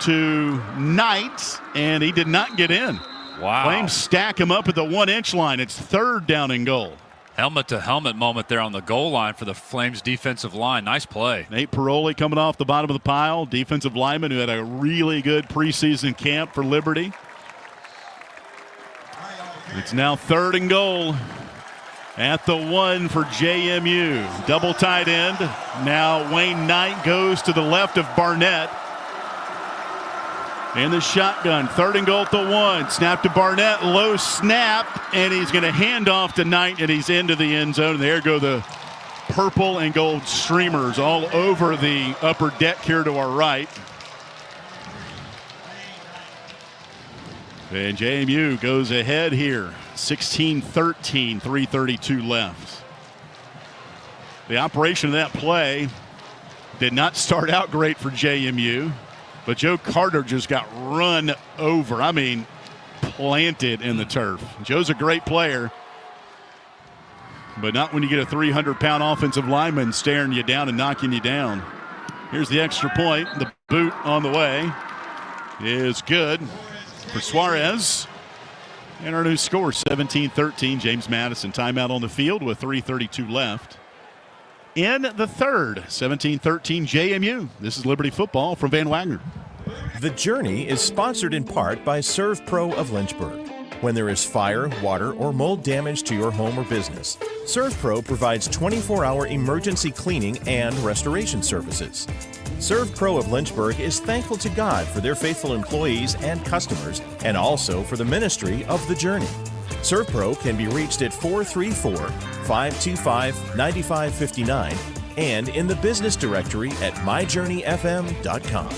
to Knight, and he did not get in. Wow. Flames stack him up at the 1-inch line. It's third down and goal. Helmet-to-helmet moment there on the goal line for the Flames defensive line. Nice play. Nate Paroli coming off the bottom of the pile. Defensive lineman who had a really good preseason camp for Liberty. It's now third and goal at the 1 for JMU. Double tight end. Now Wayne Knight goes to the left of Barnett. In the shotgun, third and goal at the 1. Snap to Barnett, low snap, and he's going to hand off to Knight, and he's into the end zone. And there go the purple and gold streamers all over the upper deck here to our right. And JMU goes ahead here, 16-13, 3:32 left. The operation of that play did not start out great for JMU. But Joe Carter just got run over. I mean, planted in the turf. Joe's a great player, but not when you get a 300-pound offensive lineman staring you down and knocking you down. Here's the extra point. The boot on the way is good for Suarez. And our new score, 17-13. James Madison timeout on the field with 3:32 left. In the third, 17-13 JMU. This is Liberty Football from Van Wagner. The Journey is sponsored in part by ServPro of Lynchburg. When there is fire, water, or mold damage to your home or business, ServPro provides 24-hour emergency cleaning and restoration services. ServPro of Lynchburg is thankful to God for their faithful employees and customers, and also for the ministry of The Journey. ServPro can be reached at 434-525-9559 and in the business directory at myjourneyfm.com.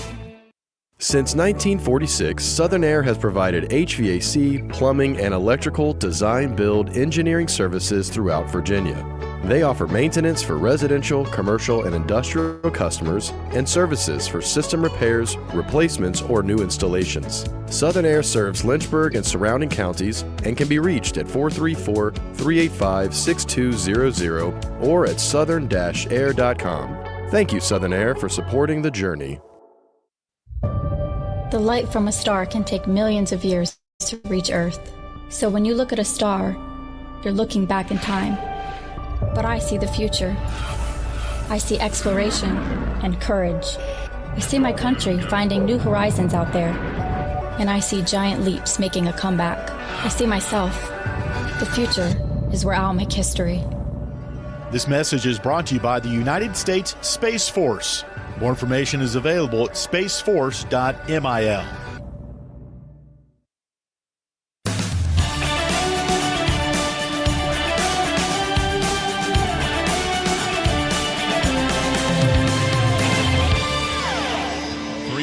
Since 1946, Southern Air has provided HVAC, plumbing, and electrical design, build, engineering services throughout Virginia. They offer maintenance for residential, commercial, and industrial customers and services for system repairs, replacements, or new installations. Southern Air serves Lynchburg and surrounding counties and can be reached at 434-385-6200 or at southern-air.com. Thank you, Southern Air, for supporting The Journey. The light from a star can take millions of years to reach Earth. So when you look at a star, you're looking back in time. But I see the future. I see exploration and courage. I see my country finding new horizons out there. And I see giant leaps making a comeback. I see myself. The future is where I'll make history. This message is brought to you by the United States Space Force. More information is available at spaceforce.mil.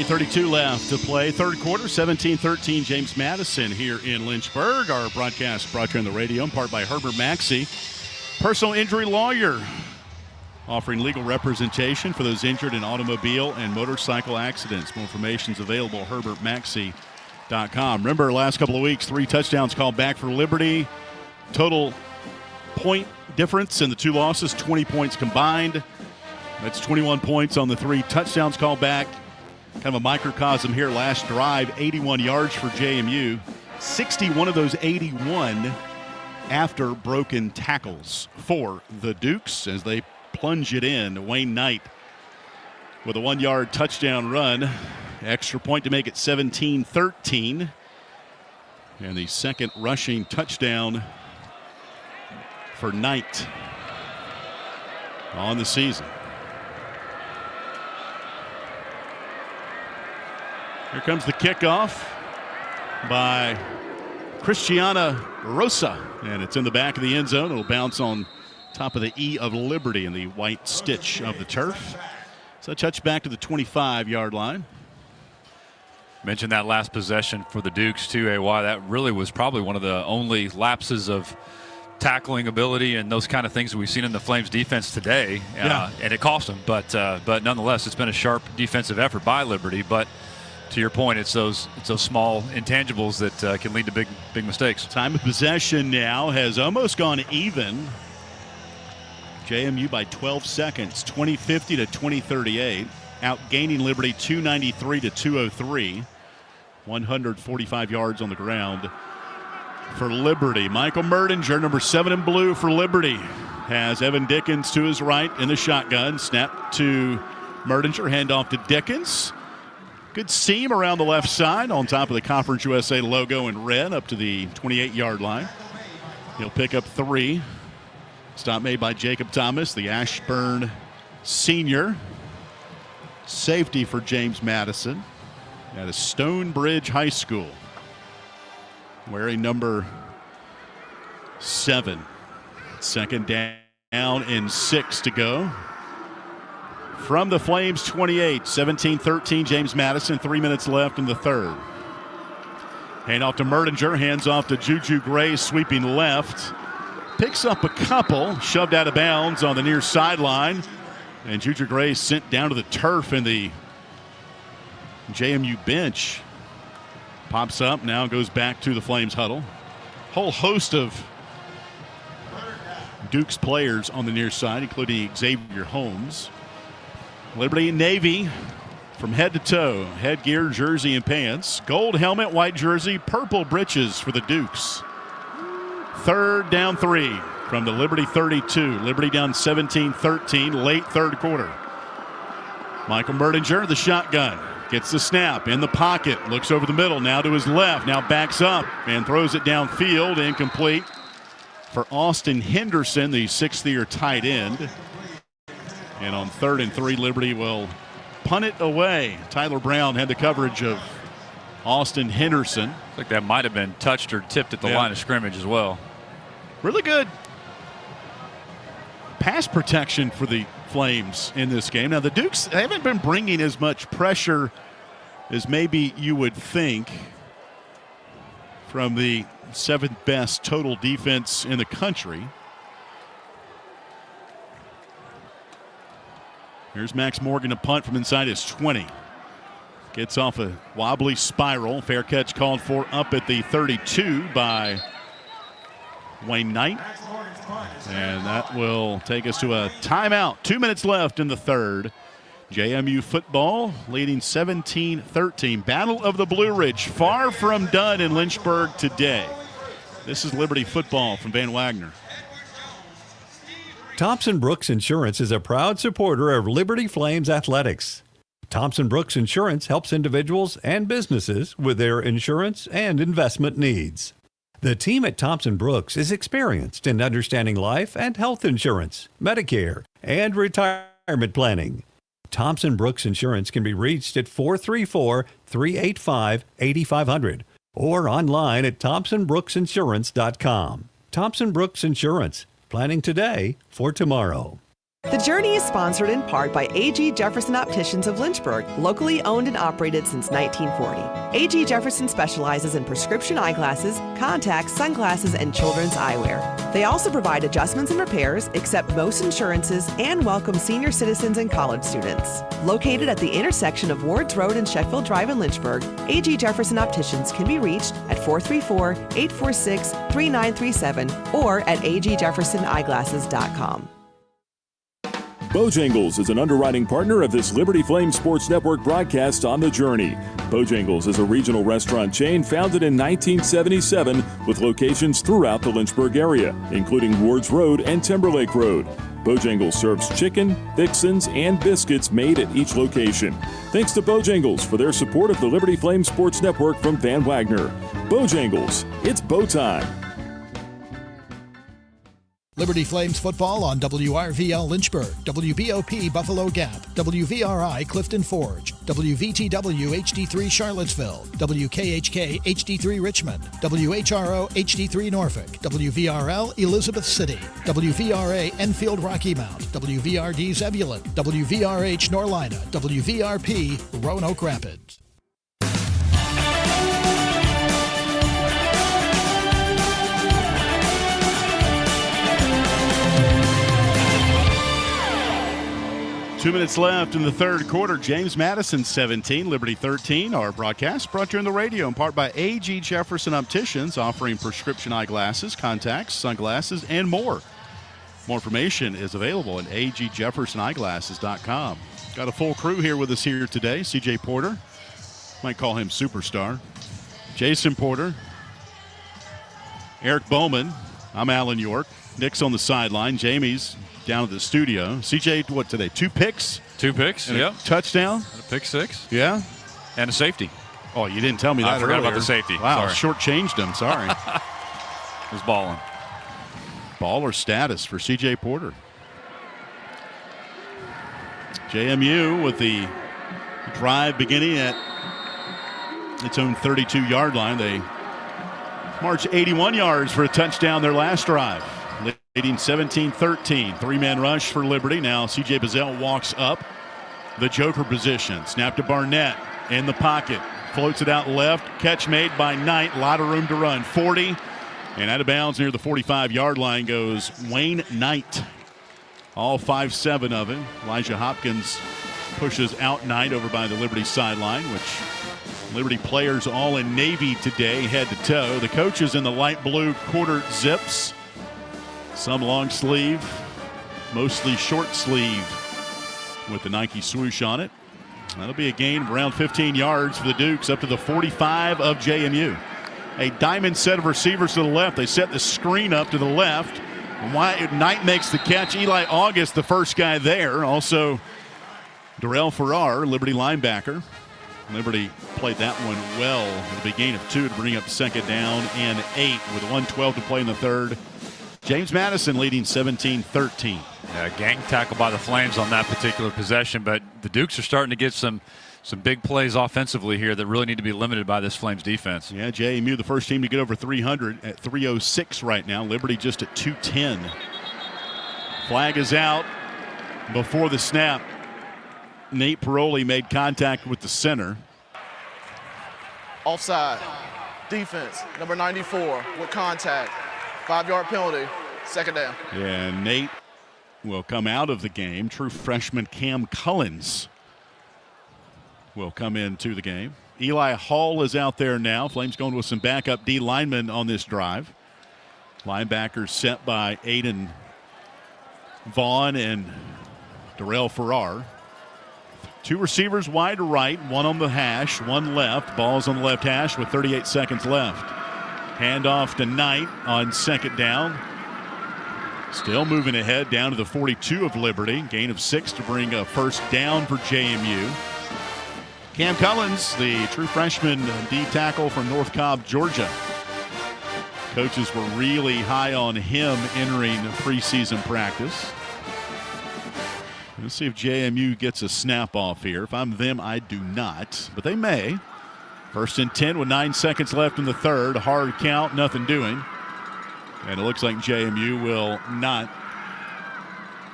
.32 left to play. Third quarter, 17-13. James Madison here in Lynchburg. Our broadcast brought to you on the radio in part by Herbert Maxey, personal injury lawyer, offering legal representation for those injured in automobile and motorcycle accidents. More information is available at herbertmaxey.com. Remember, last couple of weeks, 3 touchdowns called back for Liberty. Total point difference in the 2 losses, 20 points combined. That's 21 points on the 3 touchdowns called back. Kind of a microcosm here. Last drive, 81 yards for JMU. 61 of those 81 after broken tackles for the Dukes as they plunge it in. Wayne Knight with a 1-yard touchdown run. Extra point to make it 17-13. And the second rushing touchdown for Knight on the season. Here comes the kickoff by Christiana Rosa, and it's in the back of the end zone. It'll bounce on top of the E of Liberty in the white stitch of the turf. So touch back to the 25-yard line. Mentioned that last possession for the Dukes too, AY. That really was probably one of the only lapses of tackling ability and those kind of things that we've seen in the Flames defense today. And it cost them, but nonetheless, it's been a sharp defensive effort by Liberty. But to your point, it's those small intangibles that can lead to big mistakes. Time of possession now has almost gone even. JMU by 12 seconds, 2050 to 2038, outgaining Liberty 293 to 203, 145 yards on the ground for Liberty. Michael Merdinger, number 7 in blue for Liberty, has Evan Dickens to his right in the shotgun. Snap to Merdinger, handoff to Dickens. Good seam around the left side on top of the Conference USA logo in red up to the 28-yard line. He'll pick up 3. Stop made by Jacob Thomas, the Ashburn senior. Safety for James Madison at a Stonebridge High School, wearing number 7. Second down and 6 to go. From the Flames 28, 17-13, James Madison, 3 minutes left in the third. Hand off to Merdinger, hands off to Juju Gray, sweeping left. Picks up a couple, shoved out of bounds on the near sideline. And Juju Gray sent down to the turf, and the JMU bench pops up, now goes back to the Flames huddle. Whole host of Duke's players on the near side, including Xavier Holmes. Liberty Navy from head to toe, headgear, jersey, and pants. Gold helmet, white jersey, purple breeches for the Dukes. Third down 3 from the Liberty 32. Liberty down 17-13, late third quarter. Michael Merdinger, the shotgun, gets the snap in the pocket, looks over the middle, now to his left, now backs up and throws it downfield, incomplete for Austin Henderson, the 6th-year tight end. And on 3rd and 3, Liberty will punt it away. Tyler Brown had the coverage of Austin Henderson. I think that might have been touched or tipped at the line of scrimmage as well. Really good pass protection for the Flames in this game. Now, the Dukes, they haven't been bringing as much pressure as maybe you would think from the 7th best total defense in the country. Here's Max Morgan, a punt from inside his 20. Gets off a wobbly spiral. Fair catch called for up at the 32 by Wayne Knight. And that will take us to a timeout. 2 minutes left in the third. JMU football leading 17-13. Battle of the Blue Ridge, far from done in Lynchburg today. This is Liberty football from Van Wagner. Thompson Brooks Insurance is a proud supporter of Liberty Flames athletics. Thompson Brooks Insurance helps individuals and businesses with their insurance and investment needs. The team at Thompson Brooks is experienced in understanding life and health insurance, Medicare, and retirement planning. Thompson Brooks Insurance can be reached at 434-385-8500 or online at thompsonbrooksinsurance.com. Thompson Brooks Insurance, planning today for tomorrow. The Journey is sponsored in part by A.G. Jefferson Opticians of Lynchburg, locally owned and operated since 1940. A.G. Jefferson specializes in prescription eyeglasses, contacts, sunglasses, and children's eyewear. They also provide adjustments and repairs, accept most insurances, and welcome senior citizens and college students. Located at the intersection of Wards Road and Sheffield Drive in Lynchburg, A.G. Jefferson Opticians can be reached at 434-846-3937 or at agjeffersoneyeglasses.com. Bojangles is an underwriting partner of this Liberty Flame Sports Network broadcast on The Journey. Bojangles is a regional restaurant chain founded in 1977 with locations throughout the Lynchburg area, including Wards Road and Timberlake Road. Bojangles serves chicken, fixins, and biscuits made at each location. Thanks to Bojangles for their support of the Liberty Flame Sports Network from Van Wagner. Bojangles, it's bow time. Liberty Flames football on WRVL Lynchburg, WBOP Buffalo Gap, WVRI Clifton Forge, WVTW HD3 Charlottesville, WKHK HD3 Richmond, WHRO HD3 Norfolk, WVRL Elizabeth City, WVRA Enfield Rocky Mount, WVRD Zebulon, WVRH Norlina, WVRP Roanoke Rapids. Two minutes left in the third quarter. James Madison 17, Liberty 13. Our broadcast brought to you on the radio in part by A.G. Jefferson Opticians, offering prescription eyeglasses, contacts, sunglasses, and more. More information is available at agjeffersoneyeglasses.com. Got a full crew here with us here today. CJ Porter, might call him Superstar. Jason Porter, Eric Bowman. I'm Alan York. Nick's on the sideline. Jamie's down at the studio. CJ, what today? 2 picks? 2 picks, and yep. a touchdown? And a pick 6. Yeah. And a safety. Oh, you didn't tell me that I forgot earlier. about the safety. Wow, Sorry. shortchanged him. Sorry. Was balling. Baller status for CJ Porter. JMU with the drive beginning at its own 32-yard line. They marched 81 yards for a touchdown their last drive, leading 17-13. 3-man rush for Liberty. Now C.J. Bazell walks up the joker position. Snap to Barnett in the pocket. Floats it out left. Catch made by Knight. A lot of room to run. 40. And out of bounds near the 45-yard line goes Wayne Knight. All 5'7" of him. Elijah Hopkins pushes out Knight over by the Liberty sideline, which Liberty players all in navy today, head to toe. The coaches in the light blue quarter zips. Some long sleeve, mostly short sleeve with the Nike swoosh on it. That'll be a gain of around 15 yards for the Dukes up to the 45 of JMU. A diamond set of receivers to the left. They set the screen up to the left. Knight makes the catch. Eli August, the first guy there. Also, Darrell Farrar, Liberty linebacker. Liberty played that one well. It'll be a gain of 2 to bring up second down and 8 with 1:12 to play in the third. James Madison leading 17-13. Yeah, gang tackle by the Flames on that particular possession, but the Dukes are starting to get some big plays offensively here that really need to be limited by this Flames defense. Yeah, JMU the first team to get over 300 at 306 right now. Liberty just at 210. Flag is out before the snap. Nate Paroli made contact with the center. Offside. Defense, number 94 with contact. 5-yard penalty. Second down. And Nate will come out of the game. True freshman Cam Cullins will come into the game. Eli Hall is out there now. Flames going with some backup D linemen on this drive. Linebackers set by Aiden Vaughn and Darrell Farrar. 2 receivers wide to right, 1 on the hash, 1 left. Ball's on the left hash with 38 seconds left. Handoff to Knight on second down. Still moving ahead down to the 42 of Liberty. Gain of 6 to bring a first down for JMU. Cam Cullins, the true freshman D tackle from North Cobb, Georgia. Coaches were really high on him entering preseason practice. Let's see if JMU gets a snap off here. If I'm them, I do not, but they may. 1st and 10 with 9 seconds left in the third. Hard count, nothing doing. And it looks like JMU will not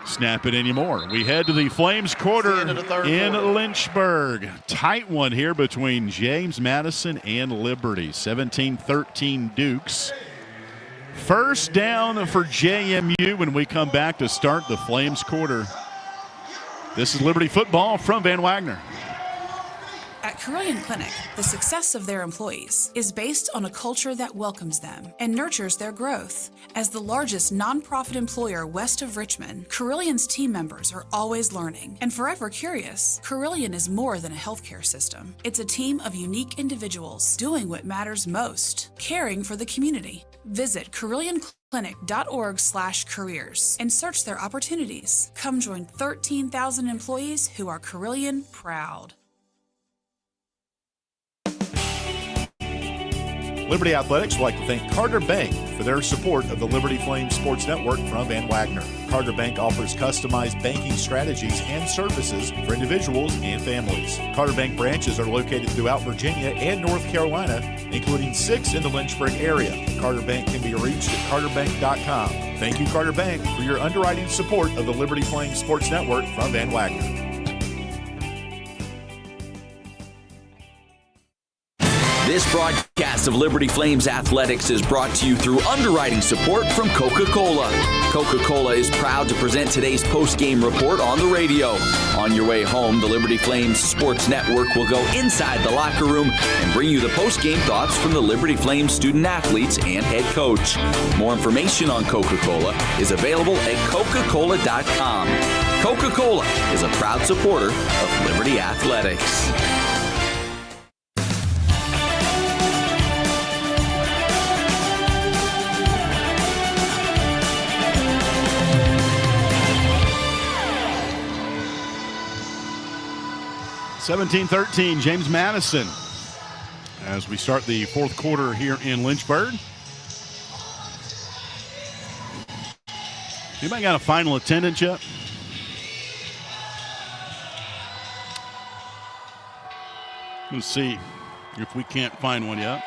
snap it anymore. We head to the Flames quarter in Lynchburg. Tight one here between James Madison and Liberty. 17-13 Dukes. First down for JMU when we come back to start the Flames quarter. This is Liberty football from Van Wagner. At Carillion Clinic, the success of their employees is based on a culture that welcomes them and nurtures their growth. As the largest nonprofit employer west of Richmond, Carillion's team members are always learning and forever curious. Carillion is more than a healthcare system. It's a team of unique individuals doing what matters most, caring for the community. Visit CarillionClinic.org/careers and search their opportunities. Come join 13,000 employees who are Carillion proud. Liberty Athletics would like to thank Carter Bank for their support of the Liberty Flames Sports Network from Van Wagner. Carter Bank offers customized banking strategies and services for individuals and families. Carter Bank branches are located throughout Virginia and North Carolina, including 6 in the Lynchburg area. Carter Bank can be reached at carterbank.com. Thank you, Carter Bank, for your underwriting support of the Liberty Flames Sports Network from Van Wagner. This broadcast of Liberty Flames Athletics is brought to you through underwriting support from Coca-Cola. Coca-Cola is proud to present today's post-game report on the radio. On your way home, the Liberty Flames Sports Network will go inside the locker room and bring you the post-game thoughts from the Liberty Flames student-athletes and head coach. More information on Coca-Cola is available at Coca-Cola.com. Coca-Cola is a proud supporter of Liberty Athletics. (17-13), James Madison as we start the fourth quarter here in Lynchburg. Anybody got a final attendance yet? Let's see if we can't find one yet.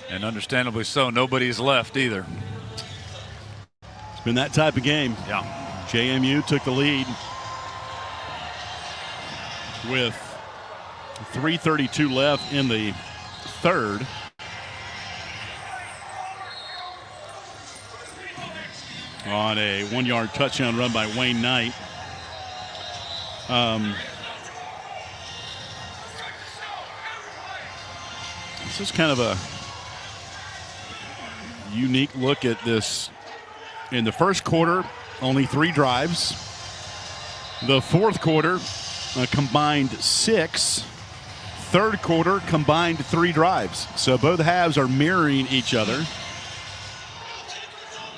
And understandably so, nobody's left either. It's been that type of game. Yeah. JMU took the lead with 3:32 left in the third. On a 1-yard touchdown run by Wayne Knight. This is kind of a unique look at this. In the first quarter, only 3 drives. The fourth quarter, a combined 6. Third quarter, combined 3 drives. So both halves are mirroring each other.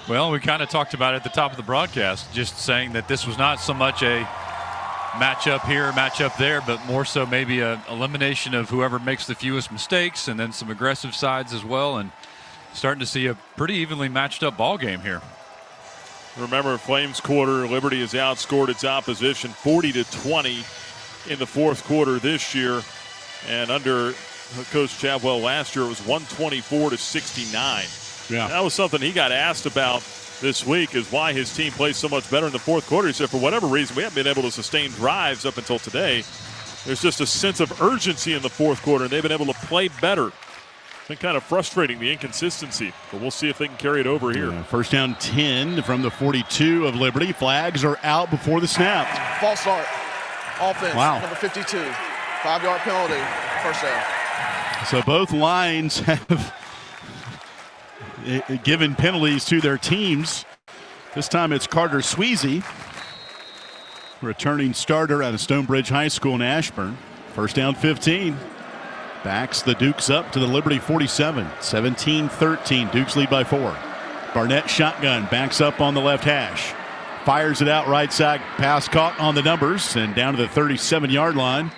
Well, we kind of talked about it at the top of the broadcast, just saying that this was not so much a matchup here, matchup there, but more so maybe a elimination of whoever makes the fewest mistakes, and then some aggressive sides as well, and starting to see a pretty evenly matched up ball game here. Remember, Flames quarter, Liberty has outscored its opposition 40-20 in the fourth quarter this year, and under Coach Chadwell last year it was 124-69. Yeah. That was something he got asked about this week, is why his team plays so much better in the fourth quarter. He said, for whatever reason, we haven't been able to sustain drives up until today. There's just a sense of urgency in the fourth quarter, and they've been able to play better. It's been kind of frustrating, the inconsistency, but we'll see if they can carry it over here. First down 10 from the 42 of Liberty. Flags are out before the snap. False start. Offense, Wow. number 52. 5-yard penalty, first down. So both lines have given penalties to their teams. This time it's Carter Sweezy, returning starter out of Stonebridge High School in Ashburn. First down 15. Backs the Dukes up to the Liberty 47. 17-13. Dukes lead by 4. Barnett shotgun, backs up on the left hash. Fires it out right side. Pass caught on the numbers and down to the 37-yard line.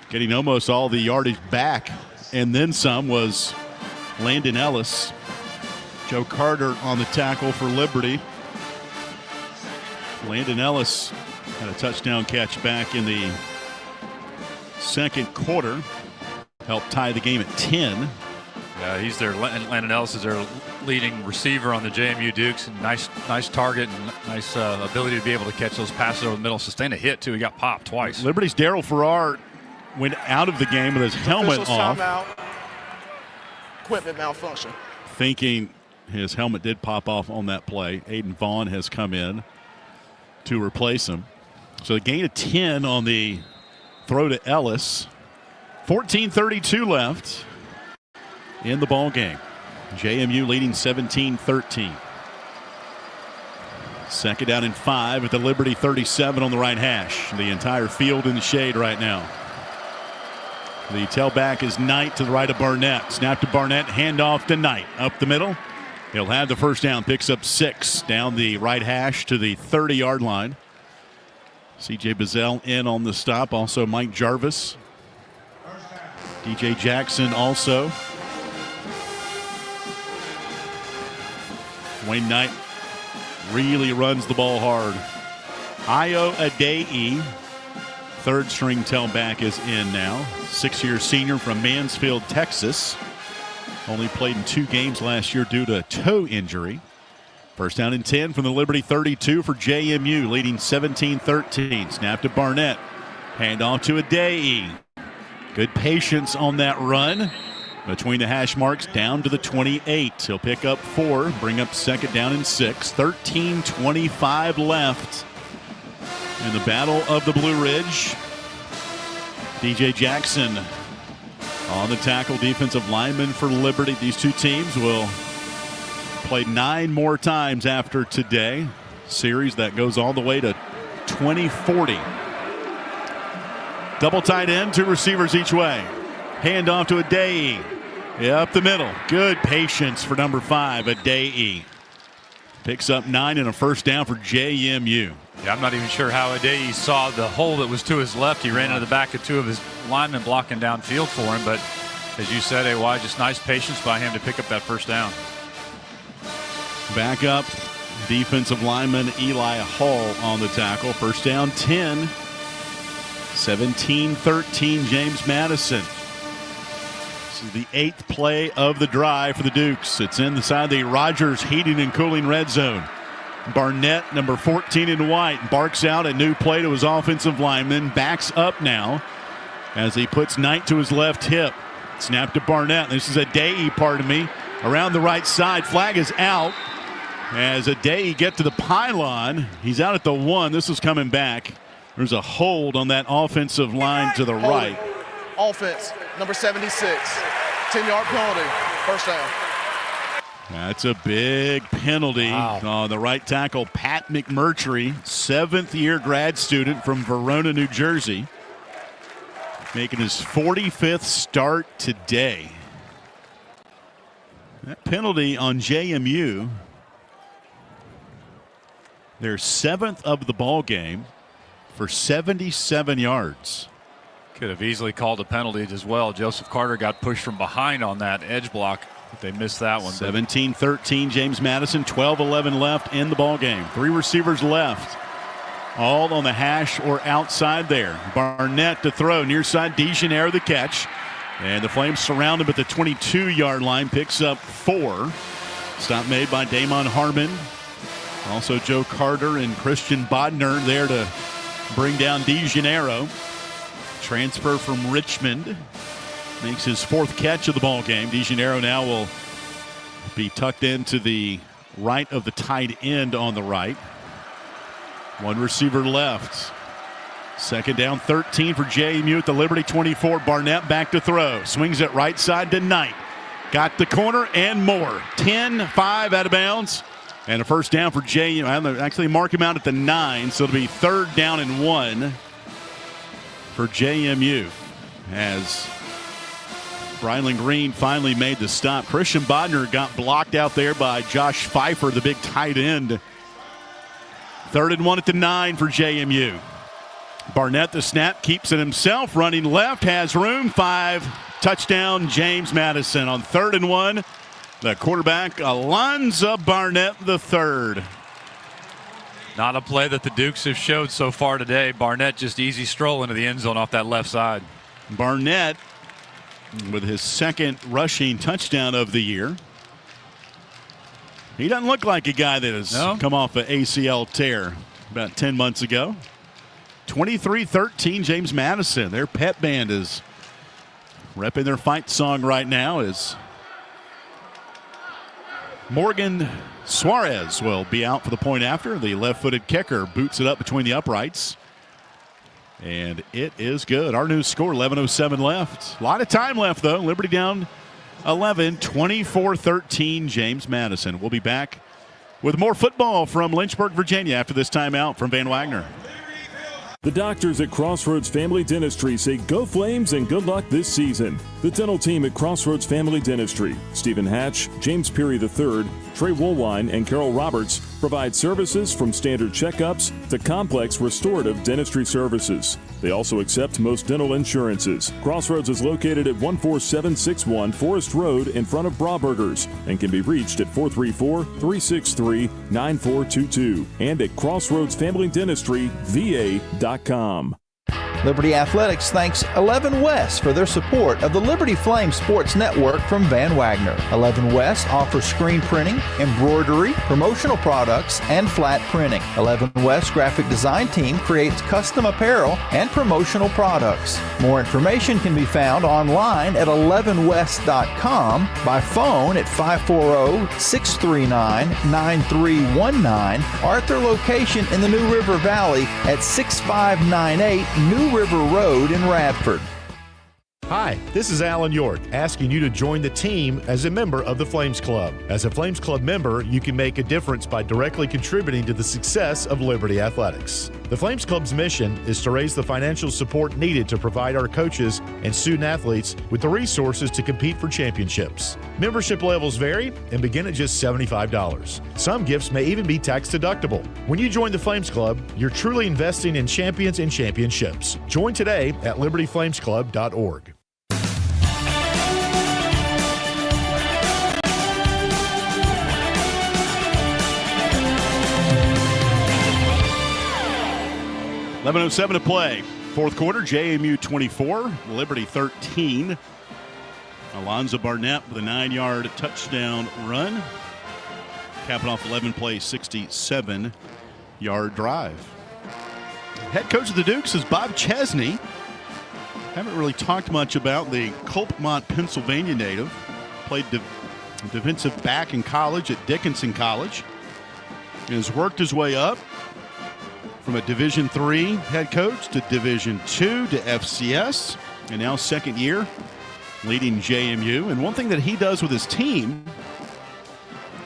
Getting almost all the yardage back and then some was Landon Ellis. Joe Carter on the tackle for Liberty. Landon Ellis had a touchdown catch back in the second quarter. Helped tie the game at 10. Yeah, he's their Landon Ellis is their leading receiver on the JMU Dukes. And nice target and nice ability to be able to catch those passes over the middle. Sustained a hit too. He got popped twice. Liberty's Daryl Farrar went out of the game with his helmet Officials off. timeout. Equipment malfunction. Thinking his helmet did pop off on that play. Aiden Vaughn has come in to replace him. So a gain of 10 on the throw to Ellis. 14:32 left in the ball game. JMU leading 17-13. Second down and 5 at the Liberty 37 on the right hash. The entire field in the shade right now. The tailback is Knight to the right of Barnett. Snap to Barnett, handoff to Knight. Up the middle. He'll have the first down, picks up 6 down the right hash to the 30-yard line. C.J. Bazell in on the stop. Also Mike Jarvis. DJ Jackson also. Wayne Knight really runs the ball hard. Io Adei, third string tailback, is in now. 6-year senior from Mansfield, Texas. Only played in 2 games last year due to a toe injury. First down and 10 from the Liberty 32 for JMU, leading 17-13. Snap to Barnett. Handoff to Adei. Good patience on that run. Between the hash marks down to the 28. He'll pick up 4, bring up second down and 6. 13:25 left in the Battle of the Blue Ridge. DJ Jackson on the tackle, defensive lineman for Liberty. These two teams will play 9 more times after today. Series that goes all the way to 2040. Double tight end, 2 receivers each way. Handoff to Adei. Up the middle. Good patience for number 5, Adei. Picks up 9 and a first down for JMU. Yeah, I'm not even sure how Adei saw the hole that was to his left. He ran into the back of 2 of his linemen blocking downfield for him. But as you said, AY, just nice patience by him to pick up that first down. Back up, defensive lineman Eli Hall on the tackle. First down 10. 17-13 James Madison. This is the 8th play of the drive for the Dukes. It's inside the Rogers Heating and Cooling red zone. Barnett, number 14 in white, barks out a new play to his offensive lineman. Backs up now as he puts Knight to his left hip. Snap to Barnett. This is Adei, pardon me, around the right side. Flag is out as Adei get to the pylon. He's out at the 1. This is coming back. There's a hold on that offensive line to the right. Offense, number 76. 10-yard penalty. First down. That's a big penalty on the right tackle, Pat McMurtry, 7th-year grad student from Verona, New Jersey, making his 45th start today. That penalty on JMU, their 7th of the ball game for 77 yards. Could have easily called a penalty as well. Joseph Carter got pushed from behind on that edge block. They missed that one. 17-13 James Madison, 12-11 left in the ball game. 3 receivers left, all on the hash or outside there. Barnett to throw, near side, DeGeneres the catch. And the Flames surround him at the 22-yard line, picks up 4. Stop made by Damon Harmon. Also Joe Carter and Christian Bodner there to bring down DeGeneres. Transfer from Richmond. Makes his 4th catch of the ball game. DeGeneres now will be tucked into the right of the tight end on the right. 1 receiver left. Second down 13 for JMU at the Liberty 24. Barnett back to throw. Swings it right side to Knight. Got the corner and more. 10-5 out of bounds. And a first down for JMU. I'll actually mark him out at the 9, so it'll be 3rd down and 1 for JMU as Brylan Green finally made the stop. Christian Bodner got blocked out there by Josh Pfeiffer, the big tight end. 3rd and 1 at the 9 for JMU. Barnett the snap, keeps it himself, running left, has room, 5. Touchdown James Madison on 3rd and 1. The quarterback, Alonzo Barnett III. Not a play that the Dukes have showed so far today. Barnett just easy stroll into the end zone off that left side. Barnett with his 2nd rushing touchdown of the year. He doesn't look like a guy that has come off an ACL tear about 10 months ago. 23-13 James Madison. Their pep band is repping their fight song right now as Morgan Suarez will be out for the point after. The left-footed kicker boots it up between the uprights. And it is good. Our new score, 11:07 left. A lot of time left, though. Liberty down 11, 24-13 James Madison. We'll be back with more football from Lynchburg, Virginia after this timeout from Van Wagner. The doctors at Crossroads Family Dentistry say go Flames and good luck this season. The dental team at Crossroads Family Dentistry, Stephen Hatch, James Peary III, Trey Woolwine, and Carol Roberts provide services from standard checkups to complex restorative dentistry services. They also accept most dental insurances. Crossroads is located at 14761 Forest Road in front of Brauburgers and can be reached at 434-363-9422 and at crossroadsfamilydentistryva.com. Liberty Athletics thanks 11 West for their support of the Liberty Flame Sports Network from Van Wagner. 11 West offers screen printing, embroidery, promotional products, and flat printing. 11 West graphic design team creates custom apparel and promotional products. More information can be found online at 11west.com, by phone at 540-639-9319, or at their location in the New River Valley at 6598 New River Road in Radford. Hi, this is Alan York, asking you to join the team as a member of the Flames Club. As a Flames Club member, you can make a difference by directly contributing to the success of Liberty Athletics. The Flames Club's mission is to raise the financial support needed to provide our coaches and student athletes with the resources to compete for championships. Membership levels vary and begin at just $75. Some gifts may even be tax deductible. When you join the Flames Club, you're truly investing in champions and championships. Join today at libertyflamesclub.org. .11:07 to play. Fourth quarter, JMU 24, Liberty 13. Alonzo Barnett with a 9-yard touchdown run. Capping off 11-play, 67-yard drive. Head coach of the Dukes is Bob Chesney. Haven't really talked much about the Colpmont, Pennsylvania native. Played defensive back in college at Dickinson College. And has worked his way up from a Division III head coach to Division II to FCS, and now second year leading JMU. And one thing that he does with his team,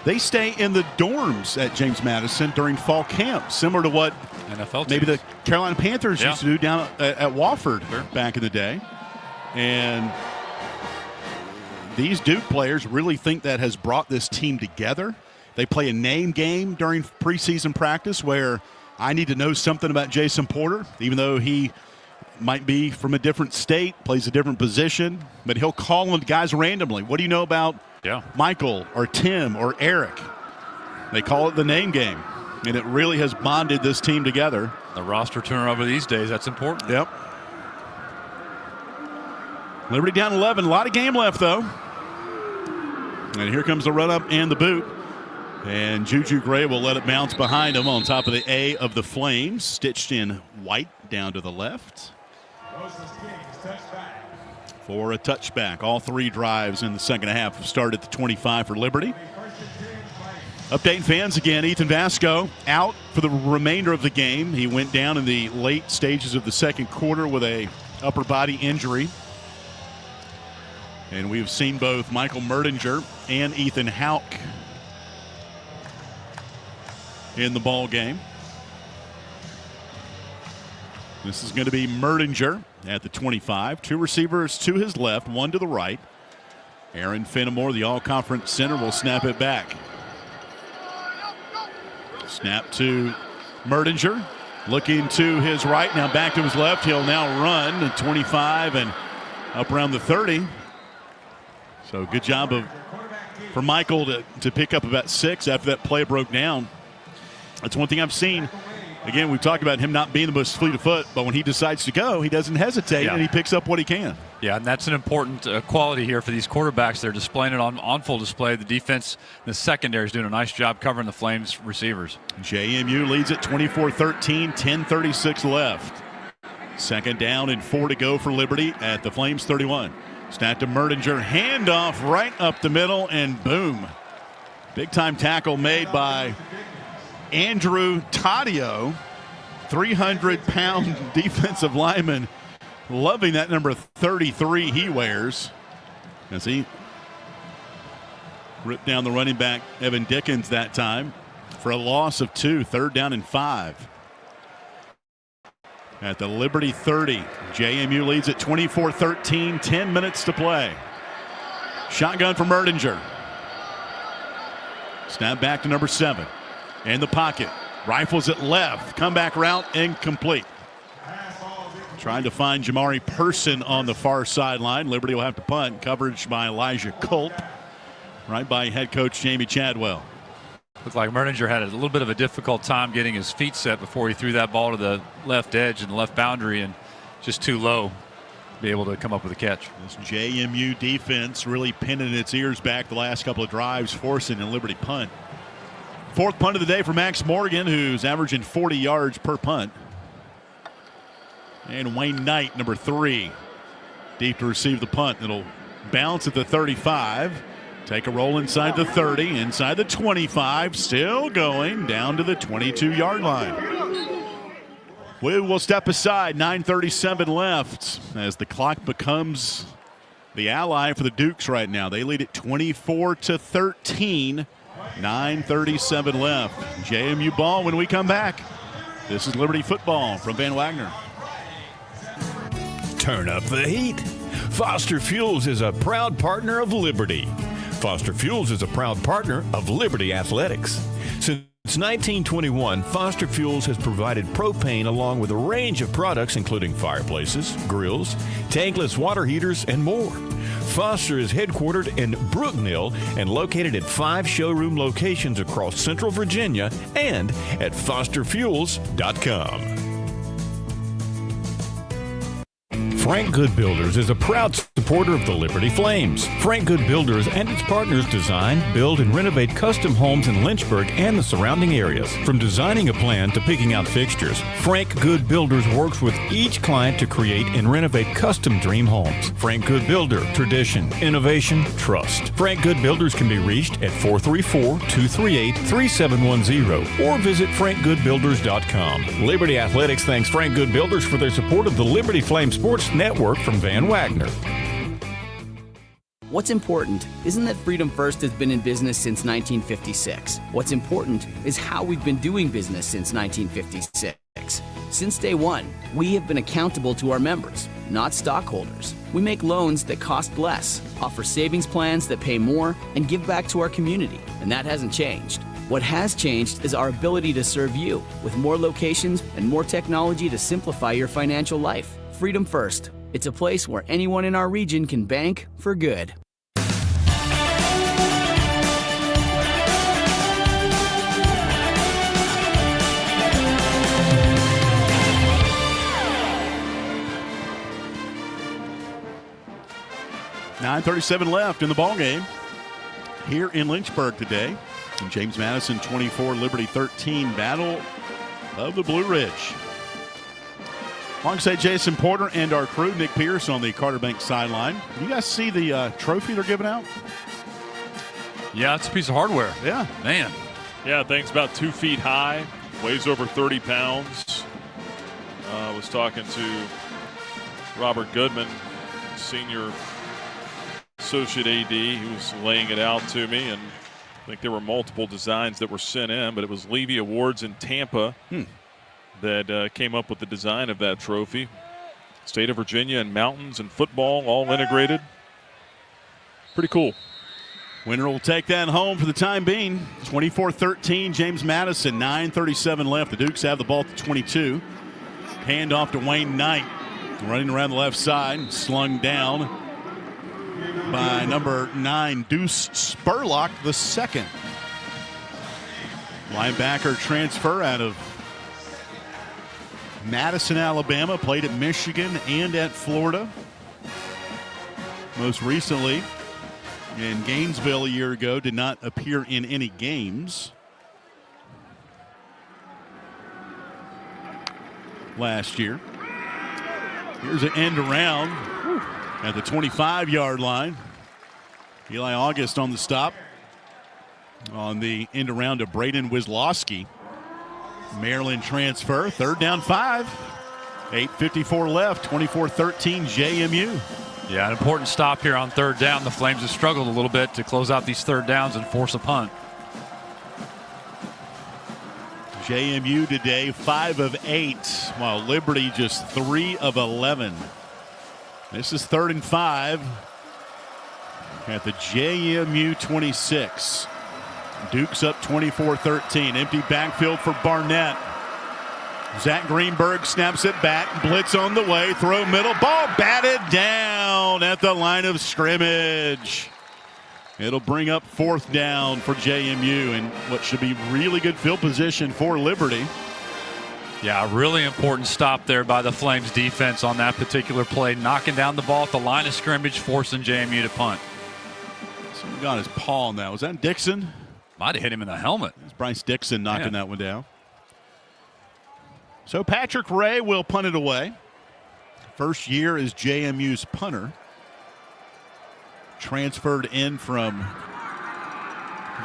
they stay in the dorms at James Madison during fall camp, similar to what NFL maybe teams. the Carolina Panthers used to do down at Wofford back in the day. And these Duke players really think that has brought this team together. They play a name game during preseason practice where I need to know something about Jason Porter, even though he might be from a different state, plays a different position, but he'll call on guys randomly. What do you know about Michael or Tim or Eric? They call it the name game, and it really has bonded this team together. The roster turnover these days, that's important. Yep. Liberty down 11. A lot of game left, though. And here comes the run-up and the boot. And Juju Gray will let it bounce behind him on top of the A of the Flames, stitched in white down to the left. For a touchback. All three drives in the second half have started at the 25 for Liberty. Updating fans again, Ethan Vasco out for the remainder of the game. He went down in the late stages of the second quarter with a upper body injury. And we've seen both Michael Merdinger and Ethan Houck in the ball game. This is going to be Merdinger at the 25. Two receivers to his left, one to the right. Aaron Fenimore, the all-conference center, will snap it back. Snap to Merdinger. Looking to his right, now back to his left. He'll now run to 25 and up around the 30. So good job for Michael to pick up about 6 after that play broke down. That's one thing I've seen. Again, we've talked about him not being the most fleet of foot, but when he decides to go, he doesn't hesitate, and he picks up what he can. Yeah, and that's an important quality here for these quarterbacks. They're displaying it on full display. The defense, the secondary is doing a nice job covering the Flames receivers. JMU leads at 24-13, 10:36 left. Second down and 4 to go for Liberty at the Flames 31. Snap to Merdinger, handoff right up the middle, and boom. Big-time tackle made by Andrew Taddeo, 300-pound defensive lineman, loving that number 33 he wears as he ripped down the running back Evan Dickens that time for a loss of 2, third down and 5. At the Liberty 30, JMU leads at 24-13, 10 minutes to play. Shotgun for Merdinger. Snap back to number 7. In the pocket, rifles it left, comeback route incomplete. Trying to find Jamari Person on the far sideline. Liberty will have to punt. Coverage by Elijah Culp, right by head coach Jamie Chadwell. Looked like Merdinger had a little bit of a difficult time getting his feet set before he threw that ball to the left edge and the left boundary, and just too low to be able to come up with a catch. This JMU defense really pinning its ears back the last couple of drives, forcing a Liberty punt. Fourth punt of the day for Max Morgan, who's averaging 40 yards per punt. And Wayne Knight, number 3, deep to receive the punt. It'll bounce at the 35. Take a roll inside the 30, inside the 25, still going down to the 22-yard line. We will step aside, 9:37 left, as the clock becomes the ally for the Dukes right now. They lead it 24-13, 9:37 left. JMU ball when we come back. This is Liberty football from Van Wagner. Turn up the heat. Foster Fuels is a proud partner of Liberty. Foster Fuels is a proud partner of Liberty Athletics. Since 1921, Foster Fuels has provided propane along with a range of products including fireplaces, grills, tankless water heaters, and more. Foster is headquartered in Brooknell and located at 5 showroom locations across Central Virginia and at fosterfuels.com. Frank Good Builders is a proud supporter of the Liberty Flames. Frank Good Builders and its partners design, build, and renovate custom homes in Lynchburg and the surrounding areas. From designing a plan to picking out fixtures, Frank Good Builders works with each client to create and renovate custom dream homes. Frank Good Builder, tradition, innovation, trust. Frank Good Builders can be reached at 434-238-3710 or visit frankgoodbuilders.com. Liberty Athletics thanks Frank Good Builders for their support of the Liberty Flame Sports Network from Van Wagner. What's important isn't that Freedom First has been in business since 1956. What's important is how we've been doing business since 1956. Since day one, we have been accountable to our members, not stockholders. We make loans that cost less, offer savings plans that pay more, and give back to our community, and that hasn't changed. What has changed is our ability to serve you with more locations and more technology to simplify your financial life. Freedom First. It's a place where anyone in our region can bank for good. $9:37 left in the ballgame here in Lynchburg today. And James Madison 24, Liberty 13, Battle of the Blue Ridge. Alongside Jason Porter and our crew, Nick Pierce on the Carter Bank sideline. You guys see the trophy they're giving out? Yeah, it's a piece of hardware. Yeah. Man. Yeah, thing's about 2 feet high, weighs over 30 pounds. I was talking to Robert Goodman, senior associate AD. He was laying it out to me, and I think there were multiple designs that were sent in, but it was Levy Awards in Tampa that came up with the design of that trophy. State of Virginia and mountains and football all integrated. Pretty cool. Winner will take that home for the time being. 24-13, James Madison, 9:37 left. The Dukes have the ball at the 22. Hand off to Wayne Knight, running around the left side, slung down by number 9, Deuce Spurlock II. Linebacker transfer out of Madison, Alabama, played at Michigan and at Florida. Most recently in Gainesville a year ago, did not appear in any games last year. Here's an end around at the 25-yard line. Eli August on the stop on the end around to Braden Wisłowski. Maryland transfer, 3rd down 5. 8:54 left, 24-13 JMU. Yeah, an important stop here on 3rd down. The Flames have struggled a little bit to close out these 3rd downs and force a punt. JMU today 5 of 8, while Liberty just 3 of 11. This is 3rd and 5 at the JMU 26. Dukes up 24-13. Empty backfield for Barnett. Zach Greenberg snaps it back. Blitz on the way. Throw middle. Ball batted down at the line of scrimmage. It'll bring up 4th down for JMU and what should be really good field position for Liberty. Yeah, really important stop there by the Flames defense on that particular play, knocking down the ball at the line of scrimmage, forcing JMU to punt. Someone got his paw on that. Was that Dixon? Might have hit him in the helmet. It's Bryce Dixon knocking that one down. So Patrick Ray will punt it away. First year as JMU's punter. Transferred in from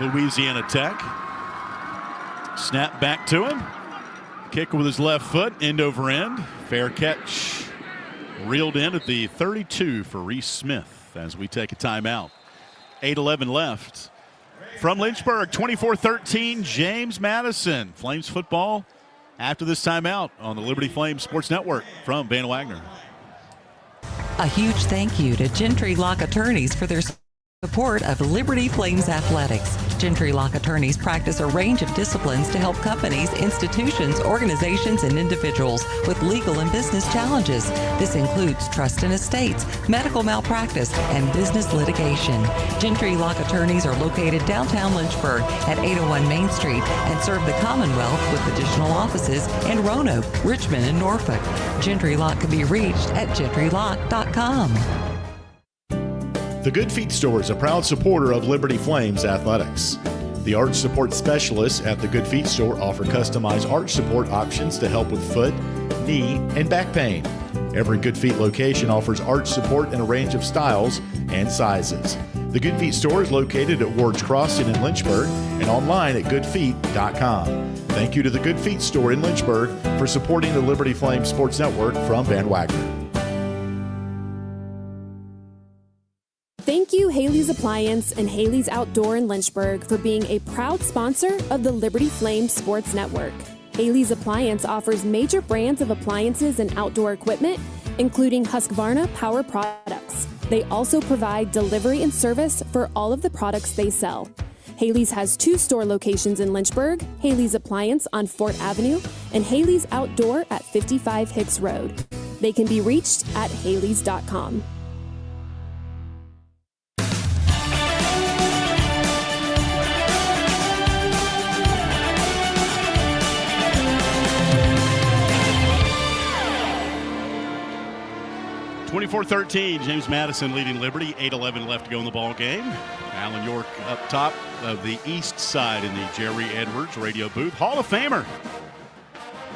Louisiana Tech. Snap back to him. Kick with his left foot, end over end. Fair catch. Reeled in at the 32 for Reese Smith as we take a timeout. 8:11 left. From Lynchburg, 24-13, James Madison. Flames football after this timeout on the Liberty Flames Sports Network from Van Wagner. A huge thank you to Gentry Lock Attorneys for their support of Liberty Flames Athletics. Gentry Lock Attorneys practice a range of disciplines to help companies, institutions, organizations, and individuals with legal and business challenges. This includes trust and estates, medical malpractice, and business litigation. Gentry Lock Attorneys are located downtown Lynchburg at 801 Main Street and serve the Commonwealth with additional offices in Roanoke, Richmond, and Norfolk. Gentry Lock can be reached at gentrylock.com. The Good Feet Store is a proud supporter of Liberty Flames Athletics. The arch support specialists at the Good Feet Store offer customized arch support options to help with foot, knee, and back pain. Every Good Feet location offers arch support in a range of styles and sizes. The Good Feet Store is located at Ward's Crossing in Lynchburg and online at goodfeet.com. Thank you to the Good Feet Store in Lynchburg for supporting the Liberty Flames Sports Network from Van Wagner. Thank you, Haley's Appliance and Haley's Outdoor in Lynchburg, for being a proud sponsor of the Liberty Flames Sports Network. Haley's Appliance offers major brands of appliances and outdoor equipment, including Husqvarna Power Products. They also provide delivery and service for all of the products they sell. Haley's has 2 store locations in Lynchburg, Haley's Appliance on Fort Avenue and Haley's Outdoor at 55 Hicks Road. They can be reached at haleys.com. (24-13), James Madison leading Liberty. 8:11 left to go in the ball game. Alan York up top of the east side in the Jerry Edwards radio booth. Hall of Famer,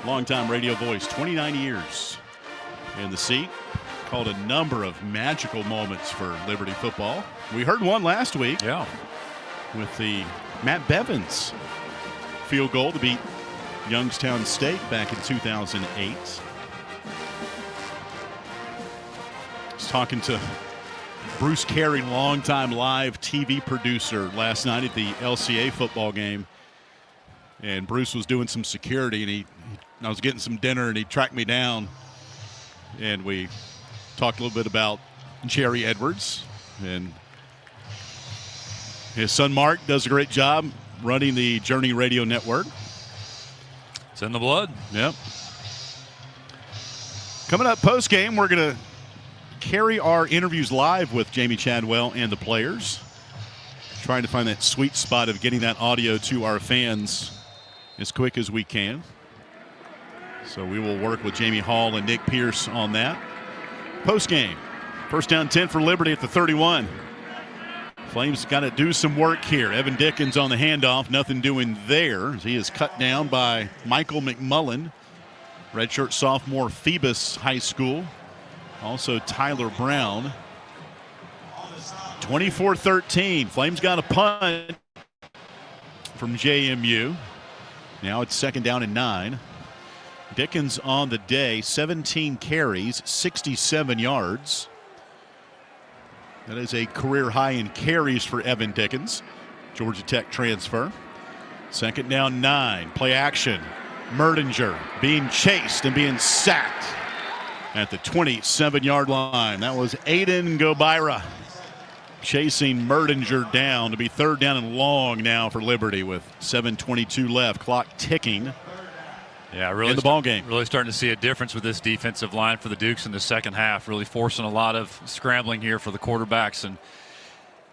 longtime radio voice, 29 years in the seat. Called a number of magical moments for Liberty football. We heard one last week. Yeah. With the Matt Bevins field goal to beat Youngstown State back in 2008. Talking to Bruce Carey, longtime live TV producer, last night at the LCA football game. And Bruce was doing some security, and I was getting some dinner, and he tracked me down. And we talked a little bit about Jerry Edwards. And his son Mark does a great job running the Journey Radio Network. It's in the blood. Yep. Coming up post game, we're going to carry our interviews live with Jamie Chadwell and the players. Trying to find that sweet spot of getting that audio to our fans as quick as we can. So we will work with Jamie Hall and Nick Pierce on that. Post game, first down 10 for Liberty at the 31. Flames got to do some work here. Evan Dickens on the handoff, nothing doing there. He is cut down by Michael McMullen, redshirt sophomore, Phoebus High School. Also Tyler Brown. 24-13. Flames got a punt from JMU. Now it's second down and 9. Dickens on the day, 17 carries, 67 yards. That is a career high in carries for Evan Dickens. Georgia Tech transfer. Second down 9. Play action. Merdinger being chased and being sacked at the 27-yard line. That was Aiden Gobira chasing Merdinger down to be third down and long now for Liberty with 7:22 left. Clock ticking. Yeah, really in the ball game. Really starting to see a difference with this defensive line for the Dukes in the second half. Really forcing a lot of scrambling here for the quarterbacks, and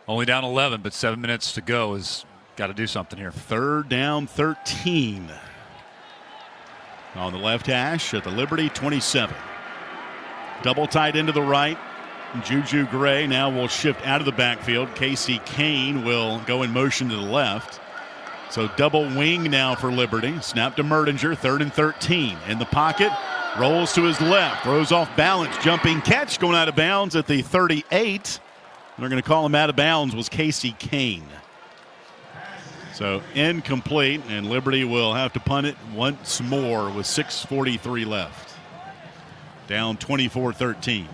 only down 11, but 7 minutes to go. Has got to do something here. Third down 13. on the left hash at the Liberty 27. Double tight into the right. Juju Gray now will shift out of the backfield. Casey Kane will go in motion to the left. So double wing now for Liberty. Snap to Merdinger, 3rd and 13. In the pocket, rolls to his left, throws off balance, jumping catch, going out of bounds at the 38. They're going to call him out of bounds, was Casey Kane. So incomplete, and Liberty will have to punt it once more with 6:43 left. Down 24-13.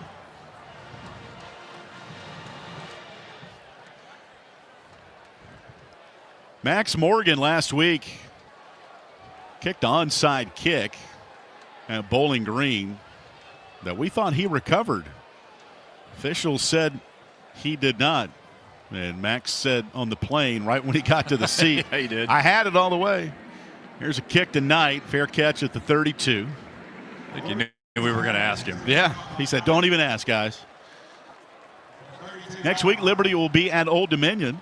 Max Morgan last week kicked an onside kick at Bowling Green that we thought he recovered. Officials said he did not. And Max said on the plane right when he got to the seat, yeah, he did. I had it all the way. Here's a kick tonight. Fair catch at the 32. I think you knew we were going to ask him. Yeah, he said, don't even ask, guys. Next week, Liberty will be at Old Dominion.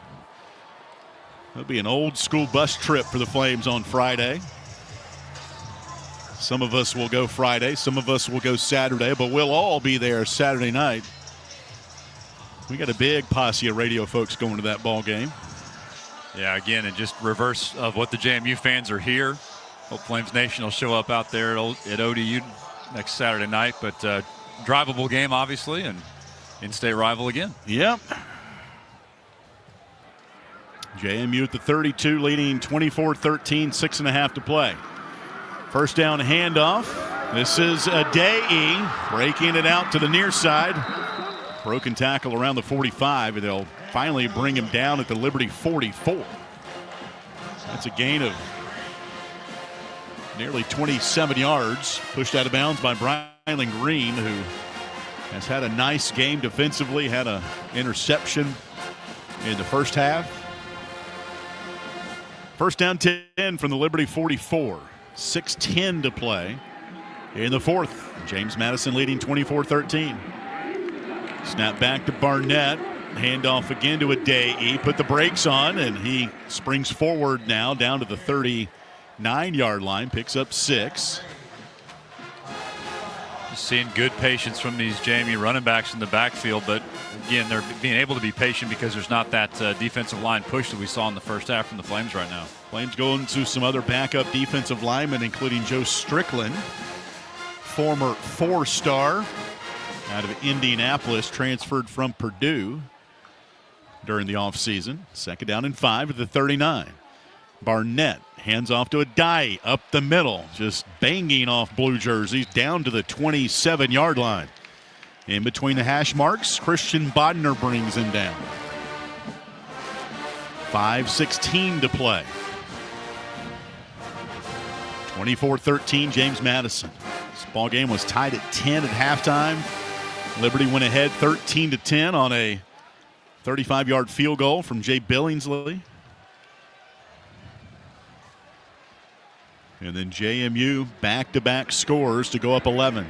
It'll be an old school bus trip for the Flames on Friday. Some of us will go Friday, some of us will go Saturday, but we'll all be there Saturday night. We got a big posse of radio folks going to that ball game. Yeah, again, and just reverse of what the JMU fans are here. Hope Flames Nation will show up out there at ODU next Saturday night, but drivable game, obviously, and in-state rival again. Yep. JMU at the 32, leading 24-13, 6.5 to play. First down handoff. This is Adei breaking it out to the near side. Broken tackle around the 45, and they'll finally bring him down at the Liberty 44. That's a gain of nearly 27 yards. Pushed out of bounds by Brylan Green, who has had a nice game defensively, had an interception in the first half. First down 10 from the Liberty 44. 6:10 to play in the fourth. James Madison leading 24-13. Snap back to Barnett. Handoff again to Adei. Put the brakes on, and he springs forward now down to the 39-yard line. Picks up 6. Just seeing good patience from these JMU running backs in the backfield, but again, they're being able to be patient because there's not that defensive line push that we saw in the first half from the Flames right now. Flames going to some other backup defensive linemen, including Joe Strickland, former 4-star out of Indianapolis, transferred from Purdue during the offseason. Second down and 5 at the 39. Barnett hands off to Adei up the middle, just banging off blue jerseys down to the 27-yard line. In between the hash marks, Christian Bodner brings him down. 5:16 to play. 24-13, James Madison. This ball game was tied at 10 at halftime. Liberty went ahead 13-10 on a 35-yard field goal from Jay Billingsley. And then JMU back-to-back scores to go up 11.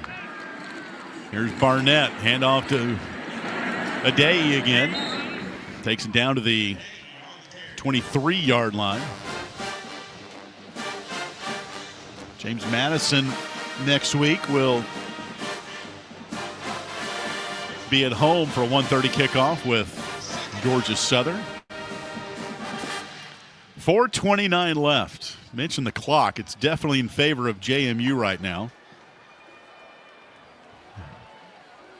Here's Barnett, handoff to Adei again. Takes it down to the 23-yard line. James Madison next week will be at home for a 1:30 kickoff with Georgia Southern. 4:29 left. Mention the clock. It's definitely in favor of JMU right now.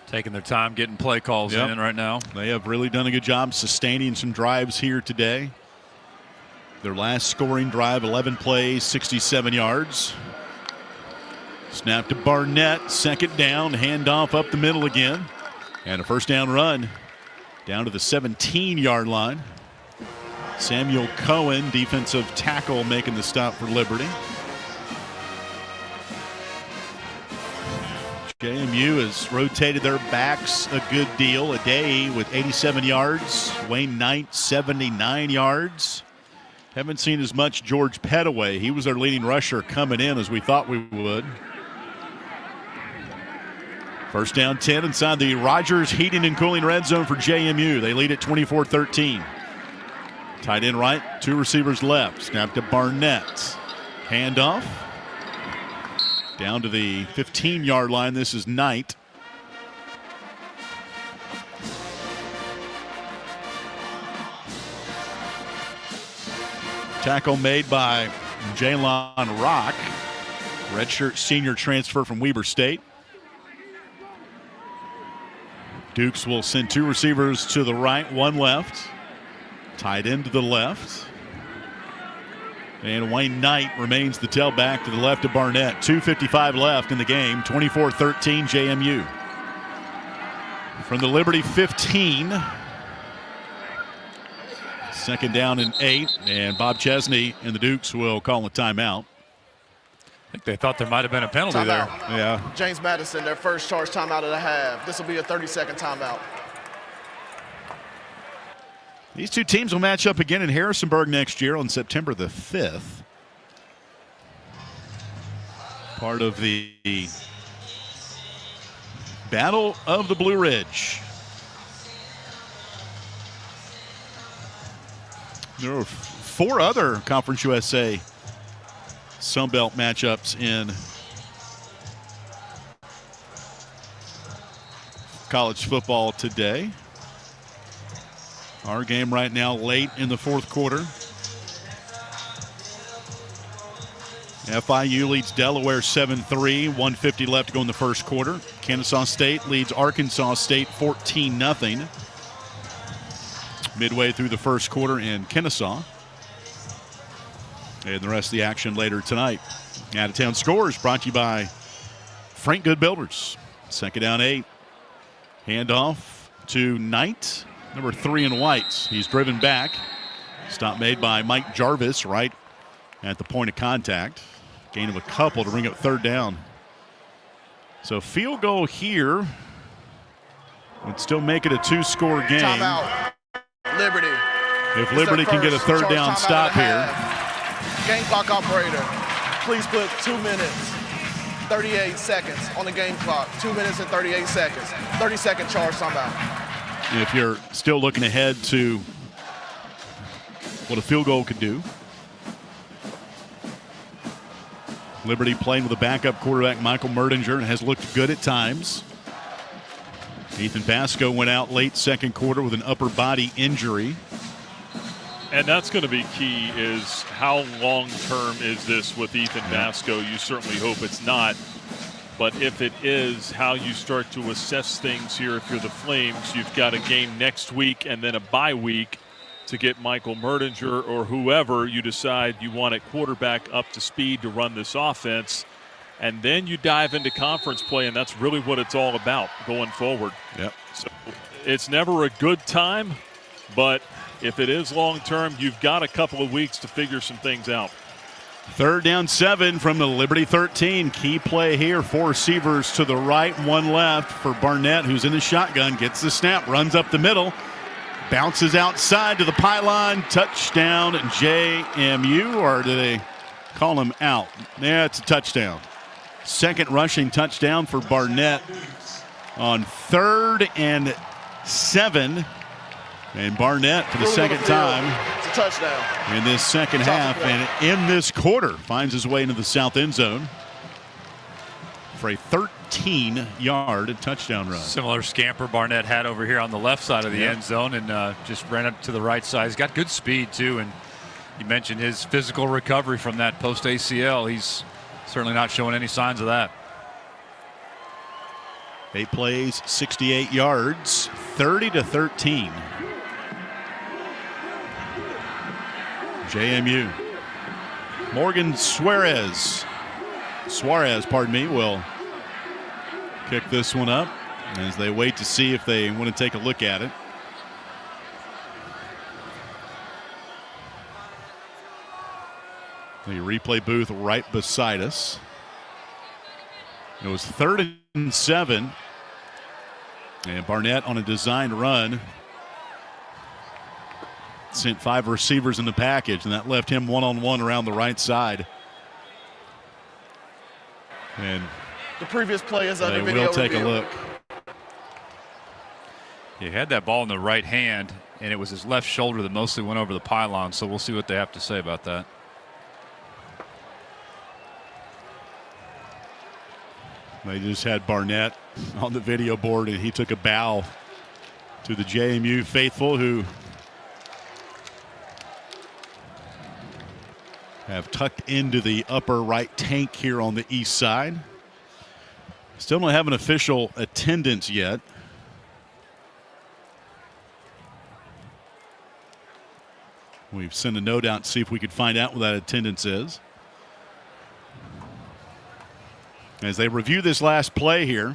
Taking their time getting play calls in right now. They have really done a good job sustaining some drives here today. Their last scoring drive, 11 plays, 67 yards. Snap to Barnett, second down, handoff up the middle again. And a first down run down to the 17-yard line. Samuel Cohen, defensive tackle, making the stop for Liberty. JMU has rotated their backs a good deal. Adei with 87 yards. Wayne Knight, 79 yards. Haven't seen as much George Pettaway. He was their leading rusher coming in as we thought we would. First down 10 inside the Rogers Heating and Cooling red zone for JMU. They lead at 24-13. Tight end right, 2 receivers left. Snap to Barnett. Handoff. Down to the 15-yard line. This is Knight. Tackle made by Jalon Rock, redshirt senior transfer from Weber State. Dukes will send 2 receivers to the right, 1 left. Tight end to the left. And Wayne Knight remains the tailback to the left of Barnett. 2:55 left in the game, 24-13 JMU. From the Liberty 15. Second down and 8, and Bob Chesney and the Dukes will call a timeout. I think they thought there might have been a penalty there. Yeah. James Madison, their first charge timeout of the half. This will be a 30-second timeout. These two teams will match up again in Harrisonburg next year on September the 5th. Part of the Battle of the Blue Ridge. There are 4 other Conference USA Sunbelt matchups in college football today. Our game right now late in the 4th quarter. FIU leads Delaware 7-3, 1:50 left to go in the first quarter. Kennesaw State leads Arkansas State 14-0. Midway through the first quarter in Kennesaw. And the rest of the action later tonight. Out of town scores brought to you by Frank Good Builders. Second down 8. Handoff to Knight, number 3 in whites. He's driven back. Stop made by Mike Jarvis right at the point of contact. Gain of a couple to bring up 3rd down. So field goal here would still make it a 2-score game. Timeout. Liberty. If Liberty can get a 3rd down stop here. Game clock operator, please put 2 minutes, 38 seconds on the game clock. 2 minutes and 38 seconds. 30-second charge timeout. If you're still looking ahead to what a field goal could do. Liberty playing with a backup quarterback, Michael Merdinger, and has looked good at times. Ethan Basco went out late second quarter with an upper body injury. And that's going to be key, is how long-term is this with Ethan Basco? You certainly hope it's not. But if it is, how you start to assess things here if you're the Flames. You've got a game next week and then a bye week to get Michael Merdinger or whoever you decide you want at quarterback up to speed to run this offense. And then you dive into conference play, and that's really what it's all about going forward. Yep. So it's never a good time, but if it is long-term, you've got a couple of weeks to figure some things out. 3rd down 7 from the Liberty 13. Key play here. 4 receivers to the right, 1 left for Barnett, who's in the shotgun. Gets the snap, runs up the middle, bounces outside to the pylon. Touchdown JMU, or do they call him out? Yeah, it's a touchdown. Second rushing touchdown for Barnett on 3rd and 7. And Barnett for the second time it's a touchdown in this second half, and in this quarter finds his way into the south end zone for a 13-yard touchdown run. Similar scamper Barnett had over here on the left side of the end zone, and just ran up to the right side. He's got good speed too, and you mentioned his physical recovery from that post ACL. He's certainly not showing any signs of that. 8 plays, 68 yards, 30-13. JMU. Morgan Suarez, pardon me, will kick this one up as they wait to see if they want to take a look at it. The replay booth right beside us. It was 3rd and 7. And Barnett on a designed run sent 5 receivers in the package, and that left him one-on-one around the right side. And the previous play is under video review. We'll take a look. He had that ball in the right hand, and it was his left shoulder that mostly went over the pylon, so we'll see what they have to say about that. They just had Barnett on the video board, and he took a bow to the JMU faithful who have tucked into the upper right tank here on the east side. Still don't have an official attendance yet. We've sent a note out to see if we could find out what that attendance is. As they review this last play here,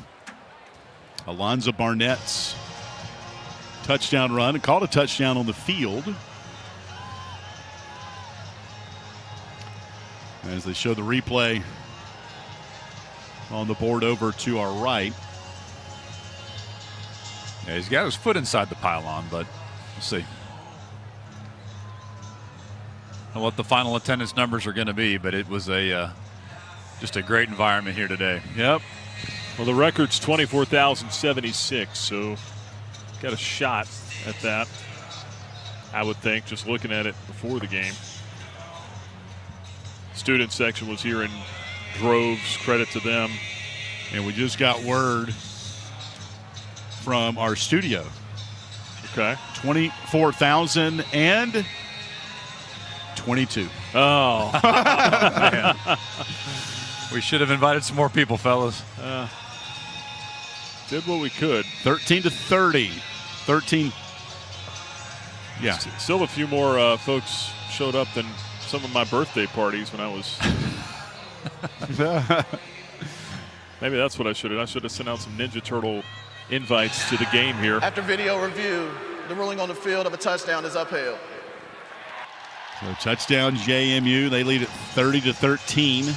Alonzo Barnett's touchdown run, and called a touchdown on the field. As they show the replay on the board over to our right. Yeah, he's got his foot inside the pylon, but we'll see. And what the final attendance numbers are going to be, but it was just a great environment here today. Yep. Well, the record's 24,076, so got a shot at that, I would think, just looking at it before the game. Student section was here in droves, credit to them. And we just got word from our studio. Okay. 24,022. Oh. Man. We should have invited some more people, fellas. Did what we could. 13-30. 13. Yeah. Still a few more folks showed up than some of my birthday parties when I was. Maybe that's what I should have. I should have sent out some Ninja Turtle invites to the game here. After video review, the ruling on the field of a touchdown is upheld. So touchdown JMU. They lead at 30-13.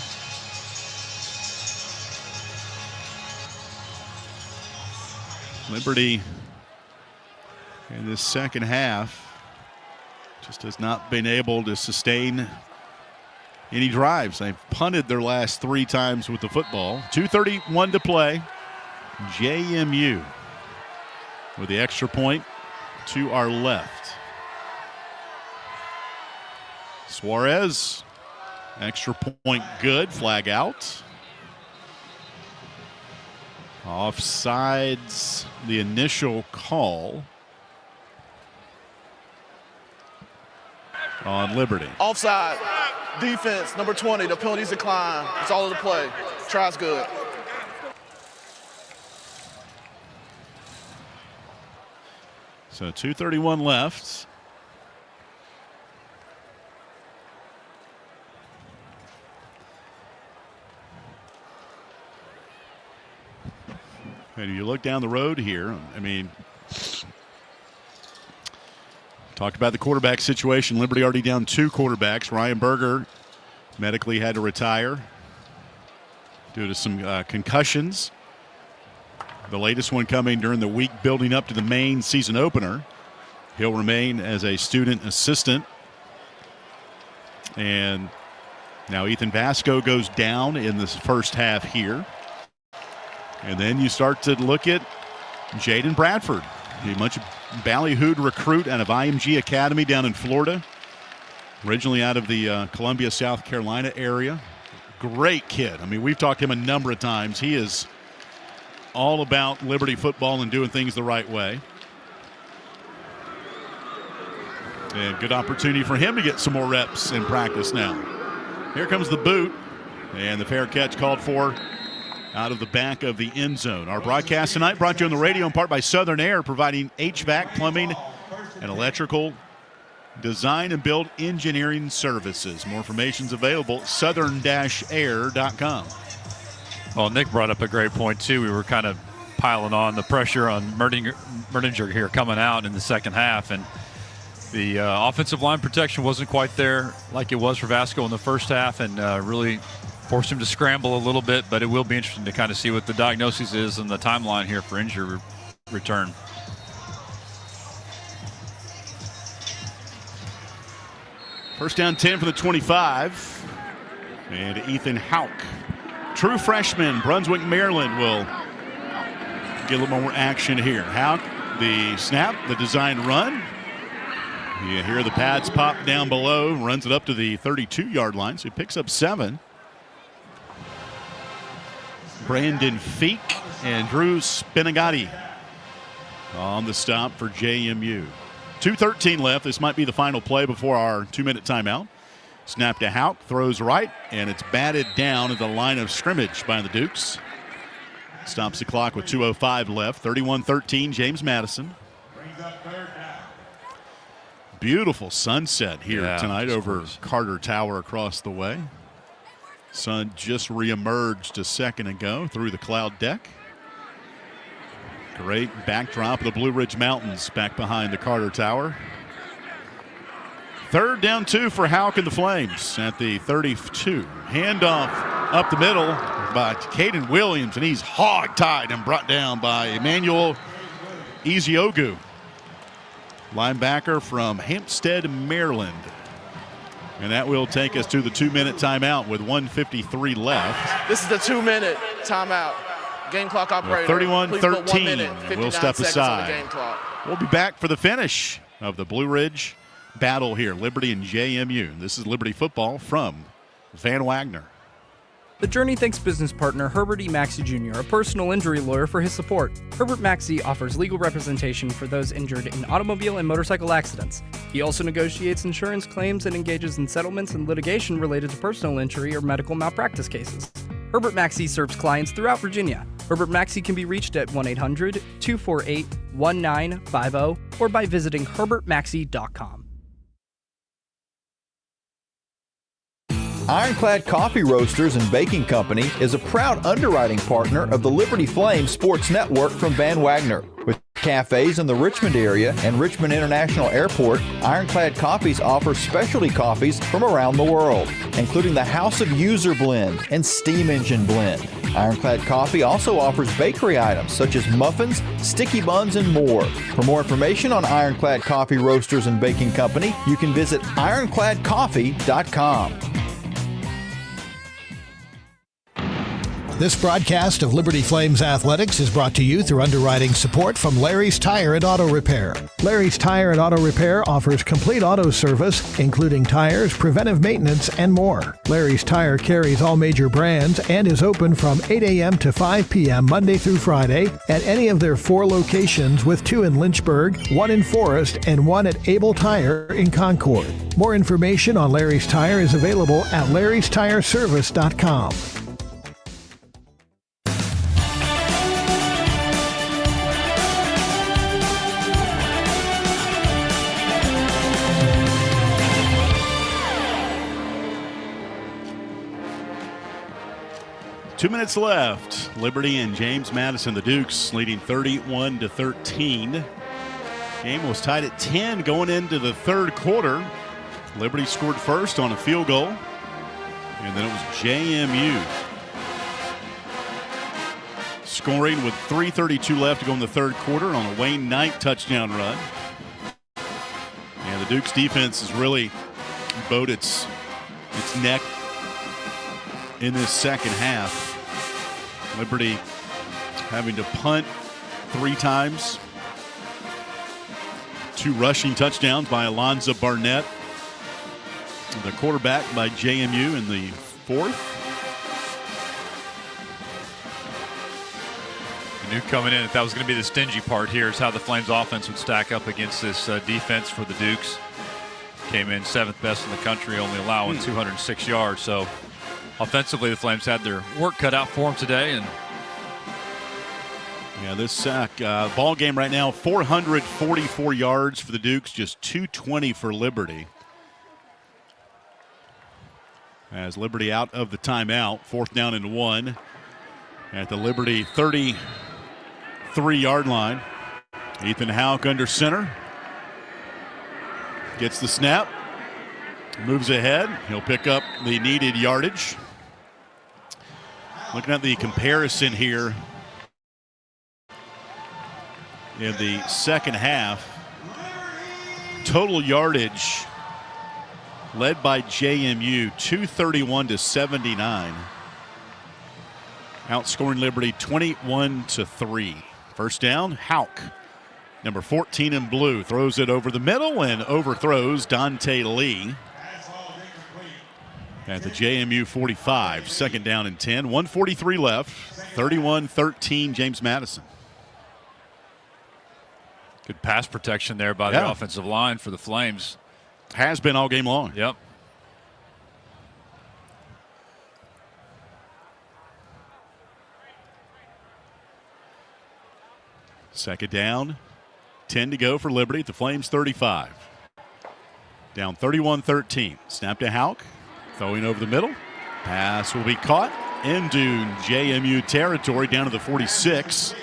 Liberty in this second half just has not been able to sustain any drives. They've punted their last 3 times with the football. 2:31 to play. JMU with the extra point to our left. Suarez, extra point good, flag out. Offsides, the initial call on Liberty. Offside, defense, number 20, the penalties decline. It's all of the play. Tries good. So 2:31 left. And you look down the road here, I mean, talked about the quarterback situation. Liberty already down 2 quarterbacks. Ryan Berger medically had to retire due to some concussions. The latest one coming during the week building up to the main season opener. He'll remain as a student assistant. And now Ethan Vasco goes down in this first half here. And then you start to look at Jaden Bradford, a much ballyhooed recruit out of IMG Academy down in Florida, originally out of the Columbia, South Carolina area. Great kid. I mean, we've talked to him a number of times. He is all about Liberty football and doing things the right way. And good opportunity for him to get some more reps in practice now. Here comes the boot, and the fair catch called for out of the back of the end zone. Our broadcast tonight brought to you on the radio in part by Southern Air, providing HVAC, plumbing, and electrical design and build engineering services. More information is available at southern-air.com. Well, Nick brought up a great point, too. We were kind of piling on the pressure on Merdinger here coming out in the second half, and the offensive line protection wasn't quite there like it was for Vasco in the first half, and really forced him to scramble a little bit, but it will be interesting to kind of see what the diagnosis is and the timeline here for injury return. First down 10 for the 25. And Ethan Houck, true freshman, Brunswick, Maryland, will get a little more action here. Houck, the snap, the designed run. You hear the pads pop down below, runs it up to the 32-yard line, so he picks up 7. Brandon Feek, and Drew Spinagati on the stop for JMU. 2:13 left. This might be the final play before our 2-minute timeout. Snap to Houck, throws right, and it's batted down at the line of scrimmage by the Dukes. Stops the clock with 2:05 left. 31-13, James Madison. Beautiful sunset here tonight over Carter Tower across the way. Sun just reemerged a second ago through the cloud deck. Great backdrop of the Blue Ridge Mountains back behind the Carter Tower. 3rd down 2 for Houck and the Flames at the 32. Handoff up the middle by Caden Williams, and he's hog-tied and brought down by Emmanuel Eziogu, linebacker from Hampstead, Maryland. And that will take us to the 2-minute timeout with 1:53 left. This is the 2-minute timeout. Game clock operator. 31-13. We'll step aside. Game clock. We'll be back for the finish of the Blue Ridge battle here, Liberty and JMU. This is Liberty football from Van Wagner. The Journey thanks business partner Herbert E. Maxey Jr., a personal injury lawyer, for his support. Herbert Maxey offers legal representation for those injured in automobile and motorcycle accidents. He also negotiates insurance claims and engages in settlements and litigation related to personal injury or medical malpractice cases. Herbert Maxey serves clients throughout Virginia. Herbert Maxey can be reached at 1-800-248-1950 or by visiting herbertmaxey.com. Ironclad Coffee Roasters and Baking Company is a proud underwriting partner of the Liberty Flame Sports Network from Van Wagner. With cafes in the Richmond area and Richmond International Airport, Ironclad Coffees offers specialty coffees from around the world, including the House of User Blend and Steam Engine Blend. Ironclad Coffee also offers bakery items such as muffins, sticky buns, and more. For more information on Ironclad Coffee Roasters and Baking Company, you can visit ironcladcoffee.com. This broadcast of Liberty Flames Athletics is brought to you through underwriting support from Larry's Tire and Auto Repair. Larry's Tire and Auto Repair offers complete auto service, including tires, preventive maintenance, and more. Larry's Tire carries all major brands and is open from 8 a.m. to 5 p.m. Monday through Friday at any of their 4 locations, with 2 in Lynchburg, 1 in Forest, and 1 at Able Tire in Concord. More information on Larry's Tire is available at larrystireservice.com. Two minutes left. Liberty and James Madison, the Dukes, leading 31-13. Game was tied at 10 going into the third quarter. Liberty scored first on a field goal, and then it was JMU scoring with 3:32 left to go in the third quarter on a Wayne Knight touchdown run. And the Dukes defense has really bowed its neck in this second half. Liberty having to punt 3 times. 2 rushing touchdowns by Alonzo Barnett, the quarterback by JMU in the fourth. I knew coming in that was going to be the stingy part here, is how the Flames offense would stack up against this defense for the Dukes. Came in 7th best in the country, only allowing 206 yards. So offensively, the Flames had their work cut out for them today. And yeah, this ball game right now, 444 yards for the Dukes, just 220 for Liberty. As Liberty out of the timeout, 4th down and 1 at the Liberty 33-yard line. Ethan Houck under center. Gets the snap. Moves ahead. He'll pick up the needed yardage. Looking at the comparison here in the second half. Total yardage led by JMU, 231-79. Outscoring Liberty 21-3. First down, Houck. Number 14 in blue throws it over the middle and overthrows Dante Lee. at the JMU 45. Second down and 10. 1:43 left. 31-13 James Madison. Good pass protection there by the offensive line for the Flames. Has been all game long. Yep. Second down, 10 to go for Liberty at the Flames 35. Down 31-13. Snap to Houck. Throwing over the middle. Pass will be caught into JMU territory down to the 46.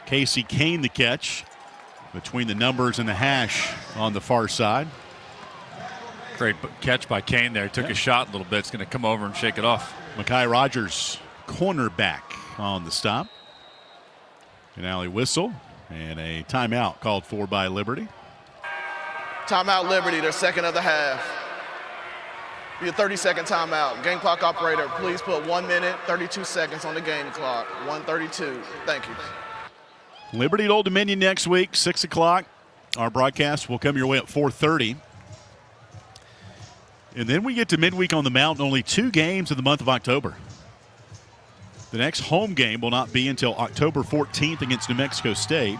Casey Kane the catch between the numbers and the hash on the far side. Great catch by Kane there. Took a shot a little bit. It's going to come over and shake it off. Mekhi Rogers, cornerback on the stop. An alley whistle and a timeout called for by Liberty. Timeout Liberty, their second of the half. Be a 30-second timeout. Game clock operator, please put 1 minute, 32 seconds on the game clock. 1:32. Thank you. Liberty at Old Dominion next week, 6 o'clock. Our broadcast will come your way at 4:30. And then we get to midweek on the mountain, only 2 games in the month of October. The next home game will not be until October 14th against New Mexico State.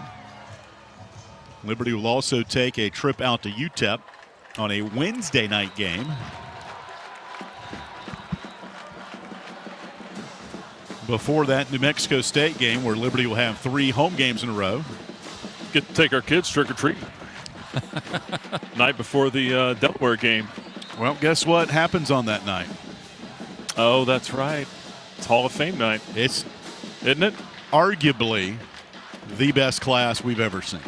Liberty will also take a trip out to UTEP on a Wednesday night game. Before that New Mexico State game, where Liberty will have 3 home games in a row. Get to take our kids trick-or-treating. Night before the Delaware game. Well, guess what happens on that night? Oh, that's right. It's Hall of Fame night. It's, isn't it? Arguably the best class we've ever seen.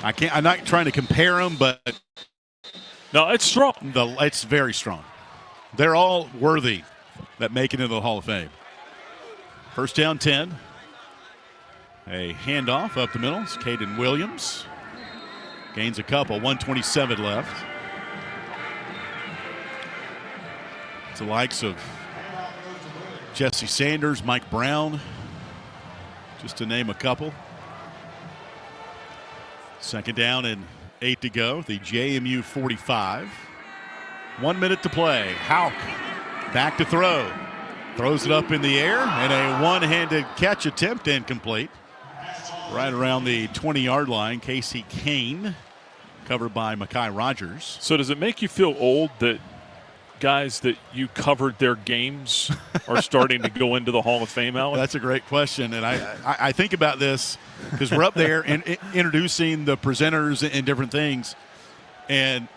I'm not trying to compare them, but no, it's strong. It's very strong. They're all worthy that make it into the Hall of Fame. First down 10. A handoff up the middle. It's Caden Williams. Gains a couple. 1:27 left. It's the likes of Jesse Sanders, Mike Brown, just to name a couple. Second down and 8 to go. The JMU 45. 1 minute to play. Houck back to throw. Throws it up in the air, and a one-handed catch attempt incomplete. Right around the 20-yard line. Casey Kane covered by Mekhi Rogers. So does it make you feel old that guys that you covered their games are starting to go into the Hall of Fame, Alan? That's a great question, and I think about this because we're up there and introducing the presenters and different things, and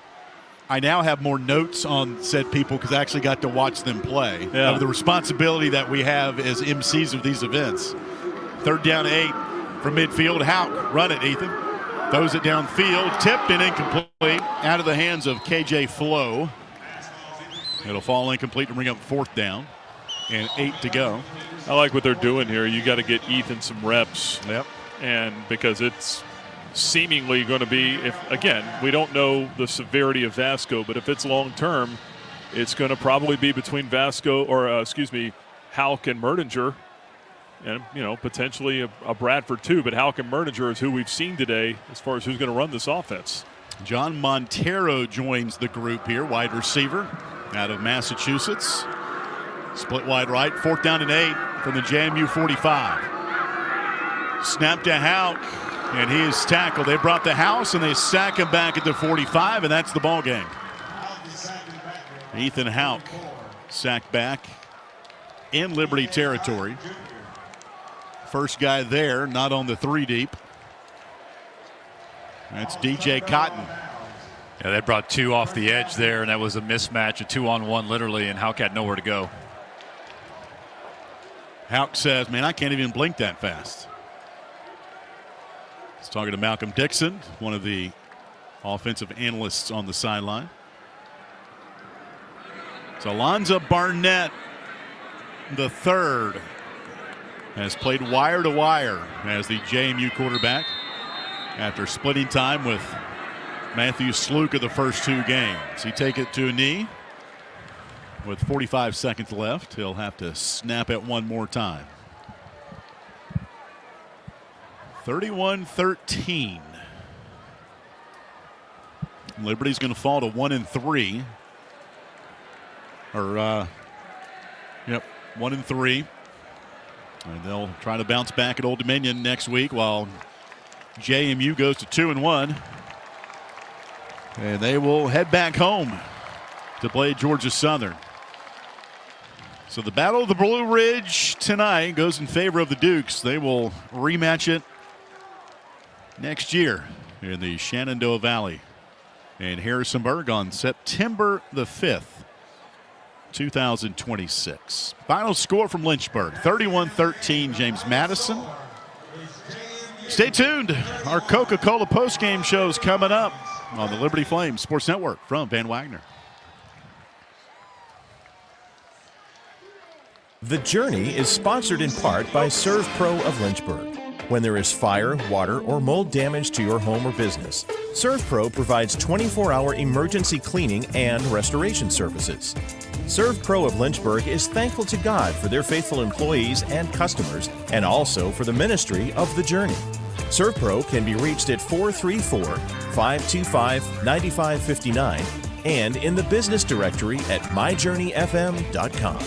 I now have more notes on said people because I actually got to watch them play. Yeah. Of the responsibility that we have as MCs of these events. Third down 8 from midfield. Houck, run it, Ethan. Throws it downfield, tipped and incomplete, out of the hands of KJ Flo. It'll fall incomplete to bring up 4th down and 8 to go. I like what they're doing here. You got to get Ethan some reps. Yep. And because it's seemingly going to be, if again, we don't know the severity of Vasco, but if it's long term, it's going to probably be between Vasco or Houck and Merdinger, and potentially a Bradford too. But Houck and Merdinger is who we've seen today as far as who's going to run this offense. John Montero joins the group here, wide receiver out of Massachusetts. Split wide right, 4th down and 8 from the JMU 45. Snap to Houck, and he is tackled. They brought the house, and they sack him back at the 45, and that's the ball game. Ethan Houck sacked back in Liberty territory. First guy there, not on the 3 deep. That's DJ Cotton. Yeah, they brought 2 off the edge there, and that was a mismatch, a 2-on-1 literally, and Houck had nowhere to go. Houck says, man, I can't even blink that fast. He's talking to Malcolm Dixon, one of the offensive analysts on the sideline. So Alonzo Barnett, the third, has played wire to wire as the JMU quarterback after splitting time with Matthew Sluka the first 2 games. He take it to a knee with 45 seconds left. He'll have to snap it one more time. 31-13. Liberty's going to fall to 1-3. 1-3. And they'll try to bounce back at Old Dominion next week while JMU goes to 2-1. And they will head back home to play Georgia Southern. So the Battle of the Blue Ridge tonight goes in favor of the Dukes. They will rematch it next year in the Shenandoah Valley in Harrisonburg on September the 5th, 2026. Final score from Lynchburg, 31-13, James Madison. Stay tuned. Our Coca-Cola postgame show is coming up on the Liberty Flames Sports Network from Van Wagner. The Journey is sponsored in part by ServPro of Lynchburg. When there is fire, water, or mold damage to your home or business, ServPro provides 24-hour emergency cleaning and restoration services. ServPro of Lynchburg is thankful to God for their faithful employees and customers, and also for the ministry of The Journey. ServPro can be reached at 434-525-9559 and in the business directory at myjourneyfm.com.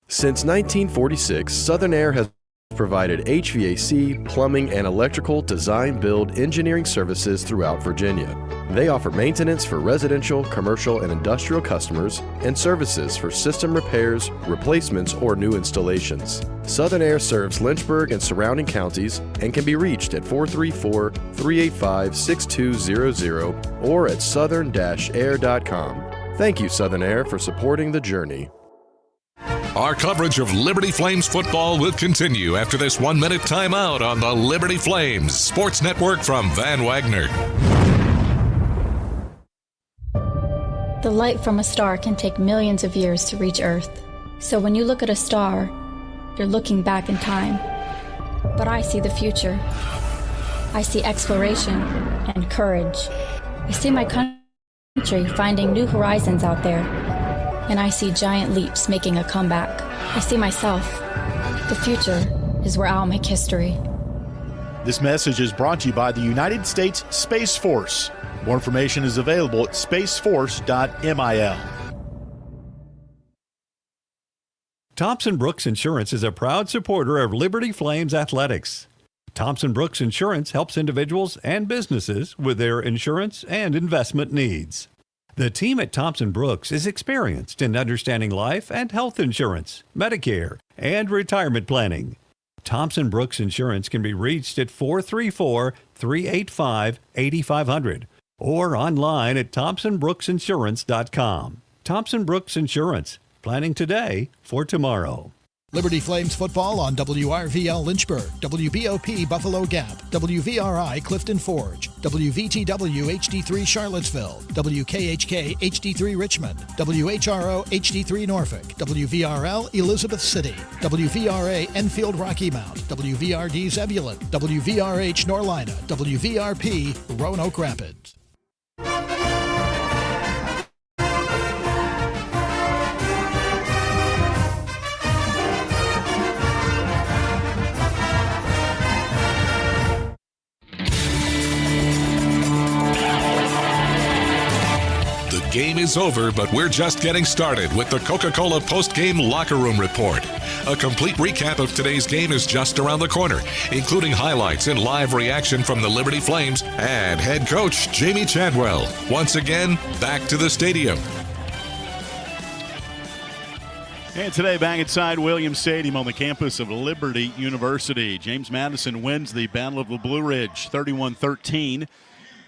Since 1946, Southern Air has provided HVAC, plumbing, and electrical design, build, engineering services throughout Virginia. They offer maintenance for residential, commercial, and industrial customers and services for system repairs, replacements, or new installations. Southern Air serves Lynchburg and surrounding counties and can be reached at 434-385-6200 or at southern-air.com. Thank you, Southern Air, for supporting The Journey. Our coverage of Liberty Flames football will continue after this 1-minute timeout on the Liberty Flames Sports Network from Van Wagner. The light from a star can take millions of years to reach Earth. So when you look at a star, you're looking back in time. But I see the future. I see exploration and courage. I see my country finding new horizons out there. And I see giant leaps making a comeback. I see myself. The future is where I'll make history. This message is brought to you by the United States Space Force. More information is available at spaceforce.mil. Thompson Brooks Insurance is a proud supporter of Liberty Flames athletics. Thompson Brooks Insurance helps individuals and businesses with their insurance and investment needs. The team at Thompson Brooks is experienced in understanding life and health insurance, Medicare, and retirement planning. Thompson Brooks Insurance can be reached at 434-385-8500 or online at thompsonbrooksinsurance.com. Thompson Brooks Insurance, planning today for tomorrow. Liberty Flames football on WRVL Lynchburg, WBOP Buffalo Gap, WVRI Clifton Forge, WVTW HD3 Charlottesville, WKHK HD3 Richmond, WHRO HD3 Norfolk, WVRL Elizabeth City, WVRA Enfield Rocky Mount, WVRD Zebulon, WVRH Norlina, WVRP Roanoke Rapids. The game is over, but we're just getting started with the Coca-Cola post-game locker room report. A complete recap of today's game is just around the corner, including highlights and live reaction from the Liberty Flames and head coach Jamie Chadwell. Once again, back to the stadium. And today, back inside Williams Stadium on the campus of Liberty University, James Madison wins the Battle of the Blue Ridge 31-13,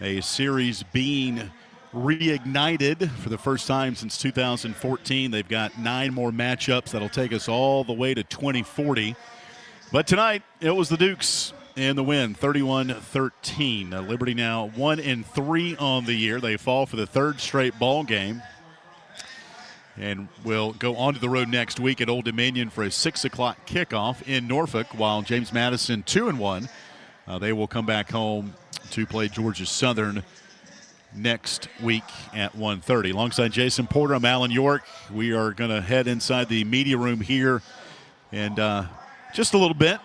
a series being reignited for the first time since 2014. They've got 9 more matchups that'll take us all the way to 2040. But tonight, it was the Dukes in the win, 31-13. Liberty now 1-3 on the year. They fall for the 3rd straight ball game. And will go on to the road next week at Old Dominion for a 6 o'clock kickoff in Norfolk, while James Madison 2-1. They will come back home to play Georgia Southern next week at 1:30. Alongside Jason Porter, I'm Alan York. We are going to head inside the media room here and just a little bit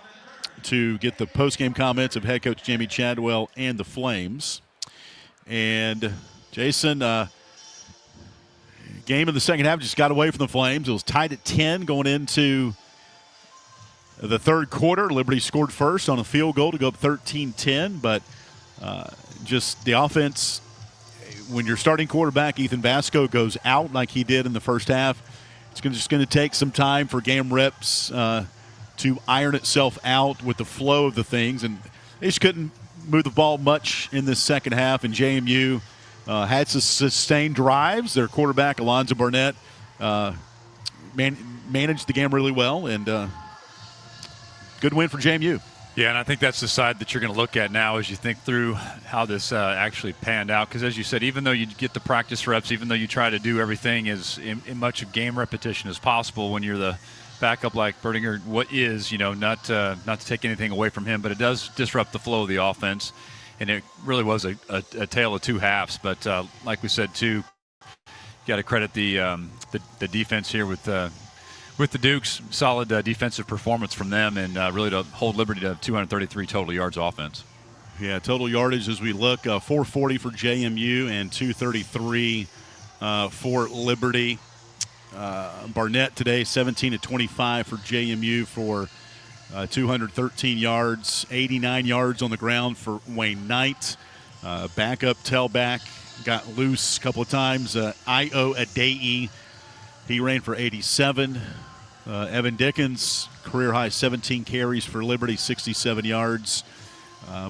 to get the post-game comments of head coach Jamie Chadwell and the Flames. And Jason, game in the second half just got away from the Flames. It was tied at 10 going into the third quarter. Liberty scored first on a field goal to go up 13-10, but just the offense, when your starting quarterback, Ethan Vasco, goes out like he did in the first half, it's just going to take some time for game reps to iron itself out with the flow of the things. And they just couldn't move the ball much in this second half, and JMU had some sustained drives. Their quarterback, Alonzo Barnett, managed the game really well, and good win for JMU. Yeah, and I think that's the side that you're going to look at now as you think through how this actually panned out. Because as you said, even though you get the practice reps, even though you try to do everything as in much of game repetition as possible when you're the backup like Bertinger, not to take anything away from him, but it does disrupt the flow of the offense. And it really was a tale of two halves. But like we said, too, got to credit the defense here with the Dukes. Solid defensive performance from them, and really to hold Liberty to 233 total yards offense. Yeah, total yardage as we look, 440 for JMU and 233 for Liberty. Barnett today, 17 of 25 for JMU for 213 yards, 89 yards on the ground for Wayne Knight. Backup tailback got loose a couple of times. Io Adei, he ran for 87. Evan Dickens, career high 17 carries for Liberty, 67 yards.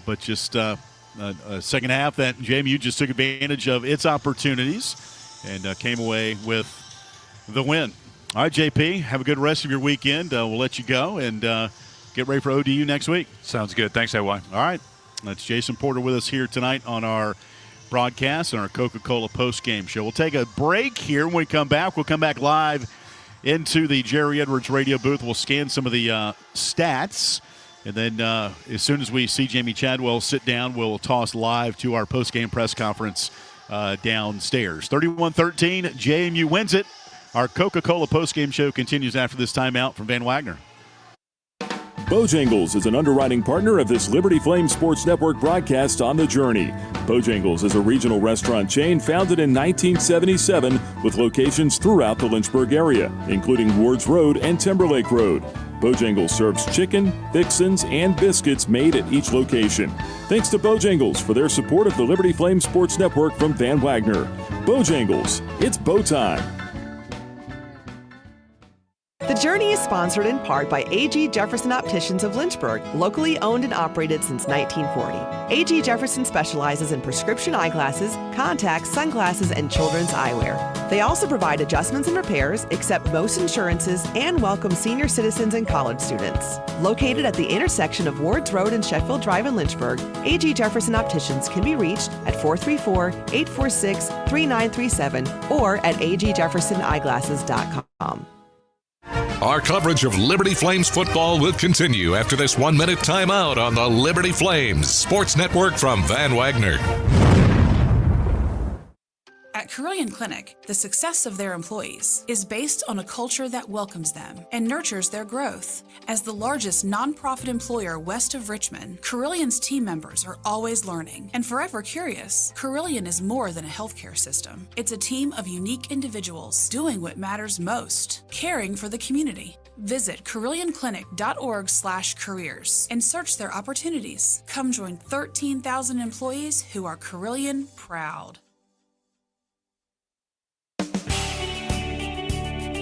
But just a second half that JMU just took advantage of its opportunities and came away with the win. All right, JP, have a good rest of your weekend. We'll let you go and get ready for ODU next week. Sounds good. Thanks, AY. All right. That's Jason Porter with us here tonight on our broadcast and our Coca-Cola post-game show. We'll take a break here. When we come back, we'll come back live into the Jerry Edwards radio booth. We'll scan some of the stats, and then as soon as we see Jamie Chadwell sit down, we'll toss live to our post-game press conference downstairs. 31-13, JMU wins it. Our Coca-Cola post-game show continues after this timeout from Van Wagner. Bojangles is an underwriting partner of this Liberty Flame Sports Network broadcast on The Journey. Bojangles is a regional restaurant chain founded in 1977 with locations throughout the Lynchburg area, including Wards Road and Timberlake Road. Bojangles serves chicken, fixins, and biscuits made at each location. Thanks to Bojangles for their support of the Liberty Flame Sports Network from Van Wagner. Bojangles, it's bow time. The Journey is sponsored in part by A.G. Jefferson Opticians of Lynchburg, locally owned and operated since 1940. A.G. Jefferson specializes in prescription eyeglasses, contacts, sunglasses, and children's eyewear. They also provide adjustments and repairs, accept most insurances, and welcome senior citizens and college students. Located at the intersection of Wards Road and Sheffield Drive in Lynchburg, A.G. Jefferson Opticians can be reached at 434-846-3937 or at agjeffersoneyeglasses.com. Our coverage of Liberty Flames football will continue after this 1-minute timeout on the Liberty Flames Sports Network from Van Wagner. At Carilion Clinic, the success of their employees is based on a culture that welcomes them and nurtures their growth. As the largest nonprofit employer west of Richmond, Carillion's team members are always learning and forever curious. Carilion is more than a healthcare system. It's a team of unique individuals doing what matters most, caring for the community. Visit CarillionClinic.org/careers and search their opportunities. Come join 13,000 employees who are Carilion proud.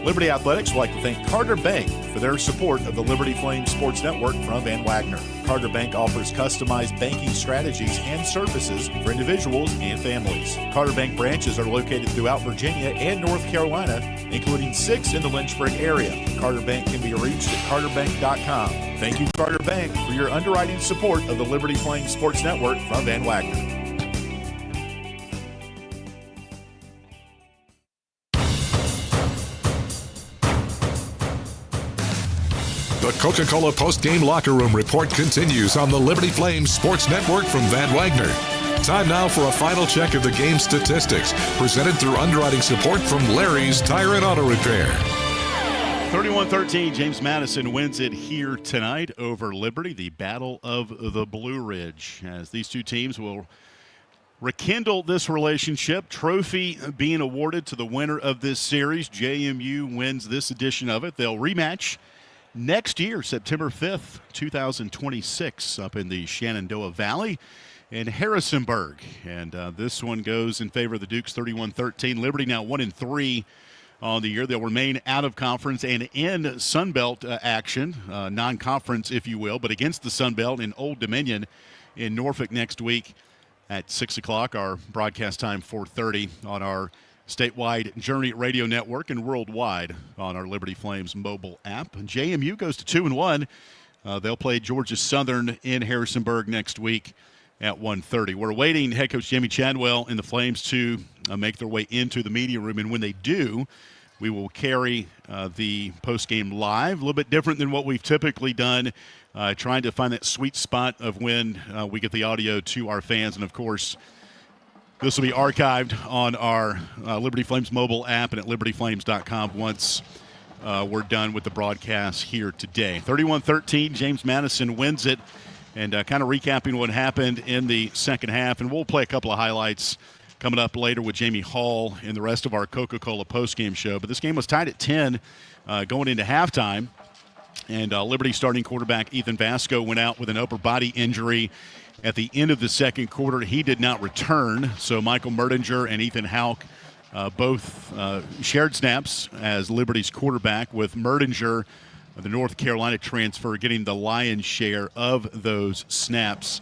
Liberty Athletics would like to thank Carter Bank for their support of the Liberty Flame Sports Network from Van Wagner. Carter Bank offers customized banking strategies and services for individuals and families. Carter Bank branches are located throughout Virginia and North Carolina, including 6 in the Lynchburg area. Carter Bank can be reached at carterbank.com. Thank you, Carter Bank, for your underwriting support of the Liberty Flame Sports Network from Van Wagner. The Coca-Cola post-game locker room report continues on the Liberty Flames Sports Network from Van Wagner. Time now for a final check of the game statistics, presented through underwriting support from Larry's Tire and Auto Repair. 31-13, James Madison wins it here tonight over Liberty, the Battle of the Blue Ridge, as these two teams will rekindle this relationship. Trophy being awarded to the winner of this series. JMU wins this edition of it. They'll rematch next year, September 5th, 2026, up in the Shenandoah Valley in Harrisonburg. And this one goes in favor of the Dukes, 31-13. Liberty now 1-3 on the year. They'll remain out of conference and in Sun Belt action, non-conference, if you will, but against the Sun Belt in Old Dominion in Norfolk next week at 6 o'clock. Our broadcast time 4:30 on our statewide Journey Radio Network and worldwide on our Liberty Flames mobile app. And JMU goes to 2-1. They'll play Georgia Southern in Harrisonburg next week at 1:30. We're awaiting head coach Jamie Chadwell and the Flames to make their way into the media room, and when they do, we will carry the postgame live. A little bit different than what we've typically done, trying to find that sweet spot of when we get the audio to our fans. And, of course, this will be archived on our Liberty Flames mobile app and at libertyflames.com once we're done with the broadcast here today. 31-13, James Madison wins it. And kind of recapping what happened in the second half. And we'll play a couple of highlights coming up later with Jamie Hall and the rest of our Coca-Cola postgame show. But this game was tied at 10 going into halftime. And Liberty starting quarterback Ethan Vasco went out with an upper body injury at the end of the second quarter. He did not return. So Michael Merdinger and Ethan Houck both shared snaps as Liberty's quarterback, with Merdinger, the North Carolina transfer, getting the lion's share of those snaps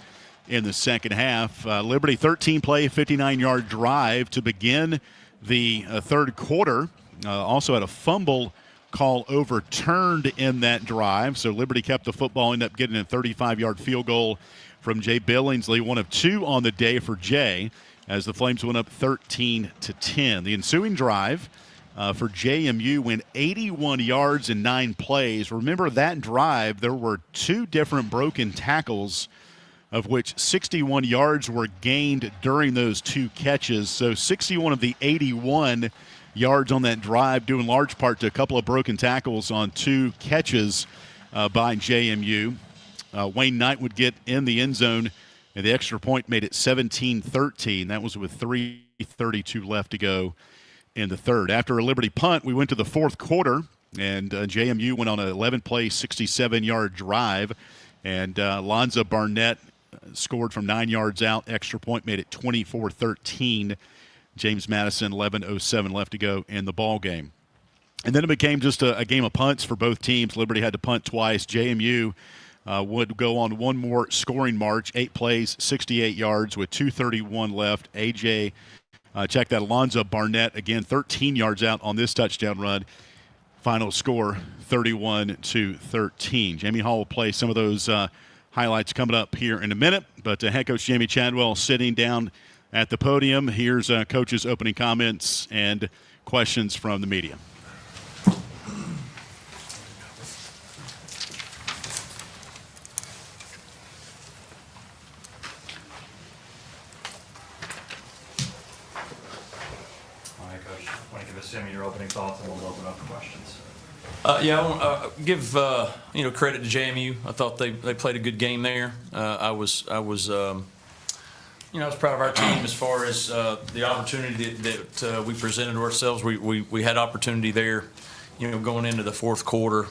in the second half. Liberty 13-play, 59-yard drive to begin the third quarter. Also had a fumble call overturned in that drive, so Liberty kept the football, ended up getting a 35-yard field goal from Jay Billingsley, one of two on the day for Jay, as the Flames went up 13-10. The ensuing drive for JMU went 81 yards in 9 plays. Remember that drive, there were 2 different broken tackles, of which 61 yards were gained during those 2 catches. So 61 of the 81 yards on that drive due in large part to a couple of broken tackles on 2 catches by JMU. Wayne Knight would get in the end zone, and the extra point made it 17-13. That was with 3:32 left to go in the third. After a Liberty punt, we went to the fourth quarter, and JMU went on an 11-play, 67-yard drive, and Lonzo Barnett scored from 9 yards out. Extra point made it 24-13. James Madison, 11:07 left to go in the ball game. And then it became just a game of punts for both teams. Liberty had to punt twice. JMU would go on one more scoring march, 8 plays, 68 yards with 2:31 left. Check that, Alonzo Barnett, again, 13 yards out on this touchdown run. Final score, 31-13. Jamie Hall will play some of those highlights coming up here in a minute. But head coach Jamie Chadwell sitting down at the podium. Here's coach's opening comments and questions from the media. Your opening thoughts, and we'll open up for questions. I want to give credit to JMU. I thought they played a good game there. I was proud of our team as far as the opportunity that we presented to ourselves. We had opportunity there, going into the fourth quarter.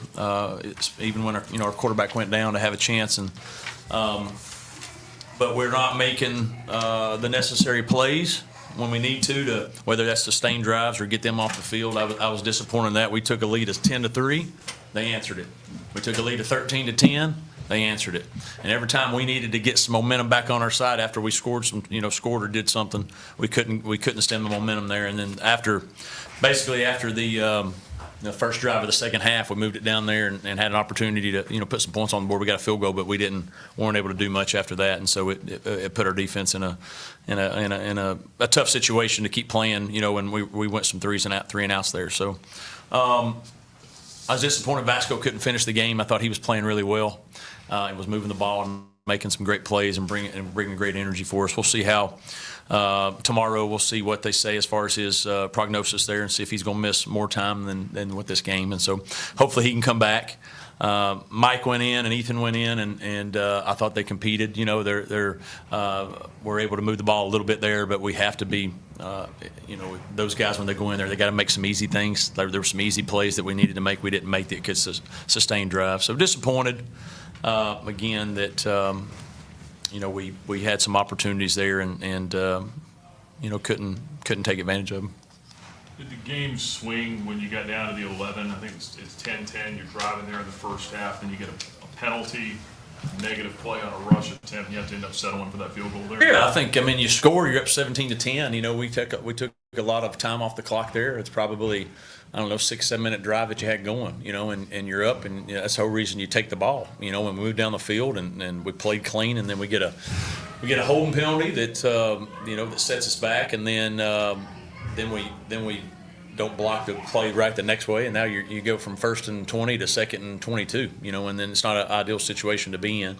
Even when our quarterback went down, to have a chance, and but we're not making the necessary plays when we need to whether that's sustain drives or get them off the field. I was disappointed in that. We took a lead of 10-3, they answered it. We took a lead of 13-10, they answered it. And every time we needed to get some momentum back on our side after we scored or did something, we couldn't stem the momentum there. And then after the first drive of the second half, we moved it down there and had an opportunity to put some points on the board. We got a field goal, but we weren't able to do much after that, and so it put our defense in a tough situation to keep playing. When we went some three and outs there. So I was disappointed Vasco couldn't finish the game. I thought he was playing really well. He was moving the ball and making some great plays and bringing great energy for us. We'll see how. Tomorrow we'll see what they say as far as his prognosis there, and see if he's going to miss more time than with this game. And so hopefully he can come back. Mike went in and Ethan went in, and I thought they competed. You know, they're were able to move the ball a little bit there, but we have to be, you know, those guys when they go in there, they got to make some easy things. There were some easy plays that we needed to make. We didn't make that could sustain drive. So disappointed again that you know we had some opportunities there and you know couldn't take advantage of them. Did the game swing when you got down to the 11? I think it's 10-10. You're driving there in the first half, then you get a penalty, negative play on a rush attempt, and you have to end up settling for that field goal there. Yeah, I mean, you score, you're up 17-10. You know, we took a lot of time off the clock there. It's probably, I don't know, 6-7 minute drive that you had going. You know, and you're up, and you know, that's the whole reason you take the ball. You know, and we moved down the field, and we played clean, and then we get a holding penalty that you know that sets us back, and then we don't block the play right the next way, and now you go from 1st and 20 to 2nd and 22, you know, and then it's not an ideal situation to be in.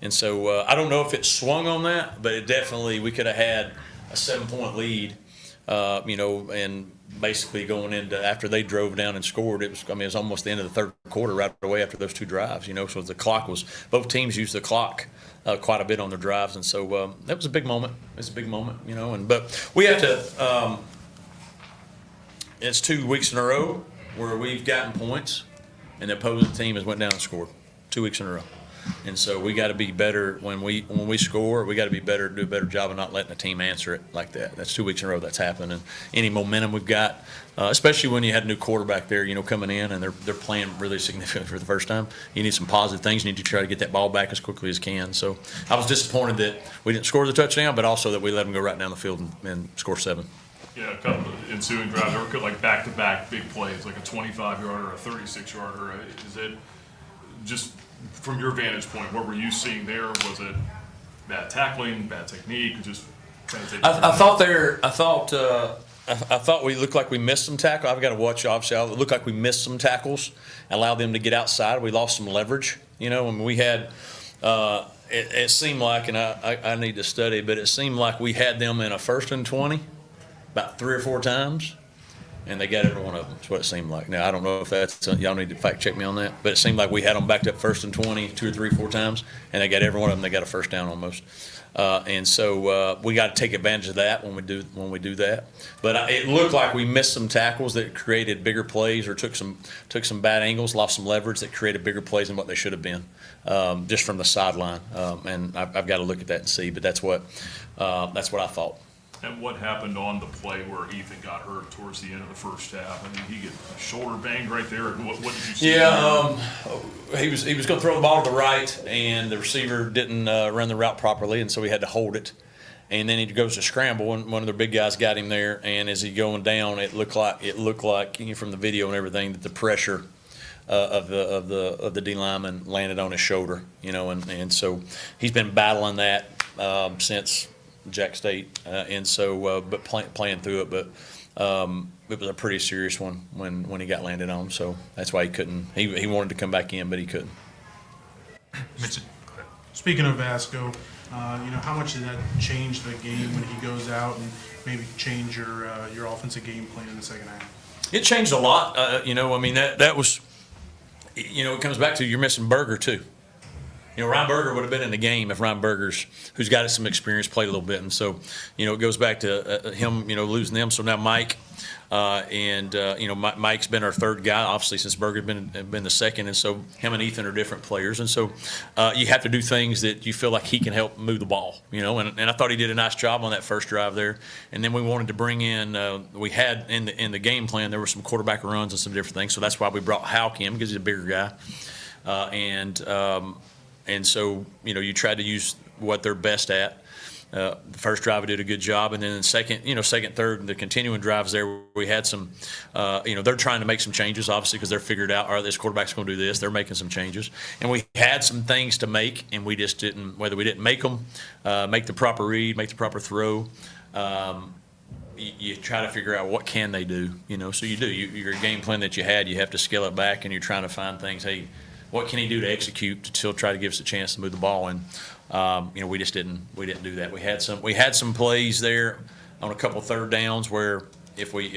And so I don't know if it swung on that, but it definitely, we could have had a 7-point lead, you know, and basically going into after they drove down and scored, it was almost the end of the third quarter right away after those two drives, you know, so the clock was, both teams used the clock quite a bit on their drives, and so that was a big moment. It's a big moment, you know, but we have to. It's 2 weeks in a row where we've gotten points, and the opposing team has went down and scored 2 weeks in a row. And so we got to be better when we score. We got to be better, do a better job of not letting the team answer it like that. That's 2 weeks in a row that's happened, and any momentum we've got, especially when you had a new quarterback there, you know, coming in and they're playing really significantly for the first time. You need some positive things. You need to try to get that ball back as quickly as can. So I was disappointed that we didn't score the touchdown, but also that we let them go right down the field and score 7. Yeah, a couple of ensuing drives. There were like back-to-back big plays, like a 25-yarder, a 36-yarder. Is it just from your vantage point? What were you seeing there? Was it bad tackling, bad technique, or just kind of take? I thought we looked like we missed some tackles. I've got to watch. Obviously, it looked like we missed some tackles, allowed them to get outside. We lost some leverage. You know, and we had. It seemed like, and I need to study, but it seemed like we had them in a 1st and 20. About 3 or 4 times, and they got every one of them. That's what it seemed like. Now, I don't know if that's, y'all need to fact check me on that, but it seemed like we had them backed up 1st and 20, 2 or 3, 4 times, and they got every one of them. They got a first down almost. And so we got to take advantage of that when we do that. But it looked like we missed some tackles that created bigger plays, or took some bad angles, lost some leverage that created bigger plays than what they should have been, just from the sideline. And I've got to look at that and see. But that's what I thought. And what happened on the play where Ethan got hurt towards the end of the first half? I mean, he get a shoulder banged right there. What did you see? Yeah, he was going to throw the ball to the right, and the receiver didn't run the route properly, and so he had to hold it. And then he goes to scramble, and one of their big guys got him there. And as he going down, it looked like from the video and everything that the pressure of the D lineman landed on his shoulder. You know, and so he's been battling that since Jack State, and so but playing through it, but it was a pretty serious one when he got landed on. So that's why he couldn't. He wanted to come back in, but he couldn't. Speaking of Vasco, you know, how much did that change the game when he goes out, and maybe change your offensive game plan in the second half? It changed a lot. You know, I mean that was, you know, it comes back to you're missing Berger too. You know, Ryan Berger would have been in the game if Ryan Berger's, who's got some experience, played a little bit. And so, you know, it goes back to him, you know, losing them. So now Mike, you know, Mike's been our third guy, obviously, since Berger's been the second. And so him and Ethan are different players. And so you have to do things that you feel like he can help move the ball, you know. And I thought he did a nice job on that first drive there. And then we wanted to bring in, we had in the game plan, there were some quarterback runs and some different things. So that's why we brought Houck in, because he's a bigger guy. And so, you know, you try to use what they're best at. The first drive we did a good job, and then the second, third, the continuing drives there, we had some, you know, they're trying to make some changes, obviously, because they're figured out, all right, this quarterback's going to do this. They're making some changes. And we had some things to make, and we just didn't, whether we didn't make them, make the proper read, make the proper throw, you try to figure out what can they do, you know. So you do. Your game plan that you had, you have to scale it back, and you're trying to find things, hey, what can he do to execute to still try to give us a chance to move the ball? And you know, we didn't do that. We had some plays there on a couple third downs where if we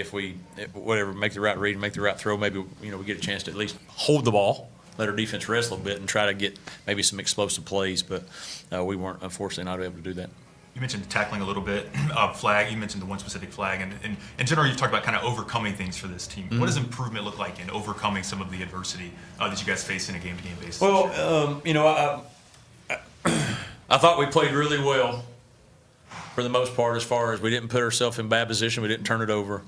make the right read, make the right throw, maybe, you know, we get a chance to at least hold the ball. let our defense rest a little bit and try to get maybe some explosive plays. But we weren't, unfortunately, not able to do that. You mentioned tackling a little bit, flag. You mentioned the one specific flag, and in general, you've talked about kind of overcoming things for this team. Mm-hmm. What does improvement look like in overcoming some of the adversity that you guys face in a game-to-game basis? Well, I thought we played really well for the most part. As far as we didn't put ourselves in bad position, we didn't turn it over.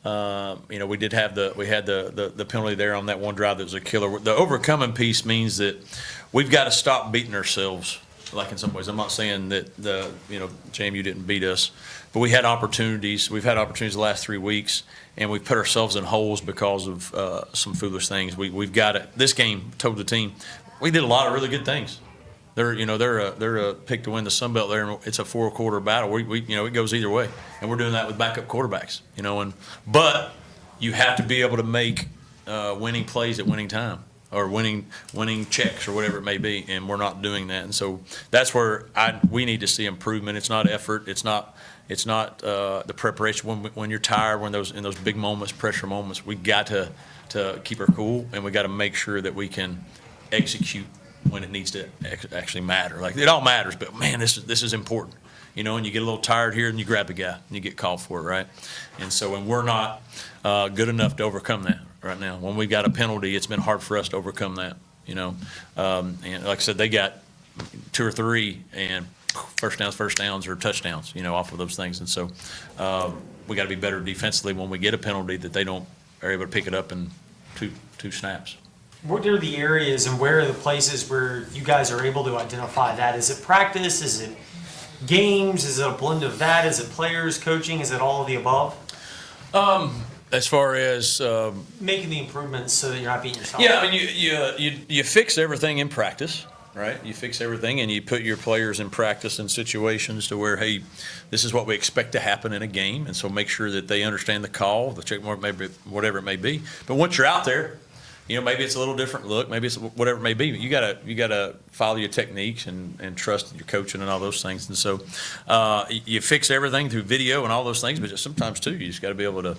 We did have the penalty there on that one drive that was a killer. The overcoming piece means that we've got to stop beating ourselves. Like in some ways, I'm not saying that JMU didn't beat us, but we had opportunities. We've had opportunities the last 3 weeks, and we've put ourselves in holes because of some foolish things. We've got it. This game told the team we did a lot of really good things. They're a pick to win the Sun Belt there, and it's a 4-quarter battle. It goes either way, and we're doing that with backup quarterbacks. But you have to be able to make winning plays at winning time, or winning checks, or whatever it may be, and we're not doing that. And so that's where we need to see improvement. It's not effort. It's not the preparation. When you're tired, in those big moments, pressure moments, we got to keep our cool, and we got to make sure that we can execute when it needs to actually matter. Like, it all matters, but man, this is important. And you get a little tired here, and you grab the guy, and you get called for it, right? And so, and we're not good enough to overcome that right now. When we got a penalty, it's been hard for us to overcome that. And like I said, they got 2 or 3, and first downs or touchdowns, off of those things. And so, we got to be better defensively when we get a penalty, that they are able to pick it up in two snaps. What are the areas and where are the places where you guys are able to identify that? Is it practice? Is it games? Is it a blend of that? Is it players, coaching? Is it all of the above? As far as making the improvements so that you're not beating yourself. Yeah, I mean, you fix everything in practice, right? You fix everything, and you put your players in practice in situations to where, hey, this is what we expect to happen in a game, and so make sure that they understand the call, the check mark, maybe whatever it may be. But once you're out there, maybe it's a little different look, maybe it's whatever it may be. You gotta follow your techniques and trust your coaching and all those things. And so you fix everything through video and all those things, but just sometimes too, you just got to be able to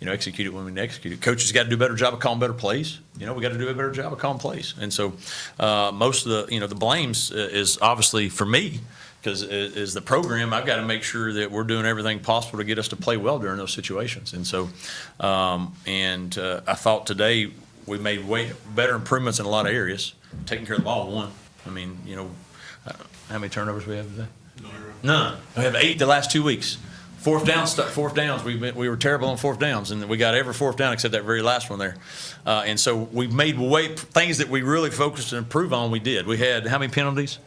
execute it when we need to execute it. Coaches got to do a better job of calling better plays. We got to do a better job of calling plays. And so most of the the blames is obviously for me, because is the program. I've got to make sure that we're doing everything possible to get us to play well during those situations. And so I thought today we made way better improvements in a lot of areas. Taking care of the ball, one. I mean, how many turnovers we have today? None. We have 8 the last 2 weeks. Fourth downs. We were terrible on fourth downs, and we got every fourth down except that very last one there. And so we've made things that we really focused and improved on. We did. We had how many penalties?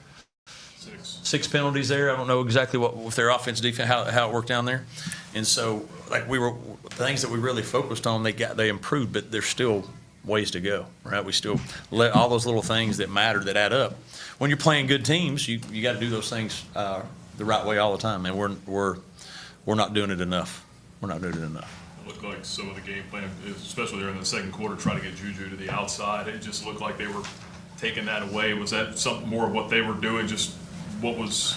6 penalties there. I don't know exactly what with their offense, defense, how it worked down there. And so things that we really focused on. They improved, but there's still ways to go, right? We still let all those little things that matter, that add up. When you're playing good teams, you got to do those things the right way all the time, and we're not doing it enough. We're not doing it enough. It looked like some of the game plan, especially during the second quarter, try to get Juju to the outside. It just looked like they were taking that away. Was that something more of what they were doing? Just what was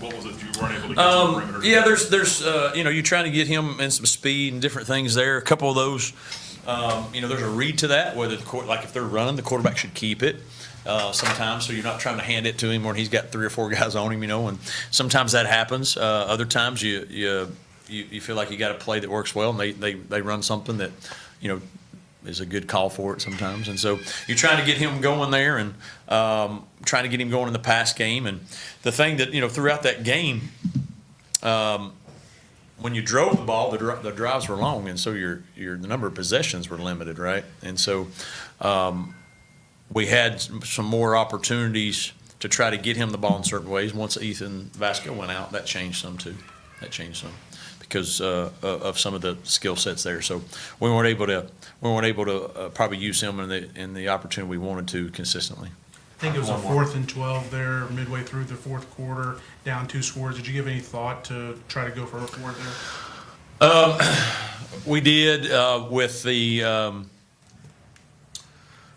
it you weren't able to get to the perimeter? Yeah, there's you're trying to get him in some speed and different things there. A couple of those. There's a read to that, whether if they're running, the quarterback should keep it sometimes, so you're not trying to hand it to him when he's got 3 or 4 guys on him, and sometimes that happens. Other times you feel like you got a play that works well, and they run something that, is a good call for it sometimes. And so you're trying to get him going there and trying to get him going in the pass game. And the thing that, throughout that game, when you drove the ball, the drives were long, and so the number of possessions were limited, right? And so we had some more opportunities to try to get him the ball in certain ways. Once Ethan Vasco went out, that changed some too. That changed some because of some of the skill sets there. So we weren't able to probably use him in the opportunity we wanted to consistently. I think it was a 4th and 12 there midway through the fourth quarter, down 2 scores. Did you give any thought to try to go for a 4th there? We did with the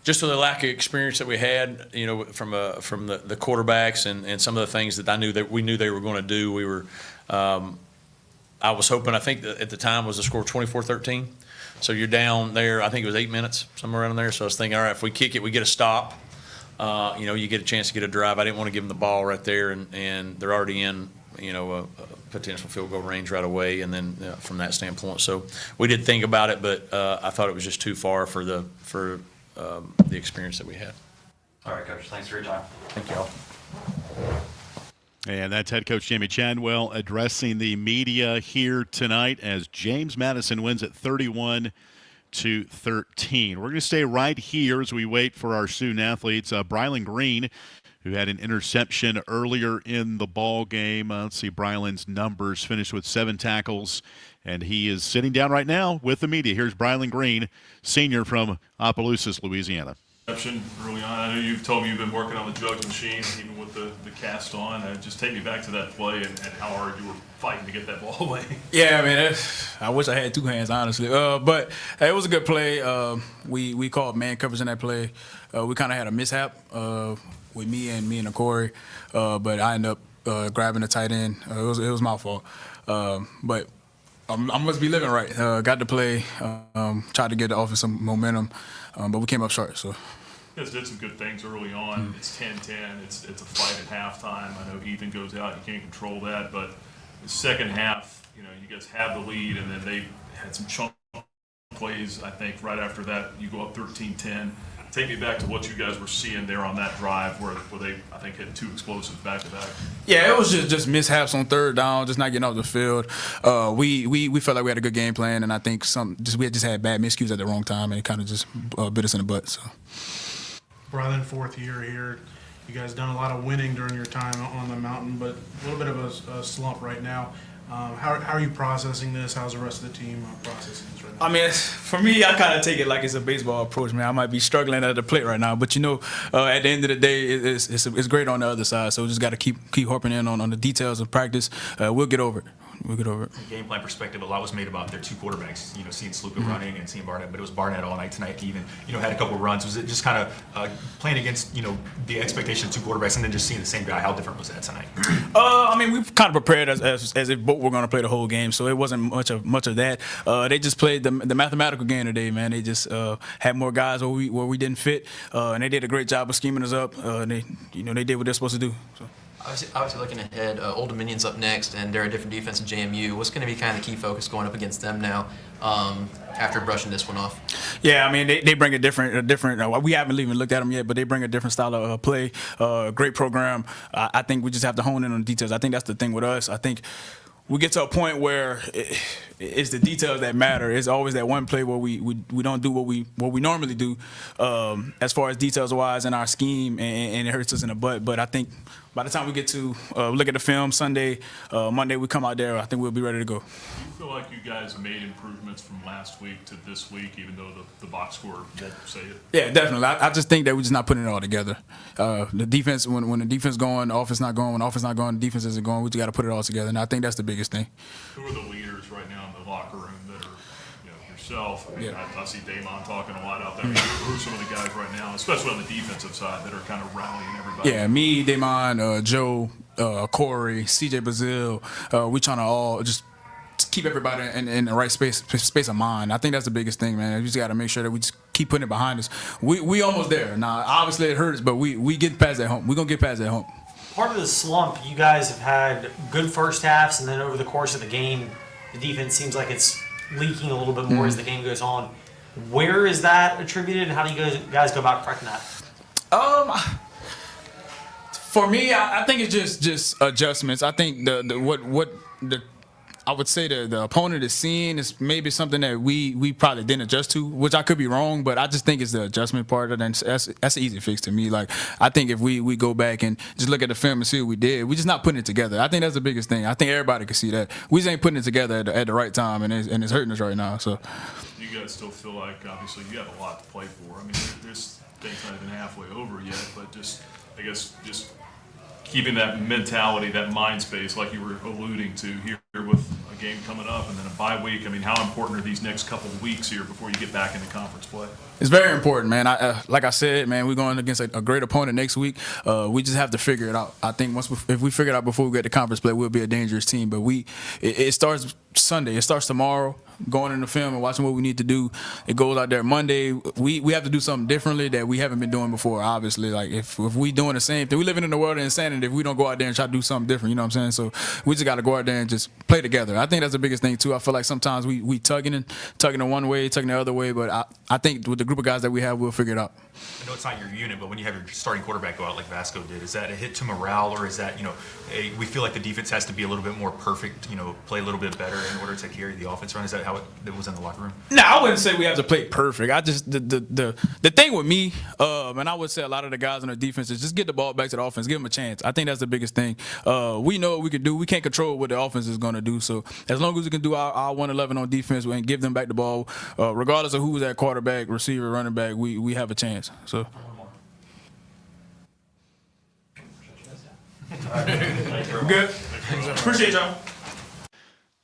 just with the lack of experience that we had, from the quarterbacks and some of the things that we knew they were going to do. We were I was hoping, I think that at the time was the score 24-13. So you're down there, I think it was 8 minutes, somewhere around there. So I was thinking, all right, if we kick it, we get a stop. You get a chance to get a drive. I didn't want to give them the ball right there, and they're already in, a potential field goal range right away, and then from that standpoint. So we did think about it, but I thought it was just too far for the experience that we had. All right, Coach. Thanks for your time. Thank y'all. And that's head coach Jamie Chadwell addressing the media here tonight as James Madison wins at 31-13. We're going to stay right here as we wait for our student athletes. Brylan Green, who had an interception earlier in the ball game. Let's see Brylan's numbers. Finished with 7 tackles, and he is sitting down right now with the media. Here's Brylan Green, senior from Opelousas, Louisiana. Early on, I know you've told me you've been working on the jugs machine, even with the cast on. Just take me back to that play and how hard you were fighting to get that ball away. Yeah, I mean, I wish I had 2 hands, honestly. But it was a good play. We called man coverage in that play. We kind of had a mishap with me and Corey, but I ended up grabbing the tight end. It was my fault. But I must be living right. Got to play, tried to get the offense some momentum, but we came up short. So. You guys did some good things early on. It's 10-10. It's a fight at halftime. I know Ethan goes out. You can't control that. But the second half, you guys have the lead, and then they had some chunk plays, I think, right after that. You go up 13-10. Take me back to what you guys were seeing there on that drive where they, I think, hit 2 explosives back-to-back. Yeah, it was just mishaps on third down, just not getting off the field. We felt like we had a good game plan, and I think we just had bad miscues at the wrong time, and it kind of just bit us in the butt. So. Brylan, 4th year here. You guys done a lot of winning during your time on the mountain, but a little bit of a slump right now. How are you processing this? How's the rest of the team processing this right now? I mean, for me, I kind of take it like it's a baseball approach, man. I might be struggling at the plate right now, but at the end of the day, it's great on the other side. So we just got to keep harping in on the details of practice. We'll get over it. We'll get over it. From a game plan perspective, a lot was made about their 2 quarterbacks. Seeing Sluka running and seeing Barnett, but it was Barnett all night tonight. Even had a couple of runs. Was it just kind of playing against the expectation of 2 quarterbacks and then just seeing the same guy? How different was that tonight? I mean, we've kind of prepared as if both were going to play the whole game, so it wasn't much of that. They just played the mathematical game today, man. They just had more guys where we didn't fit, and they did a great job of scheming us up. They did what they're supposed to do. So. Obviously looking ahead, Old Dominion's up next, and they're a different defense than JMU. What's going to be kind of the key focus going up against them now after brushing this one off? Yeah, I mean, they bring a different we haven't even looked at them yet, but they bring a different style of play, great program. I think we just have to hone in on the details. I think that's the thing with us. I think we get to a point where it's the details that matter. It's always that one play where we don't do what we normally do as far as details-wise in our scheme, and it hurts us in the butt. But I think by the time we get to look at the film Sunday, Monday, we come out there, I think we'll be ready to go. Do you feel like you guys have made improvements from last week to this week, even though the box score won't say it? Yeah, definitely. I just think that we're just not putting it all together. The defense, when the defense going, the offense not going. When the offense not going, the defense isn't going. We just got to put it all together, and I think that's the biggest thing. Who are the leaders right now in the locker room that are yourself? I mean, I see Damon talking a lot out there. Who are some of the guys right now, especially on the defensive side, that are kind of rallying everybody? Yeah, me, Damon, Joe, Corey, CJ Brazil. We trying to all just keep everybody in the right space of mind. I think that's the biggest thing, man. We just got to make sure that we just keep putting it behind us. We almost there. Now, obviously it hurts, but we get past that hump. We're going to get past that hump. Part of the slump, you guys have had good first halves, and then over the course of the game, the defense seems like it's leaking a little bit more as the game goes on. Where is that attributed, and how do you guys go about correcting that? For me, I think it's just adjustments. I think I would say the opponent is seeing is maybe something that we probably didn't adjust to, which I could be wrong, but I just think it's the adjustment part of it. That's an easy fix to me. Like, I think if we go back and just look at the film and see what we did, we're just not putting it together. I think that's the biggest thing. I think everybody can see that. We just ain't putting it together at the right time, and it's hurting us right now. So, you guys still feel like, obviously, you have a lot to play for. I mean, there's things not even halfway over yet, but just keeping that mentality, that mind space, like you were alluding to here with a game coming up and then a bye week. I mean, how important are these next couple of weeks here before you get back into conference play? It's very important, man. Like I said, man, we're going against a great opponent next week. We just have to figure it out. I think if we figure it out before we get to conference play, we'll be a dangerous team. But it starts Sunday. It starts tomorrow. Going in the film and watching what we need to do. It goes out there Monday. We have to do something differently that we haven't been doing before. Obviously, like if we doing the same thing, we living in the world of insanity. If we don't go out there and try to do something different, you know what I'm saying? So we just got to go out there and just play together. I think that's the biggest thing too. I feel like sometimes we tugging in one way, tugging the other way, but I think with the group of guys that we have, we'll figure it out. I know it's not your unit, but when you have your starting quarterback go out like Vasco did, is that a hit to morale, or is that, we feel like the defense has to be a little bit more perfect, play a little bit better in order to carry the offense around? Is that how it was in the locker room? No, I wouldn't say we have to play perfect. I just the thing with me, and I would say a lot of the guys on the defense is just get the ball back to the offense, give them a chance. I think that's the biggest thing. We know what we can do. We can't control what the offense is going to do. So as long as we can do our 111 on defense and give them back the ball, regardless of who's at quarterback, receiver, running back, we have a chance. So. Good. Appreciate y'all.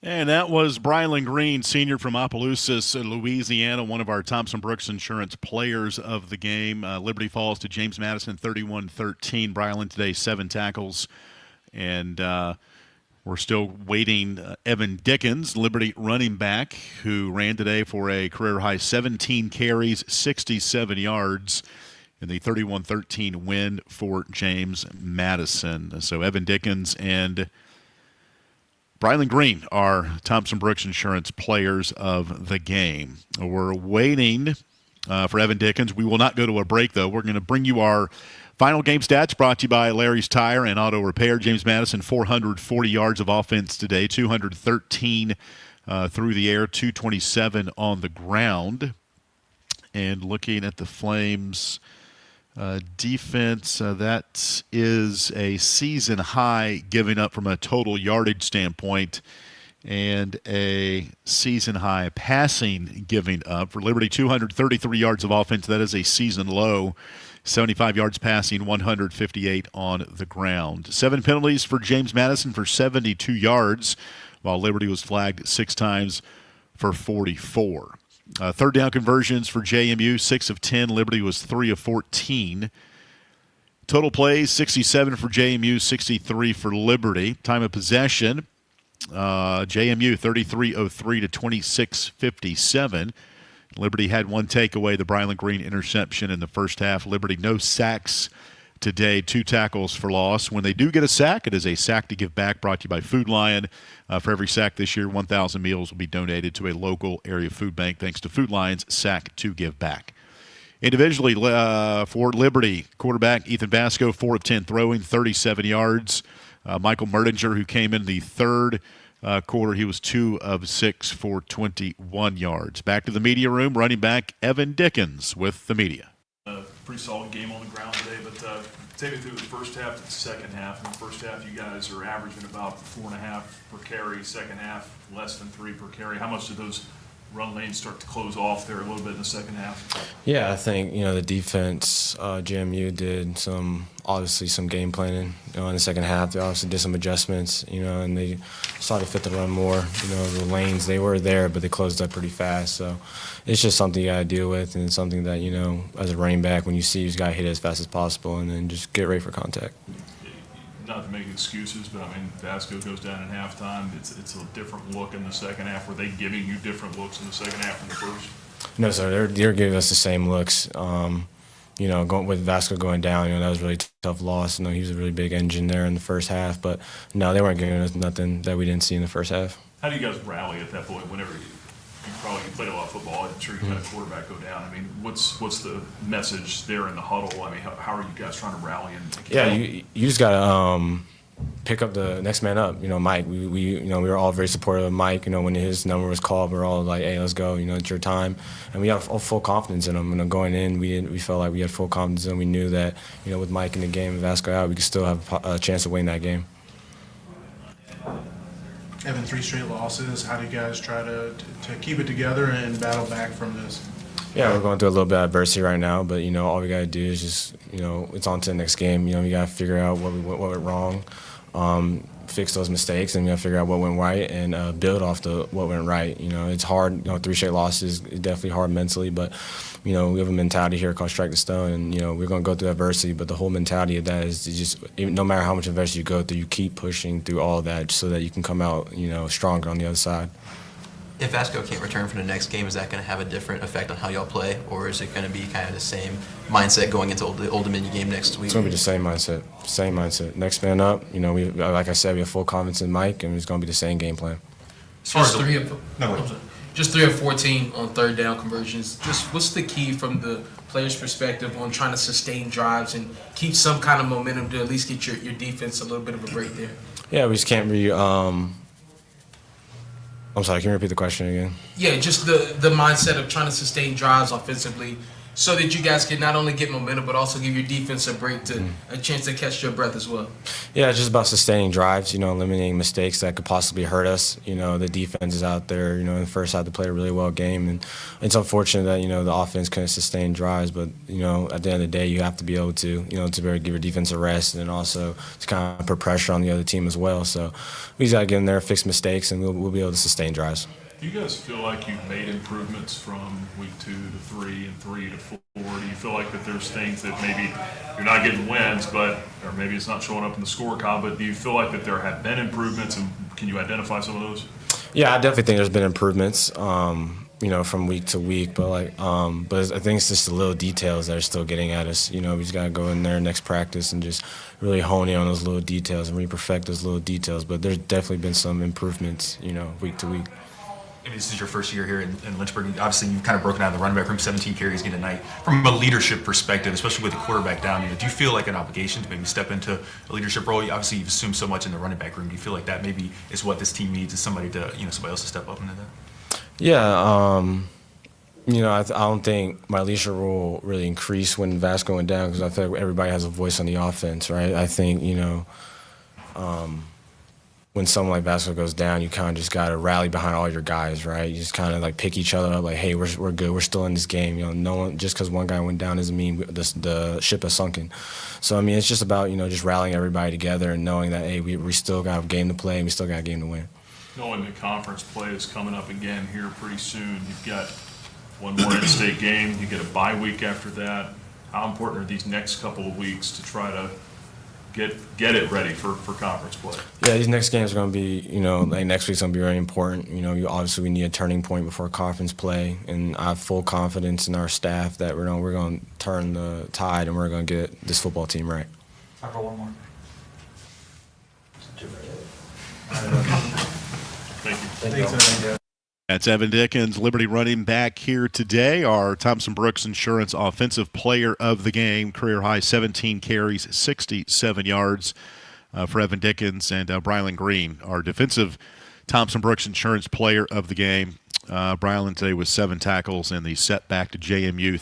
And that was Brylan Green, senior from Opelousas, Louisiana, one of our Thompson Brooks Insurance players of the game. Liberty falls to James Madison 31-13. Brylan today 7 tackles. And we're still waiting. Evan Dickens, Liberty running back, who ran today for a career-high 17 carries, 67 yards in the 31-13 win for James Madison. So Evan Dickens and Brylan Green are Thompson Brooks Insurance players of the game. We're waiting for Evan Dickens. We will not go to a break, though. We're going to bring you our final game stats brought to you by Larry's Tire and Auto Repair. James Madison, 440 yards of offense today, 213 through the air, 227 on the ground. And looking at the Flames' defense, that is a season high giving up from a total yardage standpoint and a season high passing giving up. For Liberty, 233 yards of offense. That is a season low. 75 yards passing, 158 on the ground. 7 penalties for James Madison for 72 yards, while Liberty was flagged 6 times for 44. Third down conversions for JMU, 6 of 10. Liberty was 3 of 14. Total plays, 67 for JMU, 63 for Liberty. Time of possession, JMU 33:03 to 26:57. Liberty had 1 takeaway, the Brylan Green interception in the first half. Liberty no sacks today, 2 tackles for loss. When they do get a sack, it is a sack to give back, brought to you by Food Lion. For every sack this year, 1,000 meals will be donated to a local area food bank thanks to Food Lion's Sack to Give Back. Individually, for Liberty, quarterback Ethan Vasco, 4 of 10 throwing, 37 yards. Michael Merdinger, who came in the third quarter, he was 2 of 6 for 21 yards. Back to the media room, running back Evan Dickens with the media. Pretty solid game on the ground today, but take me through the first half to the second half. In the first half, you guys are averaging about 4.5 per carry. Second half, less than 3 per carry. How much did those run lanes start to close off there a little bit in the second half? Yeah, I think, the defense, JMU did obviously some game planning, in the second half. They obviously did some adjustments, and they started to fit the run more. The lanes, they were there, but they closed up pretty fast. So it's just something you got to deal with, and something that, as a running back, when you see, you just got to hit it as fast as possible and then just get ready for contact. Not to make excuses, but Vasco goes down in halftime. It's a different look in the second half. Were they giving you different looks in the second half than the first? No, sir. They're giving us the same looks. Going with Vasco going down, that was a really tough loss. He was a really big engine there in the first half, but no, they weren't giving us nothing that we didn't see in the first half. How do you guys rally at that point? Whenever you played a lot of football, I'm sure you had a quarterback go down. What's the message there in the huddle? How are you guys trying to rally? You just gotta pick up the next man up. Mike. We were all very supportive of Mike. When his number was called, we were all like, "Hey, let's go! It's your time." And we have full confidence in him. Going in, we felt like we had full confidence, and we knew that with Mike in the game and Vasco out, we could still have a chance of winning that game. Having 3 straight losses, how do you guys try to keep it together and battle back from this? Yeah, we're going through a little bit of adversity right now, but all we got to do is just it's on to the next game. We got to figure out what went wrong. fix those mistakes and figure out what went right and build off what went right. It's hard. 3 straight losses is definitely hard mentally, but we have a mentality here called strike the stone, and we're going to go through adversity. But the whole mentality of that is to just, no matter how much adversity you go through, you keep pushing through all of that so that you can come out stronger on the other side. If Vasco can't return for the next game, is that going to have a different effect on how y'all play, or is it going to be kind of the same mindset going into the Old Dominion game next week? It's going to be the same mindset. Same mindset. Next man up. We, like I said, we have full confidence in Mike, and it's going to be the same game plan. Just 3 of 14 on third down conversions. Just what's the key from the player's perspective on trying to sustain drives and keep some kind of momentum to at least get your defense a little bit of a break there? Yeah, we just can't I'm sorry, can you repeat the question again? Yeah, just the mindset of trying to sustain drives offensively so that you guys can not only get momentum but also give your defense a break a chance to catch your breath as well. Yeah, it's just about sustaining drives, eliminating mistakes that could possibly hurt us. The defense is out there, in the first half to play a really well game, and it's unfortunate that, the offense couldn't sustain drives, but, at the end of the day, you have to be able to, to be able to give your defense a rest and also to kind of put pressure on the other team as well. So we just got to get in there, fix mistakes, and we'll be able to sustain drives. Do you guys feel like you've made improvements from week 2 to 3 and 3 to 4? Do you feel like that there's things that maybe you're not getting wins, or maybe it's not showing up in the scorecard, but do you feel like that there have been improvements, and can you identify some of those? Yeah, I definitely think there's been improvements, from week to week, but I think it's just the little details that are still getting at us. We just got to go in there next practice and just really hone in on those little details and really perfect those little details. But there's definitely been some improvements, week to week. This is your first year here in Lynchburg. Obviously, you've kind of broken out of the running back room, 17 carries again tonight. From a leadership perspective, especially with the quarterback down, do you feel like an obligation to maybe step into a leadership role? Obviously, you've assumed so much in the running back room. Do you feel like that maybe is what this team needs, is somebody else to step up into that? Yeah, I don't think my leadership role really increased when Vasco went down because I feel like everybody has a voice on the offense, right? I think, when someone like Vasco goes down, you kind of just got to rally behind all your guys, right? You just kind of pick each other up, hey, we're good, we're still in this game. No one, just because one guy went down doesn't mean the ship has sunken. So it's just about just rallying everybody together and knowing that hey, we still got a game to play and we still got a game to win. Knowing that conference play is coming up again here pretty soon, you've got one more in-state game, you get a bye week after that. How important are these next couple of weeks to try to get it ready for conference play? Yeah, these next games are going to be, next week's going to be very important. Obviously we need a turning point before conference play, and I have full confidence in our staff that we're going to turn the tide and we're going to get this football team right. Time for one more. Thank you. Thanks, Evan. That's Evan Dickens, Liberty running back here today. Our Thompson Brooks Insurance Offensive Player of the Game, career high 17 carries, 67 yards for Evan Dickens, and Brylan Green, our defensive Thompson Brooks Insurance Player of the Game. Brylan today with 7 tackles and the setback to JMU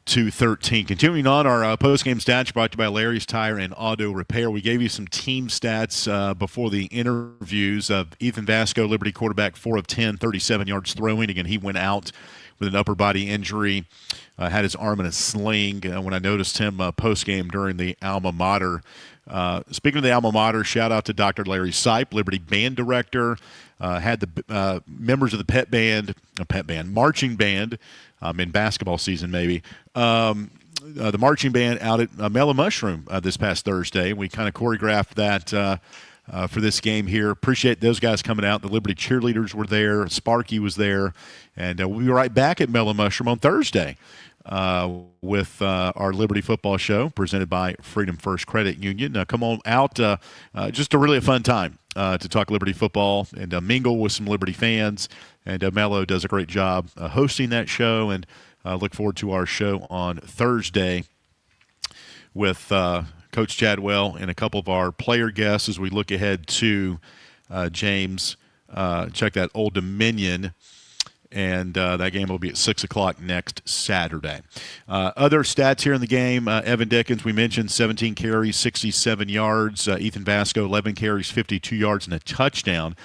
31-13. Continuing on, our post-game stats brought to you by Larry's Tire and Auto Repair. We gave you some team stats before the interviews of Ethan Vasco, Liberty quarterback, 4 of 10, 37 yards throwing. Again, he went out with an upper body injury, had his arm in a sling when I noticed him post-game during the alma mater. Speaking of the alma mater, shout out to Dr. Larry Sipe, Liberty band director, had the members of the marching band in basketball season maybe. The marching band out at Mellow Mushroom this past Thursday. We kind of choreographed that for this game here. Appreciate those guys coming out. The Liberty cheerleaders were there. Sparky was there. And we'll be right back at Mellow Mushroom on Thursday with our Liberty football show presented by Freedom First Credit Union. Come on out. Just a fun time to talk Liberty football and mingle with some Liberty fans. And Mello does a great job hosting that show, and look forward to our show on Thursday with Coach Chadwell and a couple of our player guests as we look ahead to James. Check that Old Dominion, and that game will be at 6 o'clock next Saturday. Other stats here in the game, Evan Dickens, we mentioned 17 carries, 67 yards. Ethan Vasco, 11 carries, 52 yards, and a touchdown.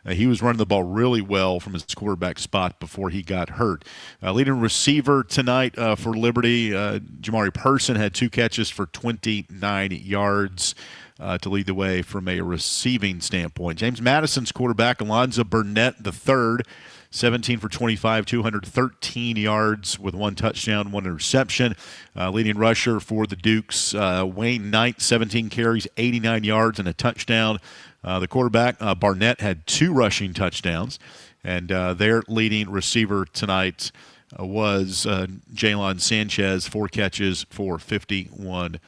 He was running the ball really well from his quarterback spot before he got hurt. Leading receiver tonight for Liberty, Jamari Person had 2 catches for 29 yards. to lead the way from a receiving standpoint. James Madison's quarterback, Alonzo Burnett III, 17 for 25, 213 yards with 1 touchdown, 1 interception. Leading rusher for the Dukes, Wayne Knight, 17 carries, 89 yards, and a touchdown. The quarterback, Barnett, had 2 rushing touchdowns. And their leading receiver tonight was Jalen Sanchez, 4 catches for 51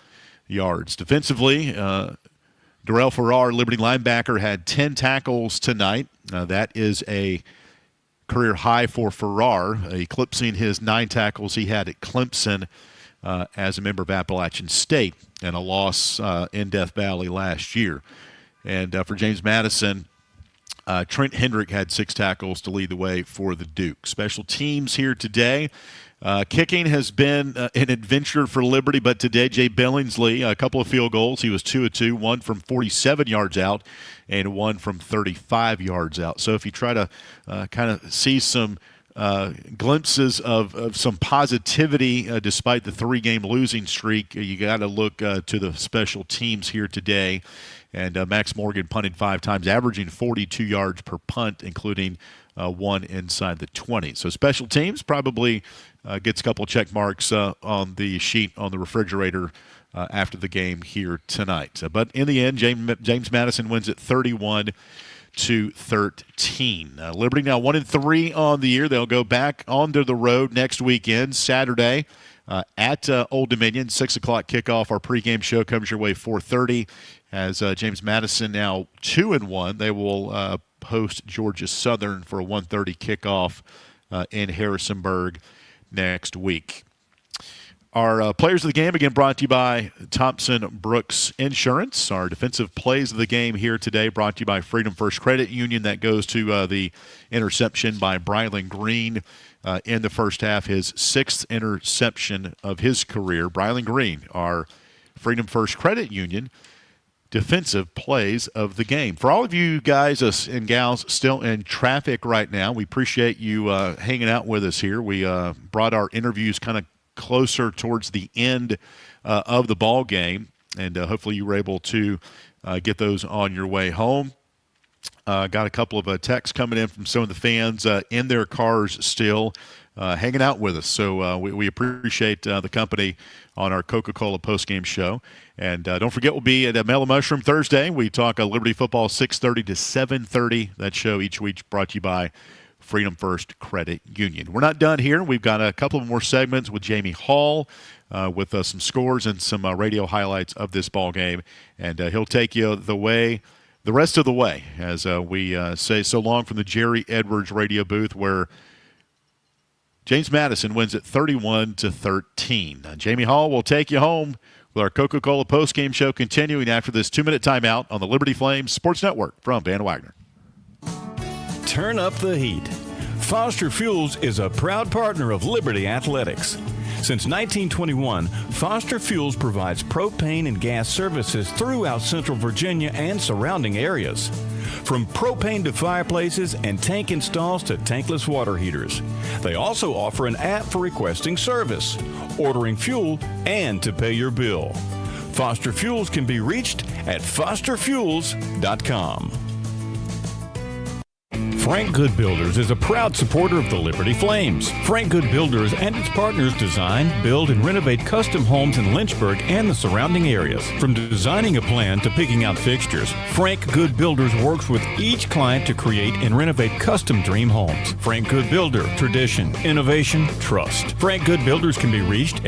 yards. Defensively, Darrell Farrar, Liberty linebacker, had 10 tackles tonight. That is a career high for Farrar, eclipsing his 9 tackles he had at Clemson as a member of Appalachian State and a loss in Death Valley last year. And for James Madison, Trent Hendrick had 6 tackles to lead the way for the Duke. Special teams here today. Kicking has been an adventure for Liberty, but today Jay Billingsley, a couple of field goals. He was 2 of 2, 1 from 47 yards out and 1 from 35 yards out. So if you try to kind of see some glimpses of some positivity despite the 3-game losing streak, you got to look to the special teams here today. And Max Morgan punted 5 times, averaging 42 yards per punt, including 1 inside the 20. So special teams probably gets a couple check marks on the sheet on the refrigerator after the game here tonight. But in the end, James Madison wins at 31-13. Liberty now 1-3 on the year. They'll go back onto the road next weekend, Saturday, at Old Dominion. 6 o'clock kickoff. Our pregame show comes your way 4:30. As James Madison now 2-1, they will host Georgia Southern for a 1:30 kickoff in Harrisonburg next week. Our players of the game, again, brought to you by Thompson Brooks Insurance. Our defensive plays of the game here today brought to you by Freedom First Credit Union. That goes to the interception by Brylan Green in the first half, his 6th interception of his career. Brylan Green, our Freedom First Credit Union defensive plays of the game. For all of you guys and gals still in traffic right now, we appreciate you hanging out with us here. We brought our interviews kind of closer towards the end of the ball game, and hopefully you were able to get those on your way home. Got a couple of texts coming in from some of the fans in their cars still hanging out with us. So we appreciate the company on our Coca-Cola postgame show. And don't forget, we'll be at Mellow Mushroom Thursday. We talk Liberty football 6:30 to 7:30. That show each week brought to you by Freedom First Credit Union. We're not done here. We've got a couple of more segments with Jamie Hall with some scores and some radio highlights of this ball game. And he'll take you the rest of the way, as we say so long from the Jerry Edwards radio booth, where James Madison wins at 31-13. Jamie Hall will take you home with our Coca-Cola postgame show continuing after this 2-minute timeout on the Liberty Flames Sports Network from Van Wagner. Turn up the heat. Foster Fuels is a proud partner of Liberty Athletics. Since 1921, Foster Fuels provides propane and gas services throughout Central Virginia and surrounding areas. From propane to fireplaces and tank installs to tankless water heaters. They also offer an app for requesting service, ordering fuel, and to pay your bill. Foster Fuels can be reached at fosterfuels.com. Frank Good Builders is a proud supporter of the Liberty Flames. Frank Good Builders and its partners design, build, and renovate custom homes in Lynchburg and the surrounding areas. From designing a plan to picking out fixtures, Frank Good Builders works with each client to create and renovate custom dream homes. Frank Good Builder, tradition, innovation, trust. Frank Good Builders can be reached at